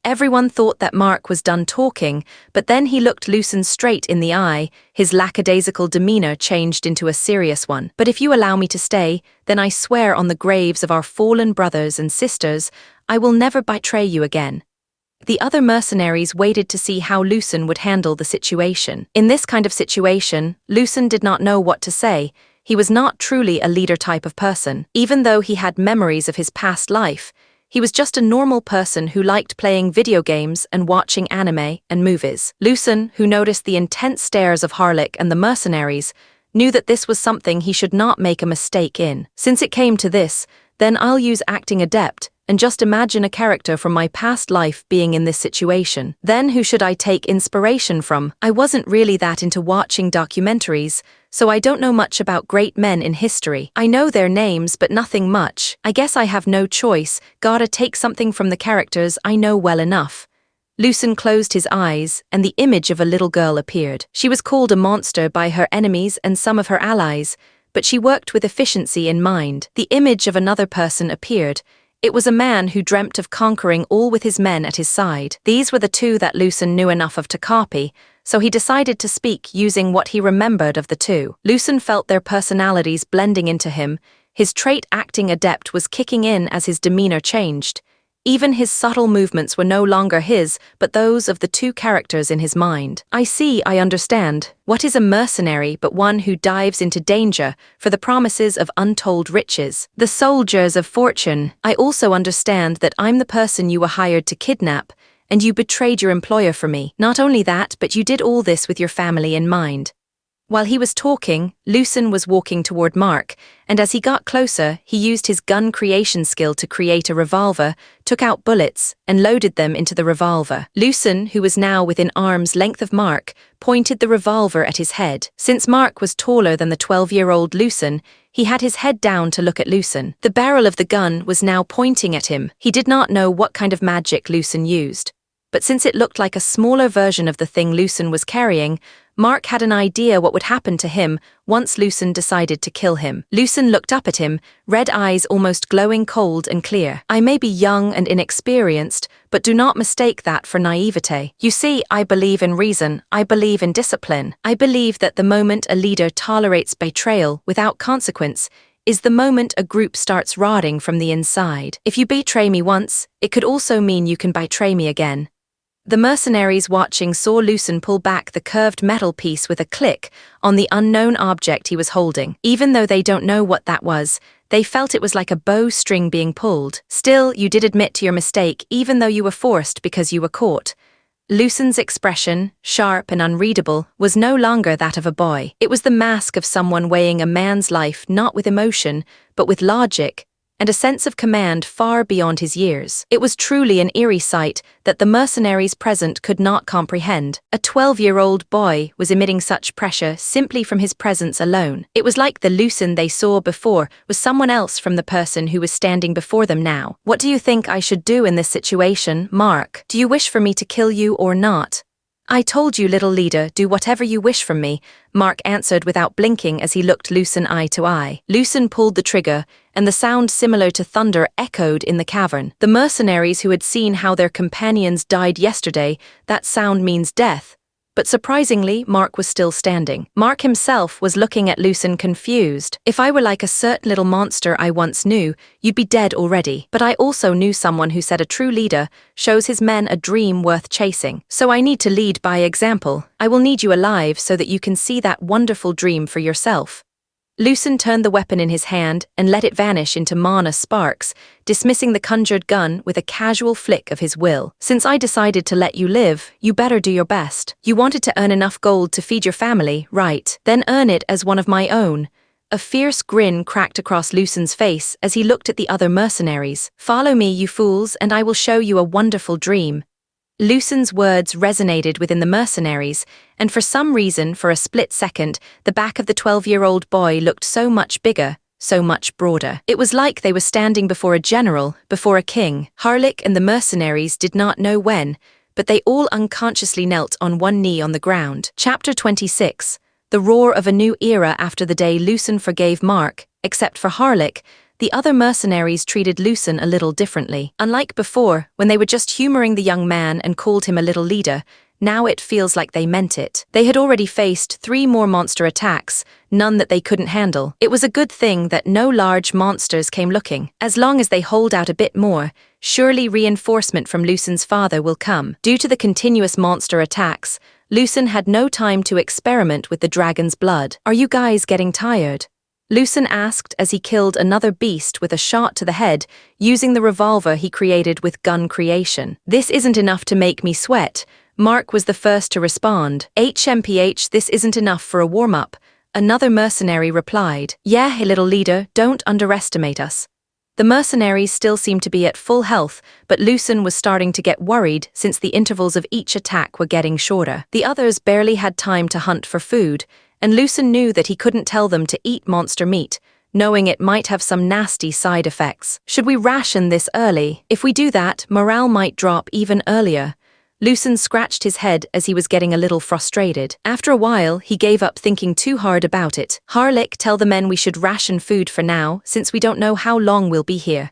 Everyone thought that Mark was done talking, but then he looked Lucen straight in the eye, his lackadaisical demeanor changed into a serious one. "But if you allow me to stay, then I swear on the graves of our fallen brothers and sisters, I will never betray you again." The other mercenaries waited to see how Lucen would handle the situation. In this kind of situation, Lucen did not know what to say. He was not truly a leader type of person. Even though he had memories of his past life, he was just a normal person who liked playing video games and watching anime and movies. Lucen, who noticed the intense stares of Harlock and the mercenaries, knew that this was something he should not make a mistake in. "Since it came to this, then I'll use acting adept and just imagine a character from my past life being in this situation. Then who should I take inspiration from? I wasn't really that into watching documentaries, so I don't know much about great men in history. I know their names, but nothing much. I guess I have no choice, gotta take something from the characters I know well enough. Lucen closed his eyes, and the image of a little girl appeared. She was called a monster by her enemies and some of her allies, but she worked with efficiency in mind. The image of another person appeared. It was a man who dreamt of conquering all with his men at his side. These were the two that Lucen knew enough of to copy, so he decided to speak using what he remembered of the two. Lucen felt their personalities blending into him. His trait acting adept was kicking in as his demeanor changed. Even his subtle movements were no longer his, but those of the two characters in his mind. I see, I understand. What is a mercenary but one who dives into danger for the promises of untold riches? The soldiers of fortune. I also understand that I'm the person you were hired to kidnap, and you betrayed your employer for me. Not only that, but you did all this with your family in mind. While he was talking, Lucen was walking toward Mark, and as he got closer, he used his gun creation skill to create a revolver, took out bullets, and loaded them into the revolver. Lucen, who was now within arm's length of Mark, pointed the revolver at his head. Since Mark was taller than the 12-year-old Lucen, he had his head down to look at Lucen. The barrel of the gun was now pointing at him. He did not know what kind of magic Lucen used, but since it looked like a smaller version of the thing Lucen was carrying, Mark had an idea what would happen to him once Lucen decided to kill him. Lucen looked up at him, red eyes almost glowing cold and clear. I may be young and inexperienced, but do not mistake that for naivete. You see, I believe in reason, I believe in discipline. I believe that the moment a leader tolerates betrayal without consequence is the moment a group starts rotting from the inside. If you betray me once, it could also mean you can betray me again. The mercenaries watching saw Lucen pull back the curved metal piece with a click on the unknown object he was holding. Even though they don't know what that was, they felt it was like a bowstring being pulled. Still, you did admit to your mistake, even though you were forced because you were caught. Lucen's expression, sharp and unreadable, was no longer that of a boy. It was the mask of someone weighing a man's life not with emotion, but with logic, and a sense of command far beyond his years. It was truly an eerie sight that the mercenaries present could not comprehend. A 12-year-old boy was emitting such pressure simply from his presence alone. It was like the Lucen they saw before was someone else from the person who was standing before them now. What do you think I should do in this situation, Mark? Do you wish for me to kill you or not? I told you, little leader, do whatever you wish from me, Mark answered without blinking as he looked Lucen eye to eye. Lucen pulled the trigger, and the sound similar to thunder echoed in the cavern. The mercenaries who had seen how their companions died yesterday, that sound means death. But surprisingly, Mark was still standing. Mark himself was looking at Lucen confused. If I were like a certain little monster I once knew, you'd be dead already. But I also knew someone who said a true leader shows his men a dream worth chasing. So I need to lead by example. I will need you alive so that you can see that wonderful dream for yourself. Lucen turned the weapon in his hand and let it vanish into mana sparks, dismissing the conjured gun with a casual flick of his will. Since I decided to let you live, you better do your best. You wanted to earn enough gold to feed your family, right? Then earn it as one of my own. A fierce grin cracked across Lucen's face as he looked at the other mercenaries. Follow me, you fools, and I will show you a wonderful dream. Lucen's words resonated within the mercenaries, and for some reason, for a split second, the back of the 12-year-old boy looked so much bigger, so much broader. It was like they were standing before a general, before a king. Harlech and the mercenaries did not know when, but they all unconsciously knelt on one knee on the ground. Chapter 26. The roar of a new era after the day Lucen forgave Mark. Except for Harlech, the other mercenaries treated Lucen a little differently. Unlike before, when they were just humoring the young man and called him a little leader, now it feels like they meant it. They had already faced 3 more monster attacks, none that they couldn't handle. It was a good thing that no large monsters came looking. As long as they hold out a bit more, surely reinforcement from Lucen's father will come. Due to the continuous monster attacks, Lucen had no time to experiment with the dragon's blood. Are you guys getting tired? Lucen asked as he killed another beast with a shot to the head, using the revolver he created with gun creation. This isn't enough to make me sweat. Mark was the first to respond. HMPH, this isn't enough for a warm-up. Another mercenary replied. Yeah, little leader, don't underestimate us. The mercenaries still seemed to be at full health, but Lucen was starting to get worried since the intervals of each attack were getting shorter. The others barely had time to hunt for food, and Lucen knew that he couldn't tell them to eat monster meat, knowing it might have some nasty side effects. Should we ration this early? If we do that, morale might drop even earlier. Lucen scratched his head as he was getting a little frustrated. After a while, he gave up thinking too hard about it. Harlick, tell the men we should ration food for now, since we don't know how long we'll be here.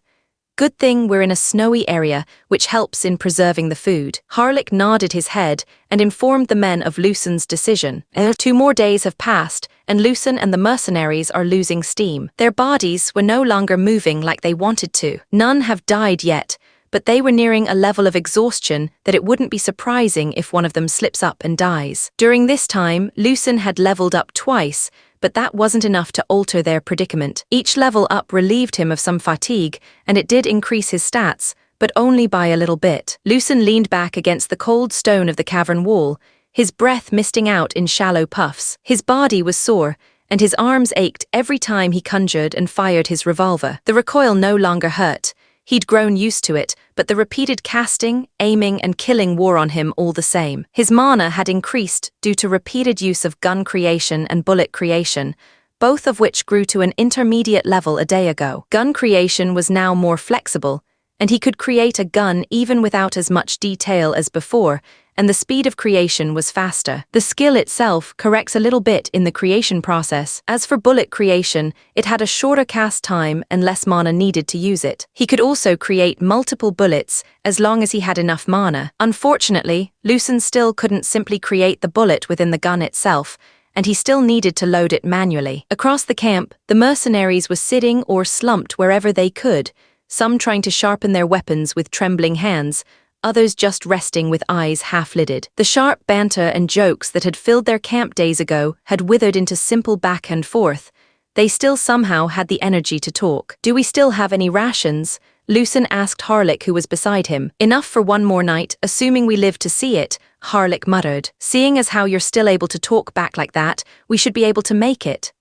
Good thing we're in a snowy area, which helps in preserving the food. Harlick nodded his head and informed the men of Lucen's decision. 2 more days have passed, and Lucen and the mercenaries are losing steam. Their bodies were no longer moving like they wanted to. None have died yet, but they were nearing a level of exhaustion that it wouldn't be surprising if one of them slips up and dies. During this time, Lucen had leveled up twice, but that wasn't enough to alter their predicament. Each level up relieved him of some fatigue, and it did increase his stats, but only by a little bit. Lucen leaned back against the cold stone of the cavern wall, his breath misting out in shallow puffs. His body was sore, and his arms ached every time he conjured and fired his revolver. The recoil no longer hurt. He'd grown used to it, but the repeated casting, aiming, and killing wore on him all the same. His mana had increased due to repeated use of gun creation and bullet creation, both of which grew to an intermediate level a day ago. Gun creation was now more flexible, and he could create a gun even without as much detail as before, and the speed of creation was faster. The skill itself corrects a little bit in the creation process. As for bullet creation, it had a shorter cast time and less mana needed to use it. He could also create multiple bullets as long as he had enough mana. Unfortunately, Lucen still couldn't simply create the bullet within the gun itself, and he still needed to load it manually. Across the camp, the mercenaries were sitting or slumped wherever they could, some trying to sharpen their weapons with trembling hands, others just resting with eyes half-lidded. The sharp banter and jokes that had filled their camp days ago had withered into simple back and forth. They still somehow had the energy to talk. "Do we still have any rations?" Lucen asked Harlick, who was beside him. "Enough for one more night, assuming we live to see it," Harlick muttered. "Seeing as how you're still able to talk back like that, we should be able to make it."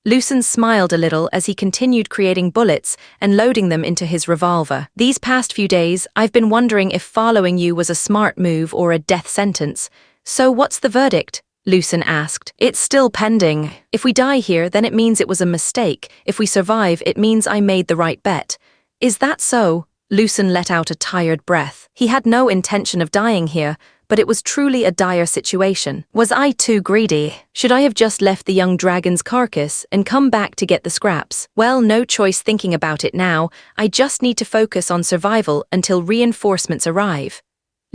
Lucen smiled a little as he continued creating bullets and loading them into his revolver. "These past few days, I've been wondering if following you was a smart move or a death sentence. So what's the verdict?" Lucen asked. "It's still pending. If we die here, then it means it was a mistake. If we survive, it means I made the right bet." "Is that so?" Lucen let out a tired breath. He had no intention of dying here, but it was truly a dire situation. Was I too greedy? Should I have just left the young dragon's carcass and come back to get the scraps? Well, no choice thinking about it now. I just need to focus on survival until reinforcements arrive.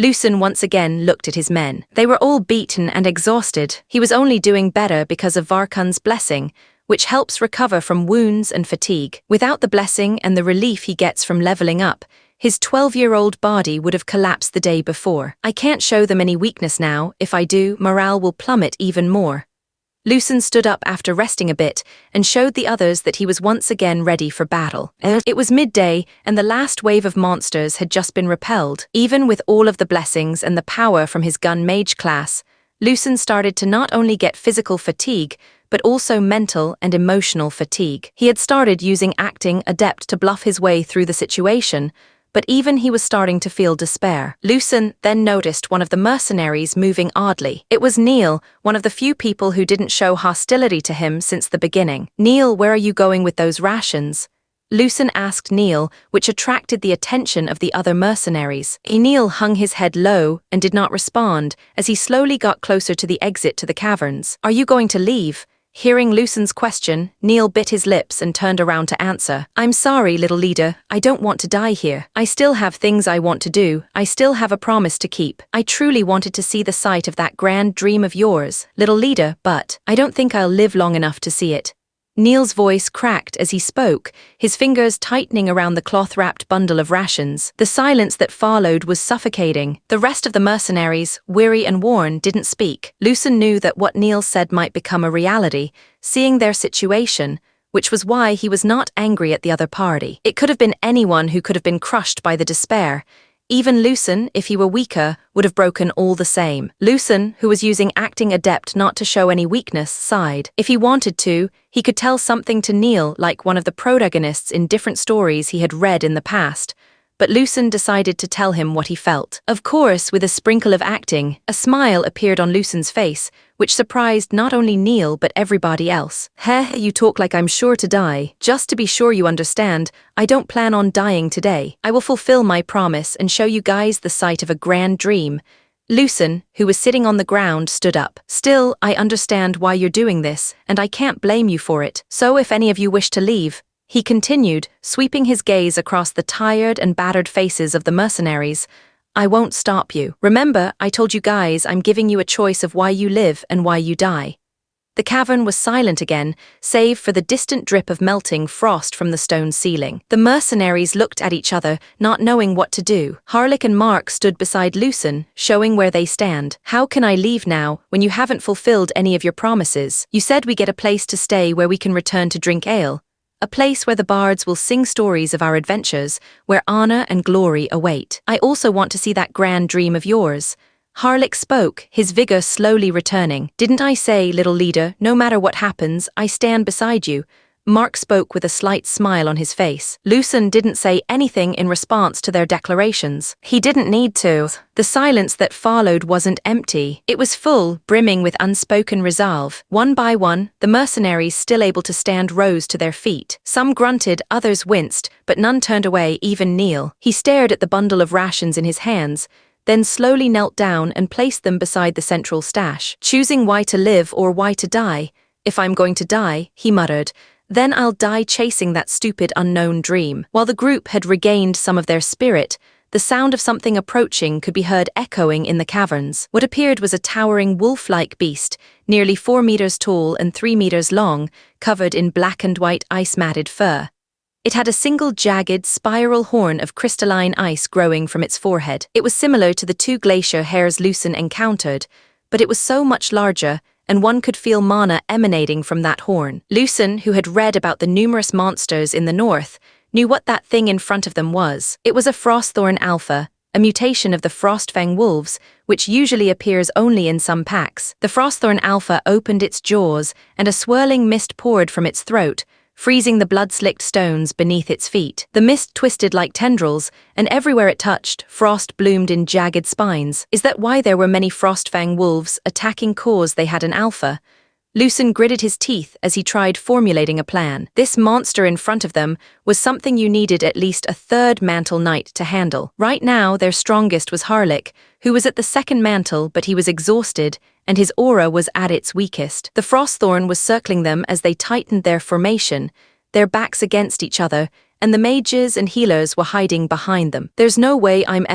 Lucen once again looked at his men. They were all beaten and exhausted. He was only doing better because of Varkun's blessing, which helps recover from wounds and fatigue. Without the blessing and the relief he gets from leveling up, his 12-year-old body would have collapsed the day before. "I can't show them any weakness now. If I do, morale will plummet even more." Lucen stood up after resting a bit and showed the others that he was once again ready for battle. It was midday, and the last wave of monsters had just been repelled. Even with all of the blessings and the power from his gun mage class, Lucen started to not only get physical fatigue, but also mental and emotional fatigue. He had started using acting adept to bluff his way through the situation, but even he was starting to feel despair. Lucen then noticed one of the mercenaries moving oddly. It was Neil, one of the few people who didn't show hostility to him since the beginning. "Neil, where are you going with those rations?" Lucen asked Neil, which attracted the attention of the other mercenaries. Neil hung his head low and did not respond as he slowly got closer to the exit to the caverns. "Are you going to leave?" Hearing Lucen's question, Neil bit his lips and turned around to answer. "I'm sorry, little leader. I don't want to die here. I still have things I want to do. I still have a promise to keep. I truly wanted to see the site of that grand dream of yours, little leader, but I don't think I'll live long enough to see it." Neil's voice cracked as he spoke, his fingers tightening around the cloth-wrapped bundle of rations. The silence that followed was suffocating. The rest of the mercenaries, weary and worn, didn't speak. Lucen knew that what Neil said might become a reality, seeing their situation, which was why he was not angry at the other party. It could have been anyone who could have been crushed by the despair. Even Lucen, if he were weaker, would have broken all the same. Lucen, who was using acting adept not to show any weakness, sighed. If he wanted to, he could tell something to Neil like one of the protagonists in different stories he had read in the past, but Lucen decided to tell him what he felt. Of course, with a sprinkle of acting, a smile appeared on Lucen's face, which surprised not only Neil but everybody else. Heh, you talk like I'm sure to die. Just to be sure you understand, I don't plan on dying today. I will fulfill my promise and show you guys the sight of a grand dream. Lucen, who was sitting on the ground, stood up. Still, I understand why you're doing this, and I can't blame you for it. So if any of you wish to leave, he continued, sweeping his gaze across the tired and battered faces of the mercenaries, I won't stop you. Remember, I told you guys I'm giving you a choice of why you live and why you die. The cavern was silent again, save for the distant drip of melting frost from the stone ceiling. The mercenaries looked at each other, not knowing what to do. Harlech and Mark stood beside Lucen, showing where they stand. How can I leave now, when you haven't fulfilled any of your promises? You said we get a place to stay where we can return to drink ale. A place where the bards will sing stories of our adventures, where honor and glory await. I also want to see that grand dream of yours. Harlech spoke, his vigor slowly returning. Didn't I say, little leader, no matter what happens, I stand beside you? Mark spoke with a slight smile on his face. Lucen didn't say anything in response to their declarations. He didn't need to. The silence that followed wasn't empty. It was full, brimming with unspoken resolve. One by one, the mercenaries still able to stand rose to their feet. Some grunted, others winced, but none turned away, even Neil. He stared at the bundle of rations in his hands, then slowly knelt down and placed them beside the central stash. Choosing why to live or why to die. If I'm going to die, he muttered, then I'll die chasing that stupid unknown dream. While the group had regained some of their spirit, the sound of something approaching could be heard echoing in the caverns. What appeared was a towering wolf-like beast, nearly 4 meters tall and 3 meters long, covered in black and white ice-matted fur. It had a single jagged, spiral horn of crystalline ice growing from its forehead. It was similar to the 2 glacier hares Lucen encountered, but it was so much larger, and one could feel mana emanating from that horn. Lucen, who had read about the numerous monsters in the north, knew what that thing in front of them was. It was a frostthorn alpha, a mutation of the frostfang wolves, which usually appears only in some packs. The frostthorn alpha opened its jaws, and a swirling mist poured from its throat, freezing the blood-slicked stones beneath its feet. The mist twisted like tendrils, and everywhere it touched, frost bloomed in jagged spines. Is that why there were many frostfang wolves attacking cause they had an alpha? Lucen gritted his teeth as he tried formulating a plan. This monster in front of them was something you needed at least a 3rd mantle knight to handle. Right now, their strongest was Harlech, who was at the 2nd mantle, but he was exhausted, and his aura was at its weakest. The frostthorn was circling them as they tightened their formation, their backs against each other, and the mages and healers were hiding behind them. There's no way I'm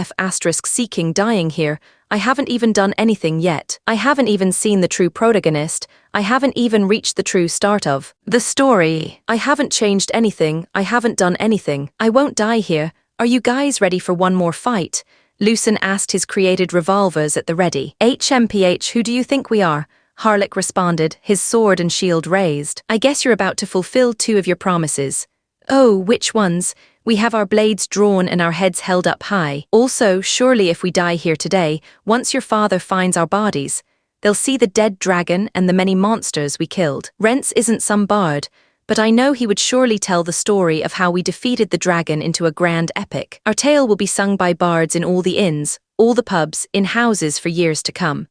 seeking dying here. I haven't even done anything yet. I haven't even seen the true protagonist. I haven't even reached the true start of the story. I haven't changed anything. I haven't done anything. I won't die here. Are you guys ready for one more fight? Lucen asked, his created revolvers at the ready. HMPH, who do you think we are? Harlech responded, his sword and shield raised. I guess you're about to fulfill 2 of your promises. Oh, which ones? We have our blades drawn and our heads held up high. Also, surely if we die here today, once your father finds our bodies, they'll see the dead dragon and the many monsters we killed. Rents isn't some bard, but I know he would surely tell the story of how we defeated the dragon into a grand epic. Our tale will be sung by bards in all the inns, all the pubs, in houses for years to come.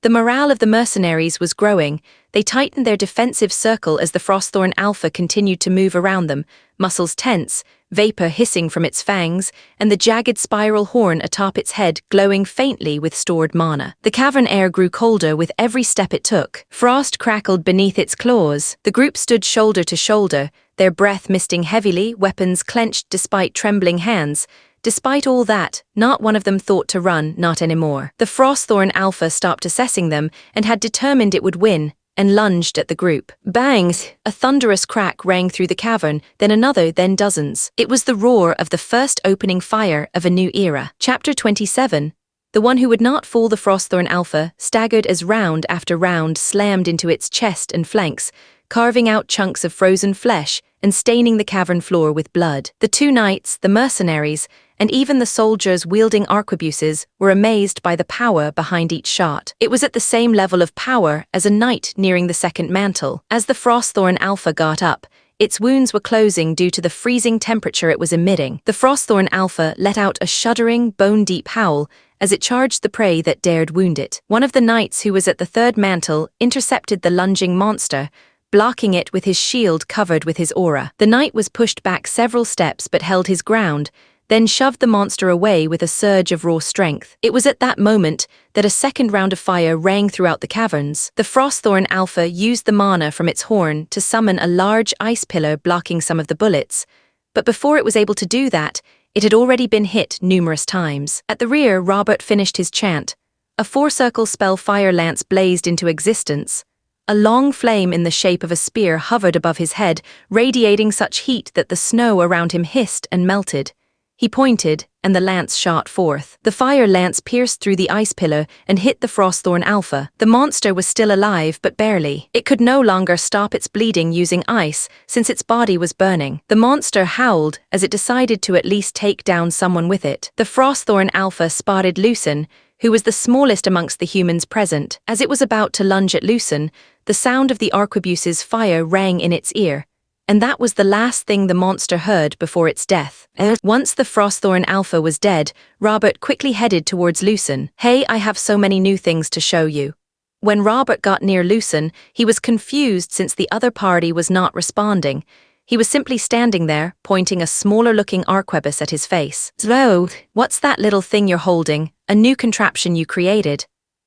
The morale of the mercenaries was growing. They tightened their defensive circle as the frostthorn alpha continued to move around them, muscles tense, vapor hissing from its fangs, and the jagged spiral horn atop its head glowing faintly with stored mana. The cavern air grew colder with every step it took. Frost crackled beneath its claws. The group stood shoulder to shoulder, their breath misting heavily, weapons clenched despite trembling hands. Despite all that, not one of them thought to run, not anymore. The frostthorn alpha stopped assessing them and had determined it would win, and lunged at the group. Bangs! A thunderous crack rang through the cavern, then another, then dozens. It was the roar of the first opening fire of a new era. Chapter 27. The one who would not fool the frostthorn alpha staggered as round after round slammed into its chest and flanks, carving out chunks of frozen flesh and staining the cavern floor with blood. The 2 knights, the mercenaries, and even the soldiers wielding arquebuses were amazed by the power behind each shot. It was at the same level of power as a knight nearing the second mantle. As the Frostthorn Alpha got up, its wounds were closing due to the freezing temperature it was emitting. The Frostthorn Alpha let out a shuddering, bone-deep howl as it charged the prey that dared wound it. One of the knights who was at the third mantle intercepted the lunging monster, blocking it with his shield covered with his aura. The knight was pushed back several steps but held his ground, then shoved the monster away with a surge of raw strength. It was at that moment that a second round of fire rang throughout the caverns. The Frostthorn Alpha used the mana from its horn to summon a large ice pillar blocking some of the bullets, but before it was able to do that, it had already been hit numerous times. At the rear, Robert finished his chant. A four-circle spell fire lance blazed into existence. A long flame in the shape of a spear hovered above his head, radiating such heat that the snow around him hissed and melted. He pointed, and the lance shot forth. The fire lance pierced through the ice pillar and hit the Frostthorn Alpha. The monster was still alive, but barely. It could no longer stop its bleeding using ice, since its body was burning. The monster howled as it decided to at least take down someone with it. The Frostthorn Alpha spotted Lucen, who was the smallest amongst the humans present. As it was about to lunge at Lucen, the sound of the arquebuse's fire rang in its ear, and that was the last thing the monster heard before its death. Once the Frostthorn Alpha was dead, Robert quickly headed towards Lucen. "Hey, I have so many new things to show you." When Robert got near Lucen, he was confused since the other party was not responding. He was simply standing there, pointing a smaller-looking arquebus at his face. "Slow, what's that little thing you're holding? A new contraption you created?"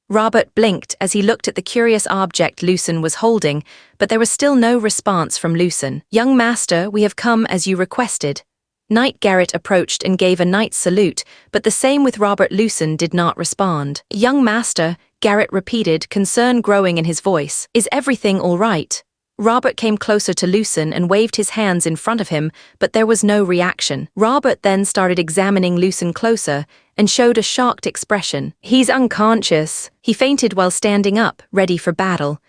Robert blinked as he looked at the curious object Lucen was holding, but there was still no response from Lucen. "Young master, we have come as you requested." Knight Garrett approached and gave a knight's salute, but the same with Robert. Lucen did not respond. "Young master," Garrett repeated, concern growing in his voice. "Is everything all right?" Robert came closer to Lucen and waved his hands in front of him, but there was no reaction. Robert then started examining Lucen closer and showed a shocked expression. "He's unconscious." He fainted while standing up, ready for battle.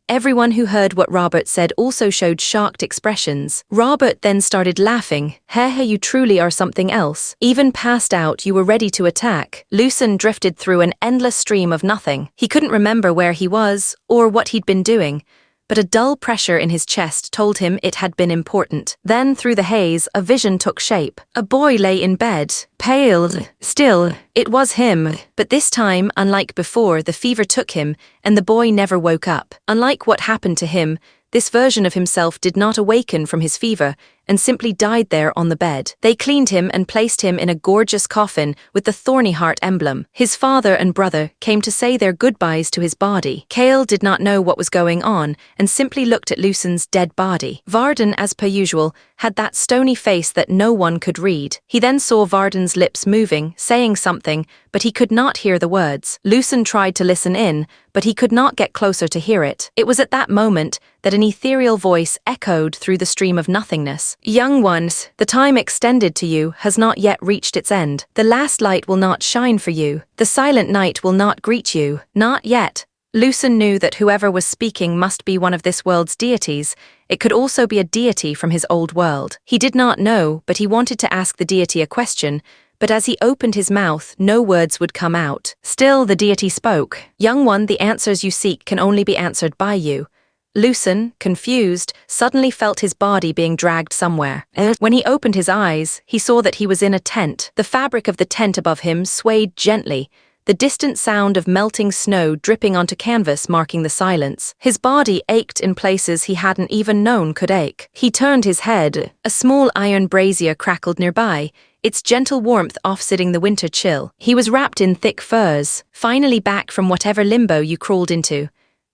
Everyone who heard what Robert said also showed shocked expressions. Robert then started laughing. "Hehe, you truly are something else. Even passed out, you were ready to attack." Lucen drifted through an endless stream of nothing. He couldn't remember where he was or what he'd been doing, but a dull pressure in his chest told him it had been important. Then, through the haze, a vision took shape. A boy lay in bed, pale, still. It was him. But this time, unlike before, the fever took him, and the boy never woke up. Unlike what happened to him, this version of himself did not awaken from his fever and simply died there on the bed. They cleaned him and placed him in a gorgeous coffin with the thorny heart emblem. His father and brother came to say their goodbyes to his body. Kale did not know what was going on and simply looked at Lucen's dead body. Varden, as per usual, had that stony face that no one could read. He then saw Varden's lips moving, saying something, but he could not hear the words. Lucen tried to listen in, but he could not get closer to hear it. It was at that moment that an ethereal voice echoed through the stream of nothingness. "Young ones, the time extended to you has not yet reached its end. The last light will not shine for you. The silent night will not greet you. Not yet." Lucen knew that whoever was speaking must be one of this world's deities. It could also be a deity from his old world. He did not know, but he wanted to ask the deity a question, but as he opened his mouth, no words would come out. Still, the deity spoke. "Young one, the answers you seek can only be answered by you." Lucen, confused, suddenly felt his body being dragged somewhere. When he opened his eyes, he saw that he was in a tent. The fabric of the tent above him swayed gently, the distant sound of melting snow dripping onto canvas marking the silence. His body ached in places he hadn't even known could ache. He turned his head. A small iron brazier crackled nearby, its gentle warmth offsetting the winter chill. He was wrapped in thick furs, finally back from whatever limbo you crawled into.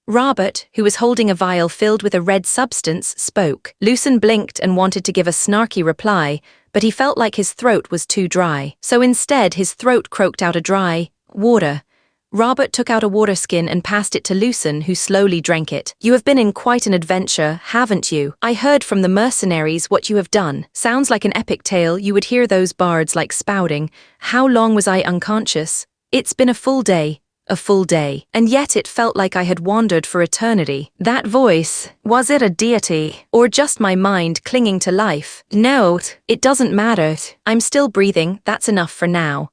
Robert, who was holding a vial filled with a red substance, spoke. Lucen blinked and wanted to give a snarky reply, but he felt like his throat was too dry. So instead, his throat croaked out a dry, "Water." Robert took out a water skin and passed it to Lucen, who slowly drank it. "You have been in quite an adventure, haven't you? I heard from the mercenaries what you have done. Sounds like an epic tale. You would hear those bards like spouting. How long was I unconscious? It's been a full day. A full day. And yet it felt like I had wandered for eternity. That voice, was it a deity? Or just my mind clinging to life? No, it doesn't matter. I'm still breathing, that's enough for now.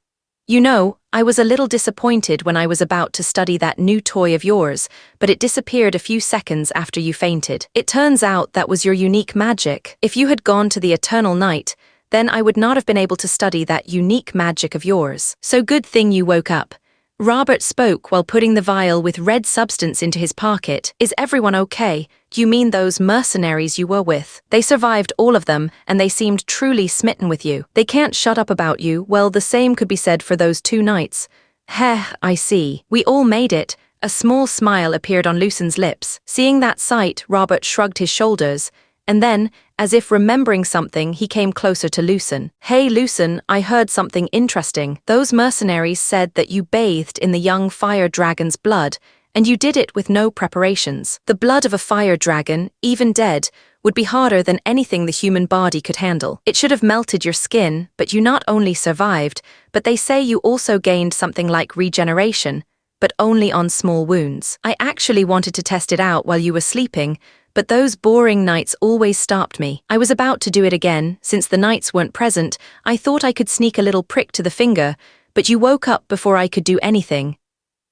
You know, I was a little disappointed when I was about to study that new toy of yours, but it disappeared a few seconds after you fainted. It turns out that was your unique magic. If you had gone to the eternal night, then I would not have been able to study that unique magic of yours. So good thing you woke up. Robert spoke while putting the vial with red substance into his pocket. Is everyone okay? Do you mean those mercenaries you were with? They survived all of them, and they seemed truly smitten with you. They can't shut up about you. Well, the same could be said for those 2 nights. Heh, I see. We all made it. A small smile appeared on Lucen's lips. Seeing that sight, Robert shrugged his shoulders, and then, as if remembering something, he came closer to Lucen. Hey Lucen, I heard something interesting. Those mercenaries said that you bathed in the young fire dragon's blood, and you did it with no preparations. The blood of a fire dragon, even dead, would be harder than anything the human body could handle. It should have melted your skin, but you not only survived, but they say you also gained something like regeneration, but only on small wounds. I actually wanted to test it out while you were sleeping, but those boring nights always stopped me. I was about to do it again. Since the knights weren't present, I thought I could sneak a little prick to the finger, but you woke up before I could do anything.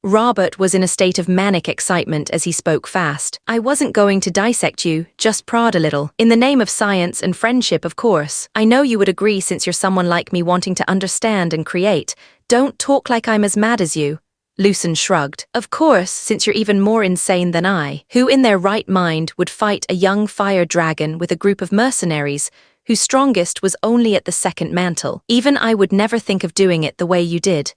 Robert was in a state of manic excitement as he spoke fast. I wasn't going to dissect you, just prod a little. In the name of science and friendship, of course. I know you would agree since you're someone like me wanting to understand and create. Don't talk like I'm as mad as you. Lucen shrugged. Of course, since you're even more insane than I. Who in their right mind would fight a young fire dragon with a group of mercenaries whose strongest was only at the second mantle? Even I would never think of doing it the way you did.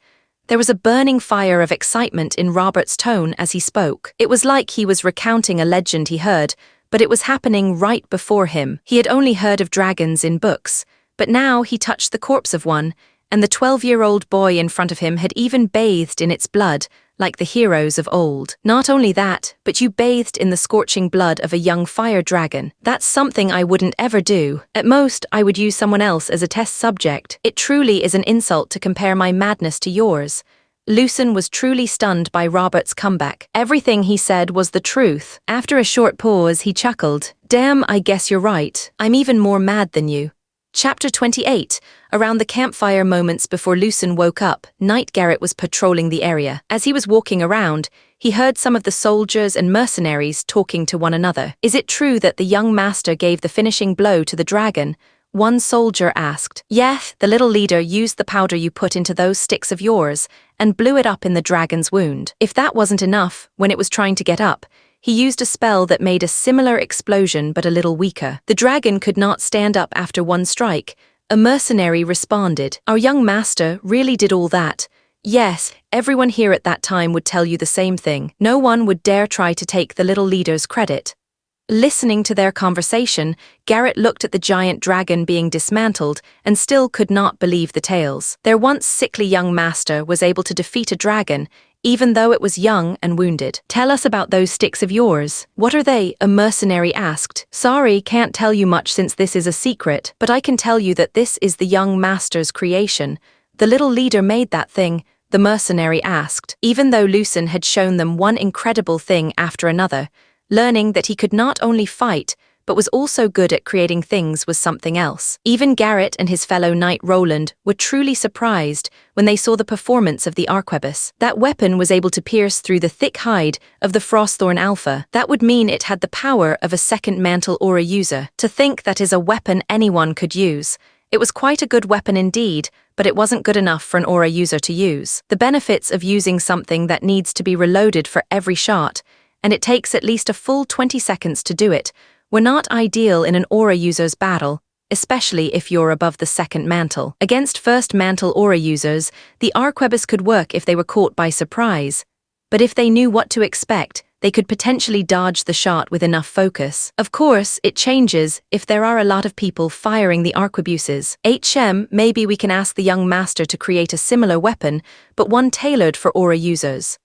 There was a burning fire of excitement in Robert's tone as he spoke. It was like he was recounting a legend he heard, but it was happening right before him. He had only heard of dragons in books, but now he touched the corpse of one, and the 12-year-old boy in front of him had even bathed in its blood, like the heroes of old. Not only that, but you bathed in the scorching blood of a young fire dragon. That's something I wouldn't ever do. At most, I would use someone else as a test subject. It truly is an insult to compare my madness to yours. Lucen was truly stunned by Robert's comeback. Everything he said was the truth. After a short pause, he chuckled. Damn, I guess you're right. I'm even more mad than you. Chapter 28. Around the campfire moments before Lucen woke up, Knight Garrett was patrolling the area. As he was walking around, he heard some of the soldiers and mercenaries talking to one another. Is it true that the young master gave the finishing blow to the dragon? One soldier asked. Yes, the little leader used the powder you put into those sticks of yours and blew it up in the dragon's wound. If that wasn't enough, when it was trying to get up, he used a spell that made a similar explosion but a little weaker. The dragon could not stand up after one strike. A mercenary responded. Our young master really did all that. Yes, everyone here at that time would tell you the same thing. No one would dare try to take the little leader's credit. Listening to their conversation, Garrett looked at the giant dragon being dismantled and still could not believe the tales. Their once sickly young master was able to defeat a dragon, even though it was young and wounded. Tell us about those sticks of yours. What are they? A mercenary asked. Sorry, can't tell you much since this is a secret, but I can tell you that this is the young master's creation. The little leader made that thing, the mercenary asked. Even though Lucen had shown them one incredible thing after another, learning that he could not only fight, but was also good at creating things was something else. Even Garrett and his fellow knight Roland were truly surprised when they saw the performance of the arquebus. That weapon was able to pierce through the thick hide of the Frostthorn Alpha. That would mean it had the power of a second mantle aura user. To think that is a weapon anyone could use. It was quite a good weapon indeed, but it wasn't good enough for an aura user to use. The benefits of using something that needs to be reloaded for every shot, and it takes at least a full 20 seconds to do it, were not ideal in an aura user's battle, especially if you're above the second mantle. Against first mantle aura users, the arquebus could work if they were caught by surprise, but if they knew what to expect, they could potentially dodge the shot with enough focus. Of course, it changes if there are a lot of people firing the arquebuses. Maybe we can ask the young master to create a similar weapon, but one tailored for aura users.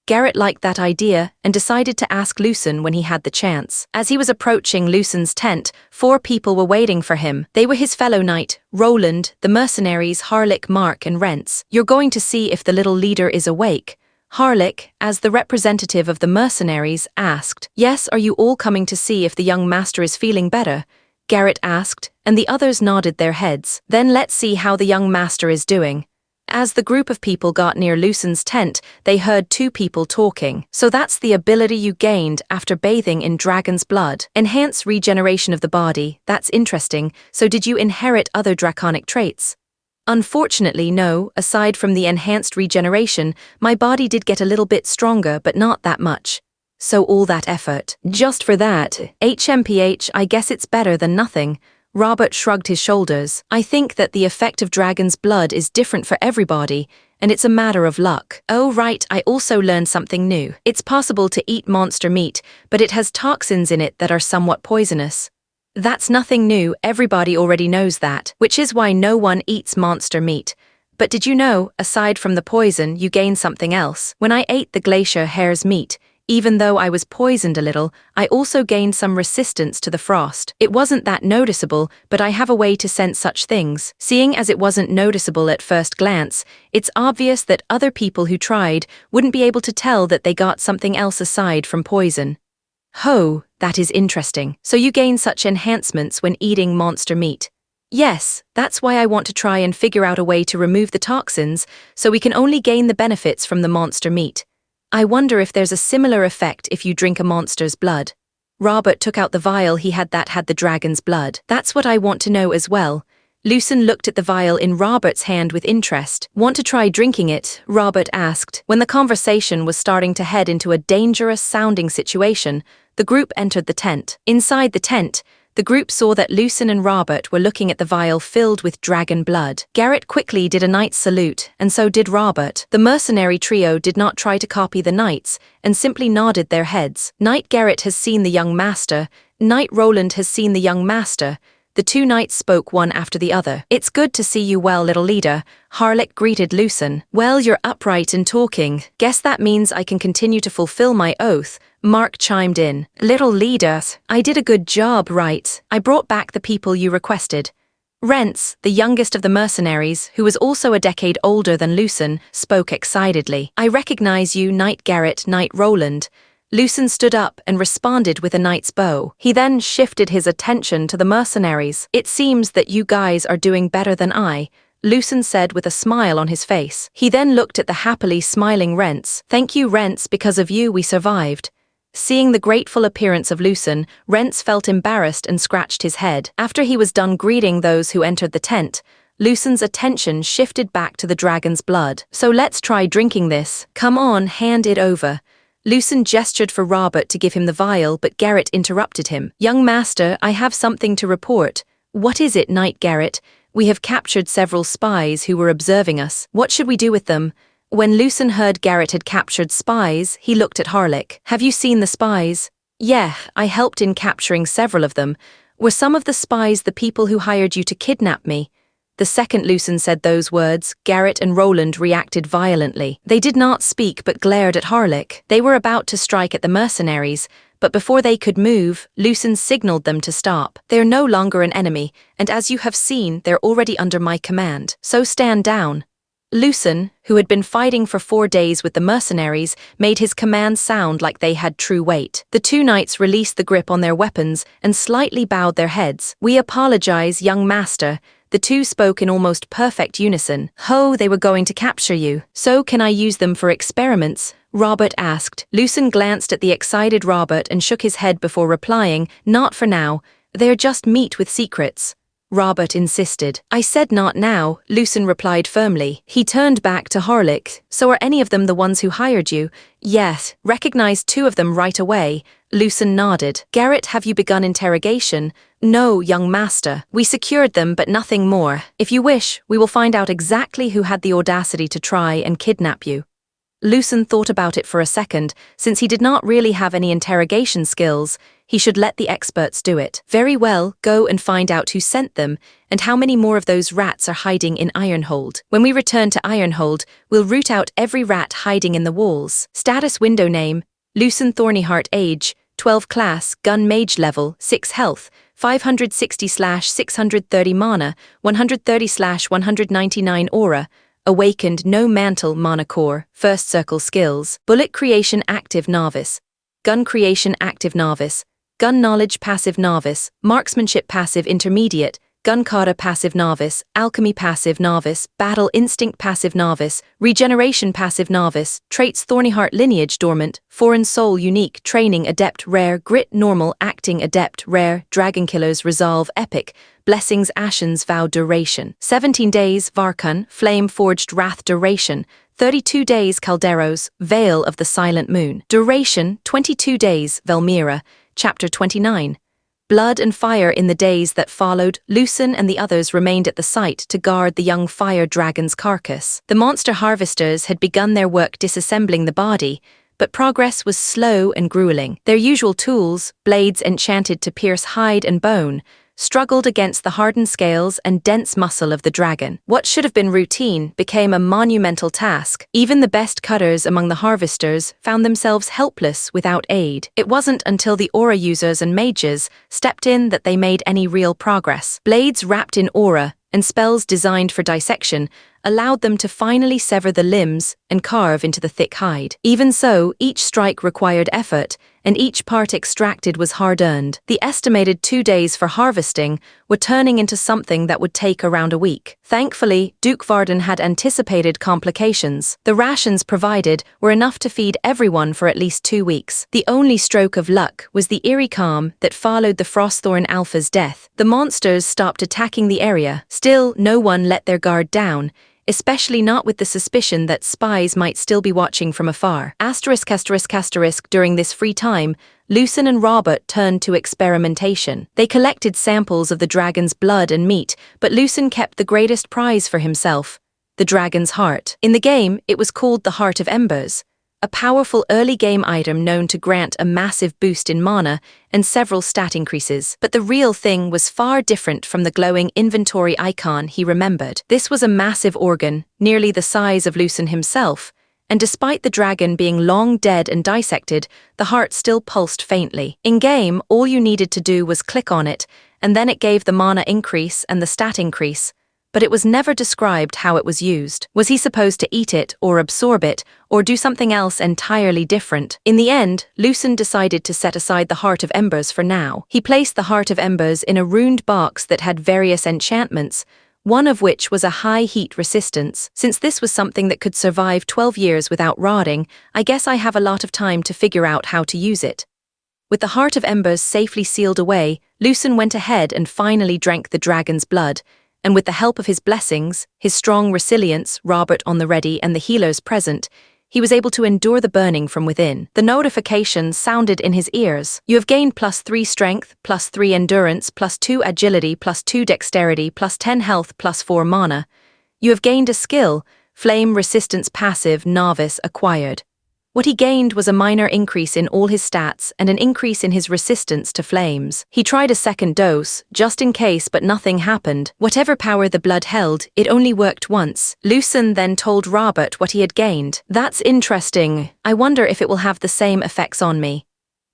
Garrett liked that idea and decided to ask Lucen when he had the chance. As he was approaching Lucen's tent, 4 people were waiting for him. They were his fellow knight, Roland, the mercenaries Harlick, Mark, and Rents. You're going to see if the little leader is awake. Harlech, as the representative of the mercenaries, asked, "Yes, are you all coming to see if the young master is feeling better?" Garrett asked, and the others nodded their heads. "Then let's see how the young master is doing." As the group of people got near Lucen's tent, they heard two people talking. "So that's the ability you gained after bathing in dragon's blood. Enhance regeneration of the body, that's interesting. So did you inherit other draconic traits?" "Unfortunately, no. Aside from the enhanced regeneration, my body did get a little bit stronger, but not that much." "So all that effort, just for that? HMPH, I guess it's better than nothing." Robert shrugged his shoulders. "I think that the effect of dragon's blood is different for everybody, and it's a matter of luck." "Oh right, I also learned something new. It's possible to eat monster meat, but it has toxins in it that are somewhat poisonous." "That's nothing new, everybody already knows that, which is why no one eats monster meat. But did you know, aside from the poison, you gain something else? When I ate the glacier hare's meat, even though I was poisoned a little, I also gained some resistance to the frost. It wasn't that noticeable, but I have a way to sense such things. Seeing as it wasn't noticeable at first glance, it's obvious that other people who tried wouldn't be able to tell that they got something else aside from poison." "Ho, that is interesting. So you gain such enhancements when eating monster meat?" "Yes, that's why I want to try and figure out a way to remove the toxins, so we can only gain the benefits from the monster meat. I wonder if there's a similar effect if you drink a monster's blood." Robert took out the vial he had that had the dragon's blood. "That's what I want to know as well." Lucen looked at the vial in Robert's hand with interest. "Want to try drinking it?" Robert asked. When the conversation was starting to head into a dangerous-sounding situation, the group entered the tent. Inside the tent, the group saw that Lucen and Robert were looking at the vial filled with dragon blood. Garrett quickly did a knight's salute, and so did Robert. The mercenary trio did not try to copy the knights, and simply nodded their heads. Knight Garrett has seen the young master. Knight Roland has seen the young master. The two knights spoke one after the other. "It's good to see you well, little leader." Harlech greeted Lucen. "Well, you're upright and talking. Guess that means I can continue to fulfill my oath." Mark chimed in. "Little leader, I did a good job, right? I brought back the people you requested." Rents, the youngest of the mercenaries, who was also a decade older than Lucen, spoke excitedly. "I recognize you, Knight Garrett, Knight Roland." Lucen stood up and responded with a knight's bow. He then shifted his attention to the mercenaries. "It seems that you guys are doing better than I," Lucen said with a smile on his face. He then looked at the happily smiling Rents. "Thank you, Rents, because of you we survived." Seeing the grateful appearance of Lucen, Rents felt embarrassed and scratched his head. After he was done greeting those who entered the tent, Lucen's attention shifted back to the dragon's blood. "So let's try drinking this. Come on, hand it over." Lucen gestured for Robert to give him the vial, but Garrett interrupted him. "Young master, I have something to report." "What is it, Knight Garrett?" "We have captured several spies who were observing us. What should we do with them?" When Lucen heard Garrett had captured spies, he looked at Harlech. "Have you seen the spies?" "Yeah, I helped in capturing several of them. Were some of the spies the people who hired you to kidnap me?" The second Lucen said those words, Garrett and Roland reacted violently. They did not speak but glared at Harlech. They were about to strike at the mercenaries, but before they could move, Lucen signaled them to stop. "They're no longer an enemy, and as you have seen, they're already under my command. So stand down." Lucen, who had been fighting for 4 days with the mercenaries, made his command sound like they had true weight. The two knights released the grip on their weapons and slightly bowed their heads. "We apologize, young master." The two spoke in almost perfect unison. "Ho, they were going to capture you. So can I use them for experiments?" Robert asked. Lucen glanced at the excited Robert and shook his head before replying, "Not for now. They're just meat with secrets." Robert insisted. "I said not now," Lucen replied firmly. He turned back to Harlech. "So are any of them the ones who hired you?" "Yes, recognized 2 of them right away." Lucen nodded. "Garrett, have you begun interrogation?" "No, young master. We secured them, but nothing more. If you wish, we will find out exactly who had the audacity to try and kidnap you." Lucen thought about it for a second. Since he did not really have any interrogation skills, he should let the experts do it. "Very well, go and find out who sent them, and how many more of those rats are hiding in Ironhold. When we return to Ironhold, we'll root out every rat hiding in the walls." Status window name, Lucen Thornyheart age, 12 class, gun mage level, 6 health, 560/630 mana, 130/199 aura, Awakened no mantle mana core, first circle skills, bullet creation active novice, gun creation active novice, gun knowledge passive novice, marksmanship passive intermediate, gun kata passive novice, alchemy passive novice, battle instinct passive novice, regeneration passive novice, traits thorny heart lineage dormant, foreign soul unique, training adept rare, grit normal, acting adept rare, dragon killers resolve epic, blessings ashen's vow duration, 17 days Varkun, flame forged wrath duration, 32 days Calderos, veil of the silent moon, duration 22 days Velmira, chapter 29. Blood and fire in the days that followed, Lucen and the others remained at the site to guard the young fire dragon's carcass. The monster harvesters had begun their work disassembling the body, but progress was slow and grueling. Their usual tools, blades enchanted to pierce hide and bone, struggled against the hardened scales and dense muscle of the dragon. What should have been routine became a monumental task. Even the best cutters among the harvesters found themselves helpless without aid. It wasn't until the aura users and mages stepped in that they made any real progress. Blades wrapped in aura and spells designed for dissection allowed them to finally sever the limbs and carve into the thick hide. Even so, each strike required effort, and each part extracted was hard-earned. The estimated 2 days for harvesting were turning into something that would take around a week. Thankfully, Duke Varden had anticipated complications. The rations provided were enough to feed everyone for at least 2 weeks. The only stroke of luck was the eerie calm that followed the Frostthorn Alpha's death. The monsters stopped attacking the area. Still, no one let their guard down, especially not with the suspicion that spies might still be watching from afar. During this free time, Lucen and Robert turned to experimentation. They collected samples of the dragon's blood and meat, but Lucen kept the greatest prize for himself, the dragon's heart. In the game, it was called the Heart of Embers, a powerful early-game item known to grant a massive boost in mana and several stat increases. But the real thing was far different from the glowing inventory icon he remembered. This was a massive organ, nearly the size of Lucen himself, and despite the dragon being long dead and dissected, the heart still pulsed faintly. In-game, all you needed to do was click on it, and then it gave the mana increase and the stat increase. But it was never described how it was used. Was he supposed to eat it, or absorb it, or do something else entirely different? In the end, Lucen decided to set aside the Heart of Embers for now. He placed the Heart of Embers in a runed box that had various enchantments, one of which was a high heat resistance. Since this was something that could survive 12 years without rotting, I guess I have a lot of time to figure out how to use it. With the Heart of Embers safely sealed away, Lucen went ahead and finally drank the dragon's blood, and with the help of his blessings, his strong resilience, Robert on the ready, and the healers present, he was able to endure the burning from within. The notification sounded in his ears. You have gained +3 strength, +3 endurance, +2 agility, +2 dexterity, +10 health, +4 mana. You have gained a skill, Flame Resistance Passive Novice acquired. What he gained was a minor increase in all his stats and an increase in his resistance to flames. He tried a second dose, just in case, but nothing happened. Whatever power the blood held, it only worked once. Lucen then told Robert what he had gained. That's interesting. I wonder if it will have the same effects on me.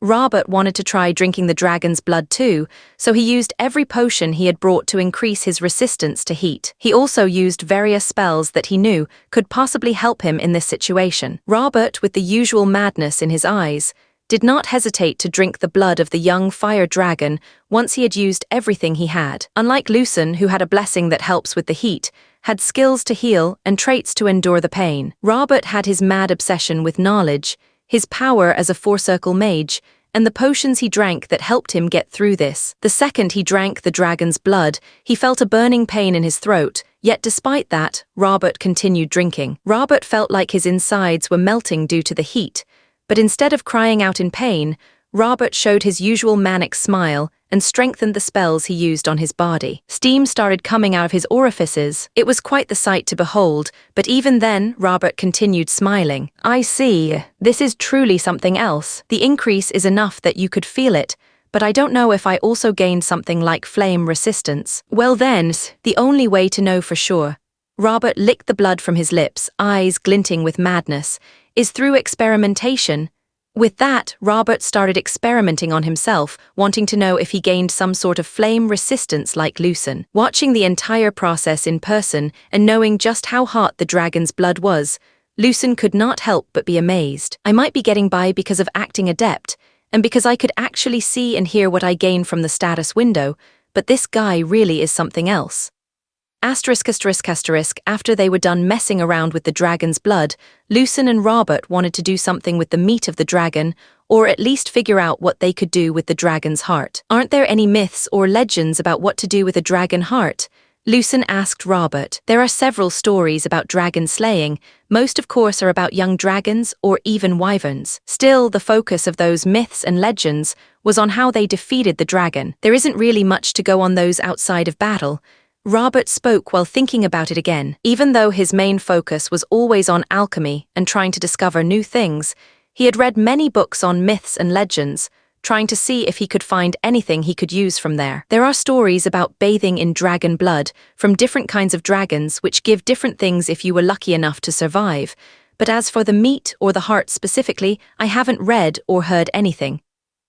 Robert wanted to try drinking the dragon's blood too, so he used every potion he had brought to increase his resistance to heat. He also used various spells that he knew could possibly help him in this situation. Robert, with the usual madness in his eyes, did not hesitate to drink the blood of the young fire dragon once he had used everything he had. Unlike Lucen, who had a blessing that helps with the heat, had skills to heal and traits to endure the pain, Robert had his mad obsession with knowledge, his power as a four-circle mage, and the potions he drank that helped him get through this. The second he drank the dragon's blood, he felt a burning pain in his throat, yet despite that, Robert continued drinking. Robert felt like his insides were melting due to the heat, but instead of crying out in pain, Robert showed his usual manic smile and strengthened the spells he used on his body. Steam started coming out of his orifices. It was quite the sight to behold, but even then, Robert continued smiling. I see. This is truly something else. The increase is enough that you could feel it, but I don't know if I also gained something like flame resistance. Well then, the only way to know for sure. Robert licked the blood from his lips, eyes glinting with madness, is through experimentation. With that, Robert started experimenting on himself, wanting to know if he gained some sort of flame resistance like Lucen. Watching the entire process in person and knowing just how hot the dragon's blood was, Lucen could not help but be amazed. I might be getting by because of acting adept, and because I could actually see and hear what I gain from the status window, but this guy really is something else. After they were done messing around with the dragon's blood, Lucen and Robert wanted to do something with the meat of the dragon, or at least figure out what they could do with the dragon's heart. Aren't there any myths or legends about what to do with a dragon heart? Lucen asked Robert. There are several stories about dragon slaying. Most of course are about young dragons or even wyverns. Still, the focus of those myths and legends was on how they defeated the dragon. There isn't really much to go on those outside of battle. Robert spoke while thinking about it again. Even though his main focus was always on alchemy and trying to discover new things, he had read many books on myths and legends, trying to see if he could find anything he could use from there. There are stories about bathing in dragon blood from different kinds of dragons which give different things if you were lucky enough to survive. But as for the meat or the heart specifically, I haven't read or heard anything.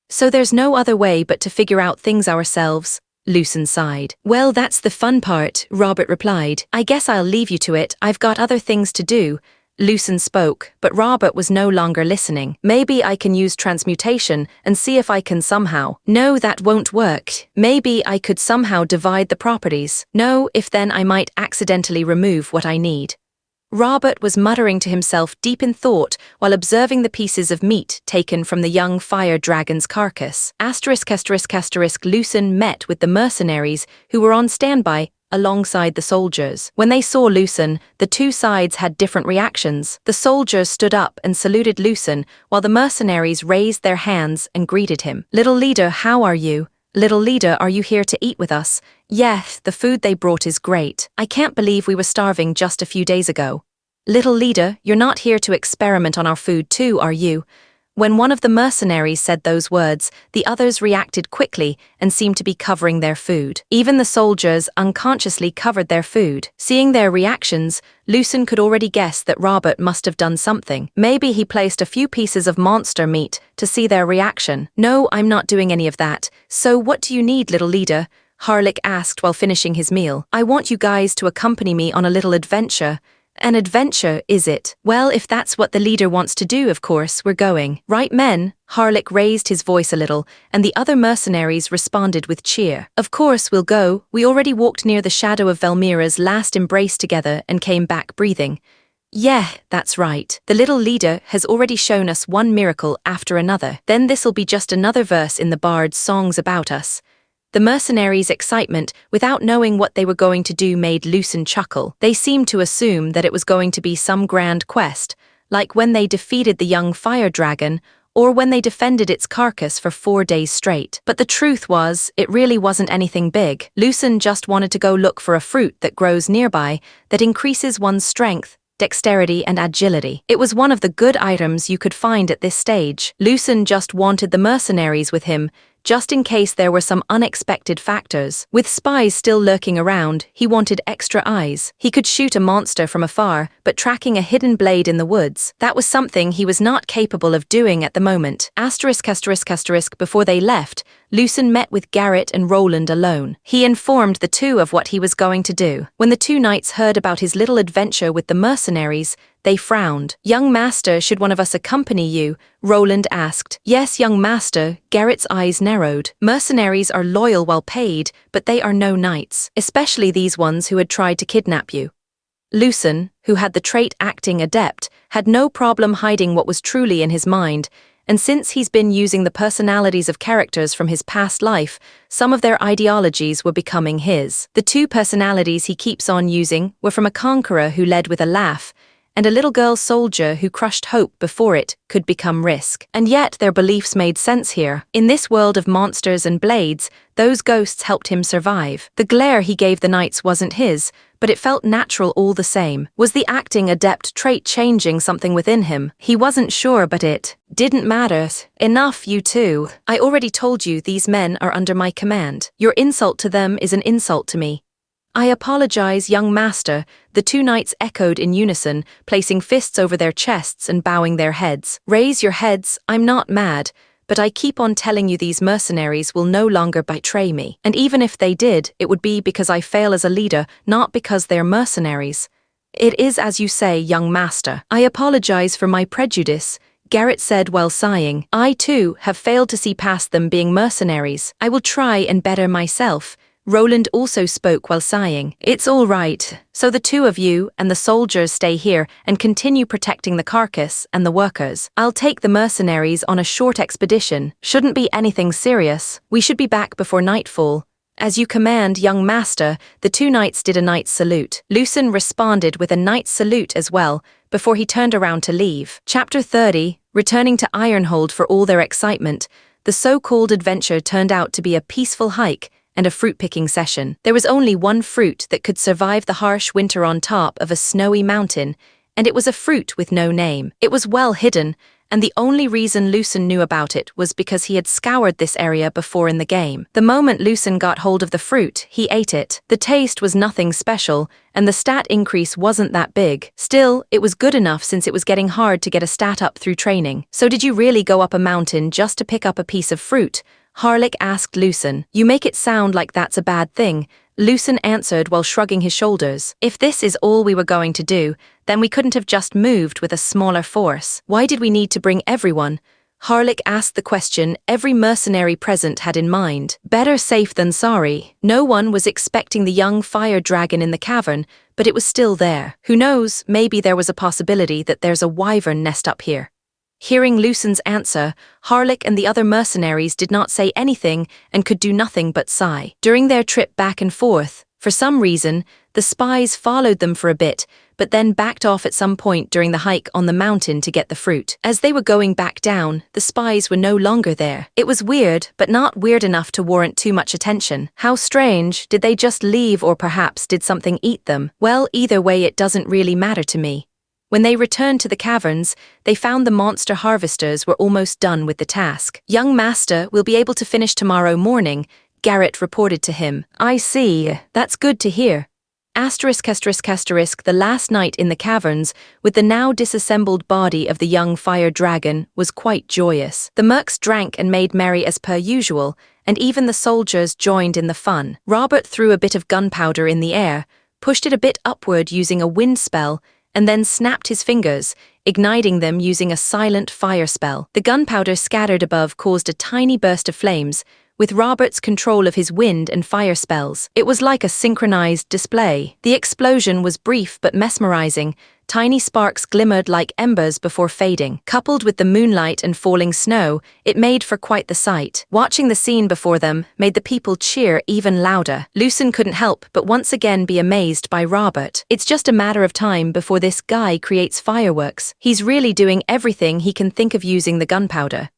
So there's no other way but to figure out things ourselves. Lucen sighed. Well, that's the fun part, Robert replied. I guess I'll leave you to it, I've got other things to do. Lucen spoke, but Robert was no longer listening. Maybe I can use transmutation and see if I can somehow. No, that won't work. Maybe I could somehow divide the properties. No, if then I might accidentally remove what I need. Robert was muttering to himself deep in thought while observing the pieces of meat taken from the young fire dragon's carcass. Lucen met with the mercenaries who were on standby alongside the soldiers. When they saw Lucen, the two sides had different reactions. The soldiers stood up and saluted Lucen, while the mercenaries raised their hands and greeted him. Little leader, how are you? Little leader, are you here to eat with us? Yes, the food they brought is great. I can't believe we were starving just a few days ago. Little leader, you're not here to experiment on our food too, are you? When one of the mercenaries said those words, the others reacted quickly and seemed to be covering their food. Even the soldiers unconsciously covered their food. Seeing their reactions, Lucen could already guess that Robert must have done something. Maybe he placed a few pieces of monster meat to see their reaction. No, I'm not doing any of that. So what do you need, little leader? Harlech asked while finishing his meal. I want you guys to accompany me on a little adventure. An adventure, is it? Well, if that's what the leader wants to do, of course, we're going. Right, men? Harlech raised his voice a little, and the other mercenaries responded with cheer. Of course, we'll go. We already walked near the shadow of Velmira's last embrace together and came back breathing. Yeah, that's right. The little leader has already shown us one miracle after another. Then this'll be just another verse in the bard's songs about us. The mercenaries' excitement, without knowing what they were going to do, made Lucen chuckle. They seemed to assume that it was going to be some grand quest, like when they defeated the young fire dragon, or when they defended its carcass for 4 days straight. But the truth was, it really wasn't anything big. Lucen just wanted to go look for a fruit that grows nearby that increases one's strength, dexterity and agility. It was one of the good items you could find at this stage. Lucen just wanted the mercenaries with him, just in case there were some unexpected factors. With spies still lurking around, he wanted extra eyes. He could shoot a monster from afar, but tracking a hidden blade in the woods, that was something he was not capable of doing at the moment. Before they left, Lucen met with Garrett and Roland alone. He informed the two of what he was going to do. When the two knights heard about his little adventure with the mercenaries, they frowned. Young master, should one of us accompany you? Roland asked. Yes, young master. Garrett's eyes narrowed. Mercenaries are loyal while paid, but they are no knights, especially these ones who had tried to kidnap you. Lucen, who had the trait acting adept, had no problem hiding what was truly in his mind, and since he's been using the personalities of characters from his past life, some of their ideologies were becoming his. The two personalities he keeps on using were from a conqueror who led with a laugh, and a little girl soldier who crushed hope before it could become risk. And yet their beliefs made sense here. In this world of monsters and blades, those ghosts helped him survive. The glare he gave the knights wasn't his, but it felt natural all the same. Was the acting adept trait changing something within him? He wasn't sure, but it didn't matter. Enough, you two. I already told you these men are under my command. Your insult to them is an insult to me. "I apologize, young master," the two knights echoed in unison, placing fists over their chests and bowing their heads. "Raise your heads, I'm not mad, but I keep on telling you these mercenaries will no longer betray me. And even if they did, it would be because I fail as a leader, not because they're mercenaries." "It is as you say, young master. I apologize for my prejudice," Garrett said while sighing. "I, too, have failed to see past them being mercenaries. I will try and better myself." Roland also spoke while sighing. "It's all right. So the two of you and the soldiers stay here and continue protecting the carcass and the workers. I'll take the mercenaries on a short expedition. Shouldn't be anything serious. We should be back before nightfall." "As you command, young master," the two knights did a knight's salute. Lucen responded with a knight's salute as well, before he turned around to leave. Chapter 30, returning to Ironhold for all their excitement, the so-called adventure turned out to be a peaceful hike and a fruit-picking session. There was only one fruit that could survive the harsh winter on top of a snowy mountain, and it was a fruit with no name. It was well hidden, and the only reason Lucen knew about it was because he had scoured this area before in the game. The moment Lucen got hold of the fruit, he ate it. The taste was nothing special, and the stat increase wasn't that big. Still, it was good enough since it was getting hard to get a stat up through training. "So did you really go up a mountain just to pick up a piece of fruit?" Harlick asked Lucen. "You make it sound like that's a bad thing," Lucen answered while shrugging his shoulders. "If this is all we were going to do, then we couldn't have just moved with a smaller force. Why did we need to bring everyone?" Harlick asked the question every mercenary present had in mind. Better safe than sorry. No one was expecting the young fire dragon in the cavern, but it was still there. Who knows, maybe there was a possibility that there's a wyvern nest up here. Hearing Lucen's answer, Harlick and the other mercenaries did not say anything and could do nothing but sigh. During their trip back and forth, for some reason, the spies followed them for a bit, but then backed off at some point during the hike on the mountain to get the fruit. As they were going back down, the spies were no longer there. It was weird, but not weird enough to warrant too much attention. How strange, did they just leave or perhaps did something eat them? Well, either way it doesn't really matter to me. When they returned to the caverns, they found the monster harvesters were almost done with the task. "Young master will be able to finish tomorrow morning," Garrett reported to him. "I see. That's good to hear." The last night in the caverns, with the now disassembled body of the young fire dragon, was quite joyous. The mercs drank and made merry as per usual, and even the soldiers joined in the fun. Robert threw a bit of gunpowder in the air, pushed it a bit upward using a wind spell, and then snapped his fingers, igniting them using a silent fire spell. The gunpowder scattered above caused a tiny burst of flames, with Robert's control of his wind and fire spells. It was like a synchronized display. The explosion was brief but mesmerizing. Tiny sparks glimmered like embers before fading. Coupled with the moonlight and falling snow, it made for quite the sight. Watching the scene before them made the people cheer even louder. Lucen couldn't help but once again be amazed by Robert. It's just a matter of time before this guy creates fireworks. He's really doing everything he can think of using the gunpowder.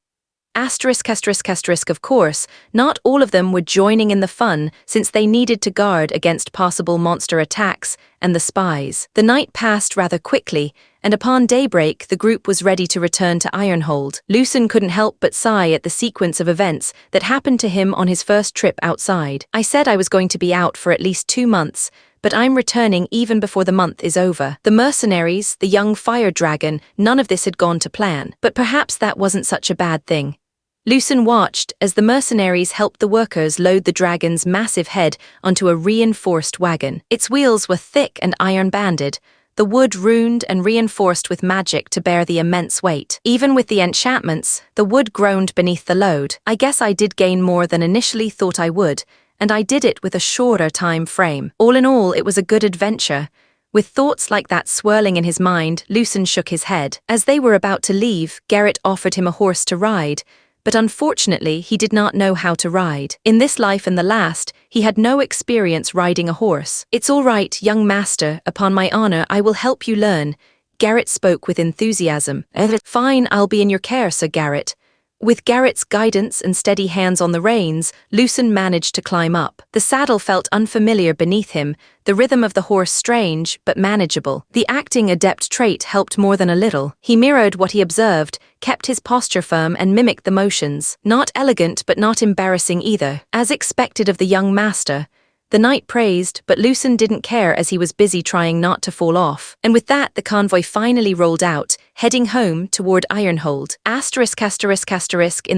Of course, not all of them were joining in the fun since they needed to guard against possible monster attacks and the spies. The night passed rather quickly, and upon daybreak the group was ready to return to Ironhold. Lucen couldn't help but sigh at the sequence of events that happened to him on his first trip outside. "I said I was going to be out for at least 2 months, but I'm returning even before the month is over. The mercenaries, the young fire dragon, none of this had gone to plan, but perhaps that wasn't such a bad thing." Lucen watched as the mercenaries helped the workers load the dragon's massive head onto a reinforced wagon. Its wheels were thick and iron-banded, the wood runed and reinforced with magic to bear the immense weight. Even with the enchantments, the wood groaned beneath the load. "I guess I did gain more than initially thought I would, and I did it with a shorter time frame. All in all, it was a good adventure." With thoughts like that swirling in his mind, Lucen shook his head. As they were about to leave, Garrett offered him a horse to ride, but unfortunately he did not know how to ride. In this life and the last, he had no experience riding a horse. "It's all right, young master, upon my honor I will help you learn." Garrett spoke with enthusiasm. "Fine, I'll be in your care, Sir Garrett." With Garrett's guidance and steady hands on the reins, Lucen managed to climb up. The saddle felt unfamiliar beneath him, the rhythm of the horse strange but manageable. The acting adept trait helped more than a little. He mirrored what he observed, kept his posture firm and mimicked the motions. Not elegant but not embarrassing either. As expected of the young master, The knight praised, but Lucen didn't care as he was busy trying not to fall off. And with that, the convoy finally rolled out, heading home toward Ironhold. In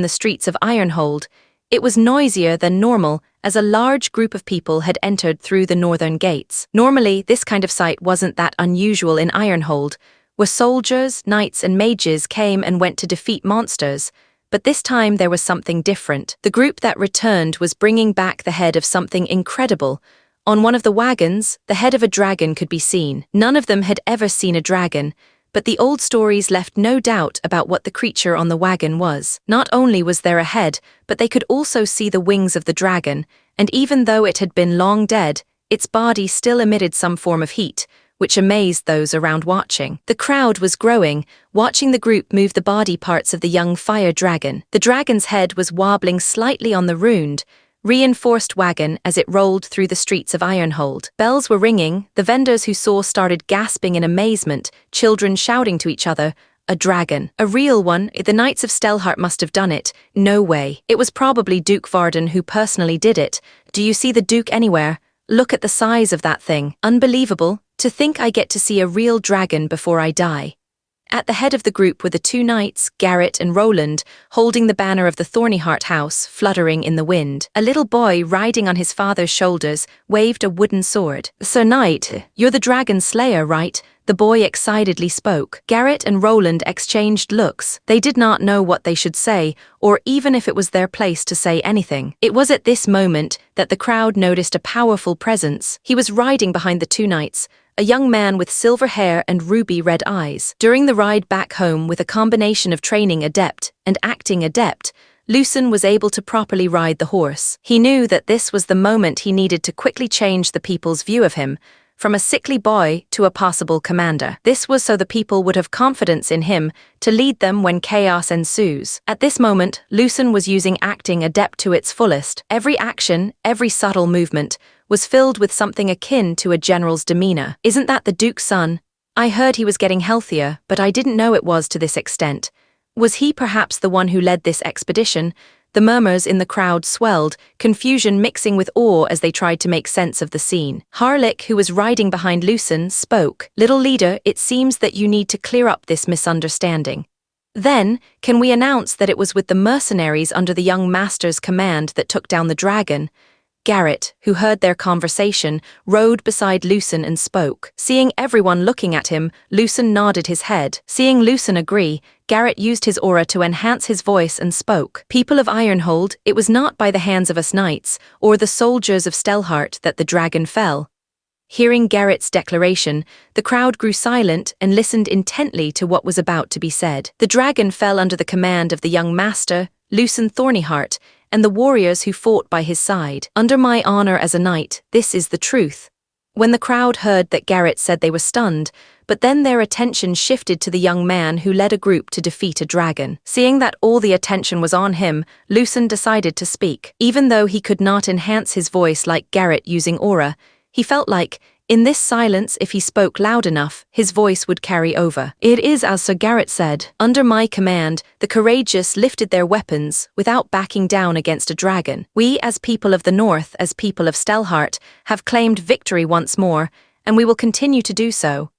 the streets of Ironhold, it was noisier than normal as a large group of people had entered through the northern gates. Normally, this kind of sight wasn't that unusual in Ironhold, where soldiers, knights, and mages came and went to defeat monsters. But this time there was something different. The group that returned was bringing back the head of something incredible. On one of the wagons, the head of a dragon could be seen. None of them had ever seen a dragon, but the old stories left no doubt about what the creature on the wagon was. Not only was there a head, but they could also see the wings of the dragon, and even though it had been long dead, its body still emitted some form of heat, which amazed those around watching. The crowd was growing, watching the group move the body parts of the young fire dragon. The dragon's head was wobbling slightly on the ruined, reinforced wagon as it rolled through the streets of Ironhold. Bells were ringing, the vendors who saw started gasping in amazement, children shouting to each other, "A dragon. A real one, the Knights of Stelhart must have done it. No way. It was probably Duke Varden who personally did it. Do you see the Duke anywhere? Look at the size of that thing. Unbelievable. To think I get to see a real dragon before I die." At the head of the group were the two knights, Garrett and Roland, holding the banner of the Thornyheart house, fluttering in the wind. A little boy, riding on his father's shoulders, waved a wooden sword. "Sir Knight, you're the dragon slayer, right?" The boy excitedly spoke. Garrett and Roland exchanged looks. They did not know what they should say, or even if it was their place to say anything. It was at this moment that the crowd noticed a powerful presence. He was riding behind the two knights, a young man with silver hair and ruby-red eyes. During the ride back home with a combination of training adept and acting adept, Lucen was able to properly ride the horse. He knew that this was the moment he needed to quickly change the people's view of him, from a sickly boy to a possible commander. This was so the people would have confidence in him to lead them when chaos ensues. At this moment, Lucen was using acting adept to its fullest. Every action, every subtle movement, was filled with something akin to a general's demeanor. "Isn't that the Duke's son? I heard he was getting healthier, but I didn't know it was to this extent. Was he perhaps the one who led this expedition?" The murmurs in the crowd swelled, confusion mixing with awe as they tried to make sense of the scene. Harlick, who was riding behind Lucen, spoke. "Little leader, it seems that you need to clear up this misunderstanding. Then, can we announce that it was with the mercenaries under the young master's command that took down the dragon?" Garrett, who heard their conversation, rode beside Lucen and spoke. Seeing everyone looking at him, Lucen nodded his head. Seeing Lucen agree, Garrett used his aura to enhance his voice and spoke. "People of Ironhold, it was not by the hands of us knights, or the soldiers of Stelhart that the dragon fell." Hearing Garrett's declaration, the crowd grew silent and listened intently to what was about to be said. The dragon fell under the command of the young master, Lucen Thornyheart, and the warriors who fought by his side. "Under my honor as a knight, this is the truth." When the crowd heard that Garrett said, they were stunned, but then their attention shifted to the young man who led a group to defeat a dragon. Seeing that all the attention was on him, Lucen decided to speak. Even though he could not enhance his voice like Garrett using aura, he felt like, in this silence, if he spoke loud enough, his voice would carry over. "It is as Sir Garrett said. Under my command, the courageous lifted their weapons without backing down against a dragon. We, as people of the North, as people of Stelhart, have claimed victory once more, and we will continue to do so."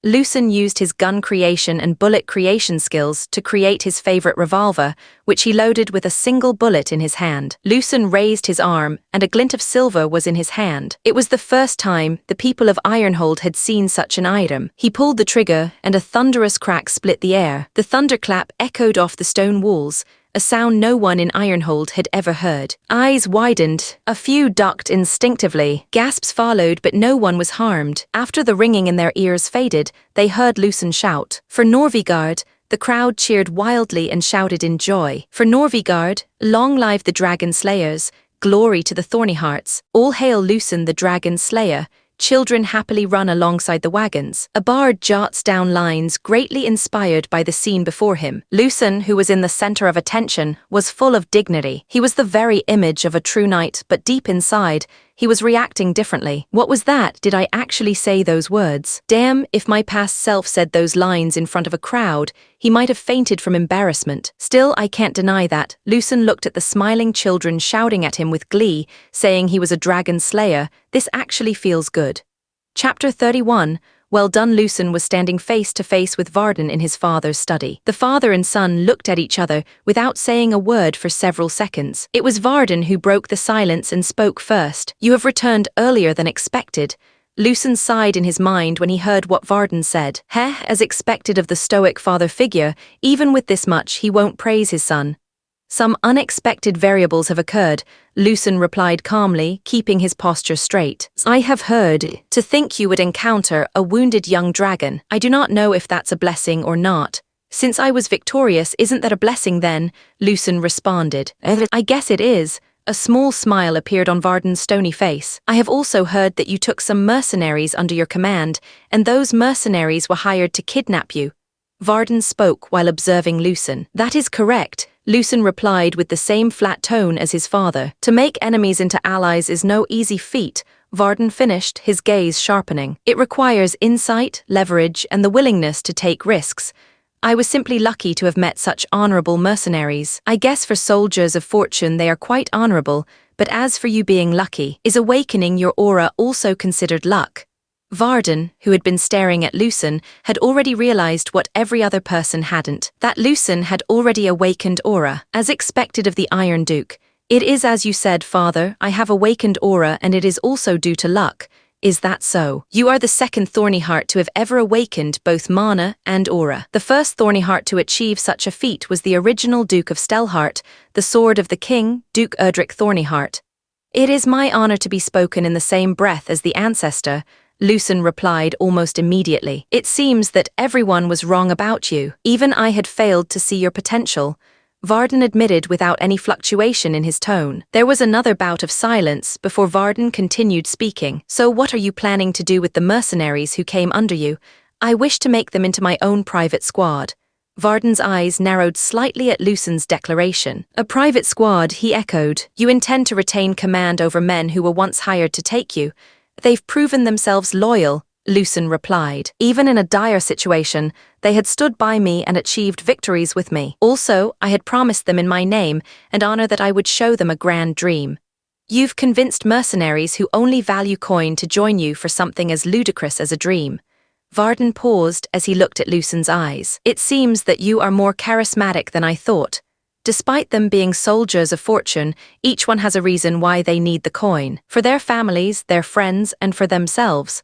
Lucen used his gun creation and bullet creation skills to create his favorite revolver, which he loaded with a single bullet in his hand. Lucen raised his arm, and a glint of silver was in his hand. It was the first time the people of Ironhold had seen such an item. He pulled the trigger, and a thunderous crack split the air. The thunderclap echoed off the stone walls, a sound no one in Ironhold had ever heard. Eyes widened, a few ducked instinctively. Gasps followed, but no one was harmed. After the ringing in their ears faded, they heard Lucen shout. "For Norvigard!" The crowd cheered wildly and shouted in joy. "For Norvigard! Long live the Dragon Slayers! Glory to the Thornyhearts! All hail Lucen the Dragon Slayer!" Children happily run alongside the wagons. A bard jots down lines greatly inspired by the scene before him. Lucen, who was in the center of attention, was full of dignity. He was the very image of a true knight, but deep inside, He was reacting differently. What was that? Did I actually say those words? Damn, if my past self said those lines in front of a crowd, he might have fainted from embarrassment. Still, I can't deny that. Lucen looked at the smiling children shouting at him with glee, saying he was a dragon slayer. This actually feels good. Chapter 31. Well done. Lucen was standing face to face with Varden in his father's study. The father and son looked at each other without saying a word for several seconds. It was Varden who broke the silence and spoke first. You have returned earlier than expected. Lucen sighed in his mind when he heard what Varden said. As expected of the stoic father figure, even with this much he won't praise his son. Some unexpected variables have occurred, Lucen replied calmly, keeping his posture straight. I have heard to think you would encounter a wounded young dragon. I do not know if that's a blessing or not. Since I was victorious, isn't that a blessing then? Lucen responded. I guess it is. A small smile appeared on Varden's stony face. I have also heard that you took some mercenaries under your command, and those mercenaries were hired to kidnap you. Varden spoke while observing Lucen. That is correct. Lucen replied with the same flat tone as his father. To make enemies into allies is no easy feat, Varden finished, his gaze sharpening. It requires insight, leverage, and the willingness to take risks. I was simply lucky to have met such honorable mercenaries. I guess for soldiers of fortune they are quite honorable, but as for you being lucky, is awakening your aura also considered luck? Varden, who had been staring at Lucen, had already realized what every other person hadn't. That Lucen had already awakened aura, as expected of the Iron Duke. It is as you said, father, I have awakened aura and it is also due to luck. Is that so? You are the second Thorny Heart to have ever awakened both mana and aura. The first Thorny Heart to achieve such a feat was the original Duke of Stelheart, the sword of the king, Duke Erdrick Thornyheart. It is my honor to be spoken in the same breath as the ancestor, Lucen replied almost immediately. It seems that everyone was wrong about you. Even I had failed to see your potential. Varden admitted without any fluctuation in his tone. There was another bout of silence before Varden continued speaking. So what are you planning to do with the mercenaries who came under you? I wish to make them into my own private squad. Varden's eyes narrowed slightly at Lucen's declaration. A private squad, he echoed. You intend to retain command over men who were once hired to take you. They've proven themselves loyal, Lucen replied. Even in a dire situation, they had stood by me and achieved victories with me. Also, I had promised them in my name and honor that I would show them a grand dream. You've convinced mercenaries who only value coin to join you for something as ludicrous as a dream. Varden paused as he looked at Lucen's eyes. It seems that you are more charismatic than I thought. Despite them being soldiers of fortune, each one has a reason why they need the coin. For their families, their friends, and for themselves.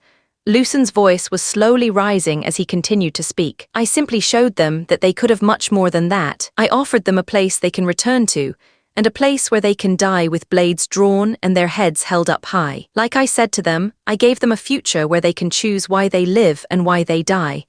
Lucen's voice was slowly rising as he continued to speak. I simply showed them that they could have much more than that. I offered them a place they can return to, and a place where they can die with blades drawn and their heads held up high. Like I said to them, I gave them a future where they can choose why they live and why they die.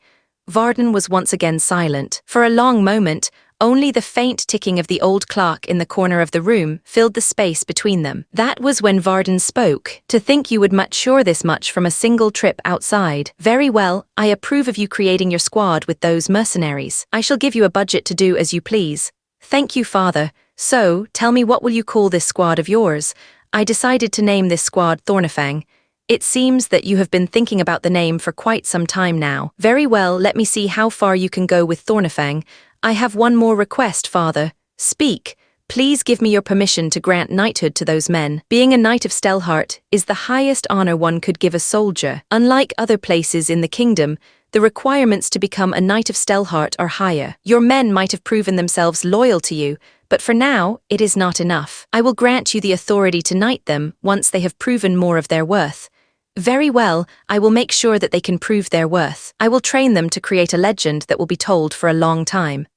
Varden was once again silent. For a long moment, only the faint ticking of the old clock in the corner of the room filled the space between them. That was when Varden spoke. To think you would mature this much from a single trip outside. Very well, I approve of you creating your squad with those mercenaries. I shall give you a budget to do as you please. Thank you, father. So, tell me, what will you call this squad of yours? I decided to name this squad Thornifang. It seems that you have been thinking about the name for quite some time now. Very well, let me see how far you can go with Thornifang. I have one more request, father. Speak. Please give me your permission to grant knighthood to those men. Being a knight of Stelheart is the highest honor one could give a soldier. Unlike other places in the kingdom, the requirements to become a knight of Stelheart are higher. Your men might have proven themselves loyal to you, but for now, it is not enough. I will grant you the authority to knight them once they have proven more of their worth. Very well, I will make sure that they can prove their worth. I will train them to create a legend that will be told for a long time.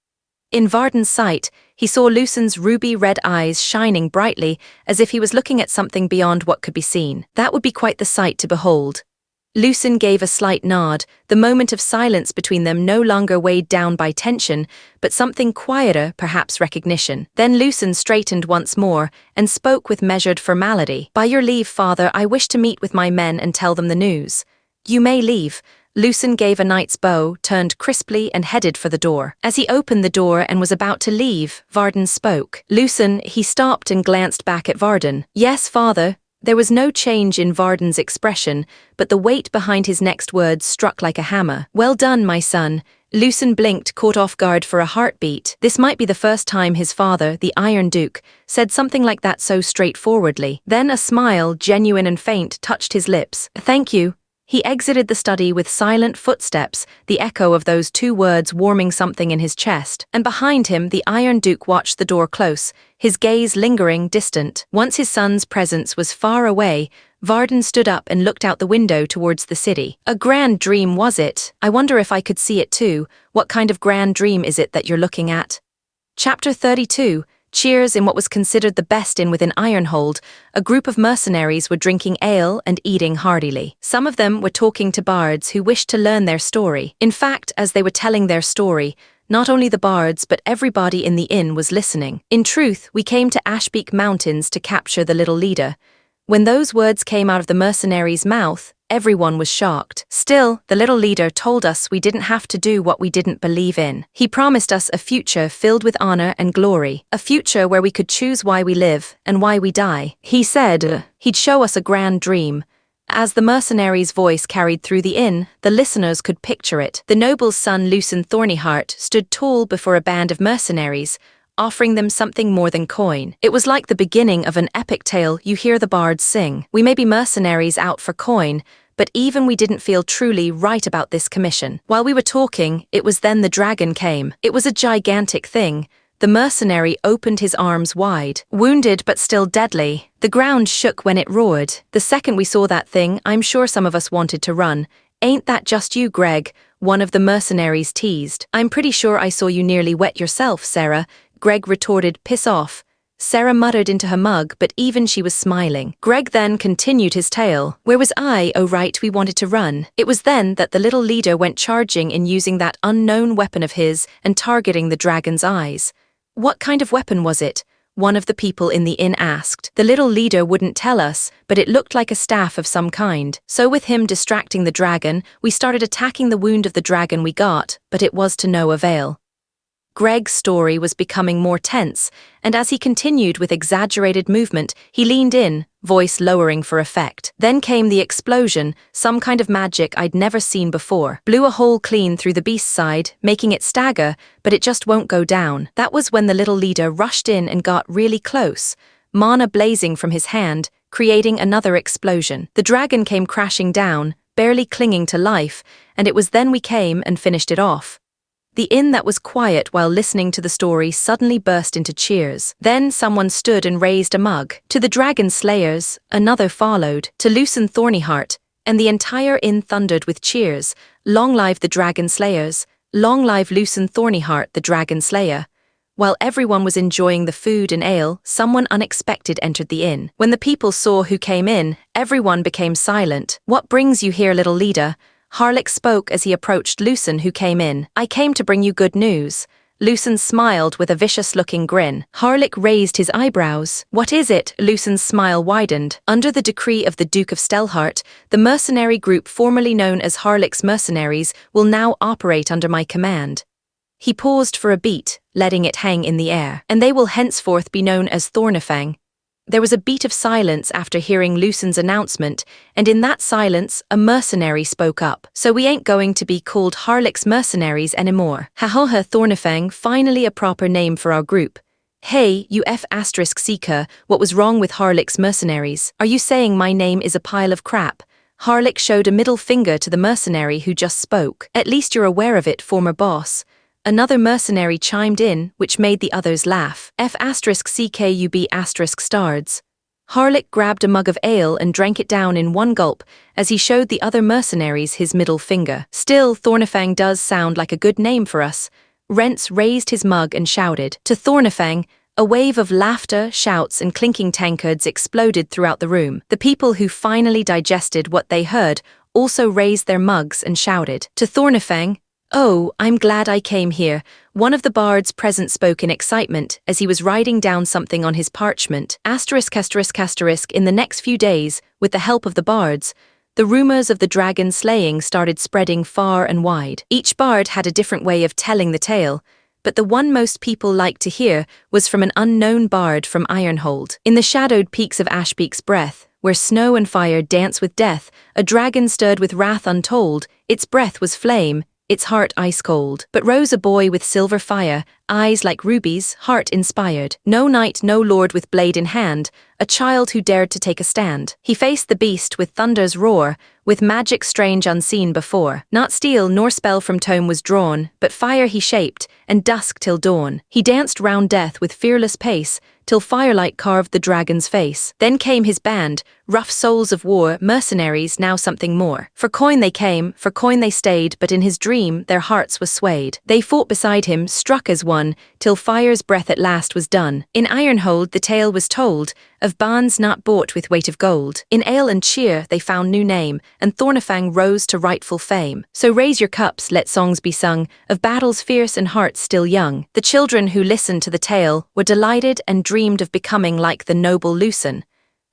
In Varden's sight, he saw Lucen's ruby-red eyes shining brightly as if he was looking at something beyond what could be seen. That would be quite the sight to behold. Lucen gave a slight nod, the moment of silence between them no longer weighed down by tension, but something quieter, perhaps recognition. Then Lucen straightened once more and spoke with measured formality. By your leave, father, I wish to meet with my men and tell them the news. You may leave. Lucen gave a knight's bow, turned crisply and headed for the door. As he opened the door and was about to leave, Varden spoke. Lucen, he stopped and glanced back at Varden. Yes, father. There was no change in Varden's expression, but the weight behind his next words struck like a hammer. "Well done, my son." Lucen blinked, caught off guard for a heartbeat. This might be the first time his father, the Iron Duke, said something like that so straightforwardly. Then a smile, genuine and faint, touched his lips. "Thank you." He exited the study with silent footsteps, the echo of those two words warming something in his chest. And behind him, the Iron Duke watched the door close, his gaze lingering, distant. Once his son's presence was far away, Varden stood up and looked out the window towards the city. "A grand dream, was it? I wonder if I could see it too. What kind of grand dream is it that you're looking at?" Chapter 32. Cheers. In what was considered the best inn within Ironhold, a group of mercenaries were drinking ale and eating heartily. Some of them were talking to bards who wished to learn their story. In fact, as they were telling their story, not only the bards but everybody in the inn was listening. "In truth, we came to Ashbeak Mountains to capture the little leader." When those words came out of the mercenary's mouth, everyone was shocked. "Still, the little leader told us we didn't have to do what we didn't believe in. He promised us a future filled with honor and glory, a future where we could choose why we live and why we die. He said he'd show us a grand dream." As the mercenary's voice carried through the inn, the listeners could picture it. The noble's son Lucen Thornyheart stood tall before a band of mercenaries, offering them something more than coin. It was like the beginning of an epic tale you hear the bards sing. "We may be mercenaries out for coin, but even we didn't feel truly right about this commission." While we were talking, it was then the dragon came. It was a gigantic thing. The mercenary opened his arms wide. Wounded but still deadly. The ground shook when it roared. The second we saw that thing, I'm sure some of us wanted to run. "Ain't that just you, Greg?" one of the mercenaries teased. "I'm pretty sure I saw you nearly wet yourself, Sarah," Greg retorted. "Piss off." Sarah muttered into her mug, but even she was smiling. Greg then continued his tale. "Where was I? Oh right, we wanted to run." It was then that the little leader went charging in using that unknown weapon of his and targeting the dragon's eyes. "What kind of weapon was it?" one of the people in the inn asked. The little leader wouldn't tell us, but it looked like a staff of some kind. So with him distracting the dragon, we started attacking the wound of the dragon we got, but it was to no avail. Greg's story was becoming more tense, and as he continued with exaggerated movement, he leaned in, voice lowering for effect. Then came the explosion, some kind of magic I'd never seen before. Blew a hole clean through the beast's side, making it stagger, but it just won't go down. That was when the little leader rushed in and got really close, mana blazing from his hand, creating another explosion. The dragon came crashing down, barely clinging to life, and it was then we came and finished it off. The inn that was quiet while listening to the story suddenly burst into cheers. Then someone stood and raised a mug. To the dragon slayers, another followed, to Lucen Thornyheart, and the entire inn thundered with cheers. "Long live the dragon slayers! Long live Lucen Thornyheart, the dragon slayer!" While everyone was enjoying the food and ale, someone unexpected entered the inn. When the people saw who came in, everyone became silent. "What brings you here, little leader?" Harlech spoke as he approached Lucen, who came in. "I came to bring you good news." Lucen smiled with a vicious-looking grin. Harlech raised his eyebrows. "What is it?" Lucen's smile widened. "Under the decree of the Duke of Stelhart, the mercenary group formerly known as Harlech's Mercenaries will now operate under my command." He paused for a beat, letting it hang in the air. "And they will henceforth be known as Thornefang." There was a beat of silence after hearing Lucen's announcement, and in that silence, a mercenary spoke up. "So we ain't going to be called Harlech's Mercenaries anymore. Ha-ha-ha, Thornefang, finally a proper name for our group. Hey, you F***seeker, what was wrong with Harlech's Mercenaries? Are you saying my name is a pile of crap?" Harlech showed a middle finger to the mercenary who just spoke. "At least you're aware of it, former boss." Another mercenary chimed in, which made the others laugh. F***CKUB***stards. Harlech grabbed a mug of ale and drank it down in one gulp as he showed the other mercenaries his middle finger. "Still, Thornefang does sound like a good name for us." Rents raised his mug and shouted. To Thornefang, a wave of laughter, shouts and clinking tankards exploded throughout the room. The people who finally digested what they heard also raised their mugs and shouted. To Thornefang, "Oh, I'm glad I came here." One of the bards present spoke in excitement as he was writing down something on his parchment. ******. In the next few days, with the help of the bards, the rumors of the dragon slaying started spreading far and wide. Each bard had a different way of telling the tale, but the one most people liked to hear was from an unknown bard from Ironhold. In the shadowed peaks of Ashbeak's Breath, where snow and fire dance with death, a dragon stirred with wrath untold, its breath was flame, its heart ice cold. But rose a boy with silver fire, eyes like rubies, heart inspired. No knight, no lord with blade in hand, a child who dared to take a stand. He faced the beast with thunder's roar, with magic strange unseen before. Not steel nor spell from tome was drawn, but fire he shaped, and dusk till dawn. He danced round death with fearless pace, till firelight carved the dragon's face. Then came his band, rough souls of war, mercenaries, now something more. For coin they came, for coin they stayed, but in his dream their hearts were swayed. They fought beside him, struck as one, till fire's breath at last was done. In Ironhold the tale was told, of bands not bought with weight of gold. In ale and cheer they found new name, and Thornifang rose to rightful fame. So raise your cups, let songs be sung, of battles fierce and hearts still young. The children who listened to the tale were delighted and dreamed of becoming like the noble Lucen,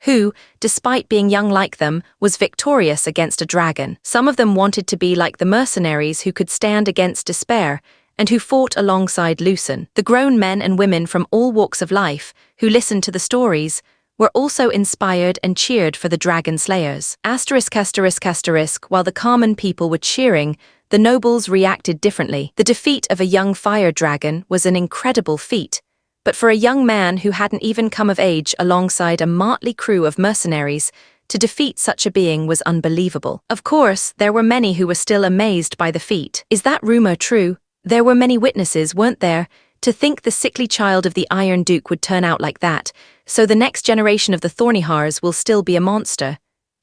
who, despite being young like them, was victorious against a dragon. Some of them wanted to be like the mercenaries who could stand against despair, and who fought alongside Lucen. The grown men and women from all walks of life, who listened to the stories, were also inspired and cheered for the dragon slayers. Asterisk, asterisk, asterisk, while the common people were cheering, the nobles reacted differently. The defeat of a young fire dragon was an incredible feat, but for a young man who hadn't even come of age alongside a motley crew of mercenaries, to defeat such a being was unbelievable. Of course, there were many who were still amazed by the feat. Is that rumor true? There were many witnesses, weren't there? To think the sickly child of the Iron Duke would turn out like that, so the next generation of the Thornyhearts will still be a monster.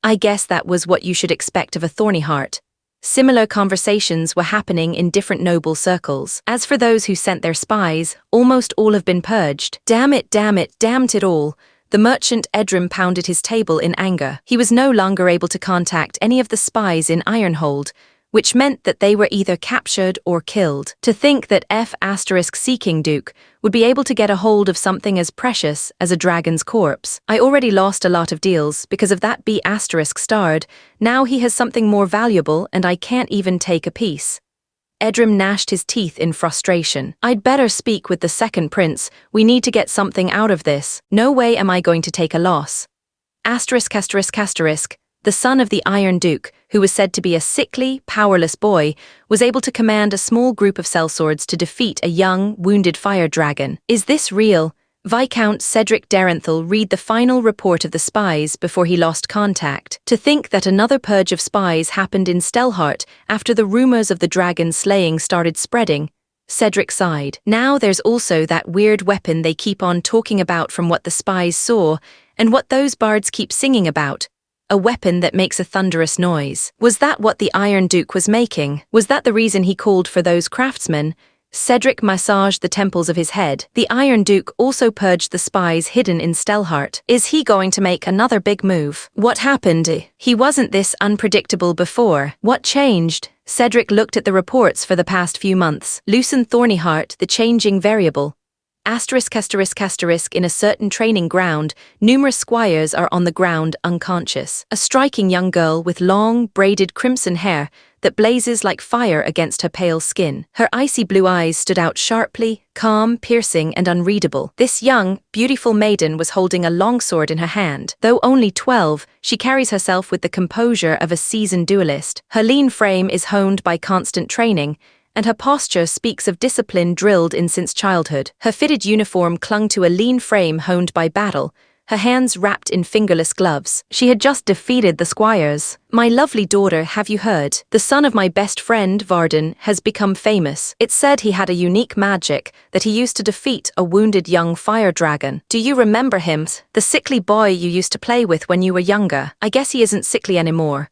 I guess that was what you should expect of a Thornyheart. Similar conversations were happening in different noble circles. As for those who sent their spies, almost all have been purged. Damn it, damned it all. The merchant Edrim pounded his table in anger. He was no longer able to contact any of the spies in Ironhold, which meant that they were either captured or killed. To think that Seeking Duke would be able to get a hold of something as precious as a dragon's corpse. I already lost a lot of deals because of that starred, now he has something more valuable and I can't even take a piece. Edrim gnashed his teeth in frustration. I'd better speak with the second prince, we need to get something out of this. No way am I going to take a loss. Asterisk, asterisk, asterisk. The son of the Iron Duke, who was said to be a sickly, powerless boy, was able to command a small group of sellswords to defeat a young, wounded fire dragon. Is this real? Viscount Cedric Derenthal read the final report of the spies before he lost contact. To think that another purge of spies happened in Stelhart after the rumors of the dragon slaying started spreading, Cedric sighed. Now there's also that weird weapon they keep on talking about from what the spies saw, and what those bards keep singing about. A weapon that makes a thunderous noise. Was that what the Iron Duke was making? Was that the reason he called for those craftsmen? Cedric massaged the temples of his head. The Iron Duke also purged the spies hidden in Stelhart. Is he going to make another big move? What happened? He wasn't this unpredictable before. What changed? Cedric looked at the reports for the past few months. Lucen Thornyheart, the changing variable. Asterisk, asterisk, asterisk, in a certain training ground, numerous squires are on the ground unconscious. A striking young girl with long, braided crimson hair that blazes like fire against her pale skin. Her icy blue eyes stood out sharply, calm, piercing, and unreadable. This young, beautiful maiden was holding a longsword in her hand. Though only 12, she carries herself with the composure of a seasoned duelist. Her lean frame is honed by constant training, and her posture speaks of discipline drilled in since childhood. Her fitted uniform clung to a lean frame honed by battle, her hands wrapped in fingerless gloves. She had just defeated the squires. My lovely daughter, have you heard? The son of my best friend, Varden, has become famous. It's said he had a unique magic, that he used to defeat a wounded young fire dragon. Do you remember him? The sickly boy you used to play with when you were younger. I guess he isn't sickly anymore.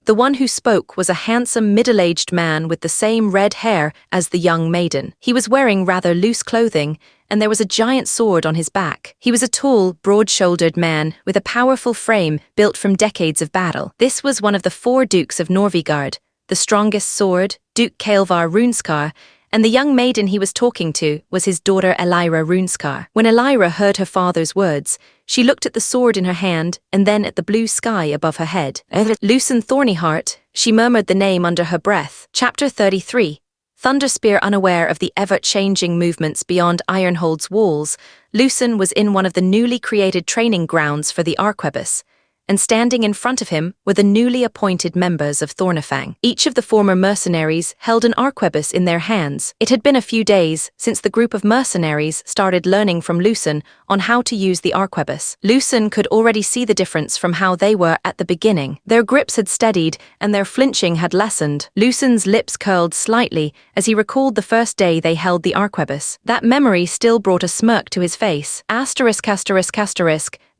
The one who spoke was a handsome, middle-aged man with the same red hair as the young maiden. He was wearing rather loose clothing, and there was a giant sword on his back. He was a tall, broad-shouldered man with a powerful frame built from decades of battle. This was one of the 4 dukes of Norvigard, the strongest sword, Duke Kaelvar Runeskar, and the young maiden he was talking to was his daughter Elira Runeskar. When Elira heard her father's words, she looked at the sword in her hand and then at the blue sky above her head. Lucen Thornyheart, she murmured the name under her breath. Chapter 33. Thunderspear unaware of the ever-changing movements beyond Ironhold's walls, Lucen was in one of the newly created training grounds for the arquebus, and standing in front of him were the newly appointed members of Thornifang. Each of the former mercenaries held an arquebus in their hands. It had been a few days since the group of mercenaries started learning from Lucen on how to use the arquebus. Lucen could already see the difference from how they were at the beginning. Their grips had steadied and their flinching had lessened. Lucen's lips curled slightly as he recalled the first day they held the arquebus. That memory still brought a smirk to his face.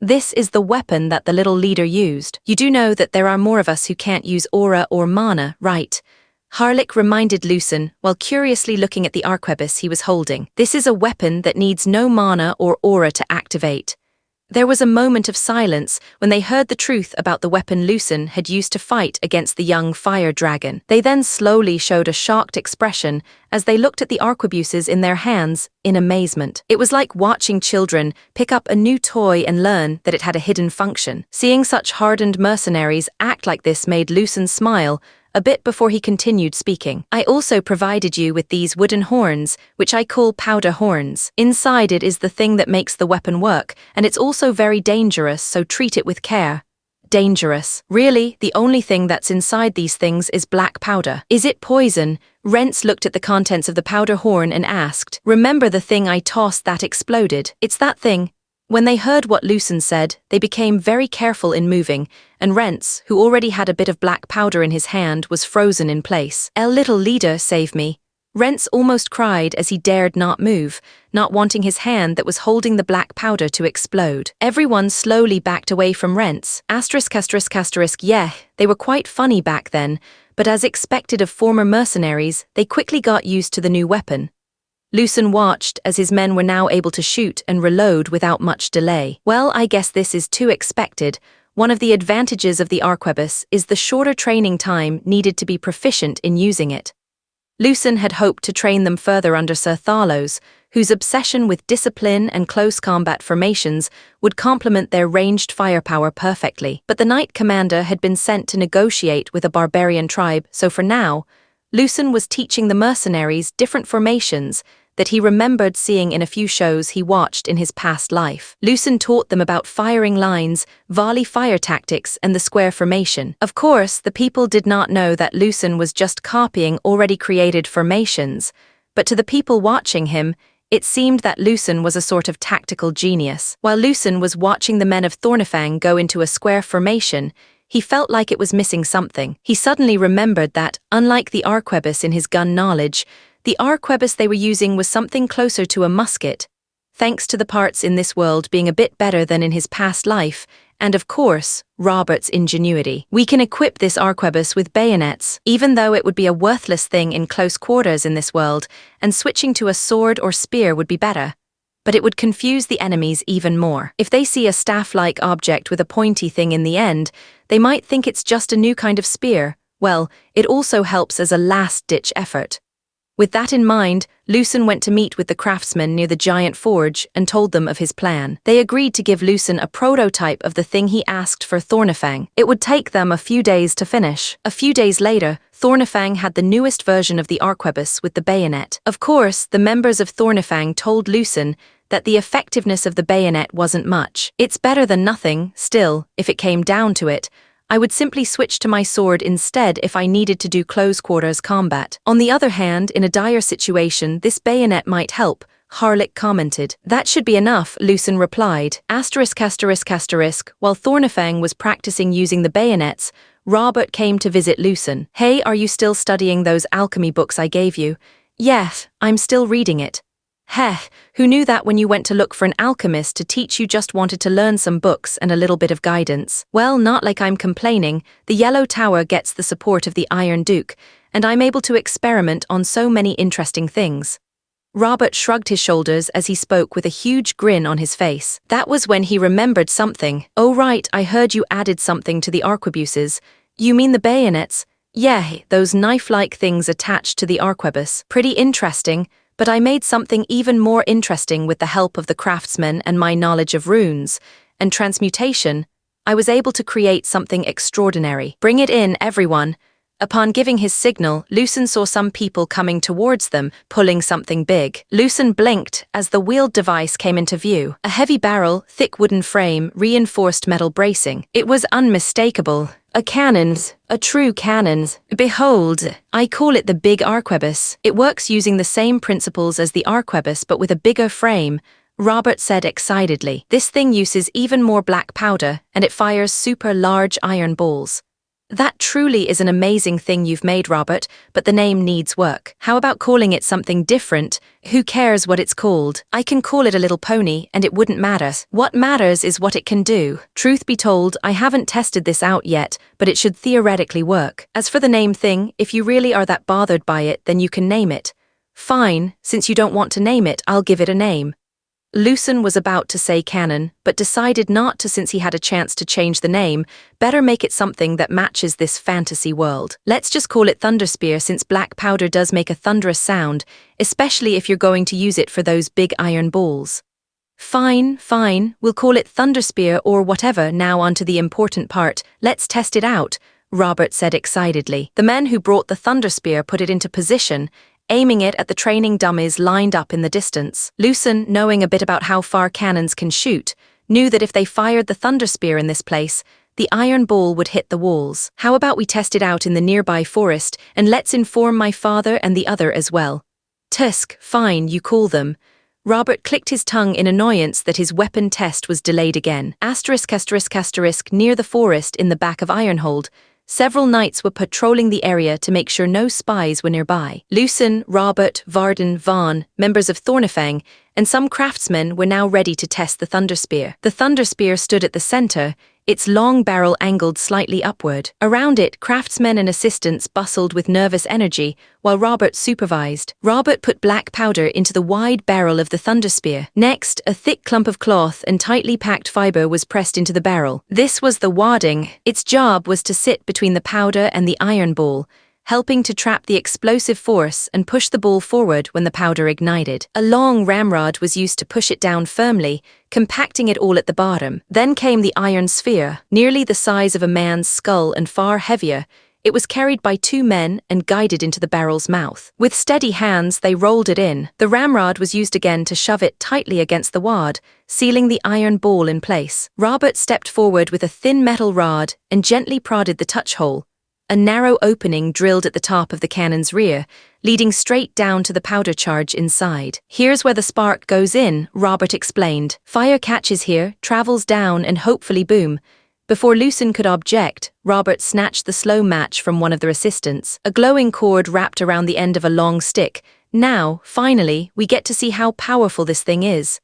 This is the weapon that the little leader used. You do know that there are more of us who can't use aura or mana, right? Harlik reminded Lucen while curiously looking at the arquebus he was holding. This is a weapon that needs no mana or aura to activate. There was a moment of silence when they heard the truth about the weapon Lucen had used to fight against the young fire dragon. They then slowly showed a shocked expression as they looked at the arquebuses in their hands in amazement. It was like watching children pick up a new toy and learn that it had a hidden function. Seeing such hardened mercenaries act like this made Lucen smile a bit before he continued speaking. I also provided you with these wooden horns, which I call powder horns. Inside it is the thing that makes the weapon work, and it's also very dangerous, so treat it with care. Dangerous. Really, the only thing that's inside these things is black powder. Is it poison? Rents looked at the contents of the powder horn and asked, remember the thing I tossed that exploded? It's that thing. When they heard what Lucen said, they became very careful in moving, and Rents, who already had a bit of black powder in his hand, was frozen in place. El little leader, save me. Rents almost cried as he dared not move, not wanting his hand that was holding the black powder to explode. Everyone slowly backed away from Rents. Yeah, they were quite funny back then, but as expected of former mercenaries, they quickly got used to the new weapon. Lucen watched as his men were now able to shoot and reload without much delay. Well, I guess this is too expected. One of the advantages of the arquebus is the shorter training time needed to be proficient in using it. Lucen had hoped to train them further under Sir Thalos, whose obsession with discipline and close combat formations would complement their ranged firepower perfectly. But the Knight Commander had been sent to negotiate with a barbarian tribe, so for now, Lucen was teaching the mercenaries different formations that he remembered seeing in a few shows he watched in his past life. Lucen taught them about firing lines, volley fire tactics, and the square formation. Of course, the people did not know that Lucen was just copying already created formations, but to the people watching him, it seemed that Lucen was a sort of tactical genius. While Lucen was watching the men of Thornifang go into a square formation, he felt like it was missing something. He suddenly remembered that, unlike the arquebus in his gun knowledge, the arquebus they were using was something closer to a musket, thanks to the parts in this world being a bit better than in his past life, and of course, Robert's ingenuity. We can equip this arquebus with bayonets, even though it would be a worthless thing in close quarters in this world, and switching to a sword or spear would be better. But it would confuse the enemies even more. If they see a staff-like object with a pointy thing in the end, they might think it's just a new kind of spear. Well, it also helps as a last-ditch effort. With that in mind, Lucen went to meet with the craftsmen near the giant forge and told them of his plan. They agreed to give Lucen a prototype of the thing he asked for Thornifang. It would take them a few days to finish. A few days later, Thornifang had the newest version of the arquebus with the bayonet. Of course, the members of Thornifang told Lucen that the effectiveness of the bayonet wasn't much. It's better than nothing, still, if it came down to it. I would simply switch to my sword instead if I needed to do close-quarters combat. On the other hand, in a dire situation, this bayonet might help, Harlik commented. That should be enough, Lucen replied. While Thornifang was practicing using the bayonets, Robert came to visit Lucen. Hey, are you still studying those alchemy books I gave you? Yes, I'm still reading it. Heh, who knew that when you went to look for an alchemist to teach you just wanted to learn some books and a little bit of guidance? Well, not like I'm complaining. The Yellow Tower gets the support of the Iron Duke, and I'm able to experiment on so many interesting things. Robert shrugged his shoulders as he spoke with a huge grin on his face. That was when he remembered something. Oh right, I heard you added something to the arquebuses. You mean the bayonets? Yeah, those knife-like things attached to the arquebus. Pretty interesting. But I made something even more interesting with the help of the craftsmen and my knowledge of runes and transmutation. I was able to create something extraordinary. Bring it in, everyone. Upon giving his signal, Lucen saw some people coming towards them, pulling something big. Lucen blinked as the wheeled device came into view. A heavy barrel, thick wooden frame, reinforced metal bracing. It was unmistakable. A cannons, a true cannons. Behold, I call it the big arquebus. It works using the same principles as the arquebus but with a bigger frame, Robert said excitedly. This thing uses even more black powder, and it fires super large iron balls. That truly is an amazing thing you've made, Robert, but the name needs work. How about calling it something different? Who cares what it's called? I can call it a little pony, and it wouldn't matter. What matters is what it can do. Truth be told, I haven't tested this out yet, but it should theoretically work. As for the name thing, if you really are that bothered by it, then you can name it. Fine, since you don't want to name it, I'll give it a name. Lucen was about to say cannon, but decided not to since he had a chance to change the name. Better make it something that matches this fantasy world. Let's just call it Thunderspear since black powder does make a thunderous sound, especially if you're going to use it for those big iron balls. Fine, we'll call it Thunderspear or whatever. Now onto the important part. Let's test it out, Robert said excitedly. The men who brought the Thunderspear put it into position, aiming it at the training dummies lined up in the distance. Lucen, knowing a bit about how far cannons can shoot, knew that if they fired the Thunderspear in this place, the iron ball would hit the walls. How about we test it out in the nearby forest, and let's inform my father and the other as well. Tusk, fine, you call them. Robert clicked his tongue in annoyance that his weapon test was delayed again. ****** Near the forest in the back of Ironhold, several knights were patrolling the area to make sure no spies were nearby. Lucen, Robert, Varden, Vaughn, members of Thornifang, and some craftsmen were now ready to test the Thunderspear. The Thunderspear stood at the center, its long barrel angled slightly upward. Around it, craftsmen and assistants bustled with nervous energy, while Robert supervised. Robert put black powder into the wide barrel of the Thunderspear. Next, a thick clump of cloth and tightly packed fiber was pressed into the barrel. This was the wadding. Its job was to sit between the powder and the iron ball, helping to trap the explosive force and push the ball forward when the powder ignited. A long ramrod was used to push it down firmly, compacting it all at the bottom. Then came the iron sphere, nearly the size of a man's skull and far heavier. It was carried by two men and guided into the barrel's mouth. With steady hands, they rolled it in. The ramrod was used again to shove it tightly against the wad, sealing the iron ball in place. Robert stepped forward with a thin metal rod and gently prodded the touch hole. A narrow opening drilled at the top of the cannon's rear, leading straight down to the powder charge inside. Here's where the spark goes in, Robert explained. Fire catches here, travels down, and hopefully boom. Before Lucen could object, Robert snatched the slow match from one of their assistants. A glowing cord wrapped around the end of a long stick. Now, finally, we get to see how powerful this thing is.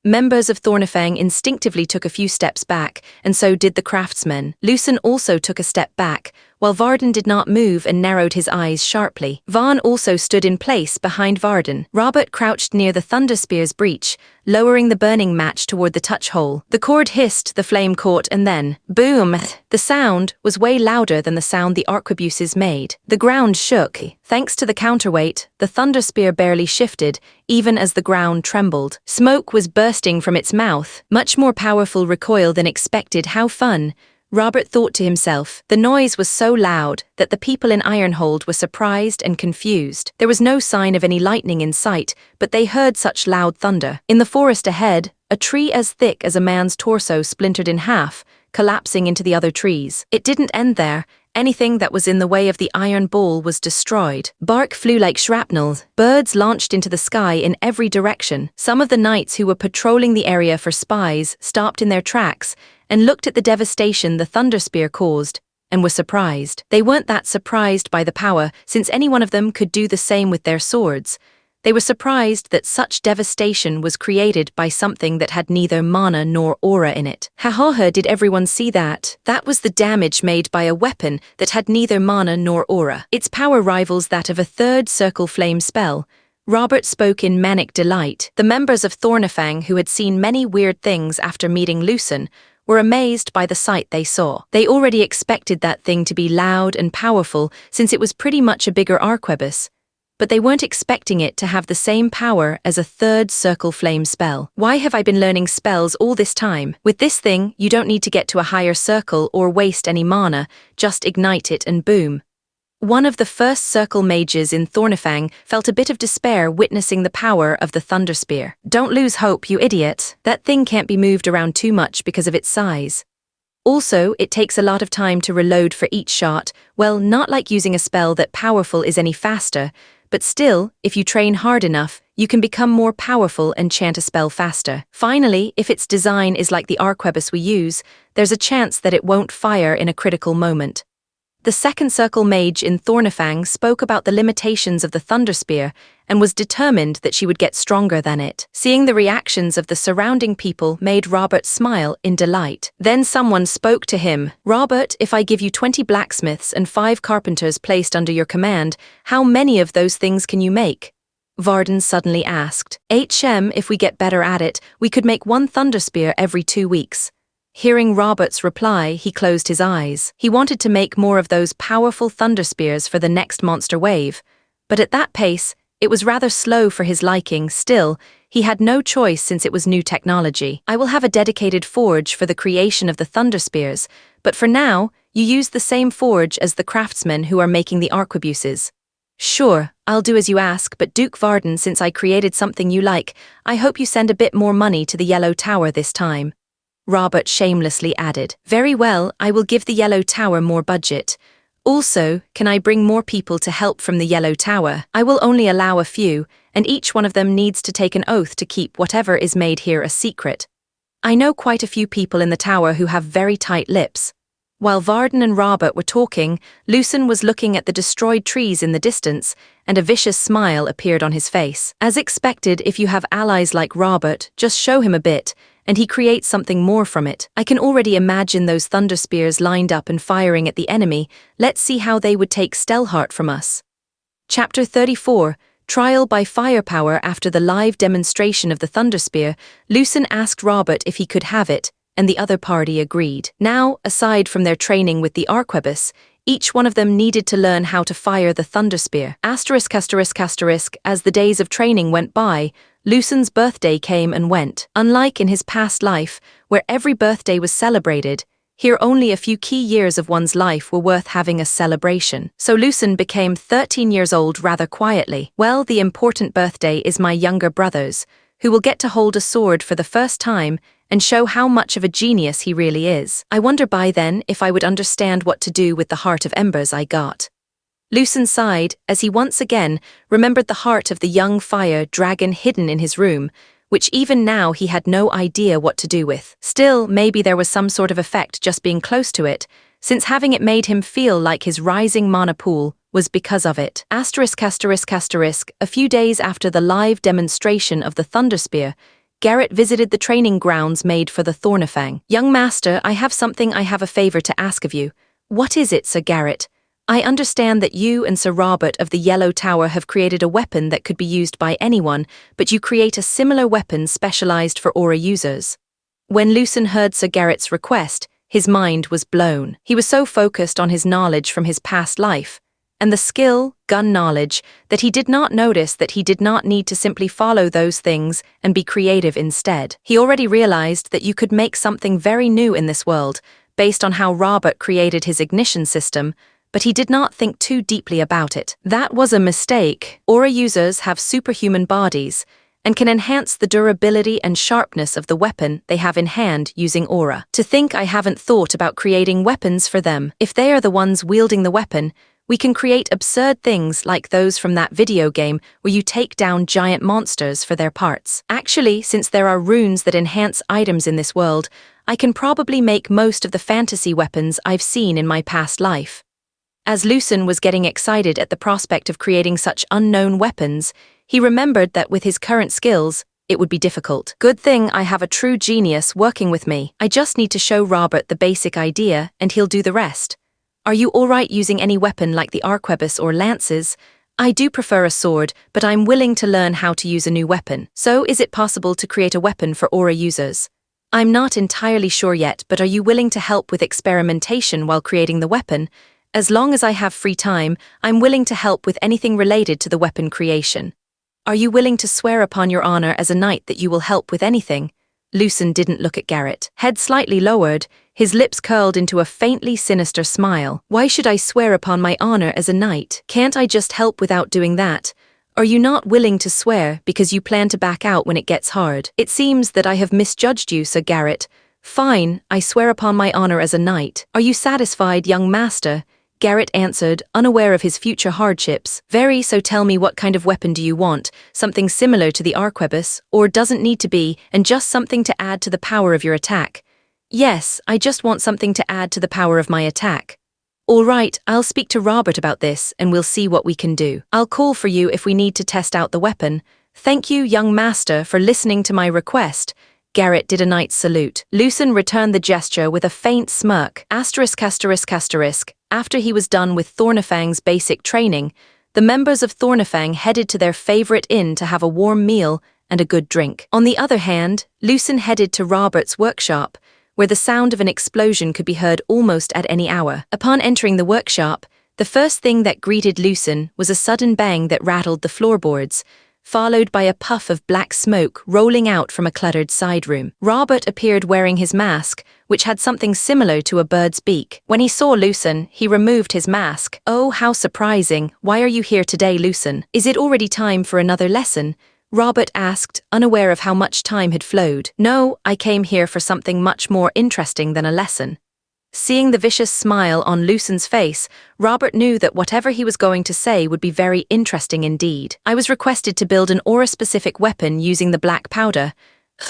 Members of Thornifang instinctively took a few steps back, and so did the craftsmen. Lucen also took a step back, while Varden did not move and narrowed his eyes sharply. Vaughn also stood in place behind Varden. Robert crouched near the Thunderspear's breech, lowering the burning match toward the touch hole. The cord hissed, the flame caught, and then, boom! The sound was way louder than the sound the arquebuses made. The ground shook. Thanks to the counterweight, the Thunderspear barely shifted, even as the ground trembled. Smoke was bursting from its mouth, much more powerful recoil than expected. How fun! Robert thought to himself. The noise was so loud that the people in Ironhold were surprised and confused. There was no sign of any lightning in sight, but they heard such loud thunder. In the forest ahead, a tree as thick as a man's torso splintered in half, collapsing into the other trees. It didn't end there. Anything that was in the way of the iron ball was destroyed. Bark flew like shrapnel. Birds launched into the sky in every direction. Some of the knights who were patrolling the area for spies stopped in their tracks and looked at the devastation the Thunderspear caused, and were surprised. They weren't that surprised by the power, since any one of them could do the same with their swords. They were surprised that such devastation was created by something that had neither mana nor aura in it. Ha, did everyone see that? That was the damage made by a weapon that had neither mana nor aura. Its power rivals that of a third circle flame spell. Robert spoke in manic delight. The members of Thornifang, who had seen many weird things after meeting Lucen, were amazed by the sight they saw. They already expected that thing to be loud and powerful since it was pretty much a bigger arquebus, but they weren't expecting it to have the same power as a third circle flame spell. Why have I been learning spells all this time? With this thing, you don't need to get to a higher circle or waste any mana, just ignite it and boom. One of the first circle mages in Thornifang felt a bit of despair witnessing the power of the Thunder Spear. Don't lose hope, you idiot. That thing can't be moved around too much because of its size. Also, it takes a lot of time to reload for each shot, well, not like using a spell that powerful is any faster, but still, if you train hard enough, you can become more powerful and chant a spell faster. Finally, if its design is like the arquebus we use, there's a chance that it won't fire in a critical moment. The second circle mage in Thornifang spoke about the limitations of the Thunder Spear and was determined that she would get stronger than it. Seeing the reactions of the surrounding people made Robert smile in delight. Then someone spoke to him. Robert, if I give you 20 blacksmiths and 5 carpenters placed under your command, how many of those things can you make? Varden suddenly asked. If we get better at it, we could make 1 Thunder Spear every 2 weeks. Hearing Robert's reply, he closed his eyes. He wanted to make more of those powerful thunder spears for the next monster wave. But at that pace, it was rather slow for his liking. Still, he had no choice since it was new technology. I will have a dedicated forge for the creation of the thunder spears, but for now, you use the same forge as the craftsmen who are making the arquebuses. Sure, I'll do as you ask, but Duke Varden, since I created something you like, I hope you send a bit more money to the Yellow Tower this time. Robert shamelessly added. Very well, I will give the Yellow Tower more budget. Also, can I bring more people to help from the Yellow Tower? I will only allow a few, and each one of them needs to take an oath to keep whatever is made here a secret. I know quite a few people in the tower who have very tight lips. While Varden and Robert were talking, Lucen was looking at the destroyed trees in the distance, and a vicious smile appeared on his face. As expected, if you have allies like Robert, just show him a bit, and he creates something more from it. I can already imagine those thunder spears lined up and firing at the enemy. Let's see how they would take Stelhart from us. Chapter 34, Trial by Firepower. After the live demonstration of the thunder spear, Lucen asked Robert if he could have it, and the other party agreed. Now, aside from their training with the arquebus, each one of them needed to learn how to fire the thunder spear. As the days of training went by, Lucen's birthday came and went. Unlike in his past life, where every birthday was celebrated, here only a few key years of one's life were worth having a celebration. So Lucen became 13 years old rather quietly. Well, the important birthday is my younger brother's, who will get to hold a sword for the first time and show how much of a genius he really is. I wonder by then if I would understand what to do with the heart of embers I got. Lucen sighed as he once again remembered the heart of the young fire dragon hidden in his room, which even now he had no idea what to do with. Still, maybe there was some sort of effect just being close to it, since having it made him feel like his rising mana pool was because of it. A few days after the live demonstration of the Thunder Spear, Garrett visited the training grounds made for the Thornifang. Young master, I have a favor to ask of you. What is it, Sir Garrett? I understand that you and Sir Robert of the Yellow Tower have created a weapon that could be used by anyone, but you create a similar weapon specialized for aura users. When Lucen heard Sir Garrett's request, his mind was blown. He was so focused on his knowledge from his past life, and the skill, gun knowledge, that he did not notice that he did not need to simply follow those things and be creative instead. He already realized that you could make something very new in this world, based on how Robert created his ignition system, but he did not think too deeply about it. That was a mistake. Aura users have superhuman bodies and can enhance the durability and sharpness of the weapon they have in hand using aura. To think I haven't thought about creating weapons for them. If they are the ones wielding the weapon, we can create absurd things like those from that video game where you take down giant monsters for their parts. Actually, since there are runes that enhance items in this world, I can probably make most of the fantasy weapons I've seen in my past life. As Lucen was getting excited at the prospect of creating such unknown weapons, he remembered that with his current skills, it would be difficult. Good thing I have a true genius working with me. I just need to show Robert the basic idea and he'll do the rest. Are you alright using any weapon like the arquebus or lances? I do prefer a sword, but I'm willing to learn how to use a new weapon. So is it possible to create a weapon for aura users? I'm not entirely sure yet, but are you willing to help with experimentation while creating the weapon? As long as I have free time, I'm willing to help with anything related to the weapon creation. Are you willing to swear upon your honor as a knight that you will help with anything? Lucen didn't look at Garrett. Head slightly lowered, his lips curled into a faintly sinister smile. Why should I swear upon my honor as a knight? Can't I just help without doing that? Are you not willing to swear because you plan to back out when it gets hard? It seems that I have misjudged you, Sir Garrett. Fine, I swear upon my honor as a knight. Are you satisfied, young master? Garrett answered, unaware of his future hardships. Very, so tell me, what kind of weapon do you want? Something similar to the arquebus, or doesn't need to be, and just something to add to the power of your attack? Yes, I just want something to add to the power of my attack. All right, I'll speak to Robert about this, and we'll see what we can do. I'll call for you if we need to test out the weapon. Thank you, young master, for listening to my request. Garrett did a knight's salute. Lucen returned the gesture with a faint smirk. After he was done with Thornifang's basic training, the members of Thornifang headed to their favorite inn to have a warm meal and a good drink. On the other hand, Lucen headed to Robert's workshop, where the sound of an explosion could be heard almost at any hour. Upon entering the workshop, the first thing that greeted Lucen was a sudden bang that rattled the floorboards, followed by a puff of black smoke rolling out from a cluttered side room. Robert appeared wearing his mask, which had something similar to a bird's beak. When he saw Lucen, he removed his mask. Oh, how surprising. Why are you here today, Lucen? Is it already time for another lesson? Robert asked, unaware of how much time had flowed. No, I came here for something much more interesting than a lesson. Seeing the vicious smile on Lucen's face, Robert knew that whatever he was going to say would be very interesting indeed. I was requested to build an aura-specific weapon using the black powder.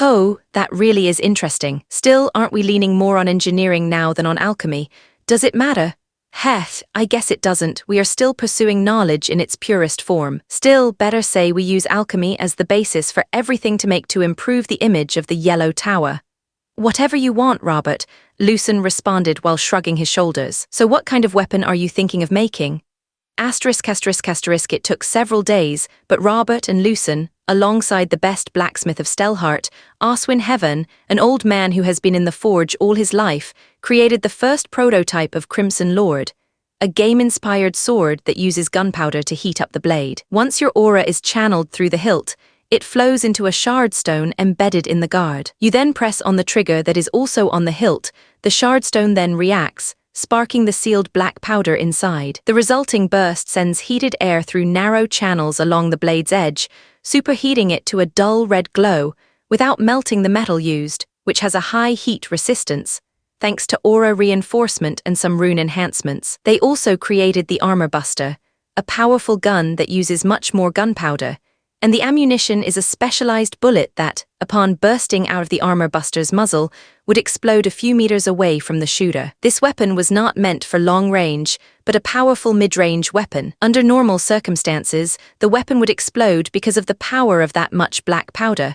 Oh, that really is interesting. Still, aren't we leaning more on engineering now than on alchemy? Does it matter? Heh, I guess it doesn't. We are still pursuing knowledge in its purest form. Still, better say we use alchemy as the basis for everything to improve the image of the Yellow Tower. Whatever you want, Robert, Lucen responded while shrugging his shoulders. So what kind of weapon are you thinking of making? It took several days, but Robert and Lucen, alongside the best blacksmith of Stelhart, Oswin Heaven, an old man who has been in the forge all his life, created the first prototype of Crimson Lord, a game-inspired sword that uses gunpowder to heat up the blade. Once your aura is channeled through the hilt, it flows into a shardstone embedded in the guard. You then press on the trigger that is also on the hilt. The shardstone then reacts, sparking the sealed black powder inside. The resulting burst sends heated air through narrow channels along the blade's edge, superheating it to a dull red glow without melting the metal used, which has a high heat resistance, thanks to aura reinforcement and some rune enhancements. They also created the Armor Buster, a powerful gun that uses much more gunpowder, and the ammunition is a specialized bullet that, upon bursting out of the Armor Buster's muzzle, would explode a few meters away from the shooter. This weapon was not meant for long range, but a powerful mid-range weapon. Under normal circumstances, the weapon would explode because of the power of that much black powder,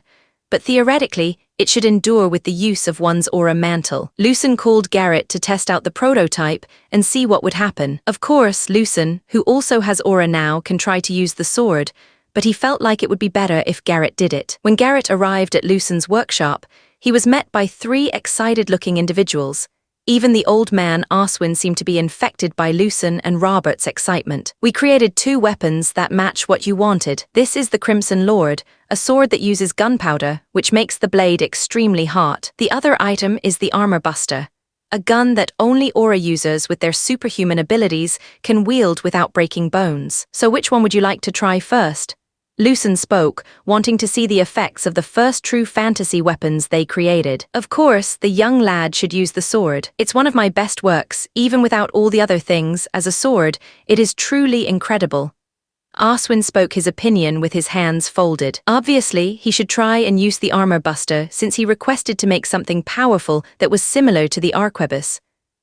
but theoretically, it should endure with the use of one's aura mantle. Lucen called Garrett to test out the prototype and see what would happen. Of course, Lucen, who also has aura now, can try to use the sword, but he felt like it would be better if Garrett did it. When Garrett arrived at Lucen's workshop, he was met by 3 excited-looking individuals. Even the old man Oswin seemed to be infected by Lucen and Robert's excitement. We created 2 weapons that match what you wanted. This is the Crimson Lord, a sword that uses gunpowder, which makes the blade extremely hot. The other item is the Armor Buster, a gun that only aura users with their superhuman abilities can wield without breaking bones. So which one would you like to try first? Lucen spoke, wanting to see the effects of the first true fantasy weapons they created. Of course, the young lad should use the sword. It's one of my best works, even without all the other things. As a sword, it is truly incredible. Oswin spoke his opinion with his hands folded. Obviously, he should try and use the Armor Buster since he requested to make something powerful that was similar to the arquebus.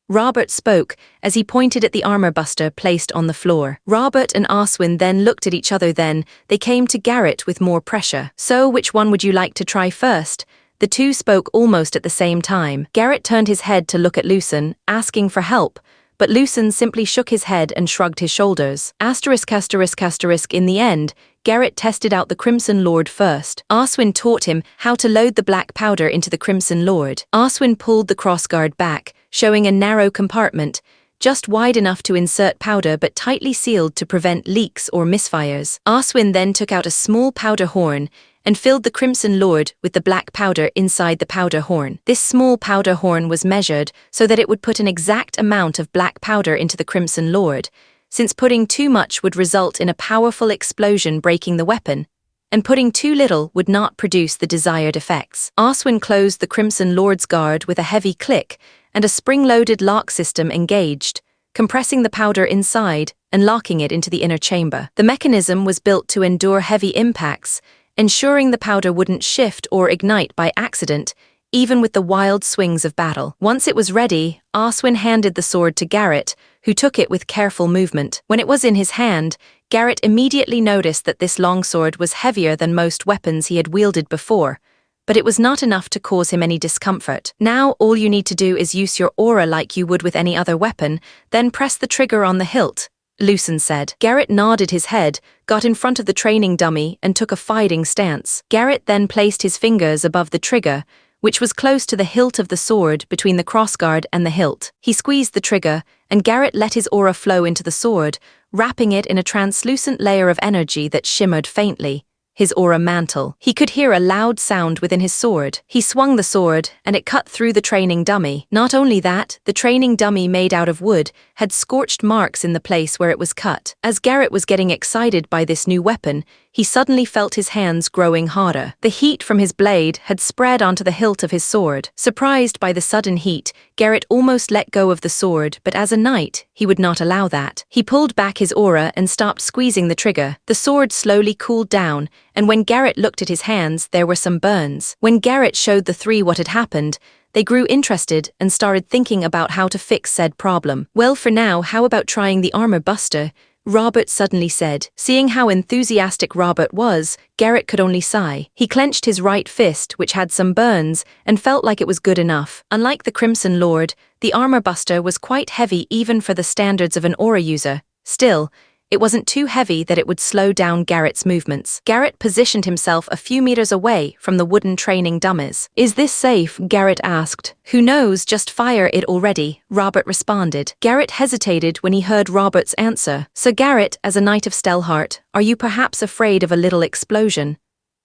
Robert spoke as he pointed at the Armor Buster placed on the floor. Robert and Oswin then looked at each other. Then they came to Garrett with more pressure. So which one would you like to try first? The 2 spoke almost at the same time. Garrett turned his head to look at Lucen, asking for help, but Lucen simply shook his head and shrugged his shoulders. In the end, Garrett tested out the Crimson Lord first. Oswin taught him how to load the black powder into the Crimson Lord. Oswin pulled the crossguard back, showing a narrow compartment, just wide enough to insert powder but tightly sealed to prevent leaks or misfires. Oswin then took out a small powder horn and filled the Crimson Lord with the black powder inside the powder horn. This small powder horn was measured so that it would put an exact amount of black powder into the Crimson Lord, since putting too much would result in a powerful explosion breaking the weapon, and putting too little would not produce the desired effects. Aswin closed the Crimson Lord's guard with a heavy click, and a spring-loaded lock system engaged, compressing the powder inside and locking it into the inner chamber. The mechanism was built to endure heavy impacts, ensuring the powder wouldn't shift or ignite by accident, even with the wild swings of battle. Once it was ready, Aswin handed the sword to Garrett, who took it with careful movement. When it was in his hand, Garrett immediately noticed that this longsword was heavier than most weapons he had wielded before, but it was not enough to cause him any discomfort. Now all you need to do is use your aura like you would with any other weapon, then press the trigger on the hilt, Lucen said. Garrett nodded his head, got in front of the training dummy, and took a fighting stance. Garrett then placed his fingers above the trigger, which was close to the hilt of the sword between the crossguard and the hilt. He squeezed the trigger, and Garrett let his aura flow into the sword, wrapping it in a translucent layer of energy that shimmered faintly. His aura mantle. He could hear a loud sound within his sword. He swung the sword, and it cut through the training dummy. Not only that, the training dummy made out of wood had scorched marks in the place where it was cut. As Garrett was getting excited by this new weapon, he suddenly felt his hands growing harder. The heat from his blade had spread onto the hilt of his sword. Surprised by the sudden heat, Garrett almost let go of the sword, but as a knight, he would not allow that. He pulled back his aura and stopped squeezing the trigger. The sword slowly cooled down, and when Garrett looked at his hands, there were some burns. When Garrett showed the three what had happened, they grew interested and started thinking about how to fix said problem. Well, for now, how about trying the armor buster? Robert suddenly said. Seeing how enthusiastic Robert was, Garrett could only sigh. He clenched his right fist, which had some burns, and felt like it was good enough. Unlike the Crimson Lord, the armor buster was quite heavy even for the standards of an aura user. Still, it wasn't too heavy that it would slow down Garrett's movements. Garrett positioned himself a few meters away from the wooden training dummies. Is this safe? Garrett asked. Who knows, just fire it already, Robert responded. Garrett hesitated when he heard Robert's answer. So Garrett, as a knight of Stelhart, are you perhaps afraid of a little explosion?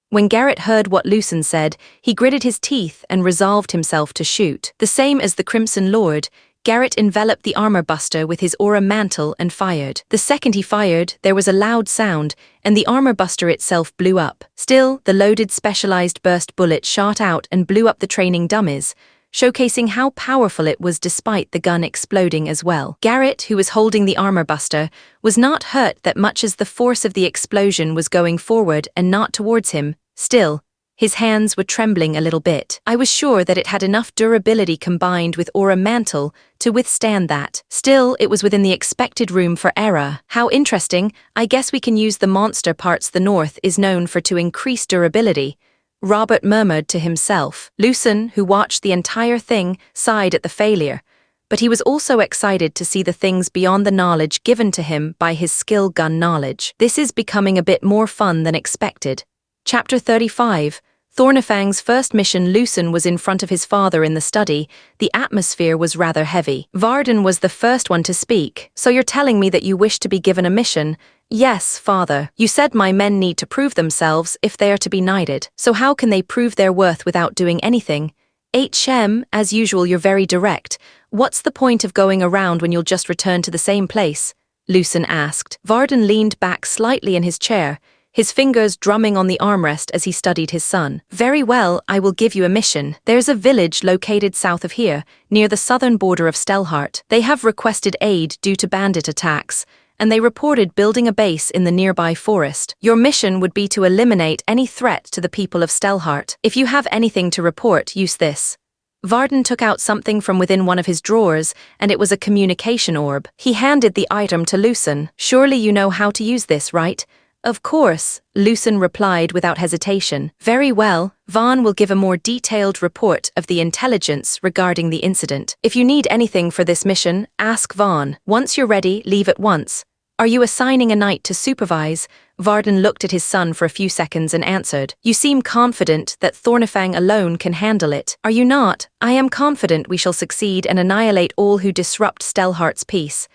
When Garrett heard what Lucen said, he gritted his teeth and resolved himself to shoot. The same as the Crimson Lord, Garrett enveloped the armor buster with his aura mantle and fired. The second he fired, there was a loud sound, and the armor buster itself blew up. Still, the loaded specialized burst bullet shot out and blew up the training dummies, showcasing how powerful it was despite the gun exploding as well. Garrett, who was holding the armor buster, was not hurt that much as the force of the explosion was going forward and not towards him. Still, his hands were trembling a little bit. I was sure that it had enough durability combined with aura mantle to withstand that. Still, it was within the expected room for error. How interesting. I guess we can use the monster parts the North is known for to increase durability, Robert murmured to himself. Lucen, who watched the entire thing, sighed at the failure, but he was also excited to see the things beyond the knowledge given to him by his skill gun knowledge. This is becoming a bit more fun than expected. Chapter 35. Thornifang's first mission. Lucen was in front of his father in the study. The atmosphere was rather heavy. Varden was the first one to speak. So you're telling me that you wish to be given a mission? Yes, father. You said my men need to prove themselves if they are to be knighted. So how can they prove their worth without doing anything? HM, as usual, you're very direct. What's the point of going around when you'll just return to the same place? Lucen asked. Varden leaned back slightly in his chair, his fingers drumming on the armrest as he studied his son. Very well, I will give you a mission. There's a village located south of here, near the southern border of Stelhart. They have requested aid due to bandit attacks, and they reported building a base in the nearby forest. Your mission would be to eliminate any threat to the people of Stelhart. If you have anything to report, use this. Varden took out something from within one of his drawers, and it was a communication orb. He handed the item to Lucen. Surely you know how to use this, right? Of course, Lucen replied without hesitation. Very well, Vaughn will give a more detailed report of the intelligence regarding the incident. If you need anything for this mission, ask Vaughn. Once you're ready, leave at once. Are you assigning a knight to supervise? Varden looked at his son for a few seconds and answered. You seem confident that Thornifang alone can handle it. Are you not? I am confident we shall succeed and annihilate all who disrupt Stelhart's peace.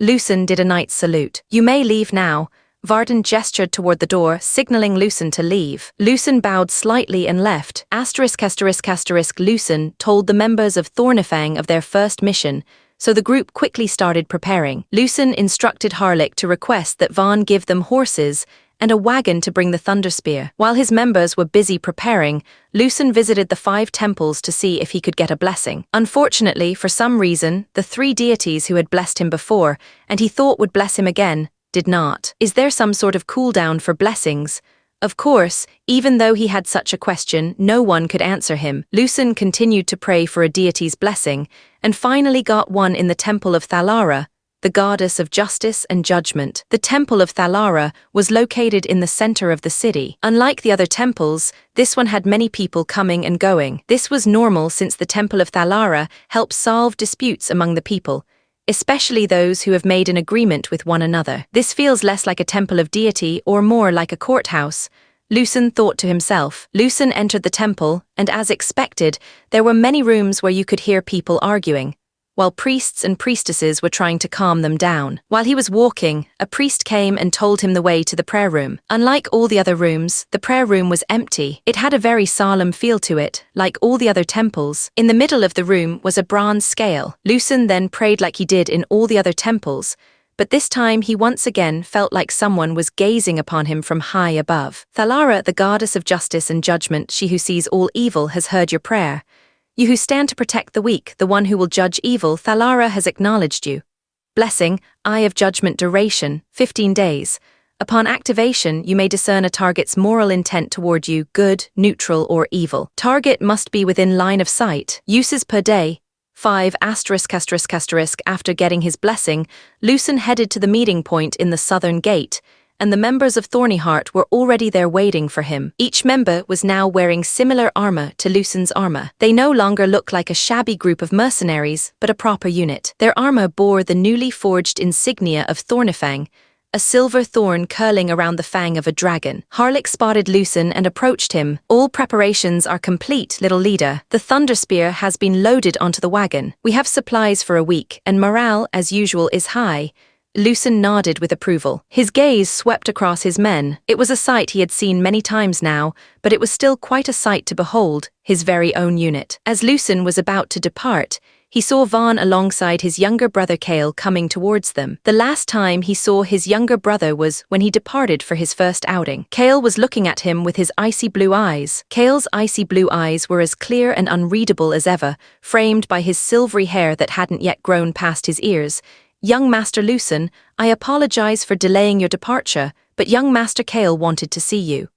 Lucen did a knight's salute. You may leave now. Varden gestured toward the door, signaling Lucen to leave. Lucen bowed slightly and left. Lucen told the members of Thornifang of their first mission, so the group quickly started preparing. Lucen instructed Harlick to request that Vaughn give them horses and a wagon to bring the Thunderspear. While his members were busy preparing, Lucen visited the 5 temples to see if he could get a blessing. Unfortunately, for some reason, the 3 deities who had blessed him before, and he thought would bless him again, did not. Is there some sort of cooldown for blessings? Of course, even though he had such a question, no one could answer him. Lucen continued to pray for a deity's blessing, and finally got one in the temple of Thalara, the goddess of justice and judgment. The temple of Thalara was located in the center of the city. Unlike the other temples, this one had many people coming and going. This was normal since the temple of Thalara helps solve disputes among the people, especially those who have made an agreement with one another. This feels less like a temple of deity or more like a courthouse, Lucen thought to himself. Lucen entered the temple, and as expected, there were many rooms where you could hear people arguing, while priests and priestesses were trying to calm them down. While he was walking, a priest came and told him the way to the prayer room. Unlike all the other rooms, the prayer room was empty. It had a very solemn feel to it, like all the other temples. In the middle of the room was a bronze scale. Lucen then prayed like he did in all the other temples, but this time he once again felt like someone was gazing upon him from high above. Thalara, the goddess of justice and judgment, she who sees all evil, has heard your prayer. You who stand to protect the weak, the one who will judge evil, Thalara has acknowledged you. Blessing, Eye of Judgment duration, 15 days. Upon activation, you may discern a target's moral intent toward you, good, neutral, or evil. Target must be within line of sight. Uses per day, 5 *****. After getting his blessing, Lucen headed to the meeting point in the southern gate, and the members of Thornyheart were already there waiting for him. Each member was now wearing similar armor to Lucen's armor. They no longer looked like a shabby group of mercenaries, but a proper unit. Their armor bore the newly forged insignia of Thornifang, a silver thorn curling around the fang of a dragon. Harlick spotted Lucen and approached him. All preparations are complete, little leader. The Thunderspear has been loaded onto the wagon. We have supplies for a week, and morale, as usual, is high. Lucen nodded with approval. His gaze swept across his men. It was a sight he had seen many times now, but it was still quite a sight to behold, his very own unit. As Lucen was about to depart, he saw Vaughn alongside his younger brother Kale coming towards them. The last time he saw his younger brother was when he departed for his first outing. Kale was looking at him with his icy blue eyes. Kale's icy blue eyes were as clear and unreadable as ever, framed by his silvery hair that hadn't yet grown past his ears. Young Master Lucen, I apologize for delaying your departure, but young Master Kale wanted to see you.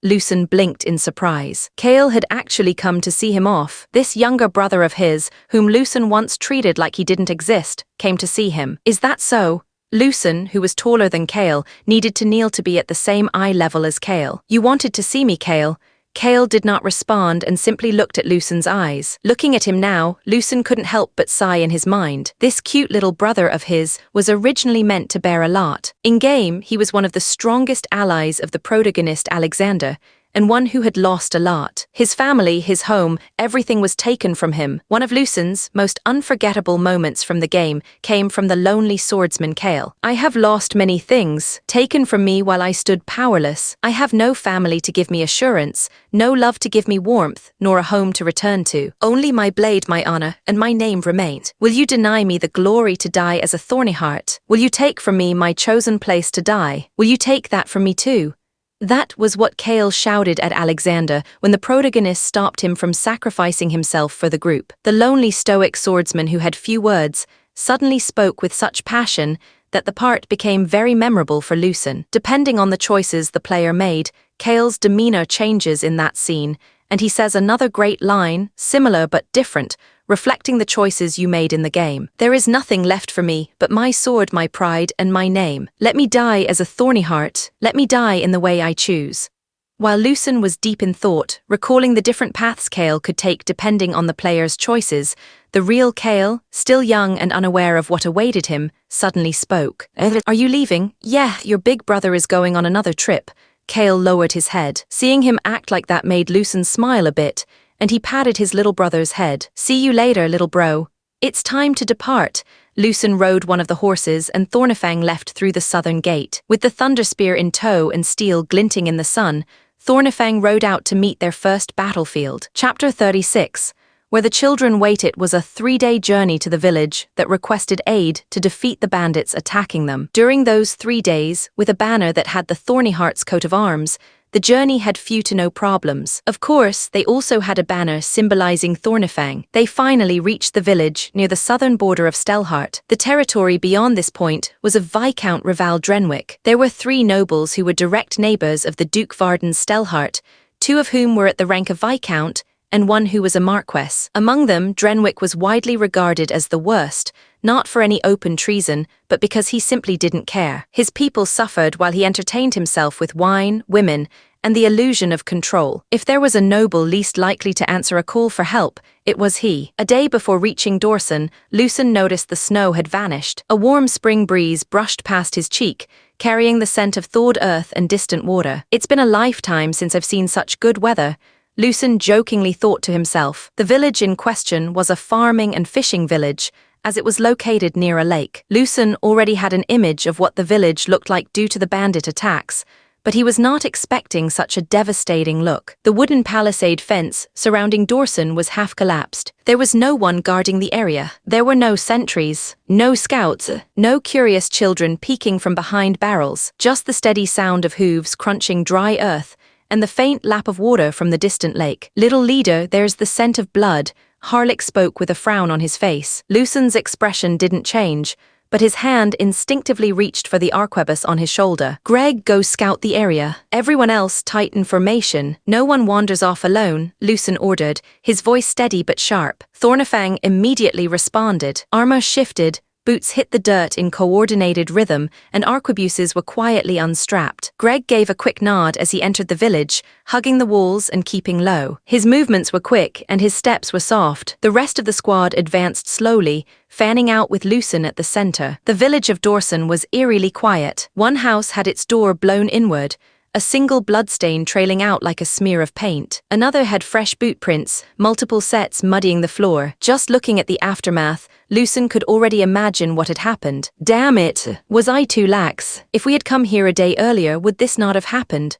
Lucen blinked in surprise. Kale had actually come to see him off. This younger brother of his, whom Lucen once treated like he didn't exist, came to see him. Is that so? Lucen, who was taller than Kale, needed to kneel to be at the same eye level as Kale. You wanted to see me, Kale. Kale did not respond and simply looked at Lucen's eyes. Looking at him now, Lucen couldn't help but sigh in his mind. This cute little brother of his was originally meant to bear a lot. In-game, he was one of the strongest allies of the protagonist Alexander, and one who had lost a lot. His family, his home, everything was taken from him. One of Lucen's most unforgettable moments from the game came from the lonely swordsman Kale. I have lost many things, taken from me while I stood powerless. I have no family to give me assurance, no love to give me warmth, nor a home to return to. Only my blade, my honor, and my name remained. Will you deny me the glory to die as a Thornyheart? Will you take from me my chosen place to die? Will you take that from me too? That was what Kale shouted at Alexander when the protagonist stopped him from sacrificing himself for the group. The lonely stoic swordsman who had few words suddenly spoke with such passion that the part became very memorable for Lucen. Depending on the choices the player made, Kale's demeanor changes in that scene, and he says another great line, similar but different, reflecting the choices you made in the game. There is nothing left for me but my sword, my pride, and my name. Let me die as a Thornyheart. Let me die in the way I choose. While Lucen was deep in thought, recalling the different paths Kale could take depending on the player's choices, the real Kale, still young and unaware of what awaited him, suddenly spoke. Are you leaving? Yeah, your big brother is going on another trip. Kale lowered his head. Seeing him act like that made Lucen smile a bit, and he patted his little brother's head. See you later, little bro. It's time to depart. Lucen rode one of the horses and Thornifang left through the southern gate. With the thunderspear in tow and steel glinting in the sun, Thornifang rode out to meet their first battlefield. Chapter 36. Where the children waited was a 3-day journey to the village that requested aid to defeat the bandits attacking them. During those 3 days, with a banner that had the Thorny Heart's coat of arms, the journey had few to no problems. Of course, they also had a banner symbolizing Thornifang. They finally reached the village near the southern border of Stelhart. The territory beyond this point was of Viscount Rival Drenwick. There were 3 nobles who were direct neighbors of the Duke Varden Stelhart, 2 of whom were at the rank of Viscount, and 1 who was a marquess. Among them, Drenwick was widely regarded as the worst, not for any open treason, but because he simply didn't care. His people suffered while he entertained himself with wine, women, and the illusion of control. If there was a noble least likely to answer a call for help, it was he. A day before reaching Dorson, Lucen noticed the snow had vanished. A warm spring breeze brushed past his cheek, carrying the scent of thawed earth and distant water. It's been a lifetime since I've seen such good weather, Lucen jokingly thought to himself. The village in question was a farming and fishing village, as it was located near a lake. Lucen already had an image of what the village looked like due to the bandit attacks, but he was not expecting such a devastating look. The wooden palisade fence surrounding Dorson was half collapsed. There was no one guarding the area. There were no sentries, no scouts, no curious children peeking from behind barrels, just the steady sound of hooves crunching dry earth and the faint lap of water from the distant lake. Little leader, there's the scent of blood, Harlick spoke with a frown on his face. Lucen's expression didn't change, but his hand instinctively reached for the arquebus on his shoulder. Greg, go scout the area. Everyone else tighten formation. No one wanders off alone, Lucen ordered, his voice steady but sharp. Thornifang immediately responded. Armor shifted, boots hit the dirt in coordinated rhythm, and arquebuses were quietly unstrapped. Greg gave a quick nod as he entered the village, hugging the walls and keeping low. His movements were quick, and his steps were soft. The rest of the squad advanced slowly, fanning out with Lucen at the center. The village of Dorson was eerily quiet. One house had its door blown inward, a single bloodstain trailing out like a smear of paint. Another had fresh boot prints, multiple sets muddying the floor. Just looking at the aftermath, Lucen could already imagine what had happened. Damn it! Was I too lax? If we had come here a day earlier, would this not have happened?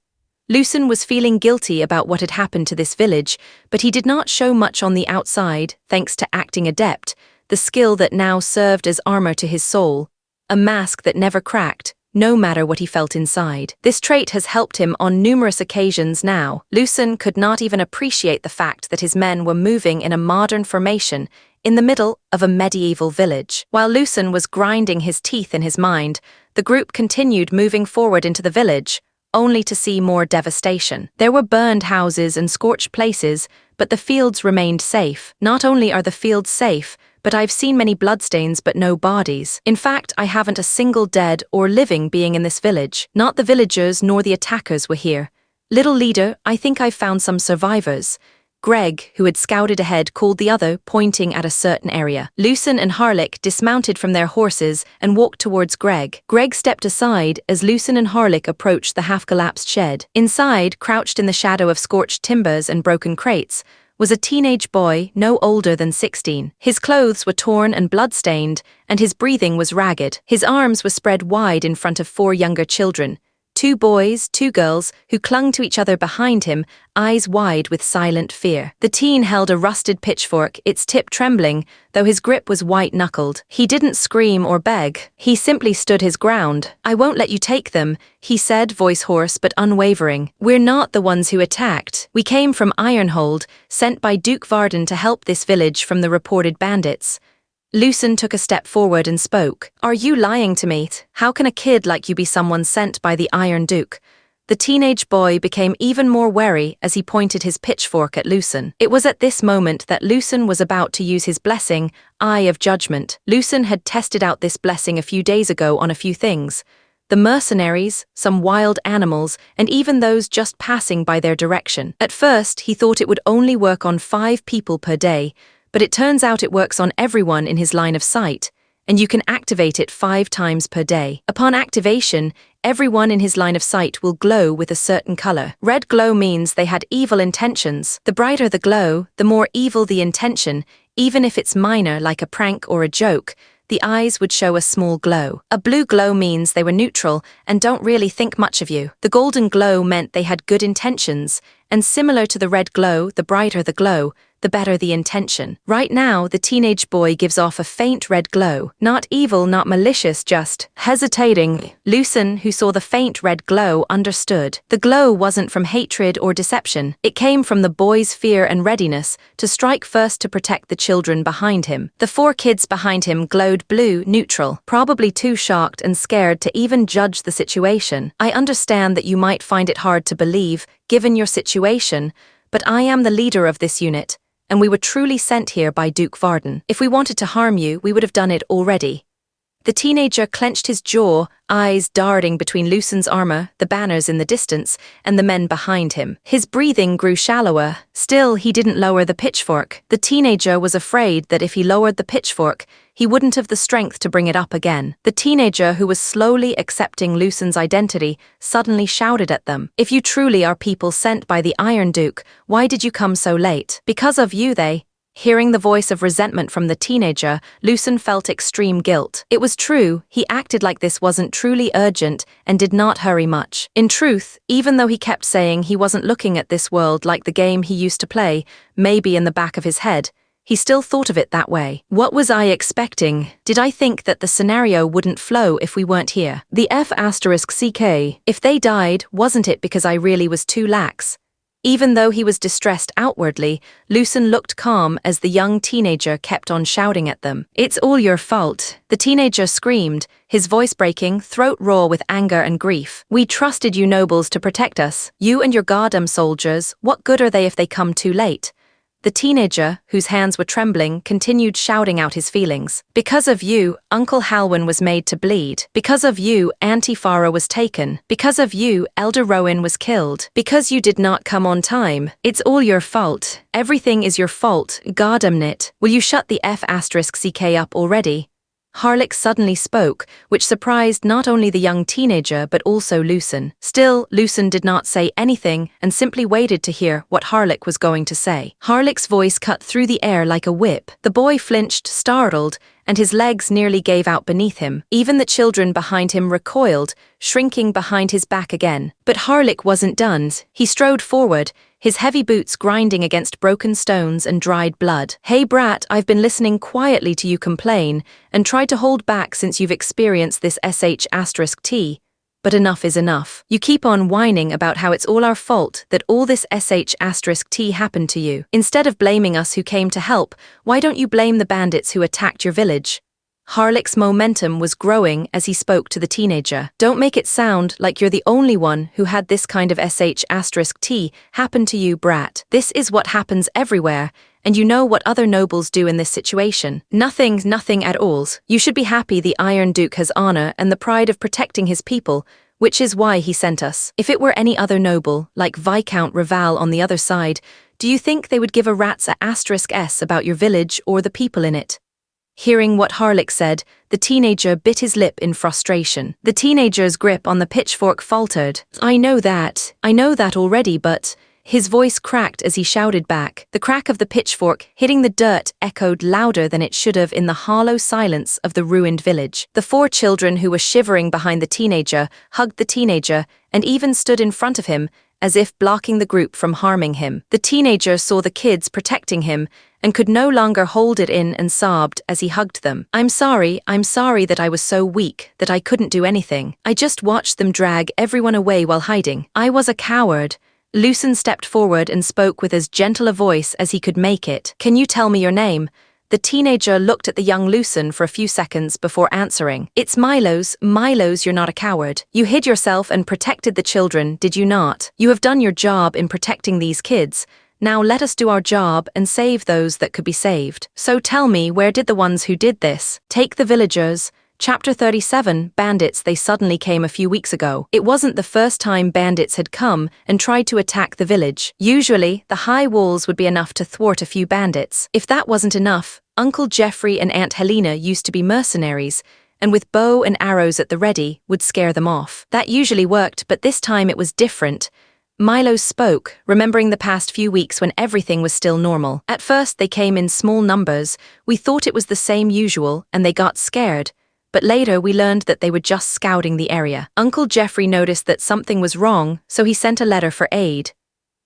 Lucen was feeling guilty about what had happened to this village, but he did not show much on the outside, thanks to acting adept, the skill that now served as armor to his soul, a mask that never cracked, no matter what he felt inside. This trait has helped him on numerous occasions now. Lucen could not even appreciate the fact that his men were moving in a modern formation in the middle of a medieval village. While Lucen was grinding his teeth in his mind, the group continued moving forward into the village, only to see more devastation. There were burned houses and scorched places, but the fields remained safe. Not only are the fields safe, but I've seen many bloodstains but no bodies. In fact, I haven't a single dead or living being in this village. Not the villagers nor the attackers were here. Little leader, I think I've found some survivors. Greg, who had scouted ahead, called the other, pointing at a certain area. Lucen and Harlick dismounted from their horses and walked towards Greg. Greg stepped aside as Lucen and Harlick approached the half-collapsed shed. Inside, crouched in the shadow of scorched timbers and broken crates, was a teenage boy no older than 16. His clothes were torn and blood-stained, and his breathing was ragged. His arms were spread wide in front of 4 younger children, 2 boys, 2 girls, who clung to each other behind him, eyes wide with silent fear. The teen held a rusted pitchfork, its tip trembling, though his grip was white-knuckled. He didn't scream or beg. He simply stood his ground. "I won't let you take them," he said, voice hoarse but unwavering. "We're not the ones who attacked. We came from Ironhold, sent by Duke Varden to help this village from the reported bandits." Lucen took a step forward and spoke. "Are you lying to me? How can a kid like you be someone sent by the Iron Duke?" The teenage boy became even more wary as he pointed his pitchfork at Lucen. It was at this moment that Lucen was about to use his blessing, Eye of Judgment. Lucen had tested out this blessing a few days ago on a few things. The mercenaries, some wild animals, and even those just passing by their direction. At first, he thought it would only work on 5 people per day, but it turns out it works on everyone in his line of sight, and you can activate it 5 times per day. Upon activation, everyone in his line of sight will glow with a certain color. Red glow means they had evil intentions. The brighter the glow, the more evil the intention, even if it's minor like a prank or a joke. the eyes would show a small glow. A blue glow means they were neutral and don't really think much of you. The golden glow meant they had good intentions, and similar to the red glow, the brighter the glow, the better the intention. Right now, the teenage boy gives off a faint red glow. Not evil, not malicious, just hesitating. Lucen, who saw the faint red glow, understood. The glow wasn't from hatred or deception. It came from the boy's fear and readiness to strike first to protect the children behind him. The 4 kids behind him glowed blue, neutral, probably too shocked and scared to even judge the situation. I understand that you might find it hard to believe, given your situation, but I am the leader of this unit, and we were truly sent here by Duke Varden. If we wanted to harm you, we would have done it already. The teenager clenched his jaw, eyes darting between Lucen's armor, the banners in the distance, and the men behind him. His breathing grew shallower. Still, he didn't lower the pitchfork. The teenager was afraid that if he lowered the pitchfork, he wouldn't have the strength to bring it up again. The teenager, who was slowly accepting Lucen's identity, suddenly shouted at them. "If you truly are people sent by the Iron Duke, why did you come so late? Because of you, they..." Hearing the voice of resentment from the teenager, Lucen felt extreme guilt. It was true, he acted like this wasn't truly urgent and did not hurry much. In truth, even though he kept saying he wasn't looking at this world like the game he used to play, maybe in the back of his head, he still thought of it that way. What was I expecting? Did I think that the scenario wouldn't flow if we weren't here? The F***CK. If they died, wasn't it because I really was too lax? Even though he was distressed outwardly, Lucen looked calm as the young teenager kept on shouting at them. "It's all your fault." The teenager screamed, his voice breaking, throat raw with anger and grief. "We trusted you nobles to protect us. You and your goddamn soldiers, what good are they if they come too late?" The teenager, whose hands were trembling, continued shouting out his feelings. "Because of you, Uncle Halwyn was made to bleed. Because of you, Auntie Farah was taken. Because of you, Elder Rowan was killed. Because you did not come on time. It's all your fault. Everything is your fault, goddamnit. Will you shut the F***CK up already?" Harlech suddenly spoke, which surprised not only the young teenager but also Lucen. Still, Lucen did not say anything and simply waited to hear what Harlech was going to say. Harlech's voice cut through the air like a whip. The boy flinched, startled, and his legs nearly gave out beneath him. Even the children behind him recoiled, shrinking behind his back again. But Harlech wasn't done. He strode forward, his heavy boots grinding against broken stones and dried blood. "Hey brat, I've been listening quietly to you complain, and tried to hold back since you've experienced this sh**T. But enough is enough. You keep on whining about how it's all our fault that all this sh**T happened to you. Instead of blaming us who came to help, why don't you blame the bandits who attacked your village?" Harlech's momentum was growing as he spoke to the teenager. "Don't make it sound like you're the only one who had this kind of sh**T happen to you, brat. This is what happens everywhere, and you know what other nobles do in this situation. Nothing at all. You should be happy the Iron Duke has honor and the pride of protecting his people, which is why he sent us. If it were any other noble, like Viscount Rival on the other side, do you think they would give a rat's **S about your village or the people in it?" Hearing what Harlech said, the teenager bit his lip in frustration. The teenager's grip on the pitchfork faltered. I know that already, but..." His voice cracked as he shouted back. The crack of the pitchfork hitting the dirt echoed louder than it should have in the hollow silence of the ruined village. The 4 children who were shivering behind the teenager hugged the teenager and even stood in front of him, as if blocking the group from harming him. The teenager saw the kids protecting him and could no longer hold it in and sobbed as he hugged them. I'm sorry that I was so weak that I couldn't do anything. I just watched them drag everyone away while hiding. I was a coward." Lucen stepped forward and spoke with as gentle a voice as he could make it. "Can you tell me your name?" The teenager looked at the young Lucen for a few seconds before answering. "It's Milos. Milos, you're not a coward. You hid yourself and protected the children, did you not? You have done your job in protecting these kids. Now let us do our job and save those that could be saved. So tell me, where did the ones who did this? Take the villagers." Chapter 37, Bandits. They suddenly came a few weeks ago. It wasn't the first time bandits had come and tried to attack the village. Usually, the high walls would be enough to thwart a few bandits. If that wasn't enough, Uncle Jeffrey and Aunt Helena used to be mercenaries, and with bow and arrows at the ready, would scare them off. That usually worked, but this time it was different. Milo spoke, remembering the past few weeks when everything was still normal. At first they came in small numbers. We thought it was the same usual, and they got scared. But later we learned that they were just scouting the area. Uncle Jeffrey noticed that something was wrong, so he sent a letter for aid.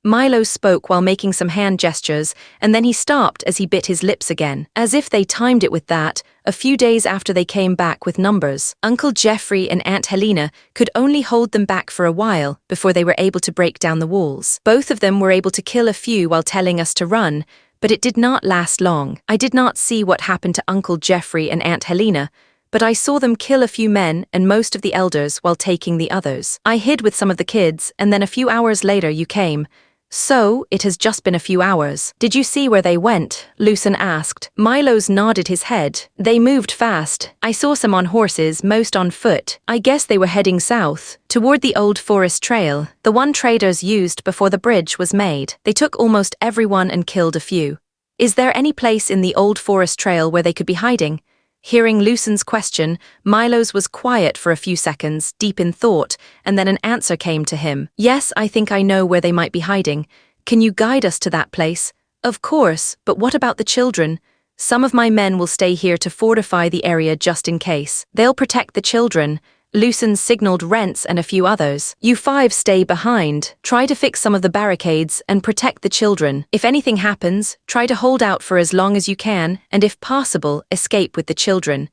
Milo spoke while making some hand gestures, and then he stopped as he bit his lips again. As if they timed it with that, a few days after they came back with numbers, Uncle Jeffrey and Aunt Helena could only hold them back for a while before they were able to break down the walls. Both of them were able to kill a few while telling us to run, but it did not last long. I did not see what happened to Uncle Jeffrey and Aunt Helena, but I saw them kill a few men and most of the elders while taking the others. I hid with some of the kids, and then a few hours later you came. So, it has just been a few hours. Did you see where they went? Lucen asked. Milo's nodded his head. They moved fast. I saw some on horses, most on foot. I guess they were heading south, toward the old forest trail, the one traders used before the bridge was made. They took almost everyone and killed a few. Is there any place in the old forest trail where they could be hiding? Hearing Lucen's question, Milo's was quiet for a few seconds, deep in thought, and then an answer came to him. Yes, I think I know where they might be hiding. Can you guide us to that place? Of course, but what about the children? Some of my men will stay here to fortify the area just in case. They'll protect the children. Lucen signaled Rents and a few others. You five stay behind. Try to fix some of the barricades and protect the children. If anything happens, try to hold out for as long as you can, and if possible, escape with the children.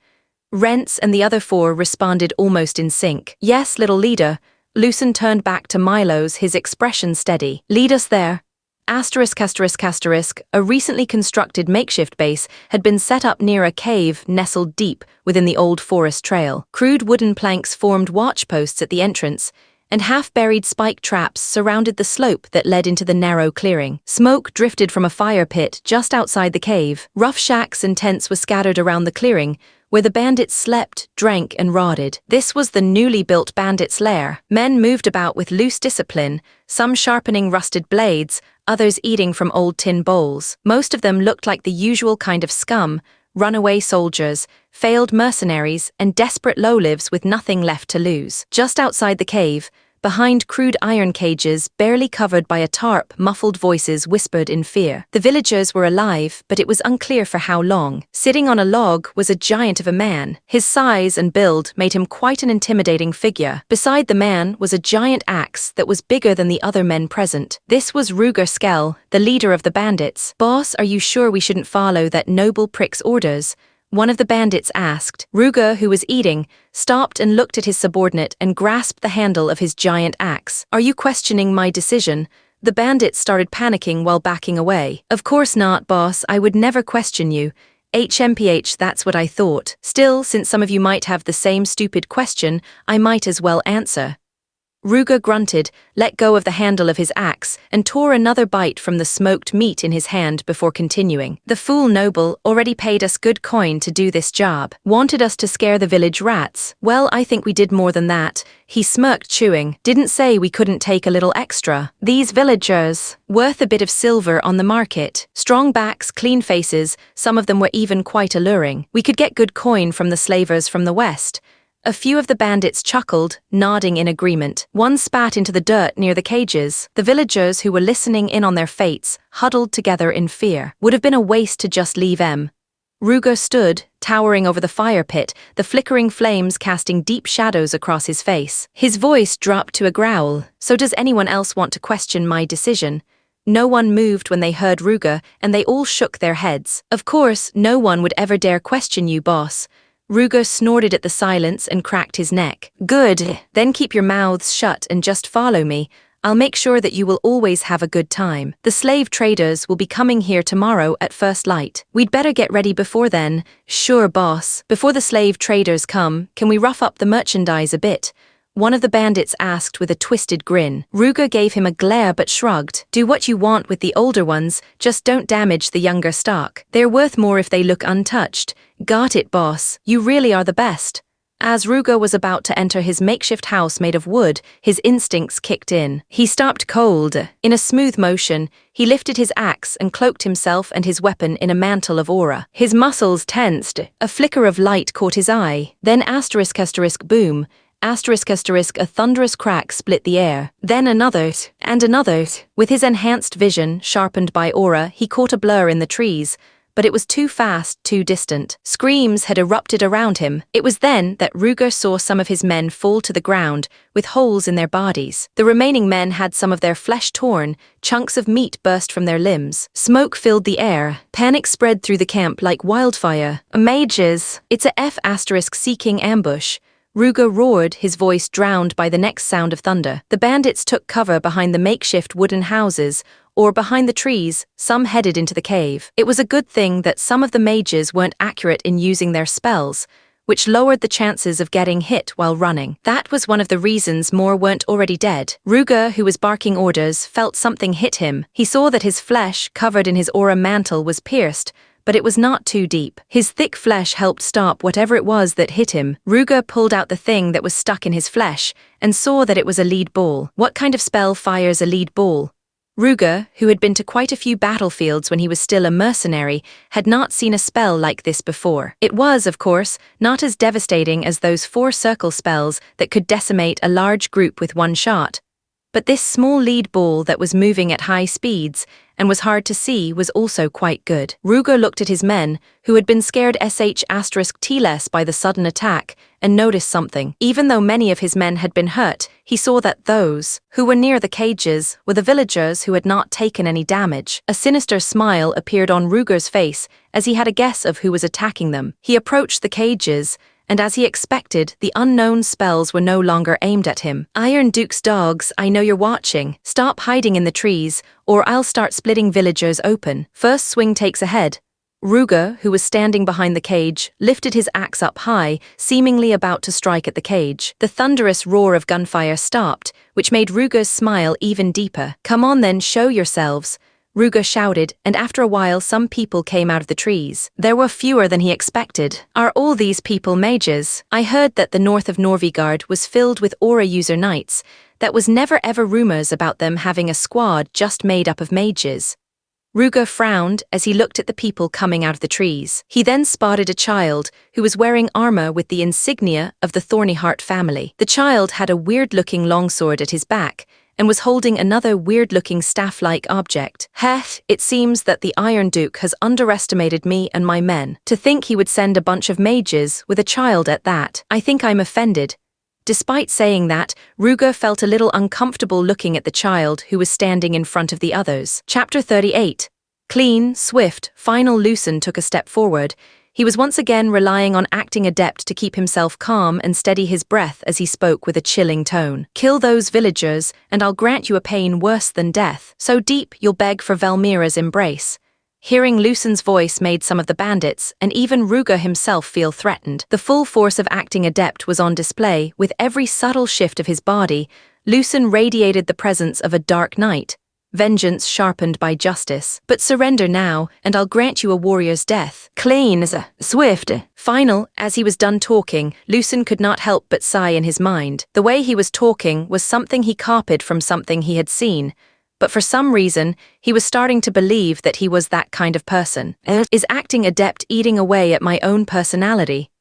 Rents and the other four responded almost in sync. Yes, little leader. Lucen turned back to Milo's, his expression steady. Lead us there. A recently constructed makeshift base had been set up near a cave nestled deep within the old forest trail. Crude wooden planks formed watchposts at the entrance, and half-buried spike traps surrounded the slope that led into the narrow clearing. Smoke drifted from a fire pit just outside the cave. Rough shacks and tents were scattered around the clearing, where the bandits slept, drank, and rotted. This was the newly built bandits' lair. Men moved about with loose discipline, some sharpening rusted blades, others eating from old tin bowls. Most of them looked like the usual kind of scum, runaway soldiers, failed mercenaries, and desperate lowlives with nothing left to lose. Just outside the cave, behind crude iron cages barely covered by a tarp, muffled voices whispered in fear. The villagers were alive, but it was unclear for how long. Sitting on a log was a giant of a man. His size and build made him quite an intimidating figure. Beside the man was a giant axe that was bigger than the other men present. This was Ruger Skell, the leader of the bandits. Boss, are you sure we shouldn't follow that noble prick's orders? One of the bandits asked. Ruger, who was eating, stopped and looked at his subordinate and grasped the handle of his giant axe. Are you questioning my decision? The bandit started panicking while backing away. Of course not, boss. I would never question you. HMPH, that's what I thought. Still, since some of you might have the same stupid question, I might as well answer. Ruger grunted, let go of the handle of his axe, and tore another bite from the smoked meat in his hand before continuing. The fool noble already paid us good coin to do this job. Wanted us to scare the village rats. Well, I think we did more than that. He smirked, chewing. Didn't say we couldn't take a little extra. These villagers, worth a bit of silver on the market. Strong backs, clean faces, some of them were even quite alluring. We could get good coin from the slavers from the west. A few of the bandits chuckled, nodding in agreement. One spat into the dirt near the cages. The villagers who were listening in on their fates huddled together in fear. Would have been a waste to just leave em. Ruger stood, towering over the fire pit, the flickering flames casting deep shadows across his face. His voice dropped to a growl. So does anyone else want to question my decision? No one moved when they heard Ruger, and they all shook their heads. Of course, no one would ever dare question you, boss. Ruger snorted at the silence and cracked his neck. Good, then keep your mouths shut and just follow me. I'll make sure that you will always have a good time. The slave traders will be coming here tomorrow at first light. We'd better get ready before then. Sure, boss. Before the slave traders come, can we rough up the merchandise a bit? One of the bandits asked with a twisted grin. Ruger gave him a glare but shrugged. Do what you want with the older ones, just don't damage the younger stock. They're worth more if they look untouched. Got it, boss. You really are the best. As Ruger was about to enter his makeshift house made of wood, his instincts kicked in. He stopped cold. In a smooth motion, he lifted his axe and cloaked himself and his weapon in a mantle of aura. His muscles tensed. A flicker of light caught his eye. Then *** boom. A thunderous crack split the air. Then another, and another. With his enhanced vision, sharpened by aura, he caught a blur in the trees, but it was too fast, too distant. Screams had erupted around him. It was then that Ruger saw some of his men fall to the ground, with holes in their bodies. The remaining men had some of their flesh torn, chunks of meat burst from their limbs. Smoke filled the air. Panic spread through the camp like wildfire. Mages! It's a F***seeking ambush. Ruger roared, his voice drowned by the next sound of thunder. The bandits took cover behind the makeshift wooden houses, or behind the trees, some headed into the cave. It was a good thing that some of the mages weren't accurate in using their spells, which lowered the chances of getting hit while running. That was one of the reasons more weren't already dead. Ruger, who was barking orders, felt something hit him. He saw that his flesh, covered in his aura mantle, was pierced, but it was not too deep. His thick flesh helped stop whatever it was that hit him. Ruger pulled out the thing that was stuck in his flesh, and saw that it was a lead ball. What kind of spell fires a lead ball? Ruger, who had been to quite a few battlefields when he was still a mercenary, had not seen a spell like this before. It was, of course, not as devastating as those 4-circle spells that could decimate a large group with one shot. But this small lead ball that was moving at high speeds and was hard to see was also quite good. Ruger looked at his men, who had been scared *T-less by the sudden attack, and noticed something. Even though many of his men had been hurt, he saw that those who were near the cages were the villagers who had not taken any damage. A sinister smile appeared on Ruger's face as he had a guess of who was attacking them. He approached the cages, and as he expected, the unknown spells were no longer aimed at him. Iron Duke's dogs, I know you're watching. Stop hiding in the trees, or I'll start splitting villagers open. First swing takes ahead. Ruger, who was standing behind the cage, lifted his axe up high, seemingly about to strike at the cage. The thunderous roar of gunfire stopped, which made Ruger's smile even deeper. Come on then, show yourselves. Ruger shouted, and after a while some people came out of the trees. There were fewer than he expected. Are all these people mages? I heard that the north of Norvigard was filled with aura user knights. That was never ever rumors about them having a squad just made up of mages. Ruger frowned as he looked at the people coming out of the trees. He then spotted a child who was wearing armor with the insignia of the Thornyheart family. The child had a weird-looking longsword at his back, and was holding another weird-looking staff-like object. Heh, it seems that the Iron Duke has underestimated me and my men. To think he would send a bunch of mages with a child at that. I think I'm offended. Despite saying that, Ruger felt a little uncomfortable looking at the child who was standing in front of the others. Chapter 38. Clean, swift, final. Lucen took a step forward. He was once again relying on acting adept to keep himself calm and steady his breath as he spoke with a chilling tone. Kill those villagers, and I'll grant you a pain worse than death. So deep, you'll beg for Valmira's embrace. Hearing Lucen's voice made some of the bandits, and even Ruger himself, feel threatened. The full force of acting adept was on display. With every subtle shift of his body, Lucen radiated the presence of a dark knight. Vengeance sharpened by justice. But surrender now, and I'll grant you a warrior's death. Clean, swift, final. As he was done talking, Lucen could not help but sigh in his mind. The way he was talking was something he copied from something he had seen. But for some reason, he was starting to believe that he was that kind of person. Is acting adept eating away at my own personality?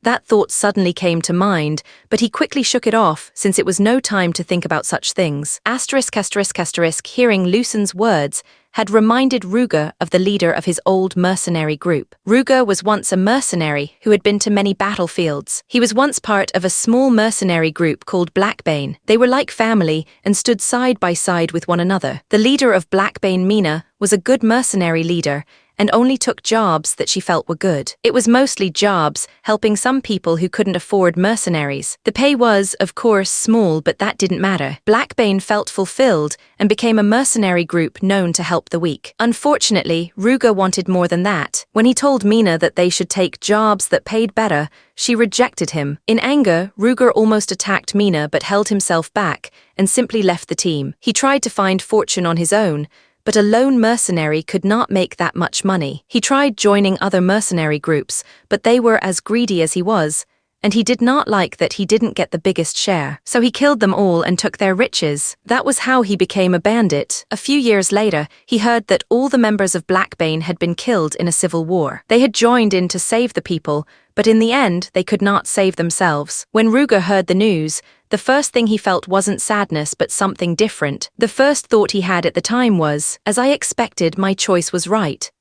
That thought suddenly came to mind, but he quickly shook it off, since it was no time to think about such things. Hearing Lucen's words had reminded Ruger of the leader of his old mercenary group. Ruger was once a mercenary who had been to many battlefields. He was once part of a small mercenary group called Blackbane. They were like family and stood side by side with one another. The leader of Blackbane, Mina, was a good mercenary leader, and only took jobs that she felt were good. It was mostly jobs, helping some people who couldn't afford mercenaries. The pay was, of course, small, but that didn't matter. Blackbane felt fulfilled and became a mercenary group known to help the weak. Unfortunately, Ruger wanted more than that. When he told Mina that they should take jobs that paid better, she rejected him. In anger, Ruger almost attacked Mina but held himself back and simply left the team. He tried to find fortune on his own, but a lone mercenary could not make that much money. He tried joining other mercenary groups, but they were as greedy as he was, and he did not like that he didn't get the biggest share. So he killed them all and took their riches. That was how he became a bandit. A few years later, he heard that all the members of Blackbane had been killed in a civil war. They had joined in to save the people, But in the end, they could not save themselves. When Ruger heard the news, the first thing he felt wasn't sadness but something different. The first thought he had at the time was, as I expected, my choice was right.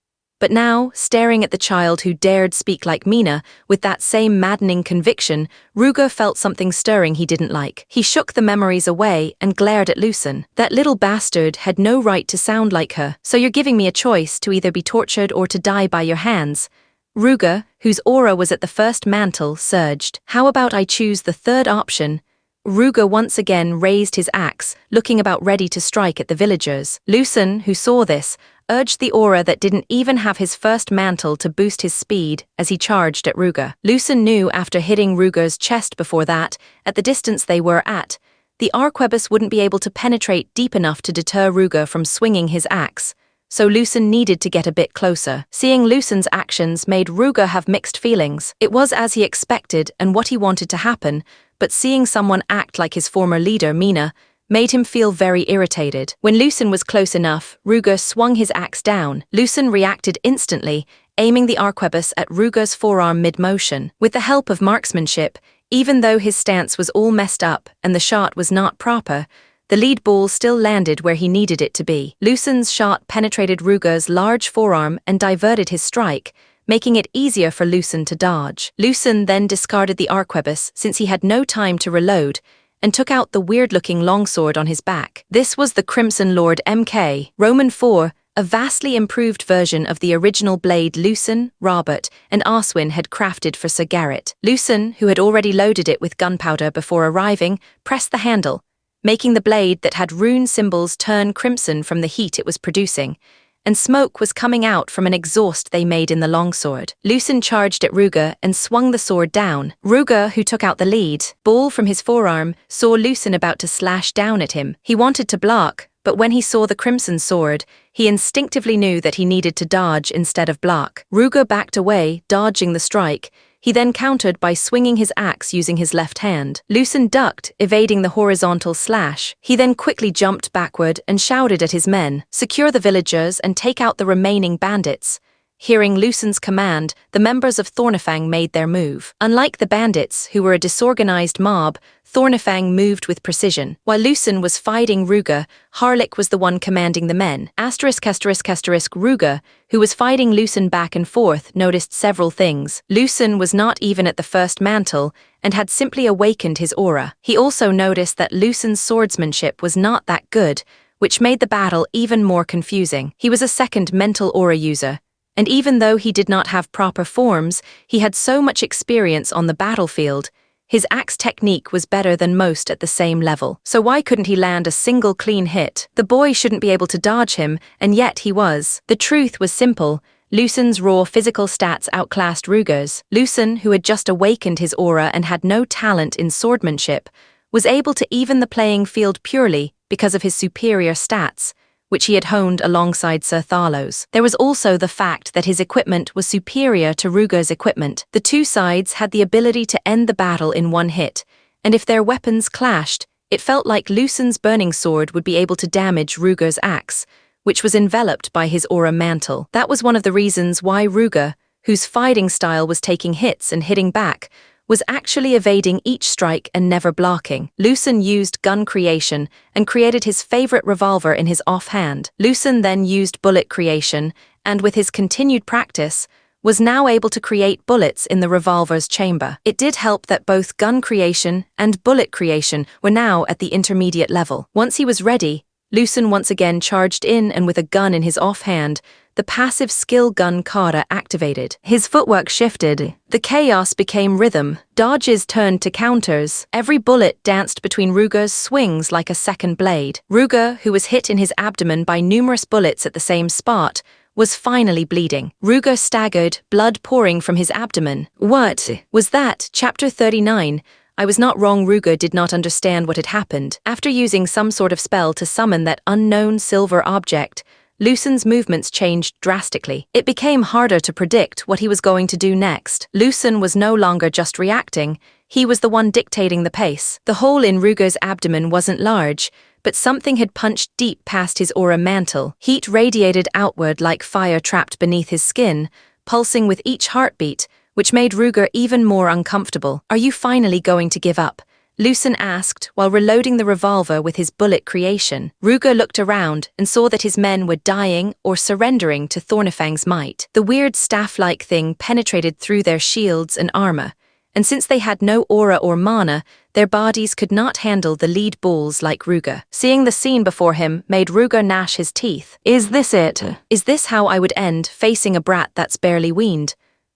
But now, staring at the child who dared speak like Mina, with that same maddening conviction, Ruger felt something stirring he didn't like. He shook the memories away and glared at Lucen. That little bastard had no right to sound like her. So you're giving me a choice to either be tortured or to die by your hands. Ruger, whose aura was at the first mantle, surged. How about I choose the third option? Ruger once again raised his axe, looking about ready to strike at the villagers. Lucen, who saw this, urged the aura that didn't even have his first mantle to boost his speed as he charged at Ruger. Lucen knew after hitting Ruger's chest before that, at the distance they were at, the arquebus wouldn't be able to penetrate deep enough to deter Ruger from swinging his axe. So Lucen needed to get a bit closer. Seeing Lucen's actions made Ruger have mixed feelings. It was as he expected and what he wanted to happen, but seeing someone act like his former leader, Mina, made him feel very irritated. When Lucen was close enough, Ruger swung his axe down. Lucen reacted instantly, aiming the arquebus at Ruger's forearm mid-motion. With the help of marksmanship, even though his stance was all messed up and the shot was not proper, the lead ball still landed where he needed it to be. Lucen's shot penetrated Ruger's large forearm and diverted his strike, making it easier for Lucen to dodge. Lucen then discarded the arquebus since he had no time to reload, and took out the weird-looking longsword on his back. This was the Crimson Lord MK, Roman 4, a vastly improved version of the original blade Lucen, Robert, and Oswin had crafted for Sir Garrett. Lucen, who had already loaded it with gunpowder before arriving, pressed the handle, making the blade that had rune symbols turn crimson from the heat it was producing, and smoke was coming out from an exhaust they made in the longsword. Lucen charged at Ruger and swung the sword down. Ruger, who took out the lead ball from his forearm, saw Lucen about to slash down at him. He wanted to block, but when he saw the crimson sword, he instinctively knew that he needed to dodge instead of block. Ruger backed away, dodging the strike. He then countered by swinging his axe using his left hand. Lucen ducked, evading the horizontal slash. He then quickly jumped backward and shouted at his men, "Secure the villagers and take out the remaining bandits." Hearing Lucen's command, the members of Thornifang made their move. Unlike the bandits, who were a disorganized mob, Thornifang moved with precision. While Lucen was fighting Ruger, Harlik was the one commanding the men. Ruger, who was fighting Lucen back and forth, noticed several things. Lucen was not even at the first mantle, and had simply awakened his aura. He also noticed that Lucen's swordsmanship was not that good, which made the battle even more confusing. He was a second mental aura user, and even though he did not have proper forms, he had so much experience on the battlefield. His axe technique was better than most at the same level. So why couldn't he land a single clean hit? The boy shouldn't be able to dodge him, and yet he was. The truth was simple. Lucen's raw physical stats outclassed Ruger's. Lucen, who had just awakened his aura and had no talent in swordsmanship, was able to even the playing field purely because of his superior stats, which he had honed alongside Sir Tharlow's. There was also the fact that his equipment was superior to Ruger's equipment. The two sides had the ability to end the battle in one hit, and if their weapons clashed, it felt like Lucen's burning sword would be able to damage Ruger's axe, which was enveloped by his aura mantle. That was one of the reasons why Ruger, whose fighting style was taking hits and hitting back, was actually evading each strike and never blocking. Lucen used gun creation and created his favorite revolver in his offhand. Lucen then used bullet creation and, with his continued practice, was now able to create bullets in the revolver's chamber. It did help that both gun creation and bullet creation were now at the intermediate level. Once he was ready, Lucen once again charged in, and with a gun in his offhand, the passive skill gun kata activated. His footwork shifted. The chaos became rhythm. Dodges turned to counters. Every bullet danced between Ruger's swings like a second blade. Ruger, who was hit in his abdomen by numerous bullets at the same spot, was finally bleeding. Ruger staggered, blood pouring from his abdomen. What was that? Chapter 39. I was not wrong. Ruger did not understand what had happened. After using some sort of spell to summon that unknown silver object, Lucen's movements changed drastically. It became harder to predict what he was going to do next. Lucen was no longer just reacting, he was the one dictating the pace. The hole in Ruger's abdomen wasn't large, but something had punched deep past his aura mantle. Heat radiated outward like fire trapped beneath his skin, pulsing with each heartbeat, which made Ruger even more uncomfortable. "Are you finally going to give up?" Lucen asked while reloading the revolver with his bullet creation. Ruger looked around and saw that his men were dying or surrendering to Thornifang's might. The weird staff-like thing penetrated through their shields and armor, and since they had no aura or mana, their bodies could not handle the lead balls like Ruger. Seeing the scene before him made Ruger gnash his teeth. "Is this it? Is this how I would end, facing a brat that's barely weaned?"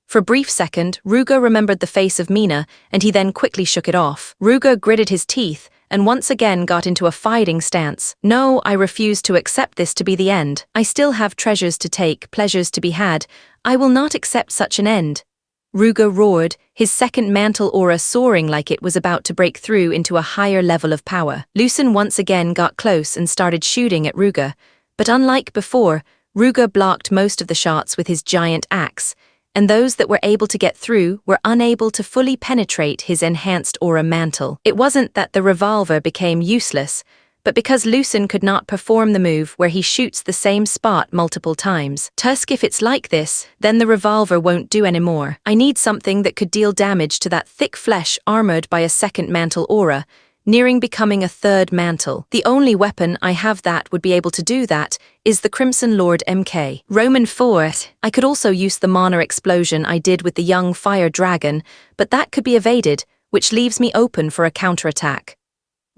For a brief second, Ruger remembered the face of Mina, and he then quickly shook it off. Ruger gritted his teeth and once again got into a fighting stance. "No, I refuse to accept this to be the end. I still have treasures to take, pleasures to be had. I will not accept such an end." Ruger roared, his second mantle aura soaring like it was about to break through into a higher level of power. Lucen once again got close and started shooting at Ruger, but unlike before, Ruger blocked most of the shots with his giant axe, and those that were able to get through were unable to fully penetrate his enhanced aura mantle. It wasn't that the revolver became useless, but because Lucen could not perform the move where he shoots the same spot multiple times. "Tusk, if it's like this, then the revolver won't do anymore. I need something that could deal damage to that thick flesh armored by a second mantle aura, nearing becoming a third mantle. The only weapon I have that would be able to do that is the Crimson Lord MK. Roman 4. I could also use the mana explosion I did with the young fire dragon, but that could be evaded, which leaves me open for a counterattack."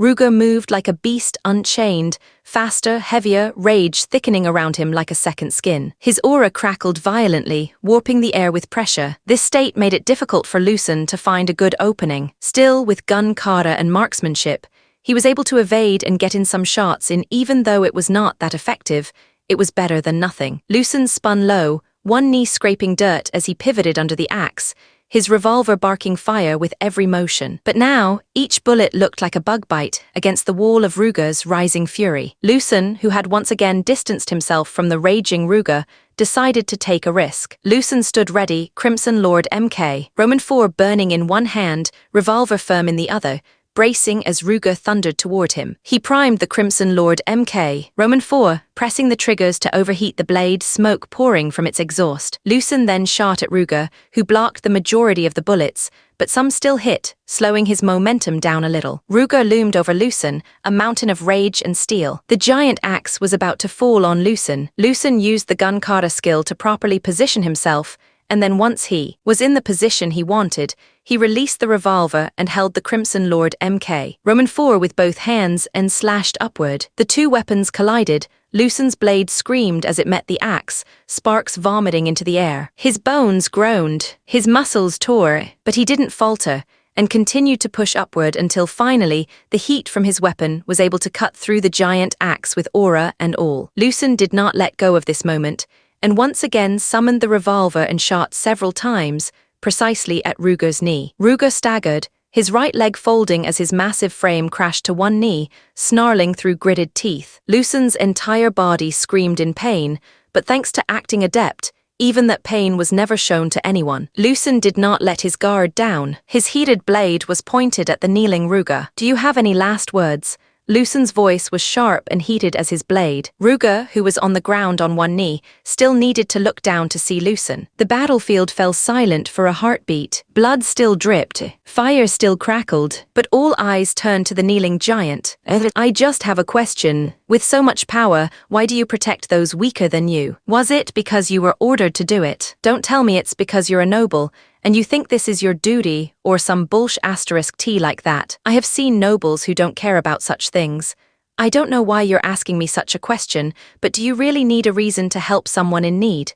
Ruger moved like a beast unchained, faster, heavier, rage thickening around him like a second skin. His aura crackled violently, warping the air with pressure. This state made it difficult for Lucen to find a good opening. Still, with gun kata and marksmanship, he was able to evade and get in some shots in. Even though it was not that effective, it was better than nothing. Lucen spun low, one knee scraping dirt as he pivoted under the axe, his revolver barking fire with every motion. But now, each bullet looked like a bug bite against the wall of Ruger's rising fury. Lucen, who had once again distanced himself from the raging Ruger, decided to take a risk. Lucen stood ready, Crimson Lord MK, Roman 4 burning in one hand, revolver firm in the other, bracing as Ruger thundered toward him. He primed the Crimson Lord MK, Roman 4, pressing the triggers to overheat the blade, smoke pouring from its exhaust. Lucen then shot at Ruger, who blocked the majority of the bullets, but some still hit, slowing his momentum down a little. Ruger loomed over Lucen, a mountain of rage and steel. The giant axe was about to fall on Lucen. Lucen used the gun kata skill to properly position himself, and then once he was in the position he wanted, he released the revolver and held the Crimson Lord MK, Roman 4 with both hands and slashed upward. The two weapons collided. Lucen's blade screamed as it met the axe, sparks vomiting into the air. His bones groaned, his muscles tore, but he didn't falter and continued to push upward until finally the heat from his weapon was able to cut through the giant axe with aura and all. Lucen did not let go of this moment, and once again summoned the revolver and shot several times, precisely at Ruger's knee. Ruger staggered, his right leg folding as his massive frame crashed to one knee, snarling through gritted teeth. Lucen's entire body screamed in pain, but thanks to acting adept, even that pain was never shown to anyone. Lucen did not let his guard down. His heated blade was pointed at the kneeling Ruger. "Do you have any last words?" Lucen's voice was sharp and heated as his blade. Ruger, who was on the ground on one knee, still needed to look down to see Lucen. The battlefield fell silent for a heartbeat. Blood still dripped, fire still crackled, but all eyes turned to the kneeling giant. "I just have a question. With so much power, why do you protect those weaker than you? Was it because you were ordered to do it? Don't tell me it's because you're a noble, and you think this is your duty, or some *T like that. I have seen nobles who don't care about such things. I don't know why you're asking me such a question, but do you really need a reason to help someone in need?"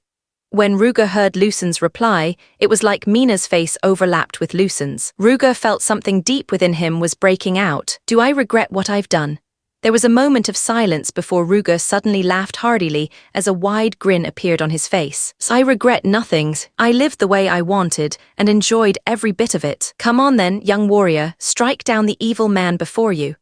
When Ruger heard Lucen's reply, it was like Mina's face overlapped with Lucen's. Ruger felt something deep within him was breaking out. "Do I regret what I've done?" There was a moment of silence before Ruger suddenly laughed heartily as a wide grin appeared on his face. "I regret nothing. I lived the way I wanted and enjoyed every bit of it. Come on then, young warrior, strike down the evil man before you."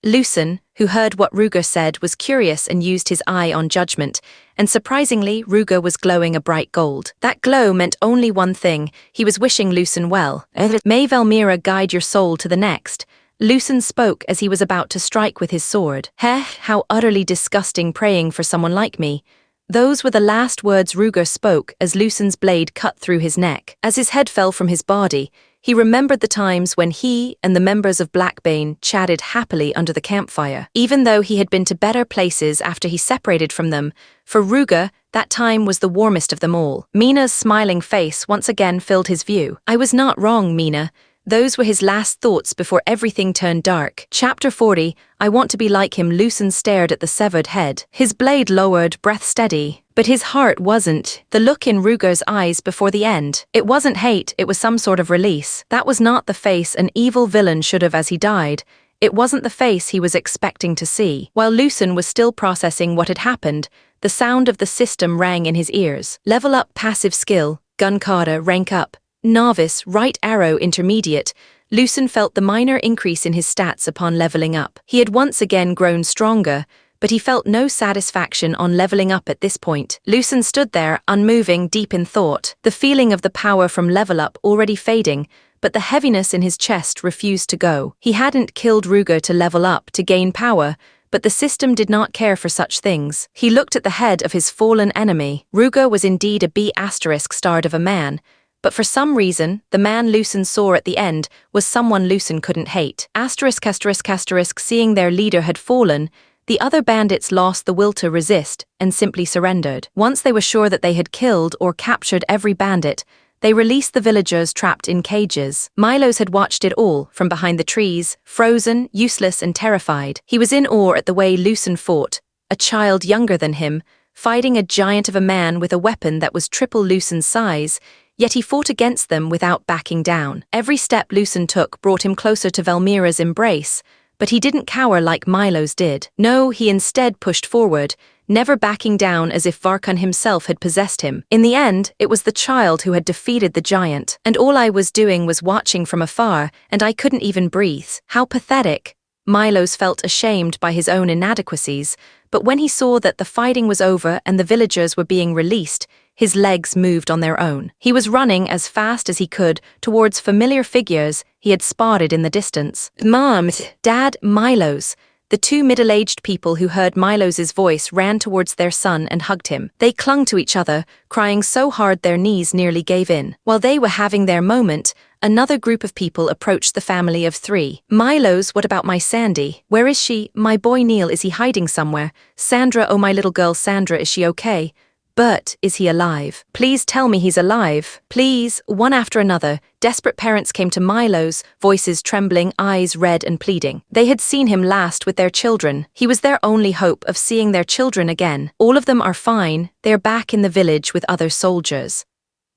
Lucen, who heard what Ruger said, was curious and used his eye on judgment, and surprisingly, Ruger was glowing a bright gold. That glow meant only one thing: he was wishing Lucen well. "May Velmira guide your soul to the next." Lucen spoke as he was about to strike with his sword. "Heh, how utterly disgusting praying for someone like me. Those were the last words Ruger spoke as Lucen's blade cut through his neck. As his head fell from his body, he remembered the times when he and the members of Blackbane chatted happily under the campfire. Even though he had been to better places after he separated from them, for Ruger, that time was the warmest of them all. Mina's smiling face once again filled his view. I was not wrong, Mina. Those were his last thoughts before everything turned dark. Chapter 40, I want to be like him. Lucen stared at the severed head. His blade lowered, breath steady. But his heart wasn't. The look in Ruger's eyes before the end. It wasn't hate, it was some sort of release. That was not the face an evil villain should have as he died. It wasn't the face he was expecting to see. While Lucen was still processing what had happened, the sound of the system rang in his ears. Level up passive skill, gun kata, rank up. Novice, right arrow, intermediate. Lucen felt the minor increase in his stats upon leveling up. He had once again grown stronger, but he felt no satisfaction on leveling up at this point. Lucen stood there, unmoving, deep in thought, the feeling of the power from level up already fading, but the heaviness in his chest refused to go. He hadn't killed Ruger to level up, to gain power, but the system did not care for such things. He looked at the head of his fallen enemy. Ruger was indeed a B***starred of a man, but for some reason, the man Lucen saw at the end was someone Lucen couldn't hate. Seeing their leader had fallen, the other bandits lost the will to resist and simply surrendered. Once they were sure that they had killed or captured every bandit, they released the villagers trapped in cages. Milos had watched it all from behind the trees, frozen, useless and terrified. He was in awe at the way Lucen fought, a child younger than him, fighting a giant of a man with a weapon that was triple Lucen's size, yet he fought against them without backing down. Every step Lucen took brought him closer to Velmira's embrace, but he didn't cower like Milos did. No, he instead pushed forward, never backing down as if Varkun himself had possessed him. In the end, it was the child who had defeated the giant, and all I was doing was watching from afar, and I couldn't even breathe. How pathetic. Milos felt ashamed by his own inadequacies, but when he saw that the fighting was over and the villagers were being released, his legs moved on their own. He was running as fast as he could towards familiar figures he had spotted in the distance. Mom, Dad, Milos. The two middle-aged people who heard Milos's voice ran towards their son and hugged him. They clung to each other, crying so hard their knees nearly gave in. While they were having their moment, another group of people approached the family of three. Milos, what about my Sandy? Where is she? My boy Neil, is he hiding somewhere? Sandra, oh my little girl Sandra, is she okay? Bert, is he alive? Please tell me he's alive. Please. One after another, desperate parents came to Milos, voices trembling, eyes red and pleading. They had seen him last with their children. He was their only hope of seeing their children again. All of them are fine. They're back in the village with other soldiers.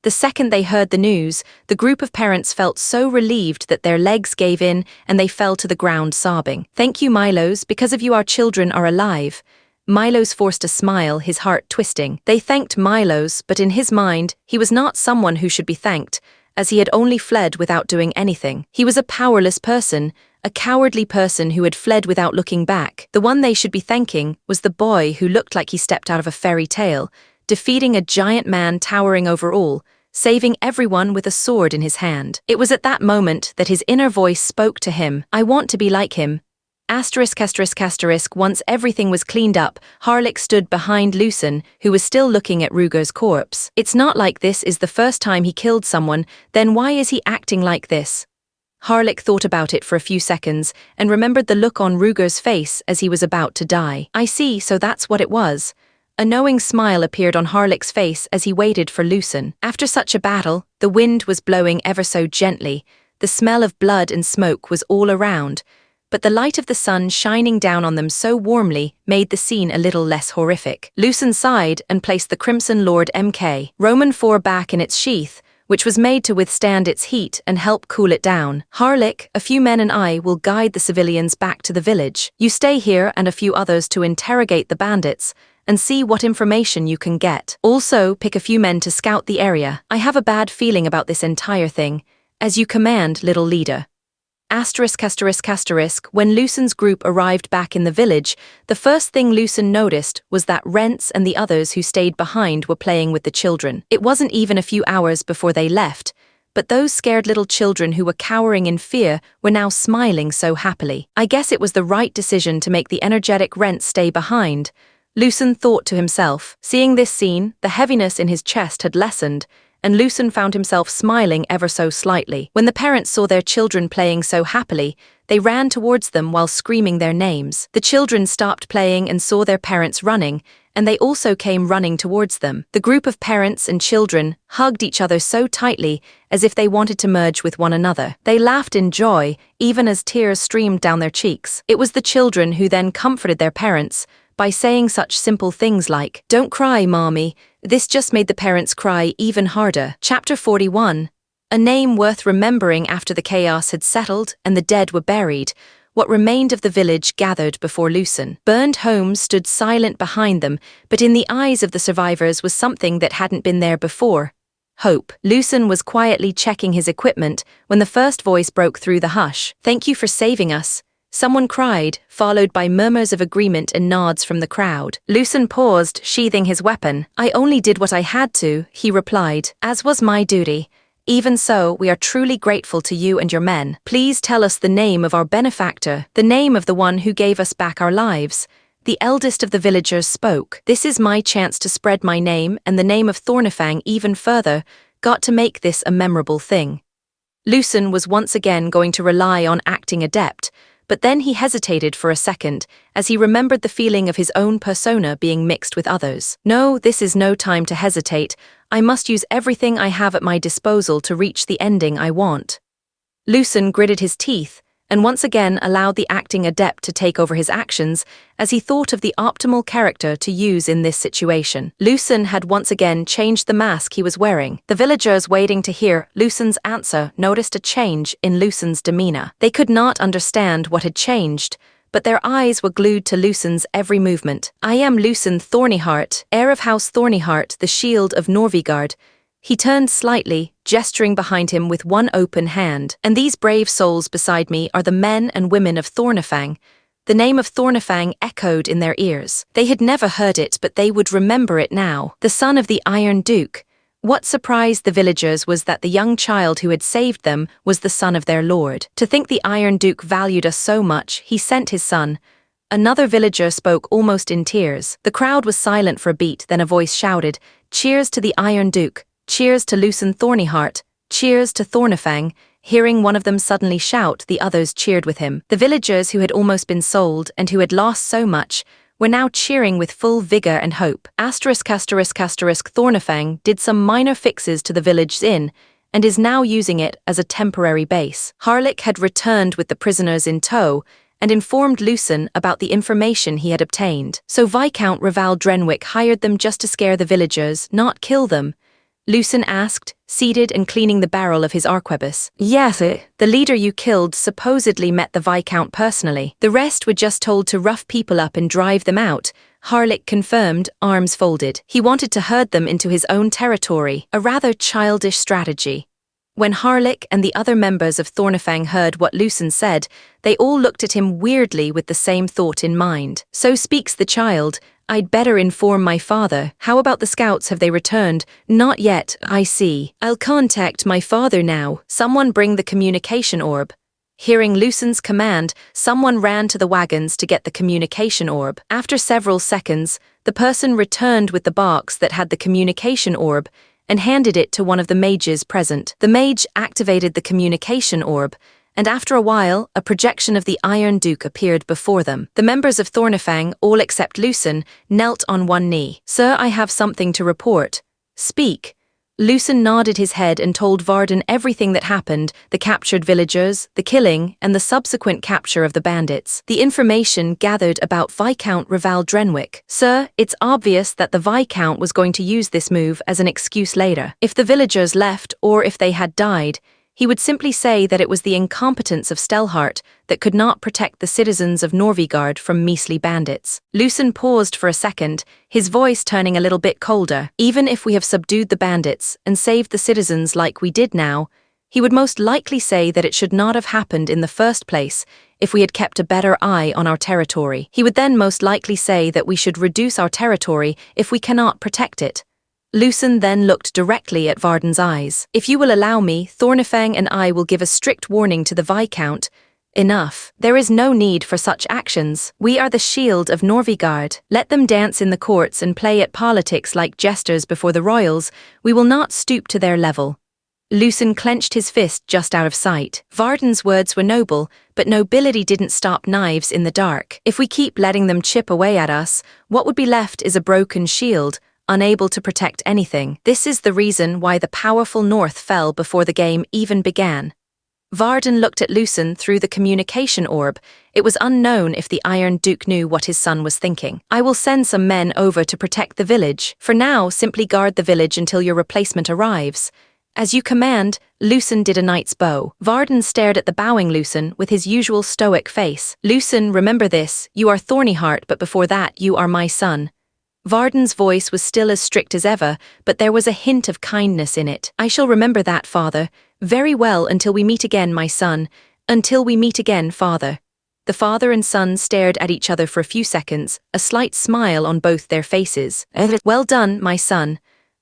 The second they heard the news, the group of parents felt so relieved that their legs gave in and they fell to the ground sobbing. Thank you, Milos. Because of you our children are alive. Milos forced a smile, his heart twisting. They thanked Milos, but in his mind, he was not someone who should be thanked, as he had only fled without doing anything. He was a powerless person, a cowardly person who had fled without looking back. The one they should be thanking was the boy who looked like he stepped out of a fairy tale, defeating a giant man towering over all, saving everyone with a sword in his hand. It was at that moment that his inner voice spoke to him. I want to be like him. Once everything was cleaned up, Harlik stood behind Lucen, who was still looking at Ruger's corpse. It's not like this is the first time he killed someone, then why is he acting like this? Harlik thought about it for a few seconds and remembered the look on Ruger's face as he was about to die. I see, so that's what it was. A knowing smile appeared on Harlik's face as he waited for Lucen. After such a battle, the wind was blowing ever so gently, the smell of blood and smoke was all around, but the light of the sun shining down on them so warmly made the scene a little less horrific. Lucen sighed and placed the Crimson Lord MK Roman 4 back in its sheath, which was made to withstand its heat and help cool it down. Harlik, a few men and I will guide the civilians back to the village. You stay here and a few others to interrogate the bandits and see what information you can get. Also, pick a few men to scout the area. I have a bad feeling about this entire thing. As you command, little leader. When Lucen's group arrived back in the village, the first thing Lucen noticed was that Rents and the others who stayed behind were playing with the children. It wasn't even a few hours before they left, but those scared little children who were cowering in fear were now smiling so happily. I guess it was the right decision to make the energetic Rents stay behind. Lucen thought to himself. Seeing this scene, the heaviness in his chest had lessened, and Lucen found himself smiling ever so slightly. When the parents saw their children playing so happily, they ran towards them while screaming their names. The children stopped playing and saw their parents running, and they also came running towards them. The group of parents and children hugged each other so tightly as if they wanted to merge with one another. They laughed in joy, even as tears streamed down their cheeks. It was the children who then comforted their parents by saying such simple things like, "Don't cry, mommy." This just made the parents cry even harder. Chapter 41. A name worth remembering after the chaos had settled and the dead were buried. What remained of the village gathered before Lucen. Burned homes stood silent behind them, but in the eyes of the survivors was something that hadn't been there before. Hope. Lucen was quietly checking his equipment when the first voice broke through the hush. "Thank you for saving us," someone cried, followed by murmurs of agreement and nods from the crowd. Lucen paused, sheathing his weapon. "I only did what I had to," he replied, "as was my duty. Even so, we are truly grateful to you and your men. Please tell us the name of our benefactor, the name of the one who gave us back our lives." The eldest of the villagers spoke. "This is my chance to spread my name and the name of Thornifang even further. Got to make this a memorable thing." Lucen was once again going to rely on acting adept, but then he hesitated for a second, as he remembered the feeling of his own persona being mixed with others. "No, this is no time to hesitate. I must use everything I have at my disposal to reach the ending I want." Lucen gritted his teeth, and once again allowed the acting adept to take over his actions, as he thought of the optimal character to use in this situation. Lucen had once again changed the mask he was wearing. The villagers waiting to hear Lucen's answer noticed a change in Lucen's demeanor. They could not understand what had changed, but their eyes were glued to Lucen's every movement. "I am Lucen Thornyheart, heir of House Thornyheart, the shield of Norvigard." He turned slightly, gesturing behind him with one open hand. "And these brave souls beside me are the men and women of Thornifang." The name of Thornifang echoed in their ears. They had never heard it, but they would remember it now. The son of the Iron Duke. What surprised the villagers was that the young child who had saved them was the son of their lord. "To think the Iron Duke valued us so much, he sent his son." Another villager spoke almost in tears. The crowd was silent for a beat, then a voice shouted, "Cheers to the Iron Duke! Cheers to Lucen Thornyheart! Cheers to Thornifang!" Hearing one of them suddenly shout, the others cheered with him. The villagers who had almost been sold and who had lost so much were now cheering with full vigor and hope. Thornifang did some minor fixes to the village's inn and is now using it as a temporary base. Harlick had returned with the prisoners in tow and informed Lucen about the information he had obtained. So Viscount Raval Drenwick hired them just to scare the villagers, not kill them? Lucen asked, seated and cleaning the barrel of his arquebus. "Yes, the leader you killed supposedly met the Viscount personally. The rest were just told to rough people up and drive them out," Harlick confirmed, arms folded. He wanted to herd them into his own territory, a rather childish strategy. When Harlick and the other members of Thornifang heard what Lucen said, they all looked at him weirdly with the same thought in mind. "So speaks the child. I'd better inform my father. How about the scouts, have they returned?" "Not yet, I see. I'll contact my father now. Someone bring the communication orb." Hearing Lucen's command, someone ran to the wagons to get the communication orb. After several seconds, the person returned with the box that had the communication orb and handed it to one of the mages present. The mage activated the communication orb, and after a while, a projection of the Iron Duke appeared before them. The members of Thornifang, all except Lucen, knelt on one knee. "Sir, I have something to report." "Speak." Lucen nodded his head and told Varden everything that happened, the captured villagers, the killing, and the subsequent capture of the bandits. The information gathered about Viscount Raval Drenwick. "Sir, it's obvious that the Viscount was going to use this move as an excuse later. If the villagers left, or if they had died, he would simply say that it was the incompetence of Stelhart that could not protect the citizens of Norvigard from measly bandits." Lucen paused for a second, his voice turning a little bit colder. "Even if we have subdued the bandits and saved the citizens like we did now, he would most likely say that it should not have happened in the first place if we had kept a better eye on our territory. He would then most likely say that we should reduce our territory if we cannot protect it." Lucen then looked directly at Varden's eyes. "If you will allow me, Thornifang and I will give a strict warning to the Viscount. Enough. There is no need for such actions. We are the shield of Norvigard. Let them dance in the courts and play at politics like jesters before the royals. We will not stoop to their level. Lucen clenched his fist just out of sight. Varden's words were noble, but nobility didn't stop knives in the dark. If we keep letting them chip away at us, what would be left is a broken shield, unable to protect anything. This is the reason why the powerful North fell before the game even began. Varden looked at Lucen through the communication orb. It was unknown if the Iron Duke knew what his son was thinking. I will send some men over to protect the village. For now, simply guard the village until your replacement arrives. As you command, Lucen did a knight's bow. Varden stared at the bowing Lucen with his usual stoic face. Lucen, remember this, you are Thornyheart, but before that you are my son. Varden's voice was still as strict as ever, but there was a hint of kindness in it. I shall remember that, father. Very well, until we meet again, my son. Until we meet again, father. The father and son stared at each other for a few seconds, a slight smile on both their faces. Well done, my son.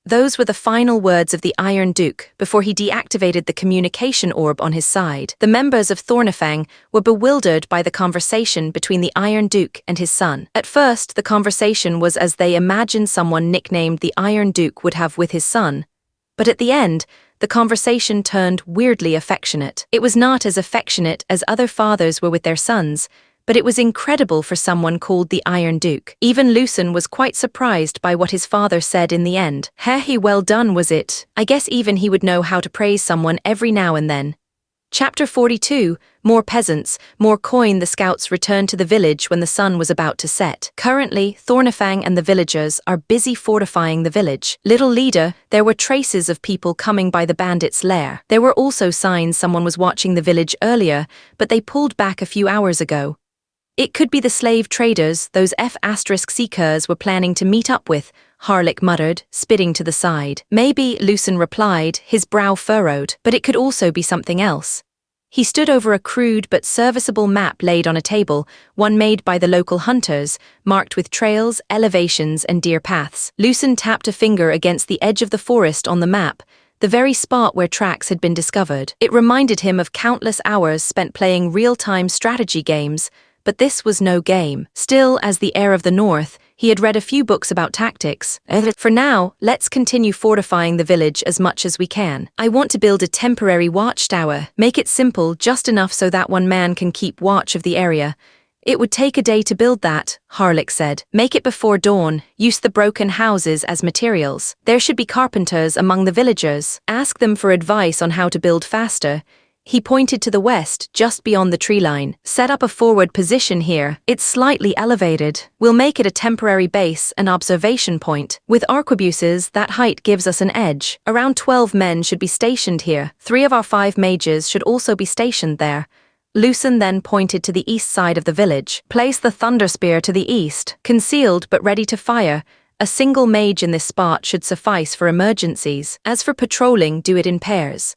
Those were the final words of the Iron Duke before he deactivated the communication orb on his side. The members of Thornifang were bewildered by the conversation between the Iron Duke and his son. At first, the conversation was as they imagined someone nicknamed the Iron Duke would have with his son. But at the end, the conversation turned weirdly affectionate. It was not as affectionate as other fathers were with their sons, but it was incredible for someone called the Iron Duke. Even Lucen was quite surprised by what his father said in the end. He well done, was it? I guess even he would know how to praise someone every now and then. Chapter 42, More Peasants, More Coin. The scouts returned to the village when the sun was about to set. Currently, Thornifang and the villagers are busy fortifying the village. Little leader, there were traces of people coming by the bandits' lair. There were also signs someone was watching the village earlier, but they pulled back a few hours ago. It could be the slave traders those F***seekers were planning to meet up with, Harlick muttered, spitting to the side. Maybe, Lucen replied, his brow furrowed, but it could also be something else. He stood over a crude but serviceable map laid on a table, one made by the local hunters, marked with trails, elevations, and deer paths. Lucen tapped a finger against the edge of the forest on the map, the very spot where tracks had been discovered. It reminded him of countless hours spent playing real-time strategy games, but this was no game. Still, as the heir of the North, he had read a few books about tactics. For now, let's continue fortifying the village as much as we can. I want to build a temporary watchtower. Make it simple, just enough so that one man can keep watch of the area. It would take a day to build that, Harlick said. Make it before dawn. Use the broken houses as materials. There should be carpenters among the villagers. Ask them for advice on how to build faster. He pointed to the west, just beyond the tree line. Set up a forward position here. It's slightly elevated. We'll make it a temporary base, an observation point. With arquebuses, that height gives us an edge. Around 12 men should be stationed here. 3 of our 5 mages should also be stationed there. Lucen then pointed to the east side of the village. Place the Thunderspear to the east, concealed but ready to fire. A single mage in this spot should suffice for emergencies. As for patrolling, do it in pairs.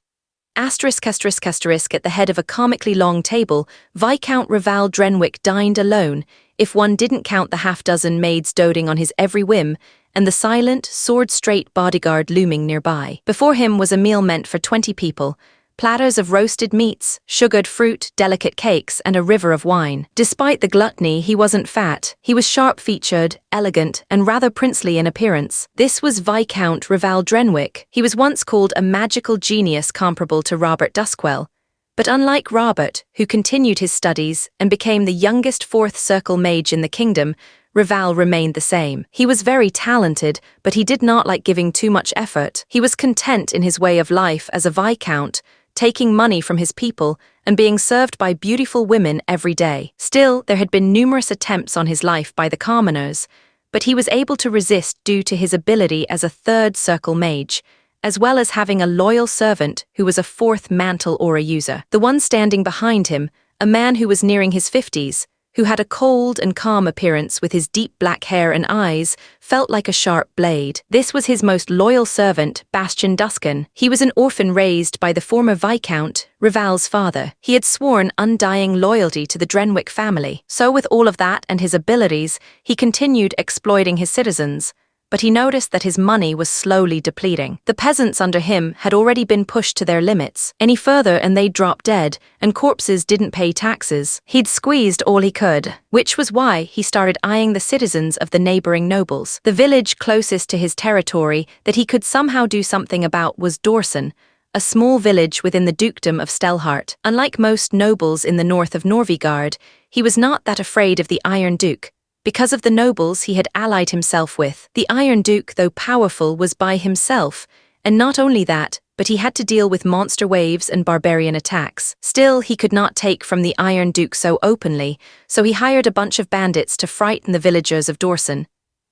At the head of a comically long table, Viscount Raval Drenwick dined alone, if one didn't count the half-dozen maids doting on his every whim, and the silent, sword-straight bodyguard looming nearby. Before him was a meal meant for 20 people, platters of roasted meats, sugared fruit, delicate cakes, and a river of wine. Despite the gluttony, he wasn't fat. He was sharp-featured, elegant, and rather princely in appearance. This was Viscount Raval Drenwick. He was once called a magical genius comparable to Robert Duskwell. But unlike Robert, who continued his studies and became the youngest 4th Circle mage in the kingdom, Raval remained the same. He was very talented, but he did not like giving too much effort. He was content in his way of life as a viscount, taking money from his people and being served by beautiful women every day. Still, there had been numerous attempts on his life by the commoners, but he was able to resist due to his ability as a 3rd Circle mage, as well as having a loyal servant who was a 4th Mantle Aura user. The one standing behind him, a man who was nearing his 50s, who had a cold and calm appearance with his deep black hair and eyes, felt like a sharp blade. This was his most loyal servant, Bastian Duskin. He was an orphan raised by the former Viscount, Raval's father. He had sworn undying loyalty to the Drenwick family. So with all of that and his abilities, he continued exploiting his citizens. but he noticed that his money was slowly depleting. The peasants under him had already been pushed to their limits. Any further and they'd drop dead, and corpses didn't pay taxes. He'd squeezed all he could, which was why he started eyeing the citizens of the neighboring nobles. The village closest to his territory that he could somehow do something about was Dorsen, a small village within the dukedom of Stelhart. Unlike most nobles in the north of Norvigard, he was not that afraid of the Iron Duke. Because of the nobles he had allied himself with. The Iron Duke, though powerful, was by himself, and not only that, but he had to deal with monster waves and barbarian attacks. Still, he could not take from the Iron Duke so openly, so he hired a bunch of bandits to frighten the villagers of Dorsen.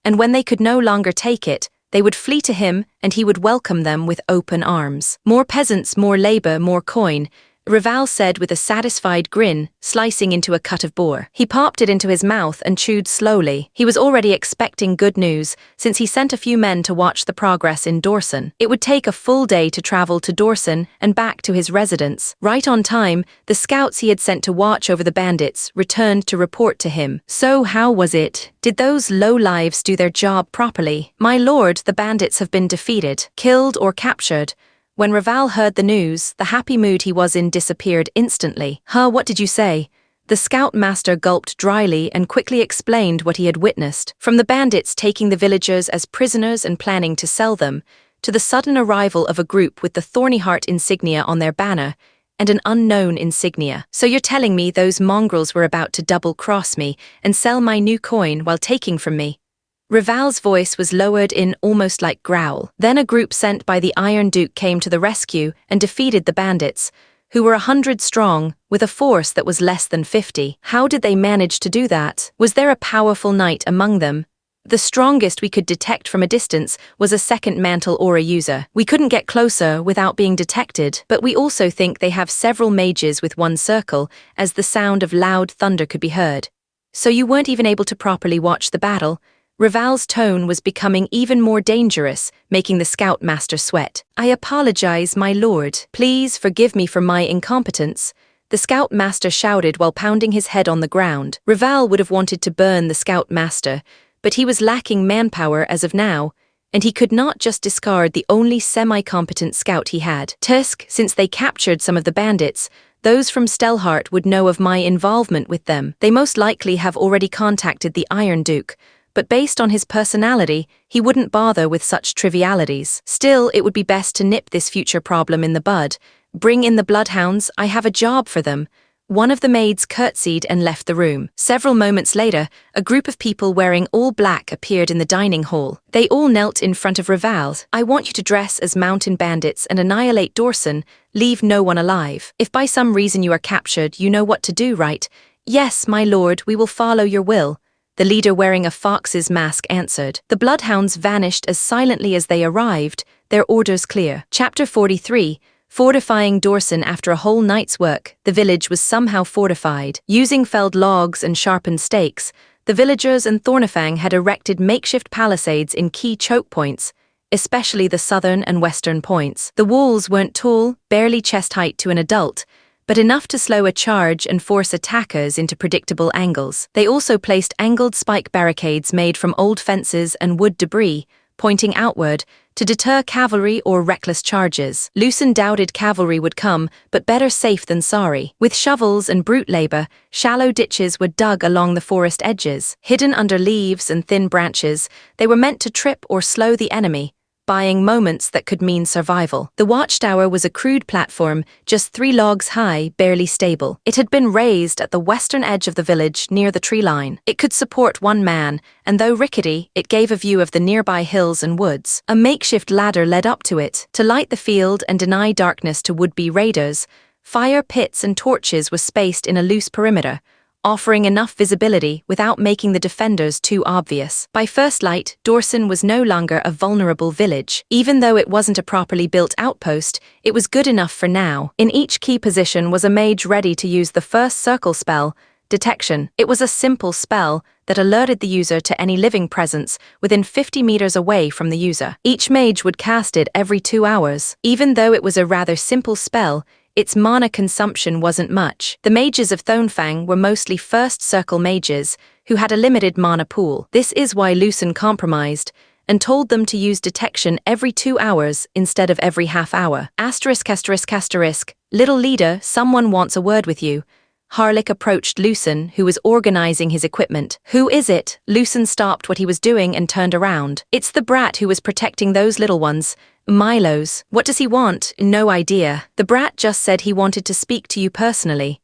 And when they could no longer take it, they would flee to him, and he would welcome them with open arms. More peasants, more labor, more coin, Raval said with a satisfied grin, slicing into a cut of boar. He popped it into his mouth and chewed slowly. He was already expecting good news, since he sent a few men to watch the progress in Dorsen. It would take a full day to travel to Dorsen and back to his residence. Right on time, the scouts he had sent to watch over the bandits returned to report to him. So how was it? Did those lowlives do their job properly? My lord, the bandits have been defeated, killed or captured. When Raval heard the news, the happy mood he was in disappeared instantly. What did you say? The scoutmaster gulped dryly and quickly explained what he had witnessed. From the bandits taking the villagers as prisoners and planning to sell them, to the sudden arrival of a group with the Thorny Heart insignia on their banner, and an unknown insignia. So you're telling me those mongrels were about to double-cross me and sell my new coin while taking from me? Raval's voice was lowered in almost like growl. Then a group sent by the Iron Duke came to the rescue and defeated the bandits, who were 100 strong, with a force that was less than 50. How did they manage to do that? Was there a powerful knight among them? The strongest we could detect from a distance was a second mantle aura user. We couldn't get closer without being detected, but we also think they have several mages with one circle, as the sound of loud thunder could be heard. So you weren't even able to properly watch the battle? Raval's tone was becoming even more dangerous, making the scoutmaster sweat. I apologize, my lord. Please forgive me for my incompetence. The scoutmaster shouted while pounding his head on the ground. Raval would have wanted to burn the scoutmaster, but he was lacking manpower as of now, and he could not just discard the only semi-competent scout he had. Tusk, since they captured some of the bandits, those from Stelhart would know of my involvement with them. They most likely have already contacted the Iron Duke, but based on his personality, he wouldn't bother with such trivialities. Still, it would be best to nip this future problem in the bud. Bring in the bloodhounds, I have a job for them. One of the maids curtsied and left the room. Several moments later, a group of people wearing all black appeared in the dining hall. They all knelt in front of Raval. I want you to dress as mountain bandits and annihilate Dorsen, leave no one alive. If by some reason you are captured, you know what to do, right? Yes, my lord, we will follow your will. The leader wearing a fox's mask answered. The bloodhounds vanished as silently as they arrived, their orders clear. Chapter 43. Fortifying Dorsen. After a whole night's work, the village was somehow fortified. Using felled logs and sharpened stakes, the villagers and Thornifang had erected makeshift palisades in key choke points, especially the southern and western points. The walls weren't tall, barely chest height to an adult, but enough to slow a charge and force attackers into predictable angles. They also placed angled spike barricades made from old fences and wood debris, pointing outward, to deter cavalry or reckless charges. Lucen doubted cavalry would come, but better safe than sorry. With shovels and brute labor, shallow ditches were dug along the forest edges. Hidden under leaves and thin branches, they were meant to trip or slow the enemy, buying moments that could mean survival. The watchtower was a crude platform, just 3 logs high, barely stable. It had been raised at the western edge of the village, near the tree line. It could support 1 man, and though rickety, it gave a view of the nearby hills and woods. A makeshift ladder led up to it. To light the field and deny darkness to would-be raiders, fire pits and torches were spaced in a loose perimeter, offering enough visibility without making the defenders too obvious. By first light, Dorsen was no longer a vulnerable village. Even though it wasn't a properly built outpost, it was good enough for now. In each key position was a mage ready to use the first circle spell, Detection. It was a simple spell that alerted the user to any living presence within 50 meters away from the user. Each mage would cast it every 2 hours. Even though it was a rather simple spell, its mana consumption wasn't much. The mages of Thonfang were mostly first circle mages, who had a limited mana pool. This is why Lucen compromised, and told them to use detection every 2 hours instead of every half hour. Asterisk, asterisk, asterisk. Little leader, someone wants a word with you. Harlick approached Lucen, who was organizing his equipment. Who is it? Lucen stopped what he was doing and turned around. It's the brat who was protecting those little ones. Milo's. What does he want? No idea. The brat just said he wanted to speak to you personally.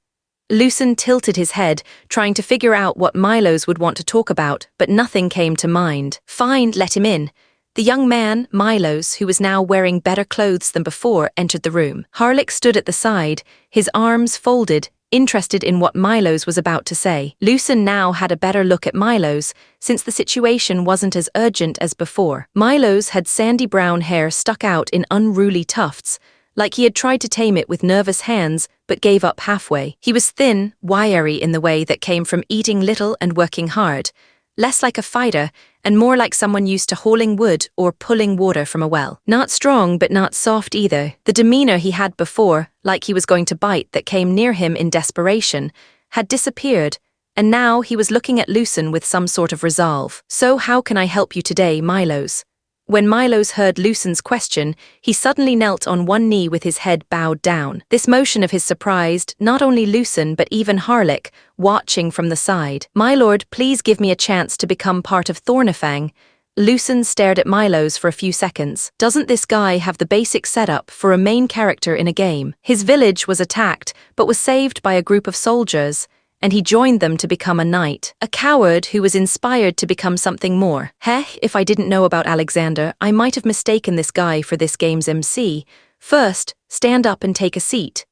Lucen tilted his head, trying to figure out what Milo's would want to talk about, but nothing came to mind. Fine, let him in. The young man, Milo's, who was now wearing better clothes than before, entered the room. Harlick stood at the side, his arms folded, interested in what Milo's was about to say. Lucen now had a better look at Milo's, since the situation wasn't as urgent as before. Milo's had sandy brown hair stuck out in unruly tufts, like he had tried to tame it with nervous hands, but gave up halfway. He was thin, wiry in the way that came from eating little and working hard, less like a fighter, and more like someone used to hauling wood or pulling water from a well. Not strong, but not soft either. The demeanor he had before, like he was going to bite that came near him in desperation, had disappeared, and now he was looking at Lucen with some sort of resolve. So how can I help you today, Milo's? When Milo's heard Lucen's question, he suddenly knelt on one knee with his head bowed down. This motion of his surprised not only Lucen but even Harlick, watching from the side. My lord, please give me a chance to become part of Thornifang. Lucen stared at Milo's for a few seconds. Doesn't this guy have the basic setup for a main character in a game? His village was attacked, but was saved by a group of soldiers, and he joined them to become a knight. A coward who was inspired to become something more. Heh, if I didn't know about Alexander, I might have mistaken this guy for this game's MC. First, stand up and take a seat.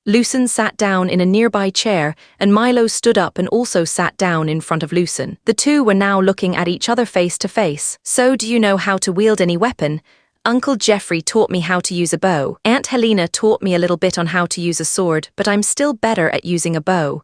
Lucen sat down in a nearby chair, and Milo stood up and also sat down in front of Lucen. The two were now looking at each other face to face. So do you know how to wield any weapon? Uncle Jeffrey taught me how to use a bow. Aunt Helena taught me a little bit on how to use a sword, but I'm still better at using a bow.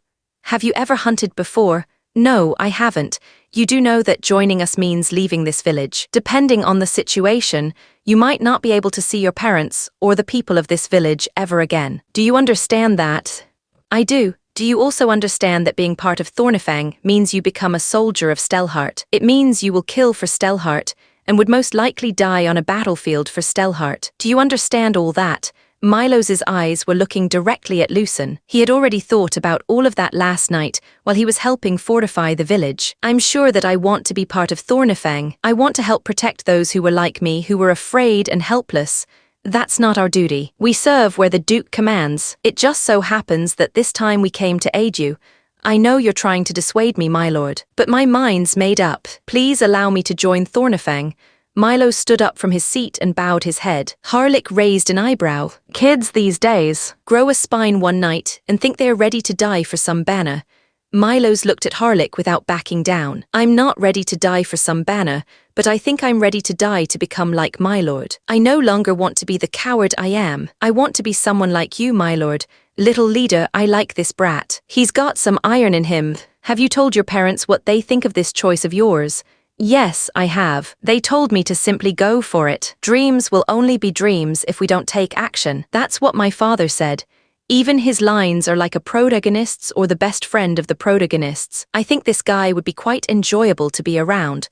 Have you ever hunted before? No, I haven't. You do know that joining us means leaving this village. Depending on the situation, you might not be able to see your parents or the people of this village ever again. Do you understand that? I do. Do you also understand that being part of Thornifang means you become a soldier of Stelhart? It means you will kill for Stelhart and would most likely die on a battlefield for Stelhart. Do you understand all that? Milo's eyes were looking directly at Lucen. He had already thought about all of that last night while he was helping fortify the village. I'm sure that I want to be part of Thornifang. I want to help protect those who were like me, who were afraid and helpless. That's not our duty. We serve where the Duke commands. It just so happens that this time we came to aid you. I know you're trying to dissuade me, my lord, but my mind's made up. Please allow me to join Thornifang. Milo stood up from his seat and bowed his head. Harlick raised an eyebrow. Kids these days grow a spine one night and think they are ready to die for some banner. Milo's looked at Harlick without backing down. I'm not ready to die for some banner, but I think I'm ready to die to become like my lord. I no longer want to be the coward I am. I want to be someone like you, my lord. Little leader, I like this brat. He's got some iron in him. Have you told your parents what they think of this choice of yours? Yes, I have. They told me to simply go for it. Dreams will only be dreams if we don't take action. That's what my father said. Even his lines are like a protagonist's or the best friend of the protagonists. I think this guy would be quite enjoyable to be around.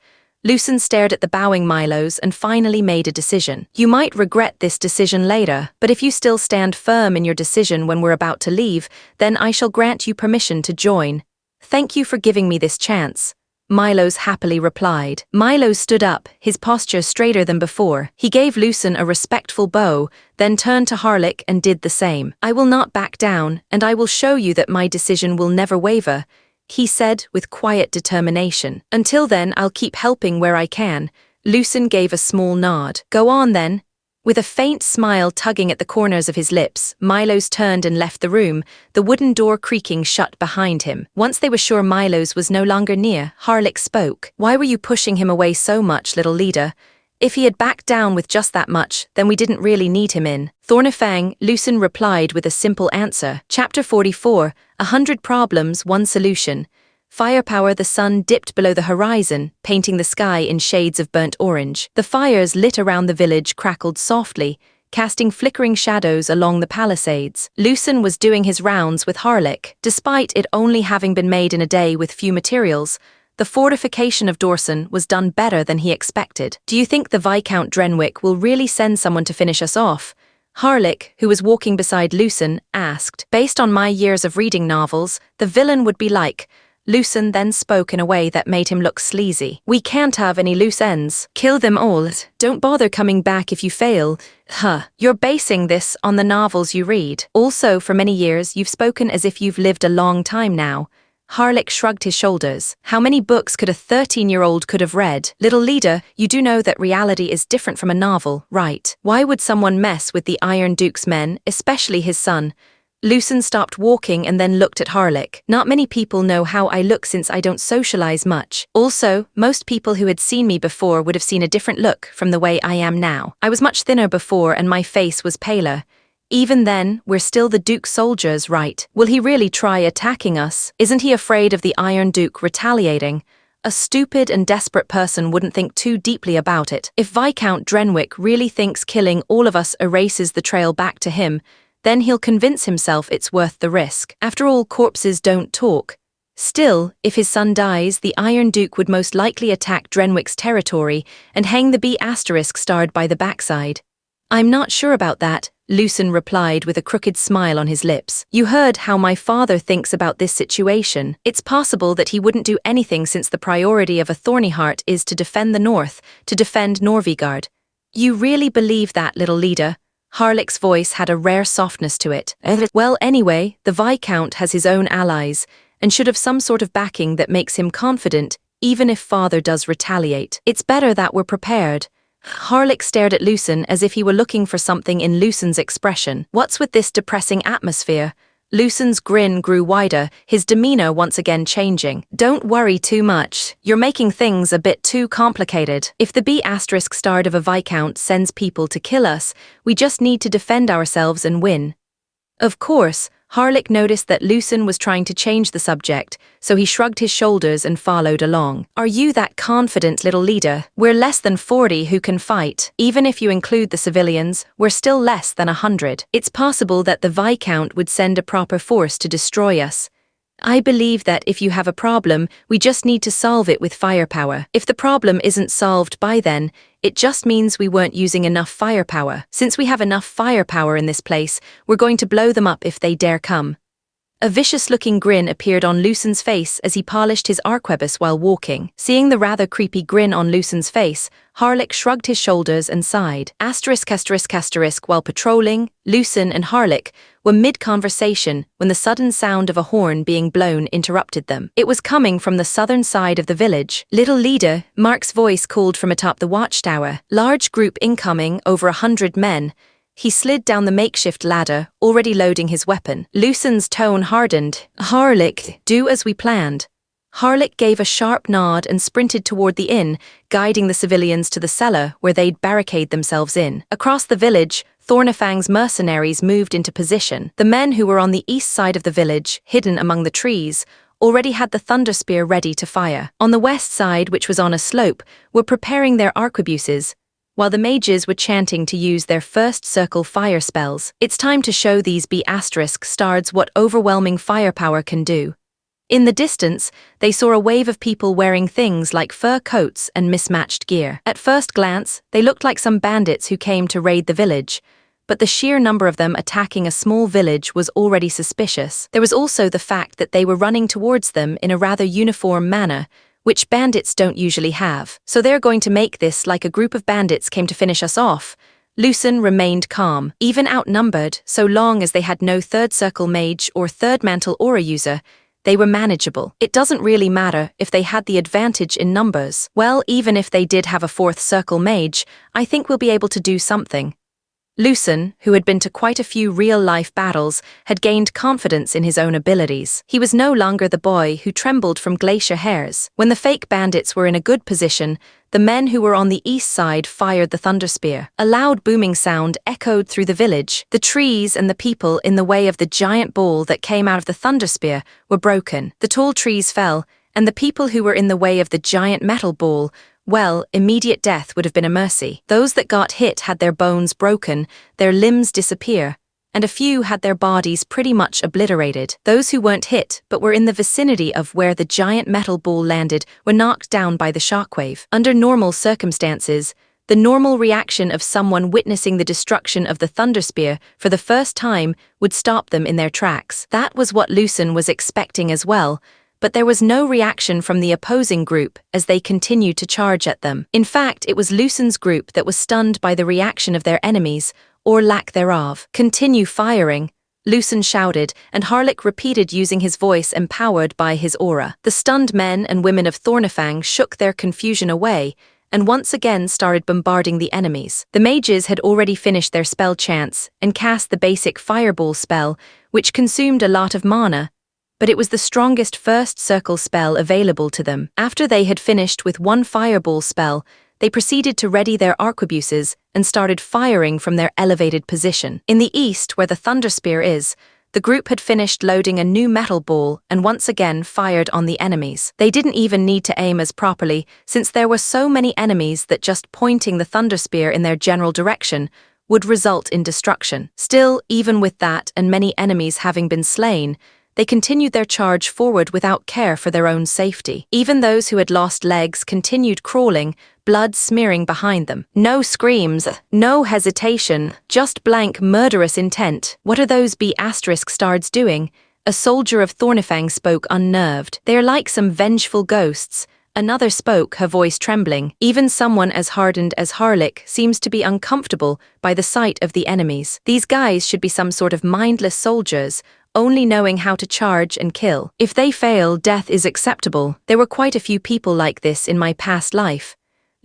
Lucen stared at the bowing Milos and finally made a decision. You might regret this decision later, but if you still stand firm in your decision when we're about to leave, then I shall grant you permission to join. Thank you for giving me this chance. Milos happily replied. Milos stood up, his posture straighter than before. He gave Lucen a respectful bow, then turned to Harlick and did the same. I will not back down, and I will show you that my decision will never waver, he said with quiet determination. Until then, I'll keep helping where I can. Lucen gave a small nod. Go on then. With a faint smile tugging at the corners of his lips, Milos turned and left the room, the wooden door creaking shut behind him. Once they were sure Milos was no longer near, Harlick spoke. Why were you pushing him away so much, little leader? If he had backed down with just that much, then we didn't really need him in. Thornifang, Lucen replied with a simple answer. Chapter 44, 100 Problems, 1 Solution. Firepower. The sun dipped below the horizon, painting the sky in shades of burnt orange. The fires lit around the village crackled softly, casting flickering shadows along the palisades. Lucen was doing his rounds with Harlick. Despite it only having been made in a day with few materials, The fortification of Dorson was done better than he expected. Do you think the Viscount Drenwick will really send someone to finish us off? Harlick, who was walking beside Lucen, asked. Based on my years of reading novels, the villain would be like. Lucen then spoke in a way that made him look sleazy. We can't have any loose ends. Kill them all. Don't bother coming back if you fail. You're basing this on the novels you read. Also, for many years, you've spoken as if you've lived a long time now. Harlick shrugged his shoulders. How many books could a 13-year-old could have read? Little leader, you do know that reality is different from a novel, right? Why would someone mess with the Iron Duke's men, especially his son? Lucen stopped walking and then looked at Harlick. Not many people know how I look since I don't socialize much. Also, most people who had seen me before would have seen a different look from the way I am now. I was much thinner before and my face was paler. Even then, we're still the Duke's soldiers, right? Will he really try attacking us? Isn't he afraid of the Iron Duke retaliating? A stupid and desperate person wouldn't think too deeply about it. If Viscount Drenwick really thinks killing all of us erases the trail back to him, then he'll convince himself it's worth the risk. After all, corpses don't talk. Still, if his son dies, the Iron Duke would most likely attack Drenwick's territory and hang the B** starred by the backside. I'm not sure about that, Lucen replied with a crooked smile on his lips. You heard how my father thinks about this situation. It's possible that he wouldn't do anything since the priority of a Thornyheart is to defend the north, to defend Norvigard. You really believe that, little leader? Harlick's voice had a rare softness to it. Well, anyway, the Viscount has his own allies, and should have some sort of backing that makes him confident, even if father does retaliate. It's better that we're prepared. Harlick stared at Lucen as if he were looking for something in Lucen's expression. What's with this depressing atmosphere? Lucen's grin grew wider, his demeanor once again changing. Don't worry too much. You're making things a bit too complicated. If the B** starred of a Viscount sends people to kill us, we just need to defend ourselves and win. Of course, Harlick noticed that Lucen was trying to change the subject, so he shrugged his shoulders and followed along. Are you that confident, little leader? We're less than 40 who can fight. Even if you include the civilians, we're still less than 100. It's possible that the Viscount would send a proper force to destroy us. I believe that if you have a problem, we just need to solve it with firepower. If the problem isn't solved by then, it just means we weren't using enough firepower. Since we have enough firepower in this place, we're going to blow them up if they dare come. A vicious-looking grin appeared on Lucen's face as he polished his arquebus while walking. Seeing the rather creepy grin on Lucen's face, Harlick shrugged his shoulders and sighed. While patrolling, Lucen and Harlick were mid-conversation when the sudden sound of a horn being blown interrupted them. It was coming from the southern side of the village. Little leader, Mark's voice called from atop the watchtower. Large group incoming, over 100 men. He slid down the makeshift ladder, already loading his weapon. Lucen's tone hardened. Harlick, do as we planned. Harlick gave a sharp nod and sprinted toward the inn, guiding the civilians to the cellar where they'd barricade themselves in. Across the village, Thornifang's mercenaries moved into position. The men who were on the east side of the village, hidden among the trees, already had the thunder spear ready to fire. On the west side, which was on a slope, were preparing their arquebuses, while the mages were chanting to use their first circle fire spells. It's time to show these B** stards what overwhelming firepower can do. In the distance, they saw a wave of people wearing things like fur coats and mismatched gear. At first glance, they looked like some bandits who came to raid the village, but the sheer number of them attacking a small village was already suspicious. There was also the fact that they were running towards them in a rather uniform manner, which bandits don't usually have. So they're going to make this like a group of bandits came to finish us off. Lucen remained calm. Even outnumbered, so long as they had no third circle mage or third mantle aura user, they were manageable. It doesn't really matter if they had the advantage in numbers. Well, even if they did have a fourth circle mage, I think we'll be able to do something. Lucen, who had been to quite a few real-life battles, had gained confidence in his own abilities. He was no longer the boy who trembled from glacier hairs. When the fake bandits were in a good position, the men who were on the east side fired the thunder spear. A loud booming sound echoed through the village. The trees and the people in the way of the giant ball that came out of the thunder spear were broken. The tall trees fell, and the people who were in the way of the giant metal ball, well, immediate death would have been a mercy. Those that got hit had their bones broken, their limbs disappear, and a few had their bodies pretty much obliterated. Those who weren't hit but were in the vicinity of where the giant metal ball landed were knocked down by the shockwave. Under normal circumstances, the normal reaction of someone witnessing the destruction of the Thunderspear for the first time would stop them in their tracks. That was what Lucen was expecting as well, but there was no reaction from the opposing group as they continued to charge at them. In fact, it was Lucen's group that was stunned by the reaction of their enemies, or lack thereof. "Continue firing," Lucen shouted, and Harlock repeated using his voice empowered by his aura. The stunned men and women of Thornifang shook their confusion away, and once again started bombarding the enemies. The mages had already finished their spell chants and cast the basic fireball spell, which consumed a lot of mana, but it was the strongest first circle spell available to them. After they had finished with one fireball spell, they proceeded to ready their arquebuses and started firing from their elevated position. In the east, where the Thunderspear is, the group had finished loading a new metal ball and once again fired on the enemies. They didn't even need to aim as properly, since there were so many enemies that just pointing the Thunderspear in their general direction would result in destruction. Still, even with that and many enemies having been slain, they continued their charge forward without care for their own safety. Even those who had lost legs continued crawling, blood smearing behind them. No screams, no hesitation, just blank murderous intent. "What are those B***stards doing?" A soldier of Thornifang spoke unnerved. "They are like some vengeful ghosts." Another spoke, her voice trembling. Even someone as hardened as Harlock seems to be uncomfortable by the sight of the enemies. These guys should be some sort of mindless soldiers, only knowing how to charge and kill. If they fail, death is acceptable. There were quite a few people like this in my past life.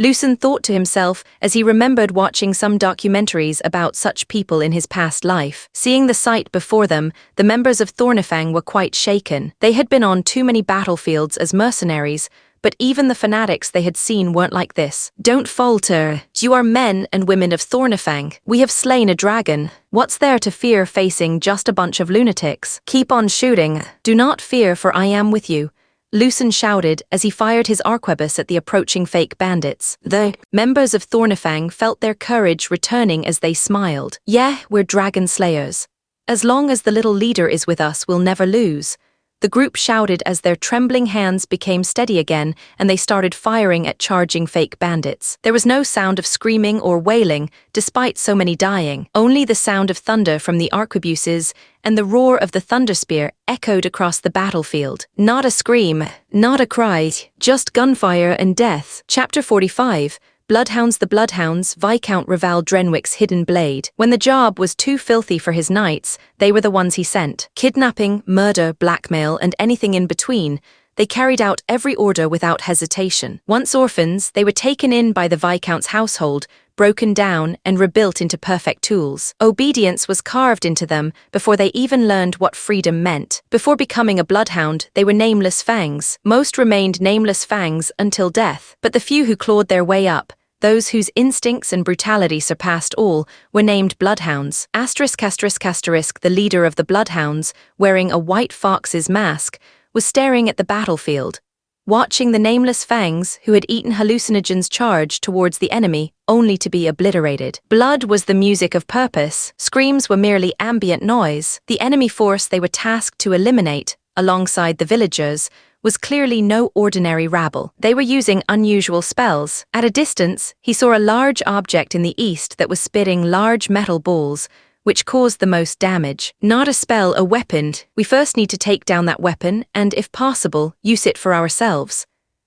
Lucen thought to himself as he remembered watching some documentaries about such people in his past life. Seeing the sight before them, the members of Thornifang were quite shaken. They had been on too many battlefields as mercenaries, but even the fanatics they had seen weren't like this. "Don't falter. You are men and women of Thornifang. We have slain a dragon. What's there to fear facing just a bunch of lunatics? Keep on shooting. Do not fear, for I am with you," Lucen shouted as he fired his arquebus at the approaching fake bandits. The members of Thornifang felt their courage returning as they smiled. "Yeah, we're dragon slayers. As long as the little leader is with us, we'll never lose," the group shouted as their trembling hands became steady again and they started firing at charging fake bandits. There was no sound of screaming or wailing, despite so many dying. Only the sound of thunder from the arquebuses and the roar of the Thunderspear echoed across the battlefield. Not a scream, not a cry, just gunfire and death. Chapter 45. Bloodhounds. The Bloodhounds, Viscount Raval Drenwick's hidden blade. When the job was too filthy for his knights, they were the ones he sent. Kidnapping, murder, blackmail, and anything in between, they carried out every order without hesitation. Once orphans, they were taken in by the Viscount's household, broken down, and rebuilt into perfect tools. Obedience was carved into them before they even learned what freedom meant. Before becoming a bloodhound, they were nameless fangs. Most remained nameless fangs until death, but the few who clawed their way up, those whose instincts and brutality surpassed all, were named bloodhounds. The leader of the bloodhounds, wearing a white fox's mask, was staring at the battlefield, watching the nameless fangs who had eaten hallucinogens charge towards the enemy, only to be obliterated. Blood was the music of purpose. Screams were merely ambient noise. The enemy force they were tasked to eliminate, alongside the villagers, was clearly no ordinary rabble. They were using unusual spells. At a distance, he saw a large object in the east that was spitting large metal balls, which caused the most damage. Not a spell, a weapon. We first need to take down that weapon and, if possible, use it for ourselves.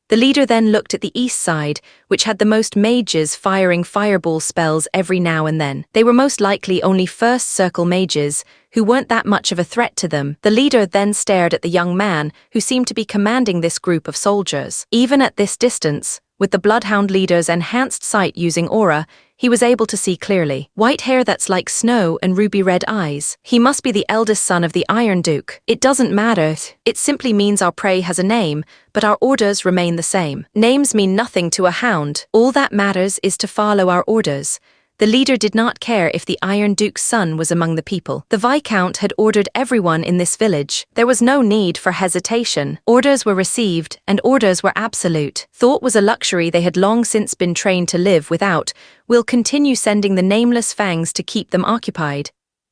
The leader then looked at the east side, which had the most mages firing fireball spells every now and then. They were most likely only first circle mages, who weren't that much of a threat to them. The leader then stared at the young man, who seemed to be commanding this group of soldiers. Even at this distance, with the Bloodhound leader's enhanced sight using aura, he was able to see clearly. White hair that's like snow and ruby-red eyes. He must be the eldest son of the Iron Duke. It doesn't matter. It simply means our prey has a name, but our orders remain the same. Names mean nothing to a hound. All that matters is to follow our orders. The leader did not care if the Iron Duke's son was among the people. The Viscount had ordered everyone in this village. There was no need for hesitation. Orders were received, and orders were absolute. Thought was a luxury they had long since been trained to live without. We'll continue sending the nameless fangs to keep them occupied.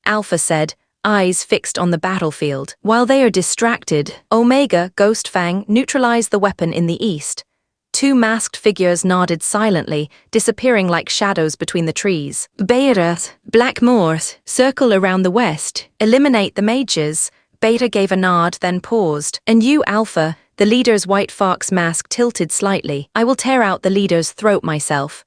Alpha said, eyes fixed on the battlefield. While they are distracted, Omega, Ghostfang, neutralized the weapon in the east. Two masked figures nodded silently, disappearing like shadows between the trees. Beta, Blackmoor, circle around the west, eliminate the mages. Beta gave a nod, then paused. And you, Alpha, the leader's white fox mask tilted slightly. I will tear out the leader's throat myself.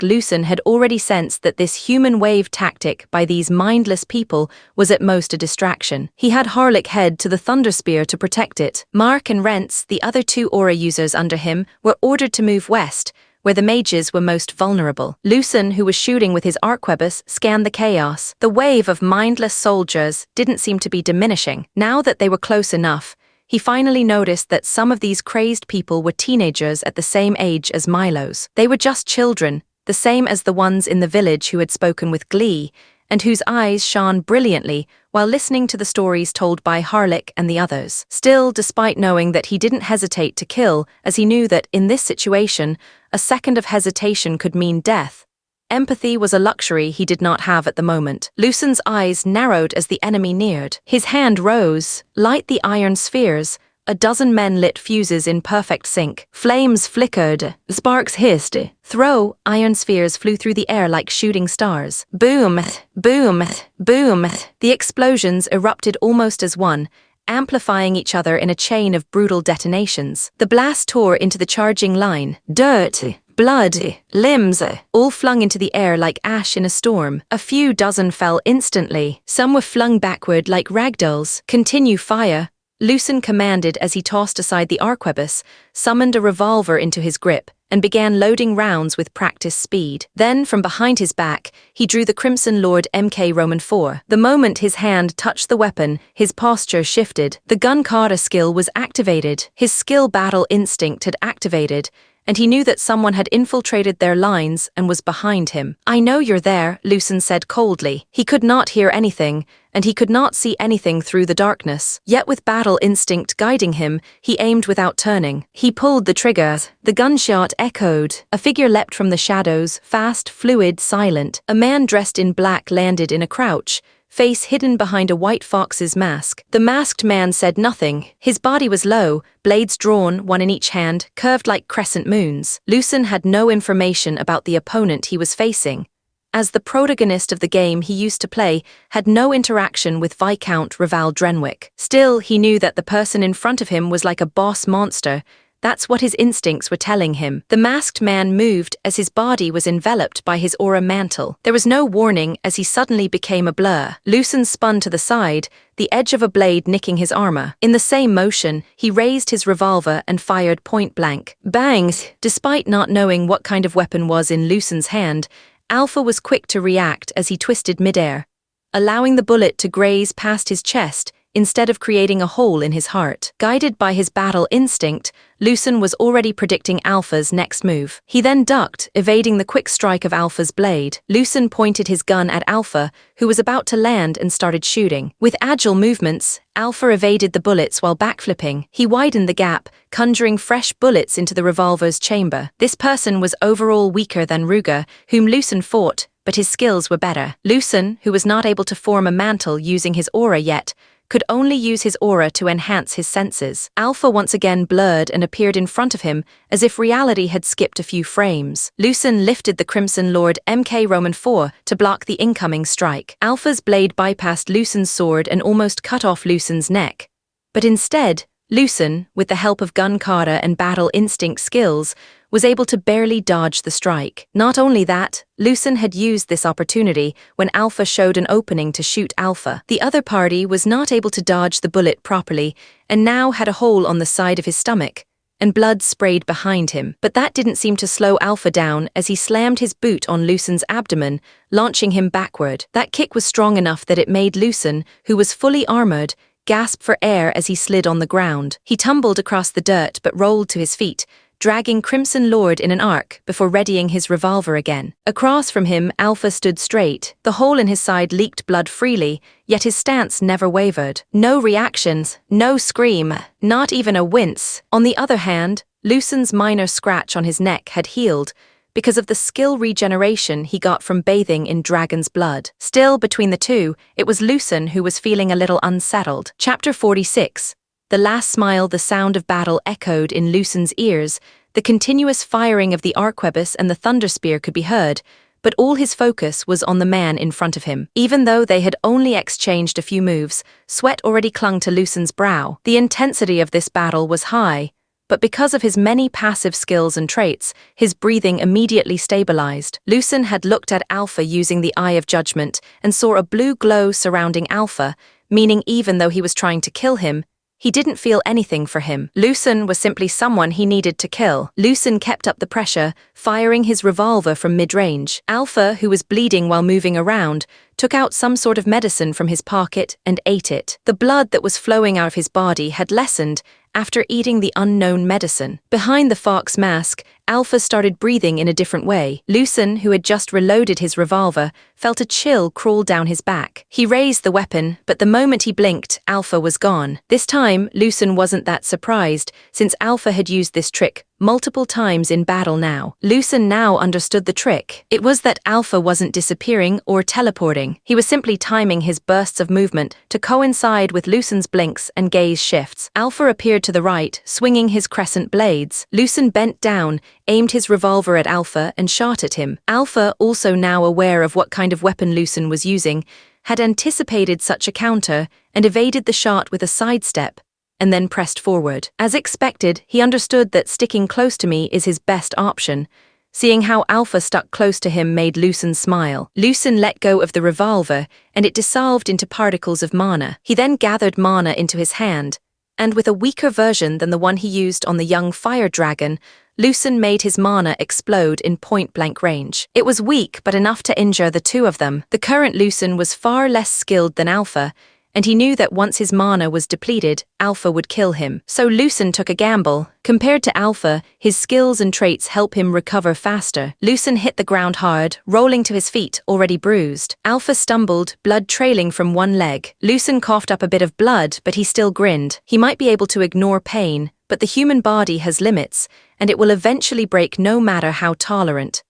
Lucen had already sensed that this human wave tactic by these mindless people was at most a distraction. He had Harlick head to the Thunderspear to protect it. Mark and Rents, the other two aura users under him, were ordered to move west, where the mages were most vulnerable. Lucen, who was shooting with his arquebus, scanned the chaos. The wave of mindless soldiers didn't seem to be diminishing. Now that they were close enough, he finally noticed that some of these crazed people were teenagers at the same age as Milo's. They were just children, the same as the ones in the village who had spoken with glee, and whose eyes shone brilliantly while listening to the stories told by Harlick and the others. Still, despite knowing that he didn't hesitate to kill, as he knew that, in this situation, a second of hesitation could mean death, empathy was a luxury he did not have at the moment. Lucen's eyes narrowed as the enemy neared. His hand rose, light the iron spheres. A dozen men lit fuses in perfect sync. Flames flickered, sparks hissed. Throw, iron spheres flew through the air like shooting stars. Boom, boom, boom. The explosions erupted almost as one, amplifying each other in a chain of brutal detonations. The blast tore into the charging line. Dirt, blood, limbs, all flung into the air like ash in a storm. A few dozen fell instantly. Some were flung backward like ragdolls. Continue fire, Lucen commanded as he tossed aside the arquebus, summoned a revolver into his grip, and began loading rounds with practiced speed. Then, from behind his back, he drew the Crimson Lord MK Roman 4. The moment his hand touched the weapon, his posture shifted. The gun kata skill was activated. His skill battle instinct had activated, and he knew that someone had infiltrated their lines and was behind him. I know you're there, Lucen said coldly. He could not hear anything, and he could not see anything through the darkness. Yet with battle instinct guiding him, he aimed without turning. He pulled the trigger. The gunshot echoed. A figure leapt from the shadows, fast, fluid, silent. A man dressed in black landed in a crouch, face hidden behind a white fox's mask. The masked man said nothing. His body was low, blades drawn, one in each hand, curved like crescent moons. Lucen had no information about the opponent he was facing, as the protagonist of the game he used to play had no interaction with Viscount Raval Drenwick. Still, he knew that the person in front of him was like a boss monster. That's what his instincts were telling him. The masked man moved as his body was enveloped by his aura mantle. There was no warning as he suddenly became a blur. Lucen spun to the side, the edge of a blade nicking his armor. In the same motion, he raised his revolver and fired point blank. Bangs! Despite not knowing what kind of weapon was in Lucen's hand, Alpha was quick to react as he twisted midair, allowing the bullet to graze past his chest instead of creating a hole in his heart. Guided by his battle instinct, Lucen was already predicting Alpha's next move. He then ducked, evading the quick strike of Alpha's blade. Lucen pointed his gun at Alpha, who was about to land, and started shooting. With agile movements, Alpha evaded the bullets while backflipping. He widened the gap, conjuring fresh bullets into the revolver's chamber. This person was overall weaker than Ruger, whom Lucen fought, but his skills were better. Lucen, who was not able to form a mantle using his aura yet, could only use his aura to enhance his senses. Alpha once again blurred and appeared in front of him as if reality had skipped a few frames. Lucen lifted the Crimson Lord MK Roman 4 to block the incoming strike. Alpha's blade bypassed Lucen's sword and almost cut off Lucen's neck. But instead, Lucen, with the help of gun kata and battle instinct skills, was able to barely dodge the strike. Not only that, Lucen had used this opportunity when Alpha showed an opening to shoot Alpha. The other party was not able to dodge the bullet properly and now had a hole on the side of his stomach, and blood sprayed behind him. But that didn't seem to slow Alpha down as he slammed his boot on Lucen's abdomen, launching him backward. That kick was strong enough that it made Lucen, who was fully armored, gasp for air as he slid on the ground. He tumbled across the dirt but rolled to his feet, dragging Crimson Lord in an arc before readying his revolver again. Across from him, Alpha stood straight. The hole in his side leaked blood freely, yet his stance never wavered. No reactions, no scream, not even a wince. On the other hand, Lucen's minor scratch on his neck had healed, because of the skill regeneration he got from bathing in dragon's blood. Still, between the two, it was Lucen who was feeling a little unsettled. Chapter 46. The last smile, the sound of battle echoed in Lucen's ears. The continuous firing of the arquebus and the thunderspear could be heard, but all his focus was on the man in front of him. Even though they had only exchanged a few moves, sweat already clung to Lucen's brow. The intensity of this battle was high, but because of his many passive skills and traits, his breathing immediately stabilized. Lucen had looked at Alpha using the Eye of Judgment and saw a blue glow surrounding Alpha, meaning even though he was trying to kill him, he didn't feel anything for him. Lucen was simply someone he needed to kill. Lucen kept up the pressure, firing his revolver from mid-range. Alpha, who was bleeding while moving around, took out some sort of medicine from his pocket and ate it. The blood that was flowing out of his body had lessened after eating the unknown medicine. Behind the fox mask, Alpha started breathing in a different way. Lucen, who had just reloaded his revolver, felt a chill crawl down his back. He raised the weapon, but the moment he blinked, Alpha was gone. This time, Lucen wasn't that surprised, since Alpha had used this trick multiple times in battle now. Lucen now understood the trick. It was that Alpha wasn't disappearing or teleporting. He was simply timing his bursts of movement to coincide with Lucen's blinks and gaze shifts. Alpha appeared to the right, swinging his crescent blades. Lucen bent down, aimed his revolver at Alpha and shot at him. Alpha, also now aware of what kind of weapon Lucen was using, had anticipated such a counter and evaded the shot with a sidestep, and then pressed forward. As expected, he understood that sticking close to me is his best option. Seeing how Alpha stuck close to him made Lucen smile. Lucen let go of the revolver, and it dissolved into particles of mana. He then gathered mana into his hand, and with a weaker version than the one he used on the young fire dragon, Lucen made his mana explode in point-blank range. It was weak, but enough to injure the two of them. The current Lucen was far less skilled than Alpha, and he knew that once his mana was depleted, Alpha would kill him. So Lucen took a gamble. Compared to Alpha, his skills and traits help him recover faster. Lucen hit the ground hard, rolling to his feet, already bruised. Alpha stumbled, blood trailing from one leg. Lucen coughed up a bit of blood, but he still grinned. He might be able to ignore pain, but the human body has limits, and it will eventually break no matter how tolerant.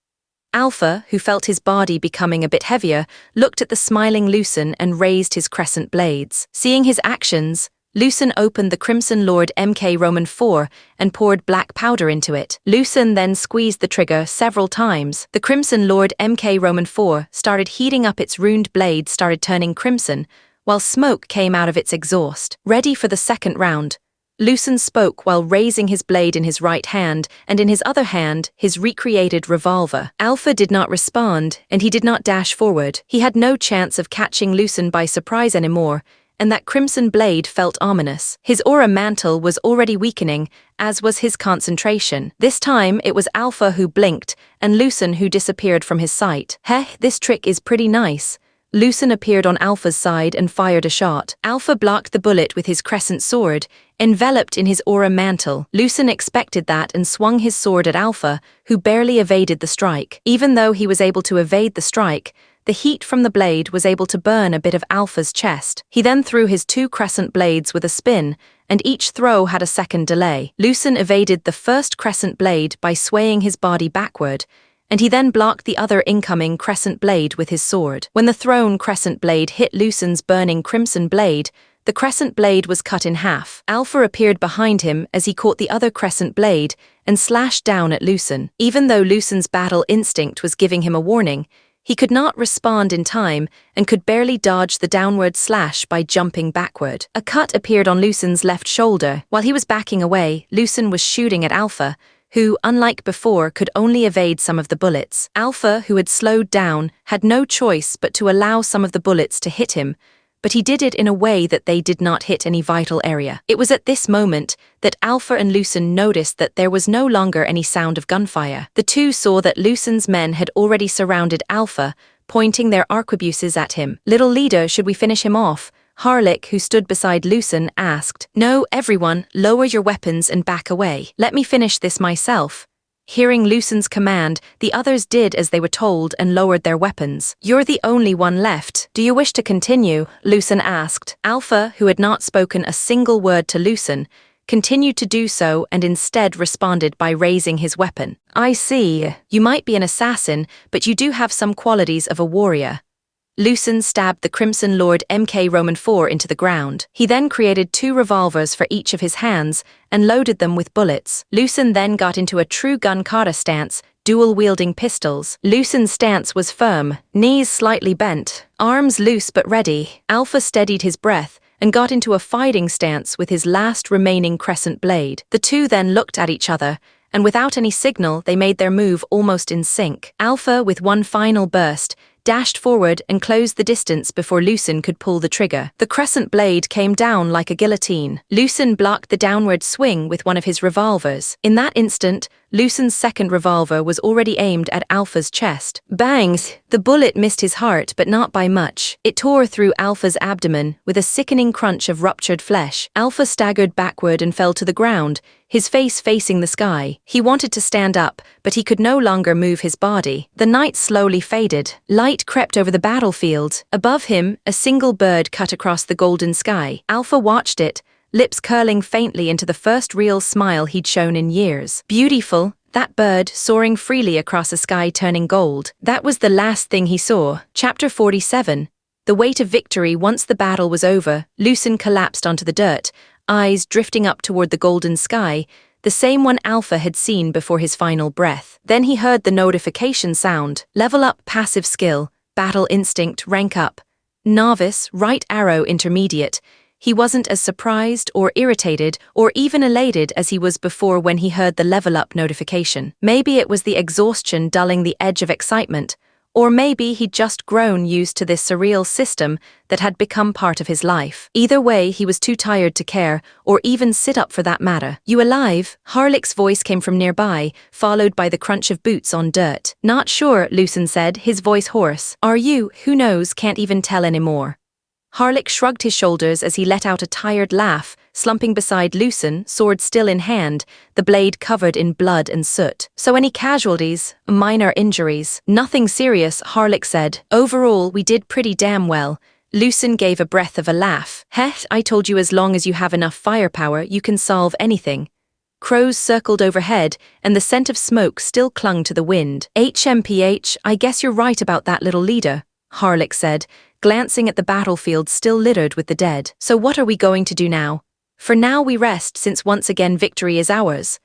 Alpha, who felt his body becoming a bit heavier, looked at the smiling Lucen and raised his crescent blades. Seeing his actions, Lucen opened the Crimson Lord MK Roman 4 and poured black powder into it. Lucen then squeezed the trigger several times. The Crimson Lord MK Roman 4 started heating up, its runed blade started turning crimson, while smoke came out of its exhaust. Ready for the second round, Lucen spoke while raising his blade in his right hand, and in his other hand, his recreated revolver. Alpha did not respond, and he did not dash forward. He had no chance of catching Lucen by surprise anymore, and that crimson blade felt ominous. His aura mantle was already weakening, as was his concentration. This time, it was Alpha who blinked, and Lucen who disappeared from his sight. Heh, this trick is pretty nice. Lucen appeared on Alpha's side and fired a shot. Alpha blocked the bullet with his crescent sword, enveloped in his aura mantle. Lucen expected that and swung his sword at Alpha, who barely evaded the strike. Even though he was able to evade the strike, the heat from the blade was able to burn a bit of Alpha's chest. He then threw his two crescent blades with a spin, and each throw had a second delay. Lucen evaded the first crescent blade by swaying his body backward, and he then blocked the other incoming crescent blade with his sword. When the thrown crescent blade hit Lucen's burning crimson blade, the crescent blade was cut in half. Alpha appeared behind him as he caught the other crescent blade and slashed down at Lucen. Even though Lucen's battle instinct was giving him a warning, he could not respond in time and could barely dodge the downward slash by jumping backward. A cut appeared on Lucen's left shoulder. While he was backing away, Lucen was shooting at Alpha, who, unlike before, could only evade some of the bullets. Alpha, who had slowed down, had no choice but to allow some of the bullets to hit him, but he did it in a way that they did not hit any vital area. It was at this moment that Alpha and Lucen noticed that there was no longer any sound of gunfire. The two saw that Lucen's men had already surrounded Alpha, pointing their arquebuses at him. "Little leader, should we finish him off?" Harlech, who stood beside Lucen, asked. "No, everyone, lower your weapons and back away. Let me finish this myself." Hearing Lucen's command, the others did as they were told and lowered their weapons. "You're the only one left. Do you wish to continue?" Lucen asked. Alpha, who had not spoken a single word to Lucen, continued to do so and instead responded by raising his weapon. I see. You might be an assassin, but you do have some qualities of a warrior. Lucen stabbed the Crimson Lord MK Roman IV into the ground. He then created 2 revolvers for each of his hands and loaded them with bullets. Lucen then got into a true gun kata stance, dual-wielding pistols. Lucen's stance was firm, knees slightly bent, arms loose but ready. Alpha steadied his breath and got into a fighting stance with his last remaining crescent blade. The two then looked at each other, and without any signal they made their move almost in sync. Alpha, with one final burst, dashed forward and closed the distance before Lucen could pull the trigger. The crescent blade came down like a guillotine. Lucen blocked the downward swing with one of his revolvers. In that instant, Lucen's second revolver was already aimed at Alpha's chest. Bangs! The bullet missed his heart, but not by much. It tore through Alpha's abdomen with a sickening crunch of ruptured flesh. Alpha staggered backward and fell to the ground, his face facing the sky. He wanted to stand up, but he could no longer move his body. The night slowly faded. Light crept over the battlefield. Above him, a single bird cut across the golden sky. Alpha watched it, lips curling faintly into the first real smile he'd shown in years. Beautiful, that bird soaring freely across a sky turning gold. That was the last thing he saw. Chapter 47. The weight of victory. Once the battle was over, Lucen collapsed onto the dirt, eyes drifting up toward the golden sky, the same one Alpha had seen before his final breath. Then he heard the notification sound. Level up passive skill, battle instinct rank up. Novice, right arrow intermediate. He wasn't as surprised or irritated or even elated as he was before when he heard the level up notification. Maybe it was the exhaustion dulling the edge of excitement, or maybe he'd just grown used to this surreal system that had become part of his life. Either way, he was too tired to care, or even sit up for that matter. You alive? Harlick's voice came from nearby, followed by the crunch of boots on dirt. Not sure, Lucen said, his voice hoarse. Are you? Who knows, can't even tell anymore. Harlick shrugged his shoulders as he let out a tired laugh, slumping beside Lucen, sword still in hand, the blade covered in blood and soot. So any casualties? Minor injuries? Nothing serious, Harlick said. Overall, we did pretty damn well. Lucen gave a breath of a laugh. Heh, I told you as long as you have enough firepower, you can solve anything. Crows circled overhead, and the scent of smoke still clung to the wind. HMPH, I guess you're right about that little leader, Harlick said, glancing at the battlefield still littered with the dead. So what are we going to do now? For now we rest, since once again victory is ours.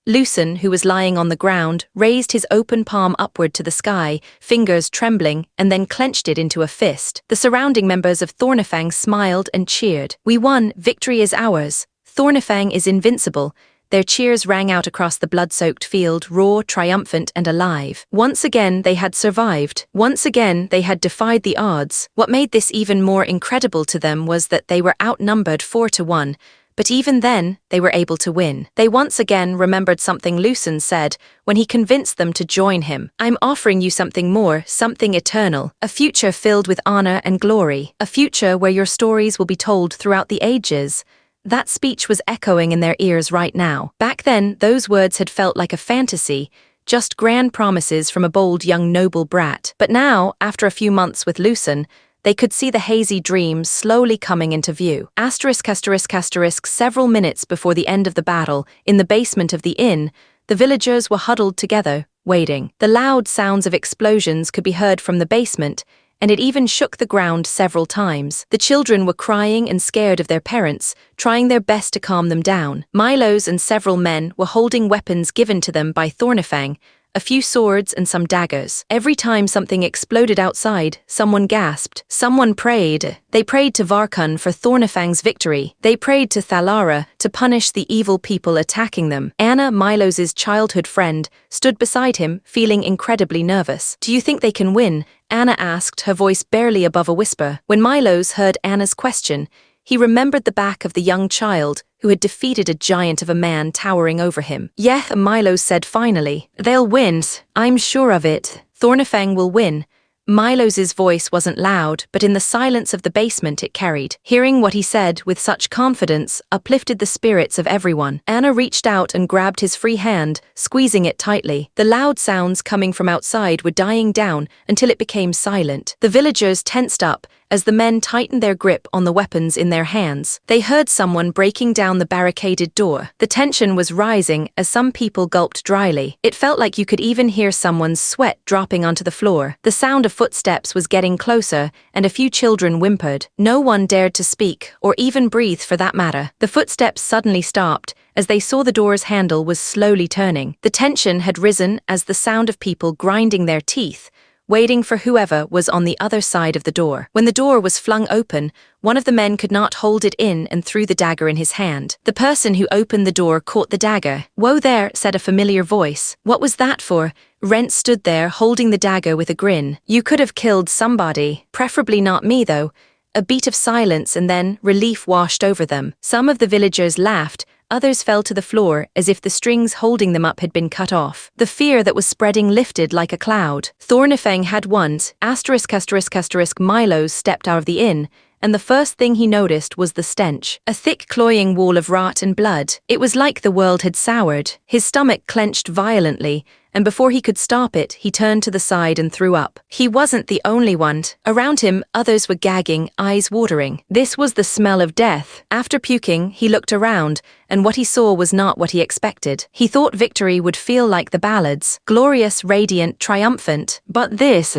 Lucen, who was lying on the ground, raised his open palm upward to the sky, fingers trembling, and then clenched it into a fist. The surrounding members of Thornifang smiled and cheered. We won, victory is ours. Thornifang is invincible. Their cheers rang out across the blood-soaked field, raw, triumphant, and alive. Once again they had survived. Once again they had defied the odds. What made this even more incredible to them was that they were outnumbered 4-1, but even then they were able to win. They once again remembered something Lucen said when he convinced them to join him. I'm offering you something more, something eternal, a future filled with honor and glory, a future where your stories will be told throughout the ages. That speech was echoing in their ears right now. Back then, those words had felt like a fantasy, just grand promises from a bold young noble brat. But now, after a few months with Lucen, they could see the hazy dream slowly coming into view. Several minutes before the end of the battle, in the basement of the inn, the villagers were huddled together, waiting. The loud sounds of explosions could be heard from the basement, and it even shook the ground several times. The children were crying and scared of their parents, trying their best to calm them down. Milos and several men were holding weapons given to them by Thornifang, a few swords and some daggers. Every time something exploded outside, someone gasped. Someone prayed. They prayed to Varkun for Thornifang's victory. They prayed to Thalara to punish the evil people attacking them. Anna, Milos's childhood friend, stood beside him, feeling incredibly nervous. Do you think they can win? Anna asked, her voice barely above a whisper. When Milos heard Anna's question, he remembered the back of the young child who had defeated a giant of a man towering over him. Yeah, Milos said finally. They'll win. I'm sure of it. Thornifang will win. Milos's voice wasn't loud, but in the silence of the basement it carried. Hearing what he said with such confidence uplifted the spirits of everyone. Anna reached out and grabbed his free hand, squeezing it tightly. The loud sounds coming from outside were dying down until it became silent. The villagers tensed up as the men tightened their grip on the weapons in their hands. They heard someone breaking down the barricaded door. The tension was rising as some people gulped dryly. It felt like you could even hear someone's sweat dropping onto the floor. The sound of footsteps was getting closer, and a few children whimpered. No one dared to speak, or even breathe for that matter. The footsteps suddenly stopped as they saw the door's handle was slowly turning. The tension had risen as the sound of people grinding their teeth, waiting for whoever was on the other side of the door. When the door was flung open, one of the men could not hold it in and threw the dagger in his hand. The person who opened the door caught the dagger. "Whoa there," said a familiar voice. "What was that for?" Rent stood there holding the dagger with a grin. "You could have killed somebody. Preferably not me, though." A beat of silence and then relief washed over them. Some of the villagers laughed, others fell to the floor as if the strings holding them up had been cut off. The fear that was spreading lifted like a cloud. Thornifang had once, *****, Milos stepped out of the inn, and the first thing he noticed was the stench. A thick cloying wall of rot and blood. It was like the world had soured. His stomach clenched violently, and before he could stop it, he turned to the side and threw up. He wasn't the only one. Around him, others were gagging, eyes watering. This was the smell of death. After puking, he looked around, and what he saw was not what he expected. He thought victory would feel like the ballads, glorious, radiant, triumphant. But this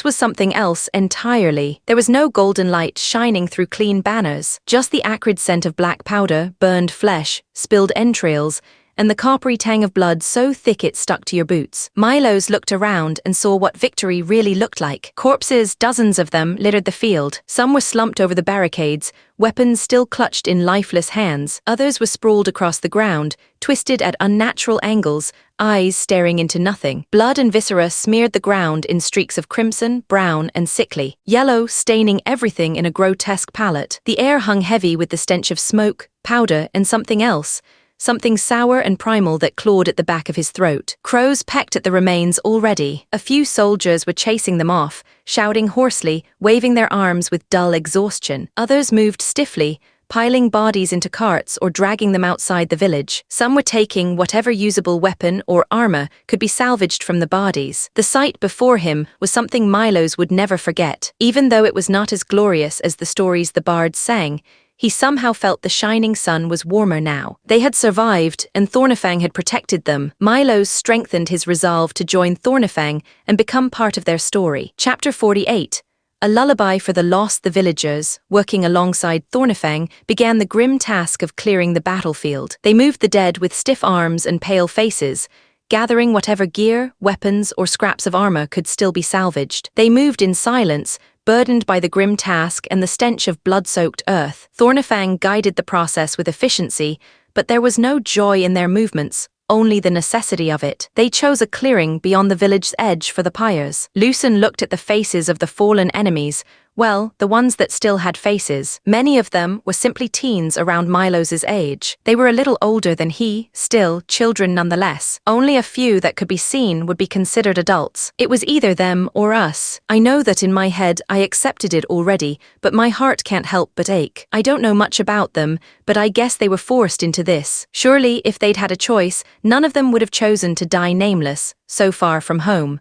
was something else entirely. There was no golden light shining through clean banners, just the acrid scent of black powder, burned flesh, spilled entrails, and the coppery tang of blood so thick it stuck to your boots. Milos looked around and saw what victory really looked like. Corpses, dozens of them, littered the field. Some were slumped over the barricades, weapons still clutched in lifeless hands. Others were sprawled across the ground, twisted at unnatural angles, eyes staring into nothing. Blood and viscera smeared the ground in streaks of crimson, brown, and sickly. Yellow, staining everything in a grotesque palette. The air hung heavy with the stench of smoke, powder, and something else. Something sour and primal that clawed at the back of his throat. Crows pecked at the remains already. A few soldiers were chasing them off, shouting hoarsely, waving their arms with dull exhaustion. Others moved stiffly, piling bodies into carts or dragging them outside the village. Some were taking whatever usable weapon or armor could be salvaged from the bodies. The sight before him was something Milos would never forget. Even though it was not as glorious as the stories the bards sang, he somehow felt the shining sun was warmer now. They had survived, and Thornifang had protected them. Milos strengthened his resolve to join Thornifang and become part of their story. Chapter 48. A lullaby for the lost. The villagers, working alongside Thornifang, began the grim task of clearing the battlefield. They moved the dead with stiff arms and pale faces, gathering whatever gear, weapons, or scraps of armor could still be salvaged. They moved in silence, burdened by the grim task and the stench of blood-soaked earth. Thornifang guided the process with efficiency, but there was no joy in their movements, only the necessity of it. They chose a clearing beyond the village's edge for the pyres. Lucen looked at the faces of the fallen enemies, well, the ones that still had faces. Many of them were simply teens around Milos's age. They were a little older than he, still children nonetheless. Only a few that could be seen would be considered adults. It was either them or us. I know that in my head I accepted it already, but my heart can't help but ache. I don't know much about them, but I guess they were forced into this. Surely, if they'd had a choice, none of them would have chosen to die nameless, so far from home.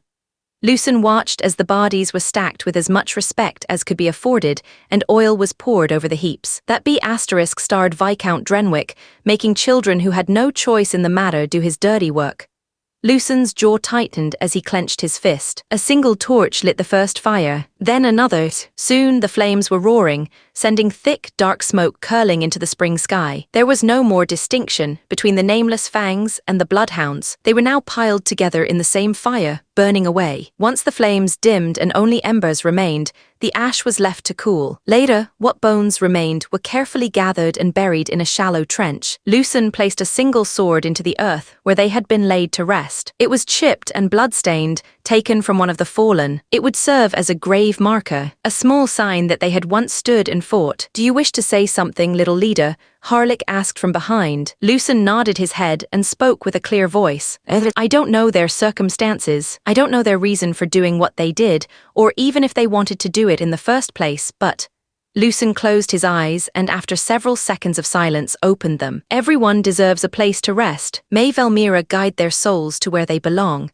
Lucen watched as the bodies were stacked with as much respect as could be afforded, and oil was poured over the heaps. That ** starred Viscount Drenwick, making children who had no choice in the matter do his dirty work. Lucen's jaw tightened as he clenched his fist. A single torch lit the first fire, then another. Soon the flames were roaring, sending thick, dark smoke curling into the spring sky. There was no more distinction between the nameless fangs and the bloodhounds. They were now piled together in the same fire, burning away. Once the flames dimmed and only embers remained, the ash was left to cool. Later, what bones remained were carefully gathered and buried in a shallow trench. Lucen placed a single sword into the earth where they had been laid to rest. It was chipped and blood-stained, taken from one of the fallen. It would serve as a grave wave marker, a small sign that they had once stood and fought. "Do you wish to say something, little leader?" Harlech asked from behind. Lucen nodded his head and spoke with a clear voice. "I don't know their circumstances. I don't know their reason for doing what they did, or even if they wanted to do it in the first place, but—" Lucen closed his eyes and after several seconds of silence opened them. "Everyone deserves a place to rest. May Velmira guide their souls to where they belong."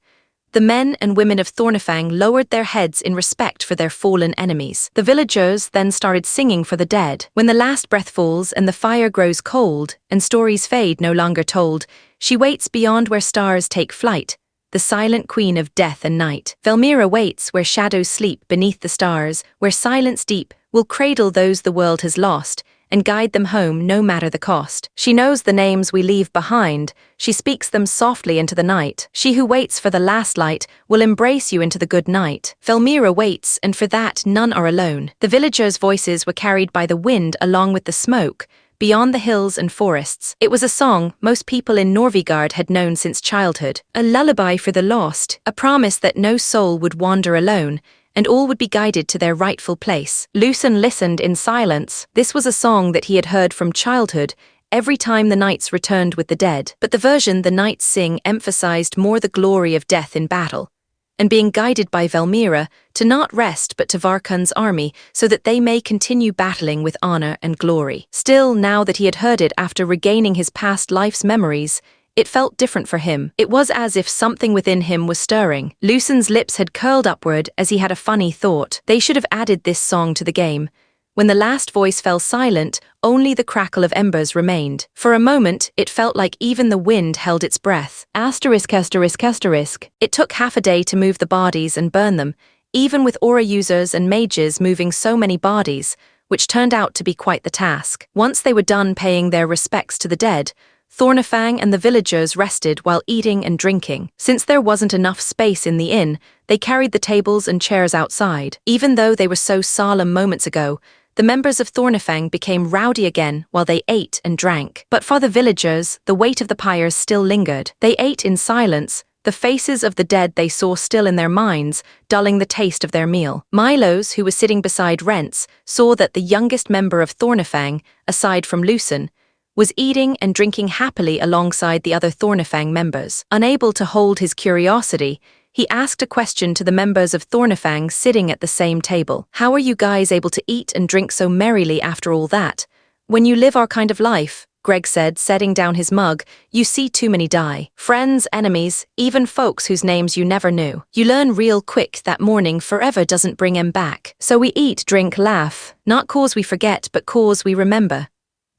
The men and women of Thornifang lowered their heads in respect for their fallen enemies. The villagers then started singing for the dead. When the last breath falls and the fire grows cold, and stories fade no longer told, she waits beyond where stars take flight, the silent queen of death and night. Velmira waits where shadows sleep beneath the stars, where silence deep will cradle those the world has lost, and guide them home no matter the cost. She knows the names we leave behind, she speaks them softly into the night. She who waits for the last light will embrace you into the good night. Velmira waits, and for that none are alone. The villagers' voices were carried by the wind along with the smoke, beyond the hills and forests. It was a song most people in Norvigard had known since childhood, a lullaby for the lost, a promise that no soul would wander alone, and all would be guided to their rightful place. Lucen listened in silence. This was a song that he had heard from childhood, every time the knights returned with the dead. But the version the knights sing emphasized more the glory of death in battle, and being guided by Velmira to not rest but to Varkun's army, so that they may continue battling with honor and glory. Still, now that he had heard it after regaining his past life's memories, it felt different for him. It was as if something within him was stirring. Lucen's lips had curled upward as he had a funny thought. They should have added this song to the game. When the last voice fell silent, only the crackle of embers remained. For a moment, it felt like even the wind held its breath. Asterisk, asterisk, asterisk. It took half a day to move the bodies and burn them, even with aura users and mages moving so many bodies, which turned out to be quite the task. Once they were done paying their respects to the dead, Thornifang and the villagers rested while eating and drinking. Since there wasn't enough space in the inn, they carried the tables and chairs outside. Even though they were so solemn moments ago, the members of Thornifang became rowdy again while they ate and drank. But for the villagers, the weight of the pyres still lingered. They ate in silence, the faces of the dead they saw still in their minds, dulling the taste of their meal. Milos, who was sitting beside Rents, saw that the youngest member of Thornifang, aside from Lucen, was eating and drinking happily alongside the other Thornifang members. Unable to hold his curiosity, he asked a question to the members of Thornifang sitting at the same table. "How are you guys able to eat and drink so merrily after all that? When you live our kind of life," Greg said, setting down his mug, "you see too many die. Friends, enemies, even folks whose names you never knew. You learn real quick that mourning forever doesn't bring 'em back. So we eat, drink, laugh, not cause we forget but cause we remember.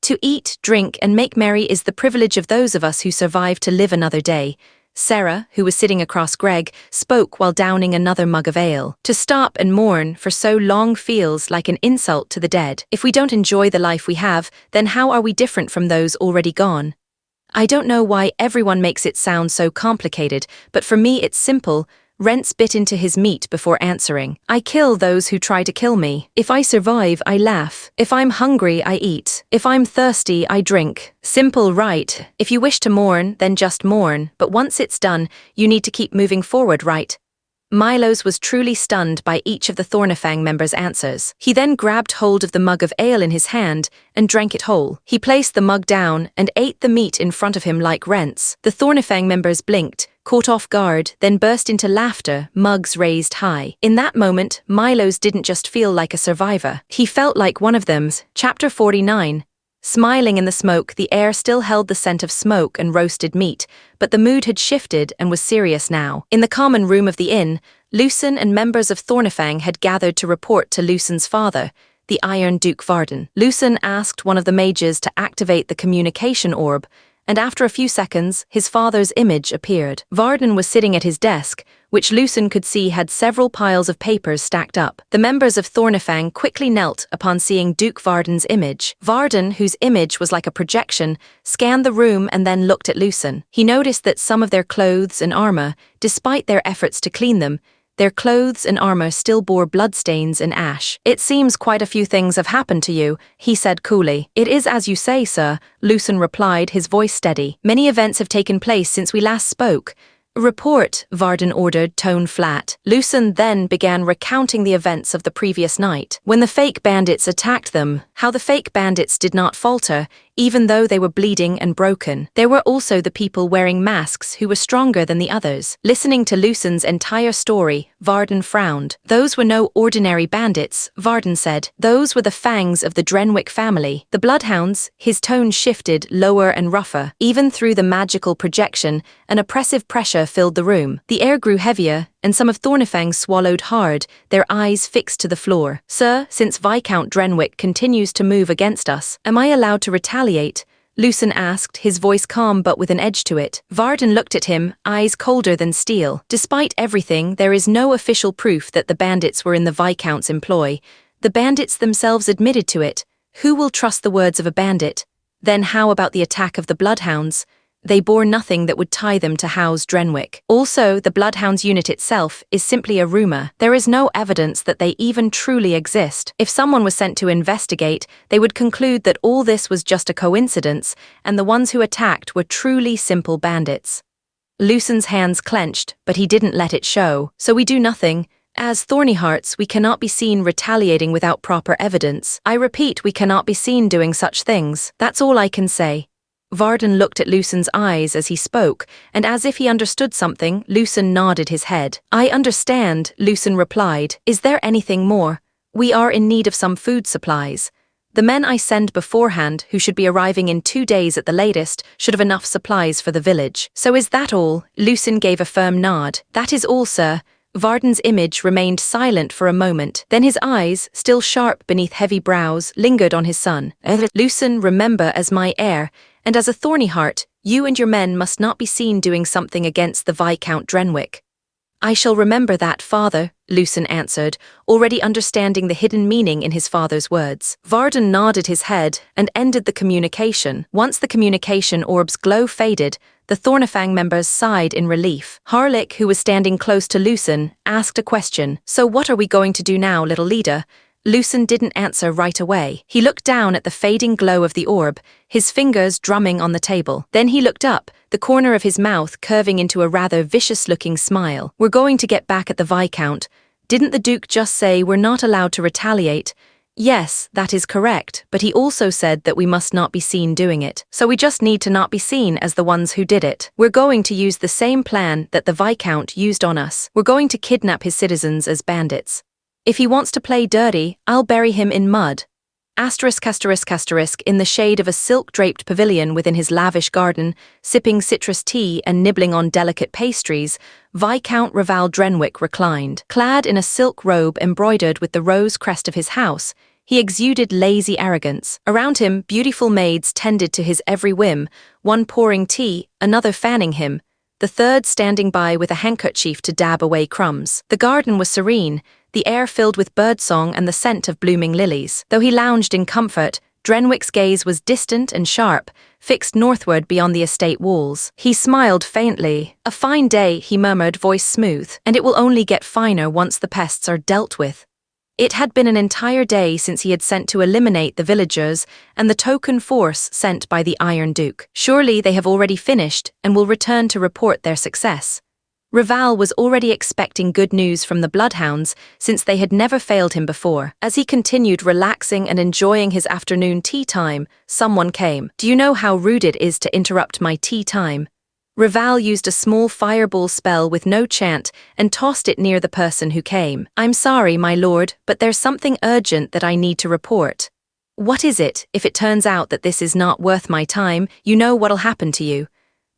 To eat, drink, and make merry is the privilege of those of us who survive to live another day." Sarah, who was sitting across Greg, spoke while downing another mug of ale. "To stop and mourn for so long feels like an insult to the dead. If we don't enjoy the life we have, then how are we different from those already gone? I don't know why everyone makes it sound so complicated, but for me it's simple." Rents bit into his meat before answering. "I kill those who try to kill me. If I survive, I laugh. If I'm hungry, I eat. If I'm thirsty, I drink. Simple, right? If you wish to mourn, then just mourn, but once it's done, you need to keep moving forward, right?" Milos was truly stunned by each of the Thornifang members' answers. He then grabbed hold of the mug of ale in his hand and drank it whole. He placed the mug down and ate the meat in front of him like Rents. The Thornifang members blinked, caught off guard, then burst into laughter, mugs raised high. In that moment, Milos didn't just feel like a survivor. He felt like one of them. Chapter 49. Smiling in the smoke, the air still held the scent of smoke and roasted meat, but the mood had shifted and was serious now. In the common room of the inn, Lucen and members of Thornifang had gathered to report to Lucen's father, the Iron Duke Varden. Lucen asked one of the mages to activate the communication orb, and after a few seconds, his father's image appeared. Varden was sitting at his desk, which Lucen could see had several piles of papers stacked up. The members of Thornifang quickly knelt upon seeing Duke Varden's image. Varden, whose image was like a projection, scanned the room and then looked at Lucen. He noticed that some of their clothes and armor, despite their efforts to clean them, their clothes and armor still bore bloodstains and ash. "It seems quite a few things have happened to you," he said coolly. "It is as you say, sir," Lucen replied, his voice steady. "Many events have taken place since we last spoke. Report, Varden ordered, tone flat. Lucen then began recounting the events of the previous night, when the fake bandits attacked them, how the fake bandits did not falter, even though they were bleeding and broken. There were also the people wearing masks who were stronger than the others. Listening to Lucen's entire story, Varden frowned. Those were no ordinary bandits, Varden said. Those were the fangs of the Drenwick family. The bloodhounds, his tone shifted lower and rougher. Even through the magical projection, an oppressive pressure filled the room. The air grew heavier, and some of Thornifang swallowed hard, their eyes fixed to the floor. Sir, since Viscount Drenwick continues to move against us, am I allowed to retaliate? Lucen asked, his voice calm but with an edge to it. Varden looked at him, eyes colder than steel. Despite everything, there is no official proof that the bandits were in the Viscount's employ. The bandits themselves admitted to it. Who will trust the words of a bandit? Then how about the attack of the bloodhounds? They bore nothing that would tie them to House Drenwick. Also, the Bloodhounds unit itself is simply a rumor. There is no evidence that they even truly exist. If someone was sent to investigate, they would conclude that all this was just a coincidence, and the ones who attacked were truly simple bandits. Lucen's hands clenched, but he didn't let it show. So we do nothing. As Thorny Hearts, we cannot be seen retaliating without proper evidence. I repeat, we cannot be seen doing such things. That's all I can say. Varden looked at Lucen's eyes as he spoke, and as if he understood something, Lucen nodded his head. I understand, Lucen replied. Is there anything more? We are in need of some food supplies. The men I send beforehand, who should be arriving in 2 days at the latest, should have enough supplies for the village. So is that all? Lucen gave a firm nod. That is all, sir. Varden's image remained silent for a moment, then his eyes, still sharp beneath heavy brows, lingered on his son. Lucen, remember as my heir, and as a Thorny Heart, you and your men must not be seen doing something against the Viscount Drenwick. I shall remember that, father, Lucen answered, already understanding the hidden meaning in his father's words. Varden nodded his head and ended the communication. Once the communication orb's glow faded, the Thornifang members sighed in relief. Harlick, who was standing close to Lucen, asked a question. So what are we going to do now, little leader? Lucen didn't answer right away. He looked down at the fading glow of the orb, his fingers drumming on the table. Then he looked up, the corner of his mouth curving into a rather vicious-looking smile. We're going to get back at the Viscount. Didn't the Duke just say we're not allowed to retaliate? Yes, that is correct, but he also said that we must not be seen doing it. So we just need to not be seen as the ones who did it. We're going to use the same plan that the Viscount used on us. We're going to kidnap his citizens as bandits. If he wants to play dirty, I'll bury him in mud. ***** in the shade of a silk-draped pavilion within his lavish garden, sipping citrus tea and nibbling on delicate pastries, Viscount Raval Drenwick reclined. Clad in a silk robe embroidered with the rose crest of his house, he exuded lazy arrogance. Around him, beautiful maids tended to his every whim, one pouring tea, another fanning him, the third standing by with a handkerchief to dab away crumbs. The garden was serene, the air filled with birdsong and the scent of blooming lilies. Though he lounged in comfort, Drenwick's gaze was distant and sharp, fixed northward beyond the estate walls. He smiled faintly. A fine day, he murmured, voice smooth, and it will only get finer once the pests are dealt with. It had been an entire day since he had sent to eliminate the villagers and the token force sent by the Iron Duke. Surely they have already finished and will return to report their success. Raval was already expecting good news from the Bloodhounds since they had never failed him before. As he continued relaxing and enjoying his afternoon tea time, someone came. Do you know how rude it is to interrupt my tea time? Raval used a small fireball spell with no chant and tossed it near the person who came. I'm sorry, my lord, but there's something urgent that I need to report. What is it? If it turns out that this is not worth my time, you know what'll happen to you.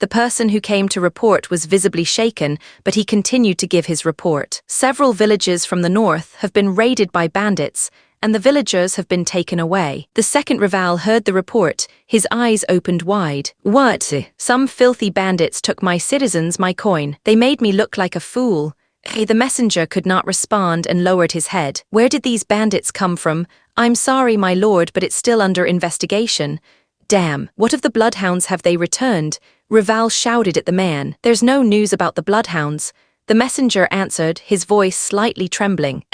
The person who came to report was visibly shaken, but he continued to give his report. Several villages from the north have been raided by bandits, and the villagers have been taken away. The second Raval heard the report, his eyes opened wide. What? Some filthy bandits took my citizens, my coin. They made me look like a fool. The messenger could not respond and lowered his head. Where did these bandits come from? I'm sorry, my lord, but it's still under investigation. Damn, what of the Bloodhounds? Have they returned? Raval shouted at the man. There's no news about the Bloodhounds. The messenger answered, his voice slightly trembling.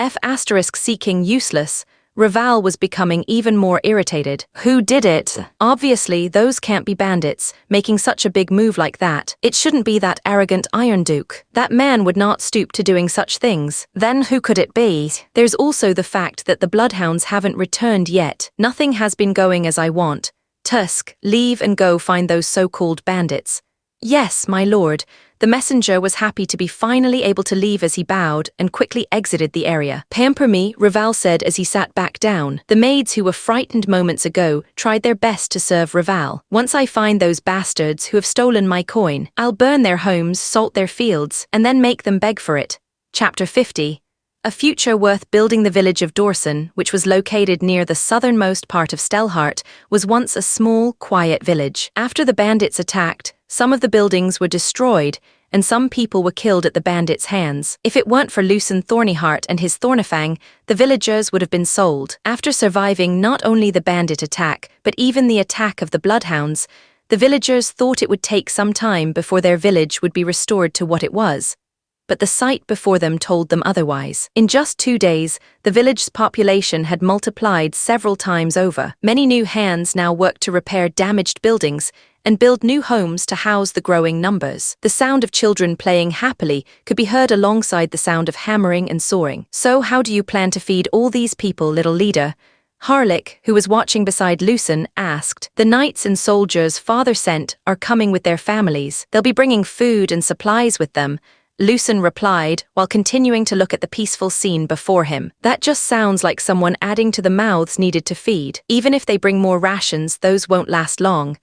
Seeking useless. Raval was becoming even more irritated. Who did it? Obviously, those can't be bandits, making such a big move like that. It shouldn't be that arrogant Iron Duke. That man would not stoop to doing such things. Then who could it be? There's also the fact that the bloodhounds haven't returned yet. Nothing has been going as I want. Tusk, leave and go find those so-called bandits. Yes, my lord. The messenger was happy to be finally able to leave as he bowed and quickly exited the area. Pamper me, Raval said as he sat back down. The maids who were frightened moments ago tried their best to serve Raval. Once I find those bastards who have stolen my coin, I'll burn their homes, salt their fields, and then make them beg for it. Chapter 50. A future worth building. The village of Dorson, which was located near the southernmost part of Stelhart, was once a small, quiet village. After the bandits attacked, some of the buildings were destroyed, and some people were killed at the bandits' hands. If it weren't for Lucen Thornyheart and his Thornifang, the villagers would have been sold. After surviving not only the bandit attack, but even the attack of the bloodhounds, the villagers thought it would take some time before their village would be restored to what it was. But the sight before them told them otherwise. In just 2 days, the village's population had multiplied several times over. Many new hands now worked to repair damaged buildings and build new homes to house the growing numbers. The sound of children playing happily could be heard alongside the sound of hammering and sawing. So how do you plan to feed all these people, little leader? Harlech, who was watching beside Lucen, asked. The knights and soldiers father sent are coming with their families. They'll be bringing food and supplies with them. Lucen replied, while continuing to look at the peaceful scene before him. That just sounds like someone adding to the mouths needed to feed. Even if they bring more rations, those won't last long.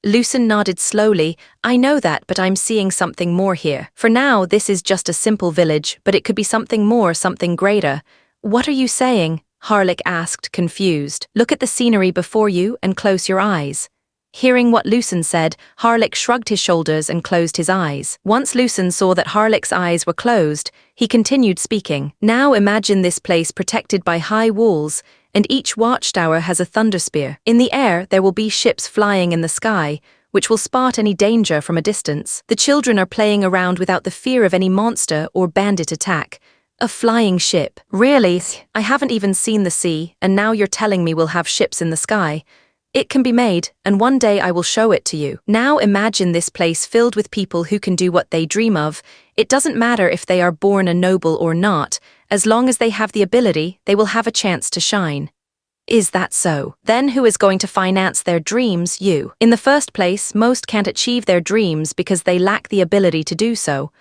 Lucen nodded slowly. I know that, but I'm seeing something more here. For now, this is just a simple village, but it could be something more, something greater. What are you saying? Harlech asked, confused. Look at the scenery before you and close your eyes. Hearing what Lucen said, Harlech shrugged his shoulders and closed his eyes. Once Lucen saw that Harlech's eyes were closed, he continued speaking. Now imagine this place protected by high walls, and each watchtower has a thunderspear. In the air, there will be ships flying in the sky, which will spot any danger from a distance. The children are playing around without the fear of any monster or bandit attack. A flying ship. Really? I haven't even seen the sea, and now you're telling me we'll have ships in the sky. It can be made, and one day I will show it to you. Now imagine this place filled with people who can do what they dream of. It doesn't matter if they are born a noble or not. As long as they have the ability, they will have a chance to shine. Is that so? Then who is going to finance their dreams? You. In the first place, most can't achieve their dreams because they lack the ability to do so.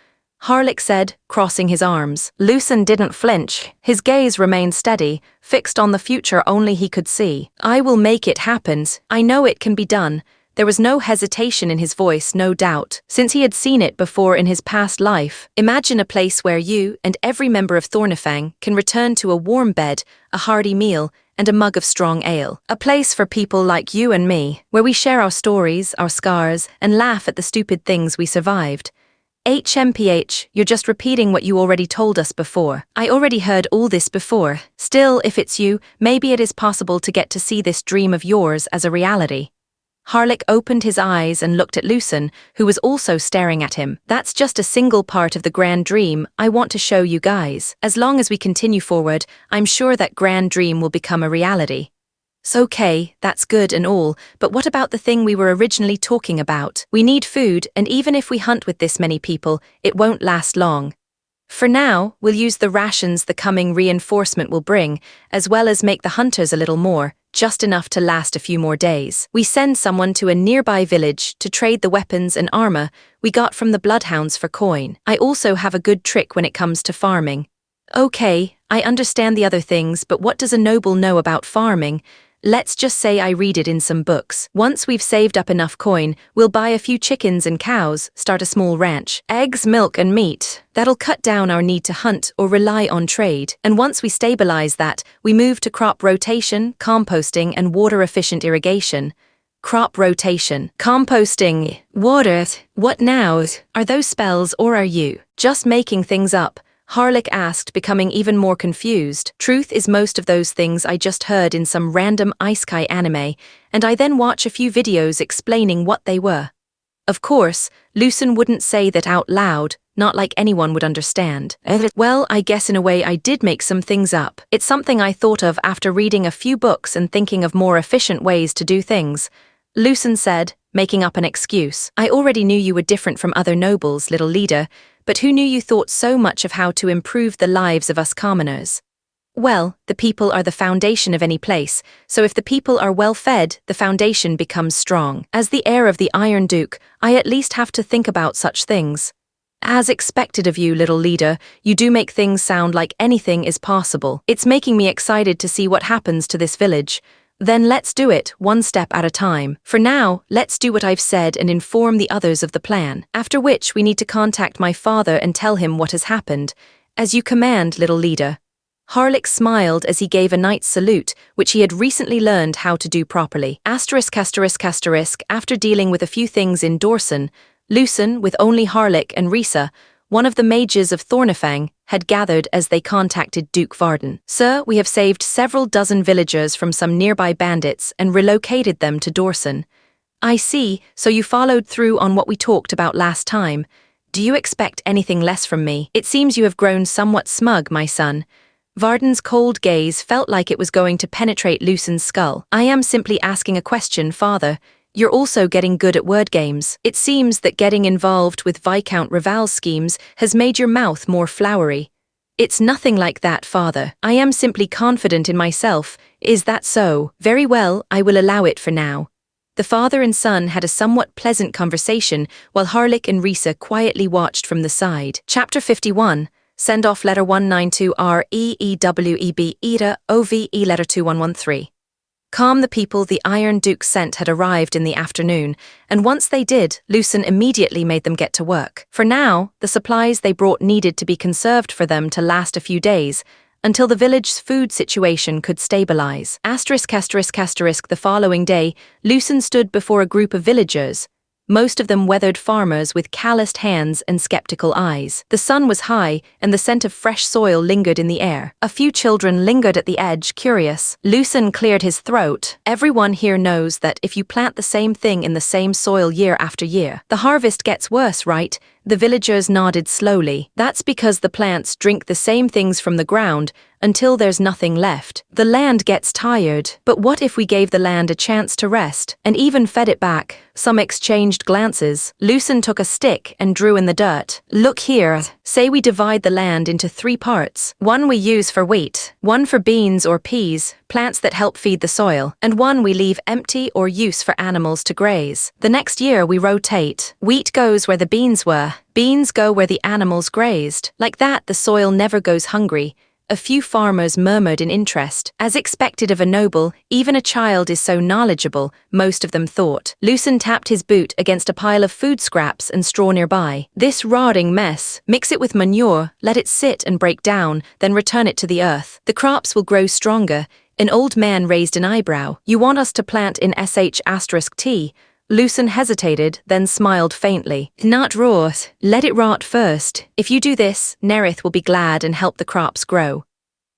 Harlech said, crossing his arms. Lucen didn't flinch. His gaze remained steady, fixed on the future only he could see. I will make it happen. I know it can be done. There was no hesitation in his voice, no doubt, since he had seen it before in his past life. Imagine a place where you and every member of Thornifang can return to a warm bed, a hearty meal, and a mug of strong ale. A place for people like you and me, where we share our stories, our scars, and laugh at the stupid things we survived. HMPH, you're just repeating what you already told us before. I already heard all this before. Still, if it's you, maybe it is possible to get to see this dream of yours as a reality. Harlech opened his eyes and looked at Lucen, who was also staring at him. That's just a single part of the grand dream I want to show you guys. As long as we continue forward, I'm sure that grand dream will become a reality. So okay, that's good and all, but what about the thing we were originally talking about? We need food, and even if we hunt with this many people, it won't last long. For now, we'll use the rations the coming reinforcement will bring, as well as make the hunters a little more, just enough to last a few more days. We send someone to a nearby village to trade the weapons and armor we got from the bloodhounds for coin. I also have a good trick when it comes to farming. Okay, I understand the other things, but what does a noble know about farming? Let's just say I read it in some books. Once we've saved up enough coin, we'll buy a few chickens and cows, start a small ranch. Eggs, milk, and meat. That'll cut down our need to hunt or rely on trade. And once we stabilize that, we move to crop rotation, composting, and water-efficient irrigation. Crop rotation, composting, water. What now? Are those spells or are you just making things up? Harlech asked, becoming even more confused. Truth is, most of those things I just heard in some random isekai anime, and I then watch a few videos explaining what they were. Of course, Lucen wouldn't say that out loud, not like anyone would understand. Well, I guess in a way I did make some things up. It's something I thought of after reading a few books and thinking of more efficient ways to do things. Lucen said, making up an excuse. I already knew you were different from other nobles, little leader, but who knew you thought so much of how to improve the lives of us commoners? Well, the people are the foundation of any place, so if the people are well fed, the foundation becomes strong. As the heir of the Iron Duke, I at least have to think about such things. As expected of you, little leader, you do make things sound like anything is possible. It's making me excited to see what happens to this village. Then let's do it, one step at a time. For now, let's do what I've said and inform the others of the plan. After which, we need to contact my father and tell him what has happened. As you command, little leader. Harlech smiled as he gave a knight's salute, which he had recently learned how to do properly. After dealing with a few things in Dorson, Lucen, with only Harlech and Risa, one of the mages of Thornifang, had gathered as they contacted Duke Varden. Sir, we have saved several dozen villagers from some nearby bandits and relocated them to Dorson. I see, so you followed through on what we talked about last time. Do you expect anything less from me? It seems you have grown somewhat smug, my son. Varden's cold gaze felt like it was going to penetrate Lucen's skull. I am simply asking a question, father. You're also getting good at word games. It seems that getting involved with Viscount Rival's schemes has made your mouth more flowery. It's nothing like that, father. I am simply confident in myself. Is that so? Very well, I will allow it for now. The father and son had a somewhat pleasant conversation while Harlech and Risa quietly watched from the side. Chapter 51. Send off letter 192 REEWEB ETA OVE letter 2113. Calm the people the Iron Duke sent had arrived in the afternoon, and once they did, Lucen immediately made them get to work. For now, the supplies they brought needed to be conserved for them to last a few days, until the village's food situation could stabilize. The following day, Lucen stood before a group of villagers, most of them weathered farmers with calloused hands and skeptical eyes. The sun was high, and the scent of fresh soil lingered in the air. A few children lingered at the edge, curious. Lucen cleared his throat. Everyone here knows that if you plant the same thing in the same soil year after year, the harvest gets worse, right? The villagers nodded slowly. That's because the plants drink the same things from the ground until there's nothing left. The land gets tired. But what if we gave the land a chance to rest, and even fed it back? Some exchanged glances. Lucen took a stick and drew in the dirt. Look here. Say we divide the land into 3 parts. One we use for wheat, one for beans or peas, plants that help feed the soil, and one we leave empty or use for animals to graze. The next year we rotate. Wheat goes where the beans were. Beans go where the animals grazed. Like that, the soil never goes hungry. A few farmers murmured in interest. As expected of a noble, even a child is so knowledgeable, most of them thought. Lucen tapped his boot against a pile of food scraps and straw nearby. This rotting mess, mix it with manure, let it sit and break down, then return it to the earth. The crops will grow stronger. An old man raised an eyebrow. You want us to plant in sh*t? Lucen hesitated, then smiled faintly. Not rot. Let it rot first. If you do this, Nerith will be glad and help the crops grow.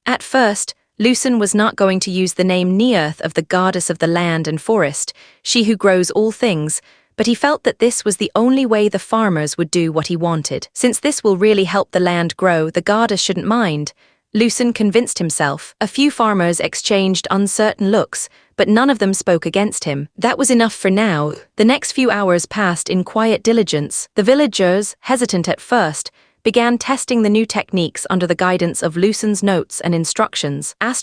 At first, Lucen was not going to use the name Nearth of the goddess of the land and forest, she who grows all things, but he felt that this was the only way the farmers would do what he wanted. Since this will really help the land grow, the goddess shouldn't mind. Lucen convinced himself. A few farmers exchanged uncertain looks, but none of them spoke against him. That was enough for now. The next few hours passed in quiet diligence. The villagers, hesitant at first, began testing the new techniques under the guidance of Lucen's notes and instructions. Once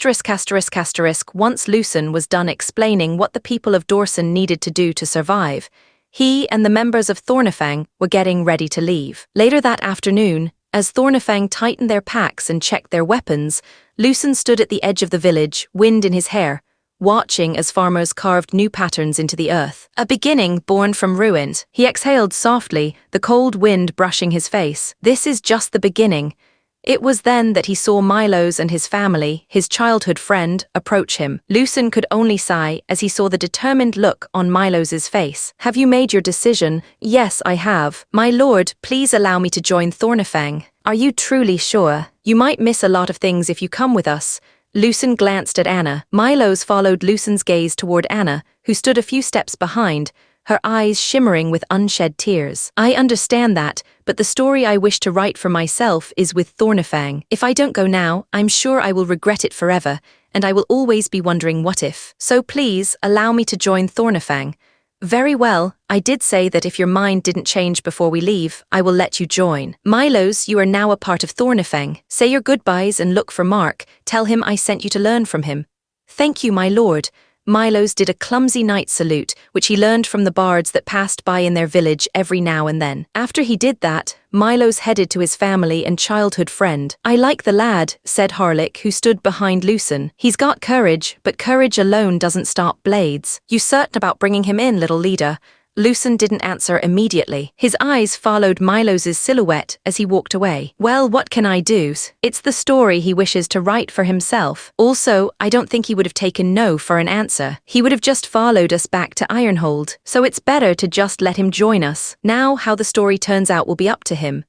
Lucen was done explaining what the people of Dorson needed to do to survive, he and the members of Thornifang were getting ready to leave. Later that afternoon, as Thornifang tightened their packs and checked their weapons, Lucen stood at the edge of the village, wind in his hair, watching as farmers carved new patterns into the earth. A beginning born from ruins. He exhaled softly, the cold wind brushing his face. This is just the beginning. It was then that he saw Milos and his family, his childhood friend, approach him. Lucen could only sigh as he saw the determined look on Milos's face. Have you made your decision? Yes, I have. My lord, please allow me to join Thornifang. Are you truly sure? You might miss a lot of things if you come with us. Lucen glanced at Anna. Milos followed Lucen's gaze toward Anna, who stood a few steps behind, her eyes shimmering with unshed tears. I understand that, but the story I wish to write for myself is with Thornifang. If I don't go now, I'm sure I will regret it forever, and I will always be wondering what if. So please, allow me to join Thornifang. Very well, I did say that if your mind didn't change before we leave, I will let you join. Milos, you are now a part of Thornifang. Say your goodbyes and look for Mark. Tell him I sent you to learn from him. Thank you, my lord. Milos did a clumsy knight salute, which he learned from the bards that passed by in their village every now and then. After he did that, Milos headed to his family and childhood friend. I like the lad, said Harlech, who stood behind Lucen. He's got courage, but courage alone doesn't stop blades. You certain about bringing him in, little leader? Lucen didn't answer immediately. His eyes followed Milos's silhouette as he walked away. Well, what can I do? It's the story he wishes to write for himself. Also, I don't think he would have taken no for an answer. He would have just followed us back to Ironhold. So it's better to just let him join us. Now, how the story turns out will be up to him.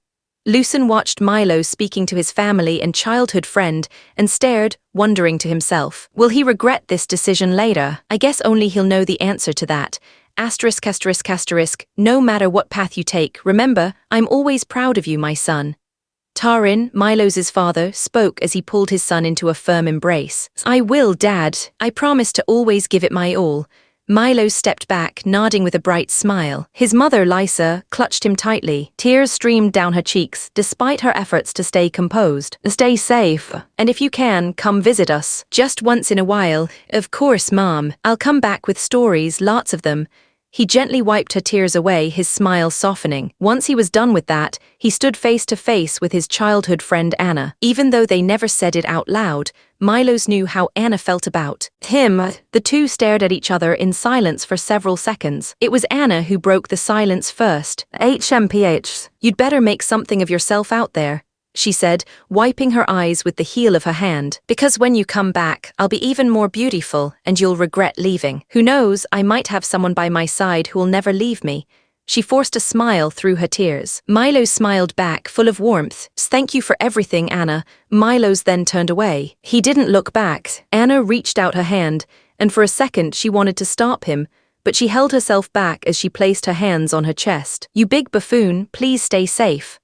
Lucen watched Milo speaking to his family and childhood friend and stared, wondering to himself. Will he regret this decision later? I guess only he'll know the answer to that. Asterisk, asterisk, asterisk, no matter what path you take, remember, I'm always proud of you, my son. Tarin, Milos's father, spoke as he pulled his son into a firm embrace. I will, Dad. I promise to always give it my all. Milo stepped back, nodding with a bright smile. His mother, Lysa, clutched him tightly. Tears streamed down her cheeks, despite her efforts to stay composed. Stay safe. And if you can, come visit us. Just once in a while. Of course, Mom. I'll come back with stories, lots of them. He gently wiped her tears away, his smile softening. Once he was done with that, he stood face to face with his childhood friend Anna. Even though they never said it out loud, Milos knew how Anna felt about him. The two stared at each other in silence for several seconds. It was Anna who broke the silence first. HMPH, you'd better make something of yourself out there, she said, wiping her eyes with the heel of her hand. Because when you come back, I'll be even more beautiful, and you'll regret leaving. Who knows, I might have someone by my side who'll never leave me. She forced a smile through her tears. Milo smiled back, full of warmth. Thank you for everything, Anna. Milos then turned away. He didn't look back. Anna reached out her hand, and for a second she wanted to stop him, but she held herself back as she placed her hands on her chest. You big buffoon, please stay safe.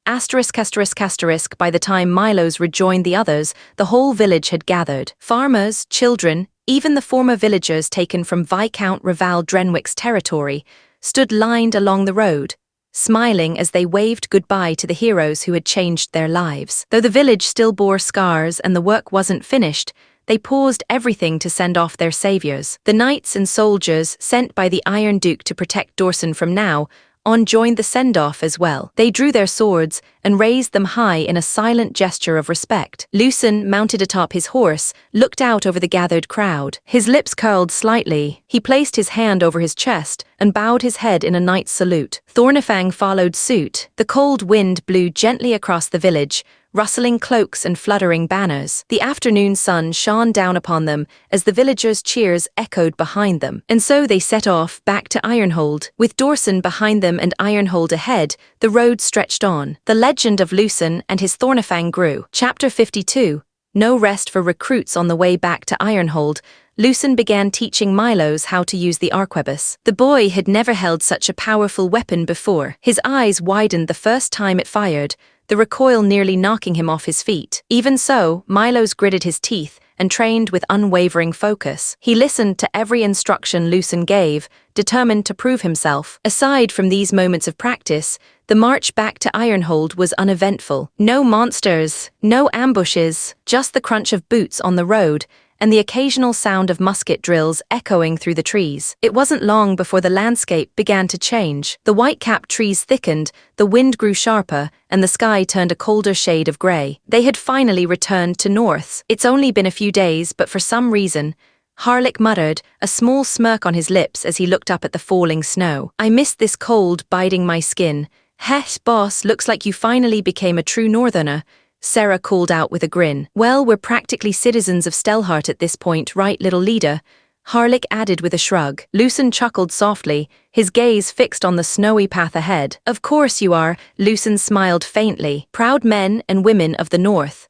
Asterisk, asterisk, asterisk, by the time Milos rejoined the others, the whole village had gathered. Farmers, children, even the former villagers taken from Viscount Raval Drenwick's territory, stood lined along the road, smiling as they waved goodbye to the heroes who had changed their lives. Though the village still bore scars and the work wasn't finished, they paused everything to send off their saviors. The knights and soldiers sent by the Iron Duke to protect Dorson from now on joined the send-off as well. They drew their swords and raised them high in a silent gesture of respect. Lucen, mounted atop his horse, looked out over the gathered crowd. His lips curled slightly. He placed his hand over his chest and bowed his head in a knight's salute. Thornifang followed suit. The cold wind blew gently across the village, rustling cloaks and fluttering banners. The afternoon sun shone down upon them as the villagers' cheers echoed behind them. And so they set off back to Ironhold. With Dorson behind them and Ironhold ahead, the road stretched on. The legend of Lucen and his Thornifang grew. Chapter 52. No rest for recruits on the way back to Ironhold. Lucen began teaching Milos how to use the arquebus. The boy had never held such a powerful weapon before. His eyes widened the first time it fired, the recoil nearly knocking him off his feet. Even so, Milos gritted his teeth and trained with unwavering focus. He listened to every instruction Lucen gave, determined to prove himself. Aside from these moments of practice, the march back to Ironhold was uneventful. No monsters, no ambushes, just the crunch of boots on the road, and the occasional sound of musket drills echoing through the trees. It wasn't long before the landscape began to change. The white-capped trees thickened, the wind grew sharper, and the sky turned a colder shade of grey. They had finally returned to North. It's only been a few days, but for some reason, Harlech muttered, a small smirk on his lips as he looked up at the falling snow. I missed this cold biting my skin. Heh, boss, looks like you finally became a true northerner, Sarah called out with a grin. Well, we're practically citizens of Stelhart at this point, right, little leader? Harlech added with a shrug. Lucen chuckled softly, his gaze fixed on the snowy path ahead. Of course you are, Lucen smiled faintly. Proud men and women of the North.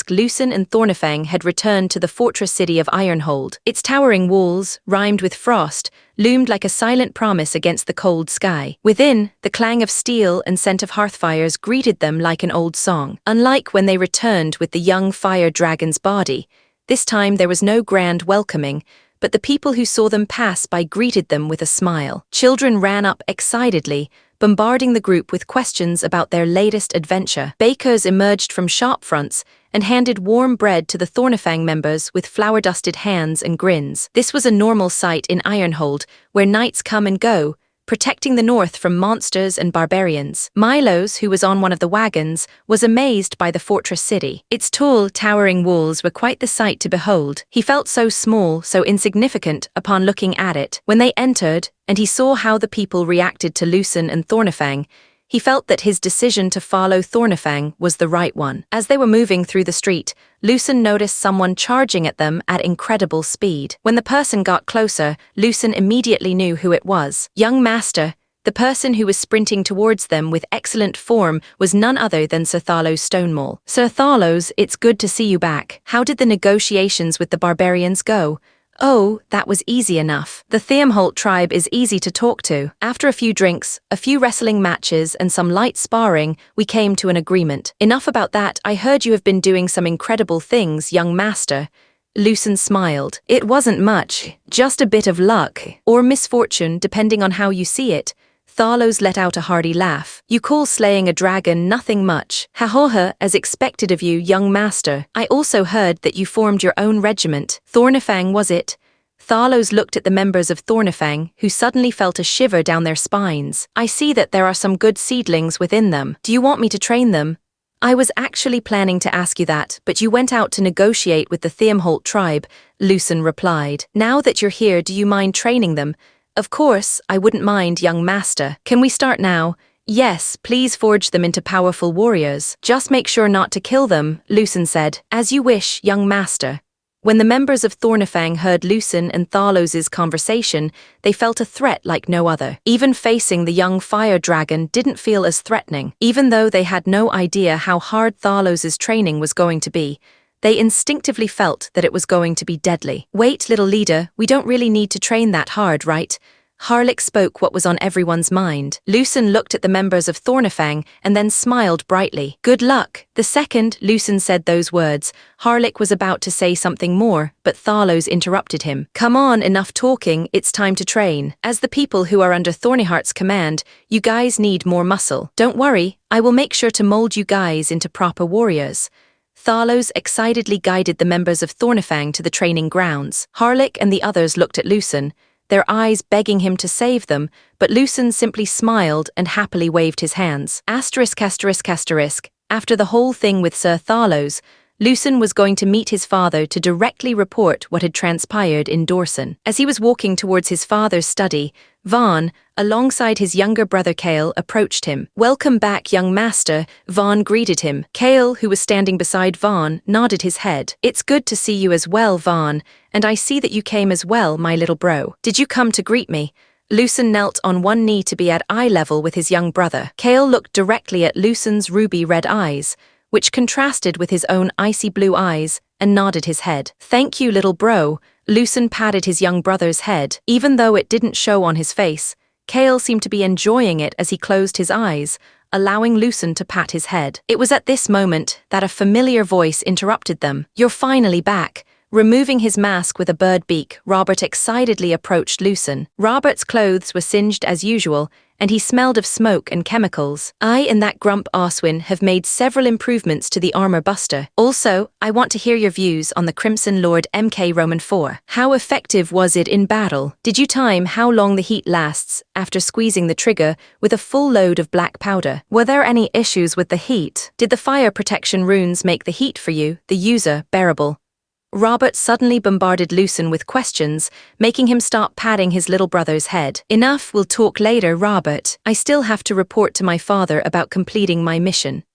Lucen and Thornifang had returned to the fortress city of Ironhold. Its towering walls, rimed with frost, loomed like a silent promise against the cold sky. Within, the clang of steel and scent of hearthfires greeted them like an old song. Unlike when they returned with the young fire dragon's body, this time there was no grand welcoming, but the people who saw them pass by greeted them with a smile. Children ran up excitedly, bombarding the group with questions about their latest adventure. Bakers emerged from shop fronts and handed warm bread to the Thornifang members with flour-dusted hands and grins. This was a normal sight in Ironhold, where knights come and go, protecting the north from monsters and barbarians. Milos, who was on one of the wagons, was amazed by the fortress city. Its tall, towering walls were quite the sight to behold. He felt so small, so insignificant, upon looking at it. When they entered, and he saw how the people reacted to Lucen and Thornifang, he felt that his decision to follow Thornifang was the right one. As they were moving through the street, Lucen noticed someone charging at them at incredible speed. When the person got closer, Lucen immediately knew who it was. Young Master, the person who was sprinting towards them with excellent form, was none other than Sir Thalos Stonemaul. Sir Thalos, it's good to see you back. How did the negotiations with the barbarians go? Oh, that was easy enough. The Theamholt tribe is easy to talk to. After a few drinks, a few wrestling matches, and some light sparring, we came to an agreement. Enough about that. I heard you have been doing some incredible things, young master. Lucen smiled. It wasn't much, just a bit of luck, or misfortune, depending on how you see it. Thalos let out a hearty laugh. You call slaying a dragon nothing much. Ha-ho-ha, as expected of you, young master. I also heard that you formed your own regiment. Thornifang, was it? Thalos looked at the members of Thornifang, who suddenly felt a shiver down their spines. I see that there are some good seedlings within them. Do you want me to train them? I was actually planning to ask you that, but you went out to negotiate with the Theamholt tribe, Lucen replied. Now that you're here, do you mind training them? Of course, I wouldn't mind, young master. Can we start now? Yes, please forge them into powerful warriors. Just make sure not to kill them, Lucen said. As you wish, young master. When the members of Thornifang heard Lucen and Thalos's conversation, they felt a threat like no other. Even facing the young fire dragon didn't feel as threatening. Even though they had no idea how hard Thalos's training was going to be, they instinctively felt that it was going to be deadly. Wait, little leader, we don't really need to train that hard, right? Harlech spoke what was on everyone's mind. Lucen looked at the members of Thornifang and then smiled brightly. Good luck. The second Lucen said those words, Harlech was about to say something more, but Thalos interrupted him. Come on, enough talking, it's time to train. As the people who are under Thornyheart's command, you guys need more muscle. Don't worry, I will make sure to mold you guys into proper warriors. Thalos excitedly guided the members of Thornifang to the training grounds. Harlech and the others looked at Lucen, their eyes begging him to save them, but Lucen simply smiled and happily waved his hands. After the whole thing with Sir Thalos, Lucen was going to meet his father to directly report what had transpired in Dorson. As he was walking towards his father's study, Vaughn, alongside his younger brother Kale, approached him. Welcome back, young master, Vaughn greeted him. Kale, who was standing beside Vaughn, nodded his head. It's good to see you as well, Vaughn, and I see that you came as well, my little bro. Did you come to greet me? Lucen knelt on one knee to be at eye level with his young brother. Kale looked directly at Lucen's ruby-red eyes, which contrasted with his own icy blue eyes, and nodded his head. Thank you, little bro. Lucen patted his young brother's head. Even though it didn't show on his face, Kale seemed to be enjoying it as he closed his eyes, allowing Lucen to pat his head. It was at this moment that a familiar voice interrupted them. You're finally back. Removing his mask with a bird beak, Robert excitedly approached Lucen. Robert's clothes were singed as usual, and he smelled of smoke and chemicals. I and that grump Oswin have made several improvements to the armor buster. Also, I want to hear your views on the Crimson Lord MK Roman 4. How effective was it in battle? Did you time how long the heat lasts after squeezing the trigger with a full load of black powder? Were there any issues with the heat? Did the fire protection runes make the heat for you, the user, bearable? Robert suddenly bombarded Lucen with questions, making him stop patting his little brother's head. Enough, we'll talk later, Robert. I still have to report to my father about completing my mission.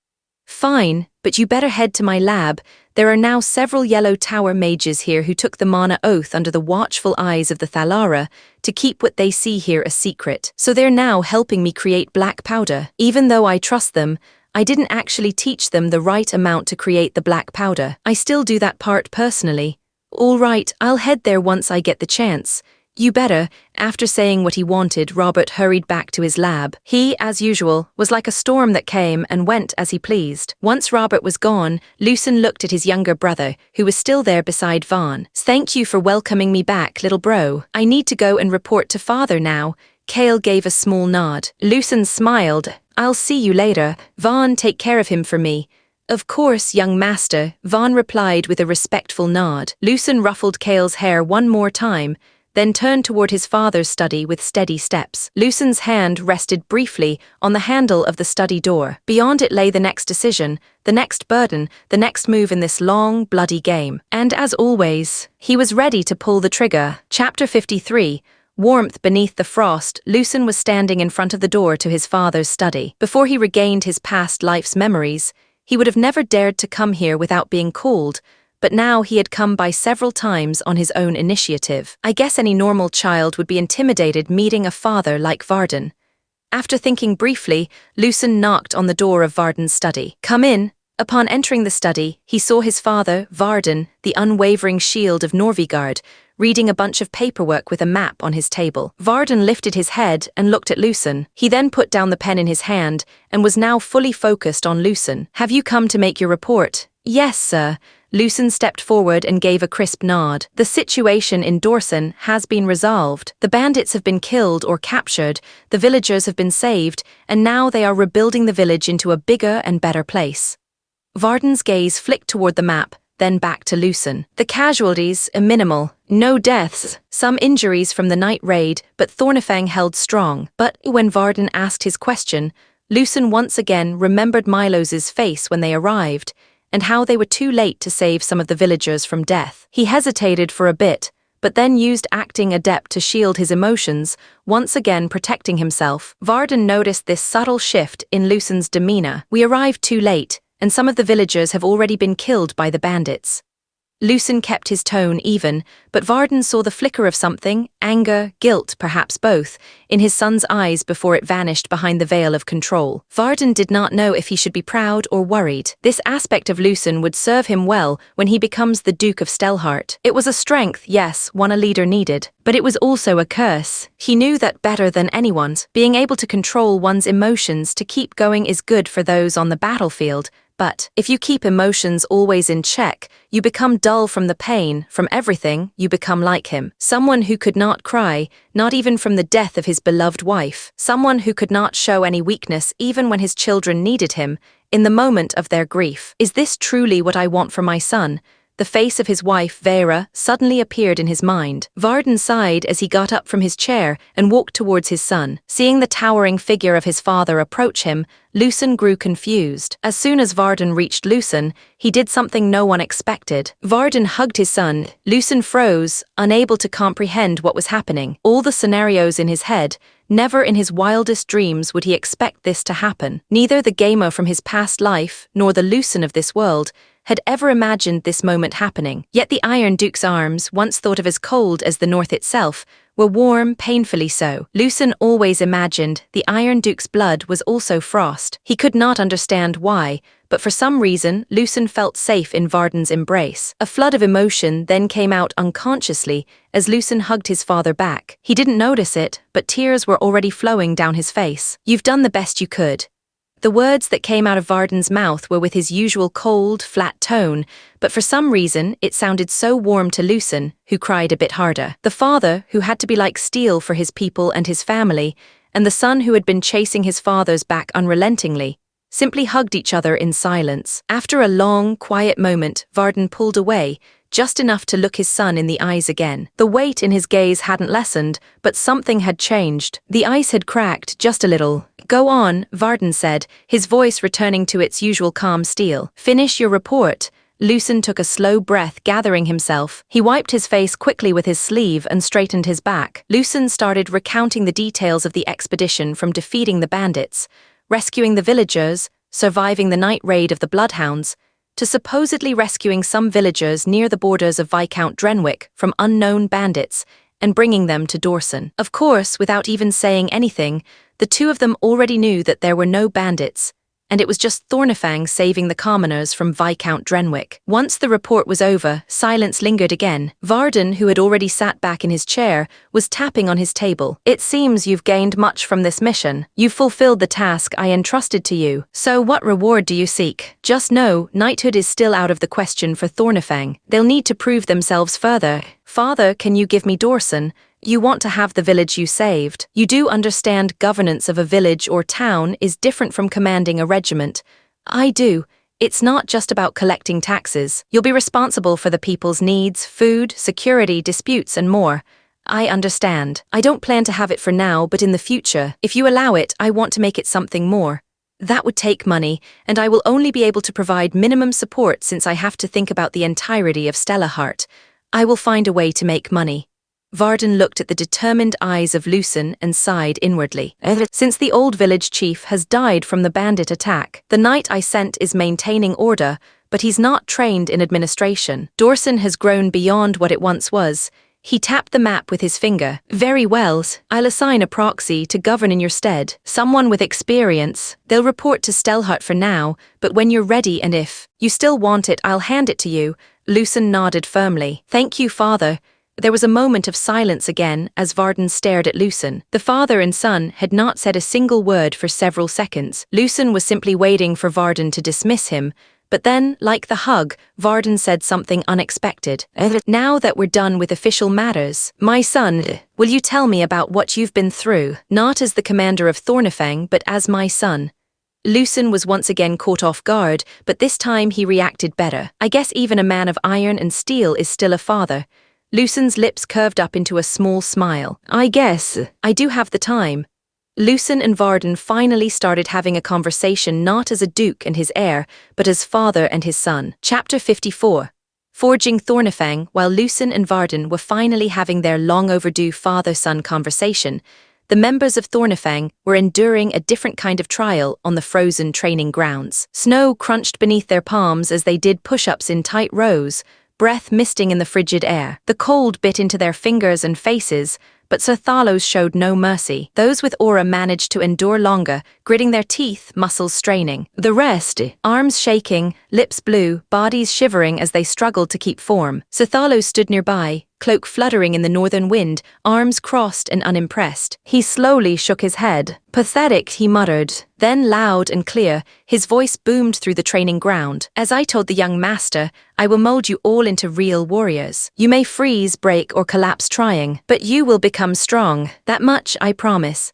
Fine, but you better head to my lab. There are now several Yellow Tower mages here who took the mana oath under the watchful eyes of the Thalara to keep what they see here a secret. So they're now helping me create black powder. Even though I trust them, I didn't actually teach them the right amount to create the black powder. I still do that part personally. All right, I'll head there once I get the chance. You better. After saying what he wanted, Robert hurried back to his lab. He, as usual, was like a storm that came and went as he pleased. Once Robert was gone, Lucen looked at his younger brother, who was still there beside Vaughn. Thank you for welcoming me back, little bro. I need to go and report to father now. Cale gave a small nod. Lucen smiled. I'll see you later. Vaughn, take care of him for me. Of course, young master, Vaughn replied with a respectful nod. Lucen ruffled Cale's hair one more time, then turned toward his father's study with steady steps. Lucen's hand rested briefly on the handle of the study door. Beyond it lay the next decision, the next burden, the next move in this long, bloody game. And as always, he was ready to pull the trigger. Chapter 53. Warmth beneath the frost. Lucen was standing in front of the door to his father's study. Before he regained his past life's memories, he would have never dared to come here without being called, but now he had come by several times on his own initiative. I guess any normal child would be intimidated meeting a father like Varden. After thinking briefly, Lucen knocked on the door of Varden's study. Come in. Upon entering the study, he saw his father, Varden, the unwavering shield of Norvigard, reading a bunch of paperwork with a map on his table. Varden lifted his head and looked at Lucen. He then put down the pen in his hand and was now fully focused on Lucen. Have you come to make your report? Yes, sir. Lucen stepped forward and gave a crisp nod. The situation in Dorsen has been resolved. The bandits have been killed or captured, the villagers have been saved, and now they are rebuilding the village into a bigger and better place. Varden's gaze flicked toward the map, then back to Lucen. The casualties are minimal. No deaths, some injuries from the night raid, but Thornifang held strong. But when Varden asked his question, Lucen once again remembered Milos's face when they arrived, and how they were too late to save some of the villagers from death. He hesitated for a bit, but then used acting adept to shield his emotions, once again protecting himself. Varden noticed this subtle shift in Lucen's demeanor. We arrived too late, and some of the villagers have already been killed by the bandits. Lucen kept his tone even, but Varden saw the flicker of something, anger, guilt, perhaps both, in his son's eyes before it vanished behind the veil of control. Varden did not know if he should be proud or worried. This aspect of Lucen would serve him well when he becomes the Duke of Stelhart. It was a strength, yes, one a leader needed, but it was also a curse. He knew that better than anyone's. Being able to control one's emotions to keep going is good for those on the battlefield, but if you keep emotions always in check, you become dull from the pain, from everything, you become like him. Someone who could not cry, not even from the death of his beloved wife. Someone who could not show any weakness even when his children needed him, in the moment of their grief. Is this truly what I want for my son? The face of his wife, Vera, suddenly appeared in his mind. Varden sighed as he got up from his chair and walked towards his son. Seeing the towering figure of his father approach him, Lucen grew confused. As soon as Varden reached Lucen, he did something no one expected. Varden hugged his son. Lucen froze, unable to comprehend what was happening. All the scenarios in his head, never in his wildest dreams would he expect this to happen. Neither the gamer from his past life, nor the Lucen of this world, had ever imagined this moment happening. Yet the Iron Duke's arms, once thought of as cold as the North itself, were warm, painfully so. Lucen always imagined the Iron Duke's blood was also frost. He could not understand why, but for some reason, Lucen felt safe in Varden's embrace. A flood of emotion then came out unconsciously as Lucen hugged his father back. He didn't notice it, but tears were already flowing down his face. You've done the best you could. The words that came out of Varden's mouth were with his usual cold, flat tone, but for some reason it sounded so warm to Lucen, who cried a bit harder. The father, who had to be like steel for his people and his family, and the son who had been chasing his father's back unrelentingly, simply hugged each other in silence. After a long, quiet moment, Varden pulled away, just enough to look his son in the eyes again. The weight in his gaze hadn't lessened, but something had changed. The ice had cracked just a little. Go on, Varden said, his voice returning to its usual calm steel. Finish your report. Lucen took a slow breath, gathering himself. He wiped his face quickly with his sleeve and straightened his back. Lucen started recounting the details of the expedition from defeating the bandits, rescuing the villagers, surviving the night raid of the bloodhounds, to supposedly rescuing some villagers near the borders of Viscount Drenwick from unknown bandits and bringing them to Dorsen. Of course, without even saying anything, the two of them already knew that there were no bandits, and it was just Thornifang saving the commoners from Viscount Drenwick. Once the report was over, silence lingered again. Varden, who had already sat back in his chair, was tapping on his table. "It seems you've gained much from this mission. You've fulfilled the task I entrusted to you. So what reward do you seek? Just know, knighthood is still out of the question for Thornifang. They'll need to prove themselves further. Father, can you give me Dorson? You want to have the village you saved. You do understand governance of a village or town is different from commanding a regiment. I do. It's not just about collecting taxes. You'll be responsible for the people's needs, food, security, disputes, and more. I understand. I don't plan to have it for now, but in the future, if you allow it, I want to make it something more. That would take money, and I will only be able to provide minimum support since I have to think about the entirety of Stellahart. I will find a way to make money." Varden looked at the determined eyes of Lucen and sighed inwardly. "Since the old village chief has died from the bandit attack, the knight I sent is maintaining order, but he's not trained in administration. Dorson has grown beyond what it once was." He tapped the map with his finger. "Very well, I'll assign a proxy to govern in your stead. Someone with experience. They'll report to Stellhart for now, but when you're ready and if you still want it, I'll hand it to you." Lucen nodded firmly. "Thank you, father." There was a moment of silence again as Varden stared at Lucen. The father and son had not said a single word for several seconds. Lucen was simply waiting for Varden to dismiss him, but then, like the hug, Varden said something unexpected. "Now that we're done with official matters, my son, will you tell me about what you've been through, not as the commander of Thornifang, but as my son?" Lucen was once again caught off guard, but this time he reacted better. "I guess even a man of iron and steel is still a father." Lucen's lips curved up into a small smile. "I guess I do have the time." Lucen and Varden finally started having a conversation not as a duke and his heir, but as father and his son. Chapter 54. Forging Thornifang. While Lucen and Varden were finally having their long-overdue father-son conversation, the members of Thornifang were enduring a different kind of trial on the frozen training grounds. Snow crunched beneath their palms as they did push-ups in tight rows, breath misting in the frigid air. The cold bit into their fingers and faces, but Sir Thalos showed no mercy. Those with aura managed to endure longer, gritting their teeth, muscles straining. The rest, arms shaking, lips blue, bodies shivering as they struggled to keep form. Sir Thalos stood nearby, cloak fluttering in the northern wind, arms crossed and unimpressed. He slowly shook his head. "Pathetic," he muttered. Then loud and clear, his voice boomed through the training ground. "As I told the young master, I will mold you all into real warriors. You may freeze, break, or collapse trying, but you will become strong. That much I promise."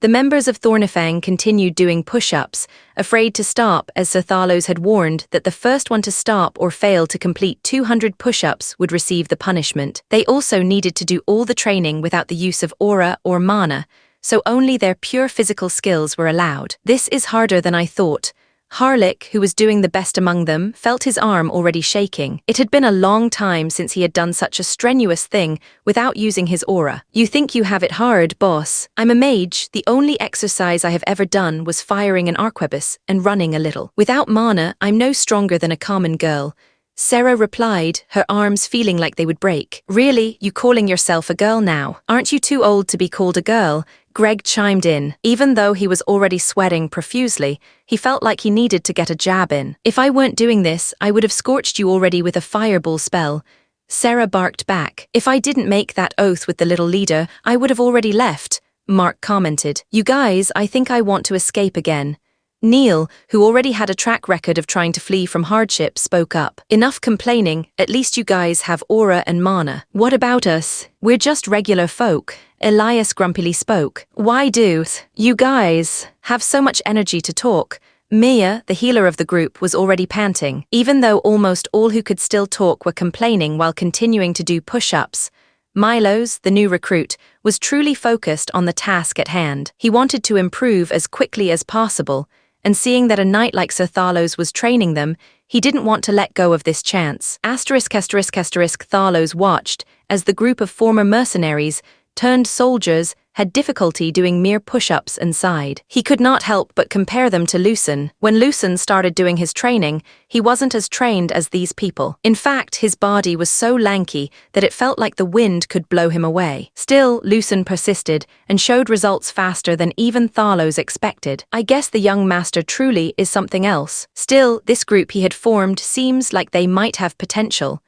The members of Thornifang continued doing push-ups, afraid to stop as Sir Thalos had warned that the first one to stop or fail to complete 200 push-ups would receive the punishment. They also needed to do all the training without the use of aura or mana, so only their pure physical skills were allowed. "This is harder than I thought." Harlick, who was doing the best among them, felt his arm already shaking. It had been a long time since he had done such a strenuous thing without using his aura. "You think you have it hard, boss. I'm a mage. The only exercise I have ever done was firing an arquebus and running a little. Without mana, I'm no stronger than a common girl." Sarah replied, her arms feeling like they would break. "Really, you calling yourself a girl now? Aren't you too old to be called a girl?" Greg chimed in. Even though he was already sweating profusely, he felt like he needed to get a jab in. "If I weren't doing this, I would have scorched you already with a fireball spell." Sarah barked back. "If I didn't make that oath with the little leader, I would have already left," Mark commented. "You guys, I think I want to escape again." Neil, who already had a track record of trying to flee from hardship, spoke up. "Enough complaining, at least you guys have aura and mana." "What about us? We're just regular folk," Elias grumpily spoke. "Why do you guys have so much energy to talk?" Mia, the healer of the group, was already panting. Even though almost all who could still talk were complaining while continuing to do push-ups, Milos, the new recruit, was truly focused on the task at hand. He wanted to improve as quickly as possible, and seeing that a knight like Sir Thalos was training them, he didn't want to let go of this chance. Thalos watched as the group of former mercenaries turned soldiers had difficulty doing mere push-ups and sighed. He could not help but compare them to Lucen. When Lucen started doing his training, he wasn't as trained as these people. In fact, his body was so lanky that it felt like the wind could blow him away. Still, Lucen persisted and showed results faster than even Thalos expected. I guess the young master truly is something else. Still, this group he had formed seems like they might have potential.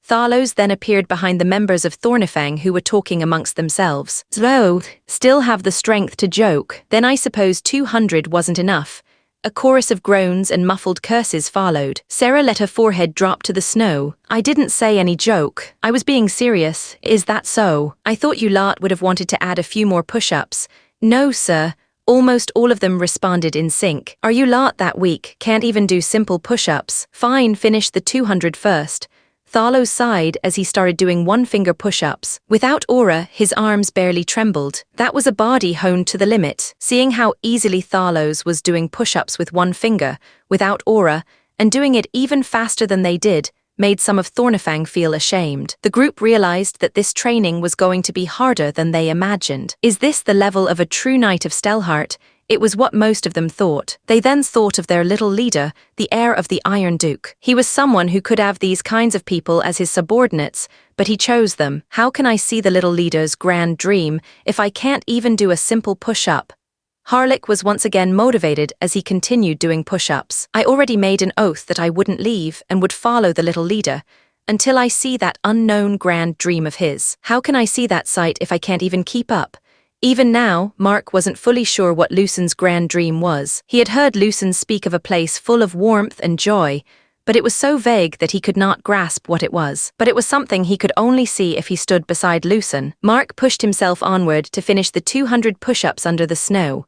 Thalos then appeared behind the members of Thornifang who were talking amongst themselves. So, still have the strength to joke. Then I suppose 200 wasn't enough. A chorus of groans and muffled curses followed. Sarah let her forehead drop to the snow. I didn't say any joke. I was being serious. Is that so? I thought you lot would have wanted to add a few more push-ups. No, sir. Almost all of them responded in sync. Are you lot that weak? Can't even do simple push-ups? Fine, finish the 200 first. Thalos sighed as he started doing one-finger push-ups. Without aura, his arms barely trembled. That was a body honed to the limit. Seeing how easily Thalos was doing push-ups with one finger, without aura, and doing it even faster than they did, made some of Thornifang feel ashamed. The group realized that this training was going to be harder than they imagined. Is this the level of a true knight of Stelhart? It was what most of them thought. They then thought of their little leader, the heir of the Iron Duke. He was someone who could have these kinds of people as his subordinates, but he chose them. How can I see the little leader's grand dream if I can't even do a simple push-up? Harlech was once again motivated as he continued doing push-ups. I already made an oath that I wouldn't leave and would follow the little leader until I see that unknown grand dream of his. How can I see that sight if I can't even keep up? Even now, Mark wasn't fully sure what Lucen's grand dream was. He had heard Lucen speak of a place full of warmth and joy, but it was so vague that he could not grasp what it was. But it was something he could only see if he stood beside Lucen. Mark pushed himself onward to finish the 200 push-ups under the snow.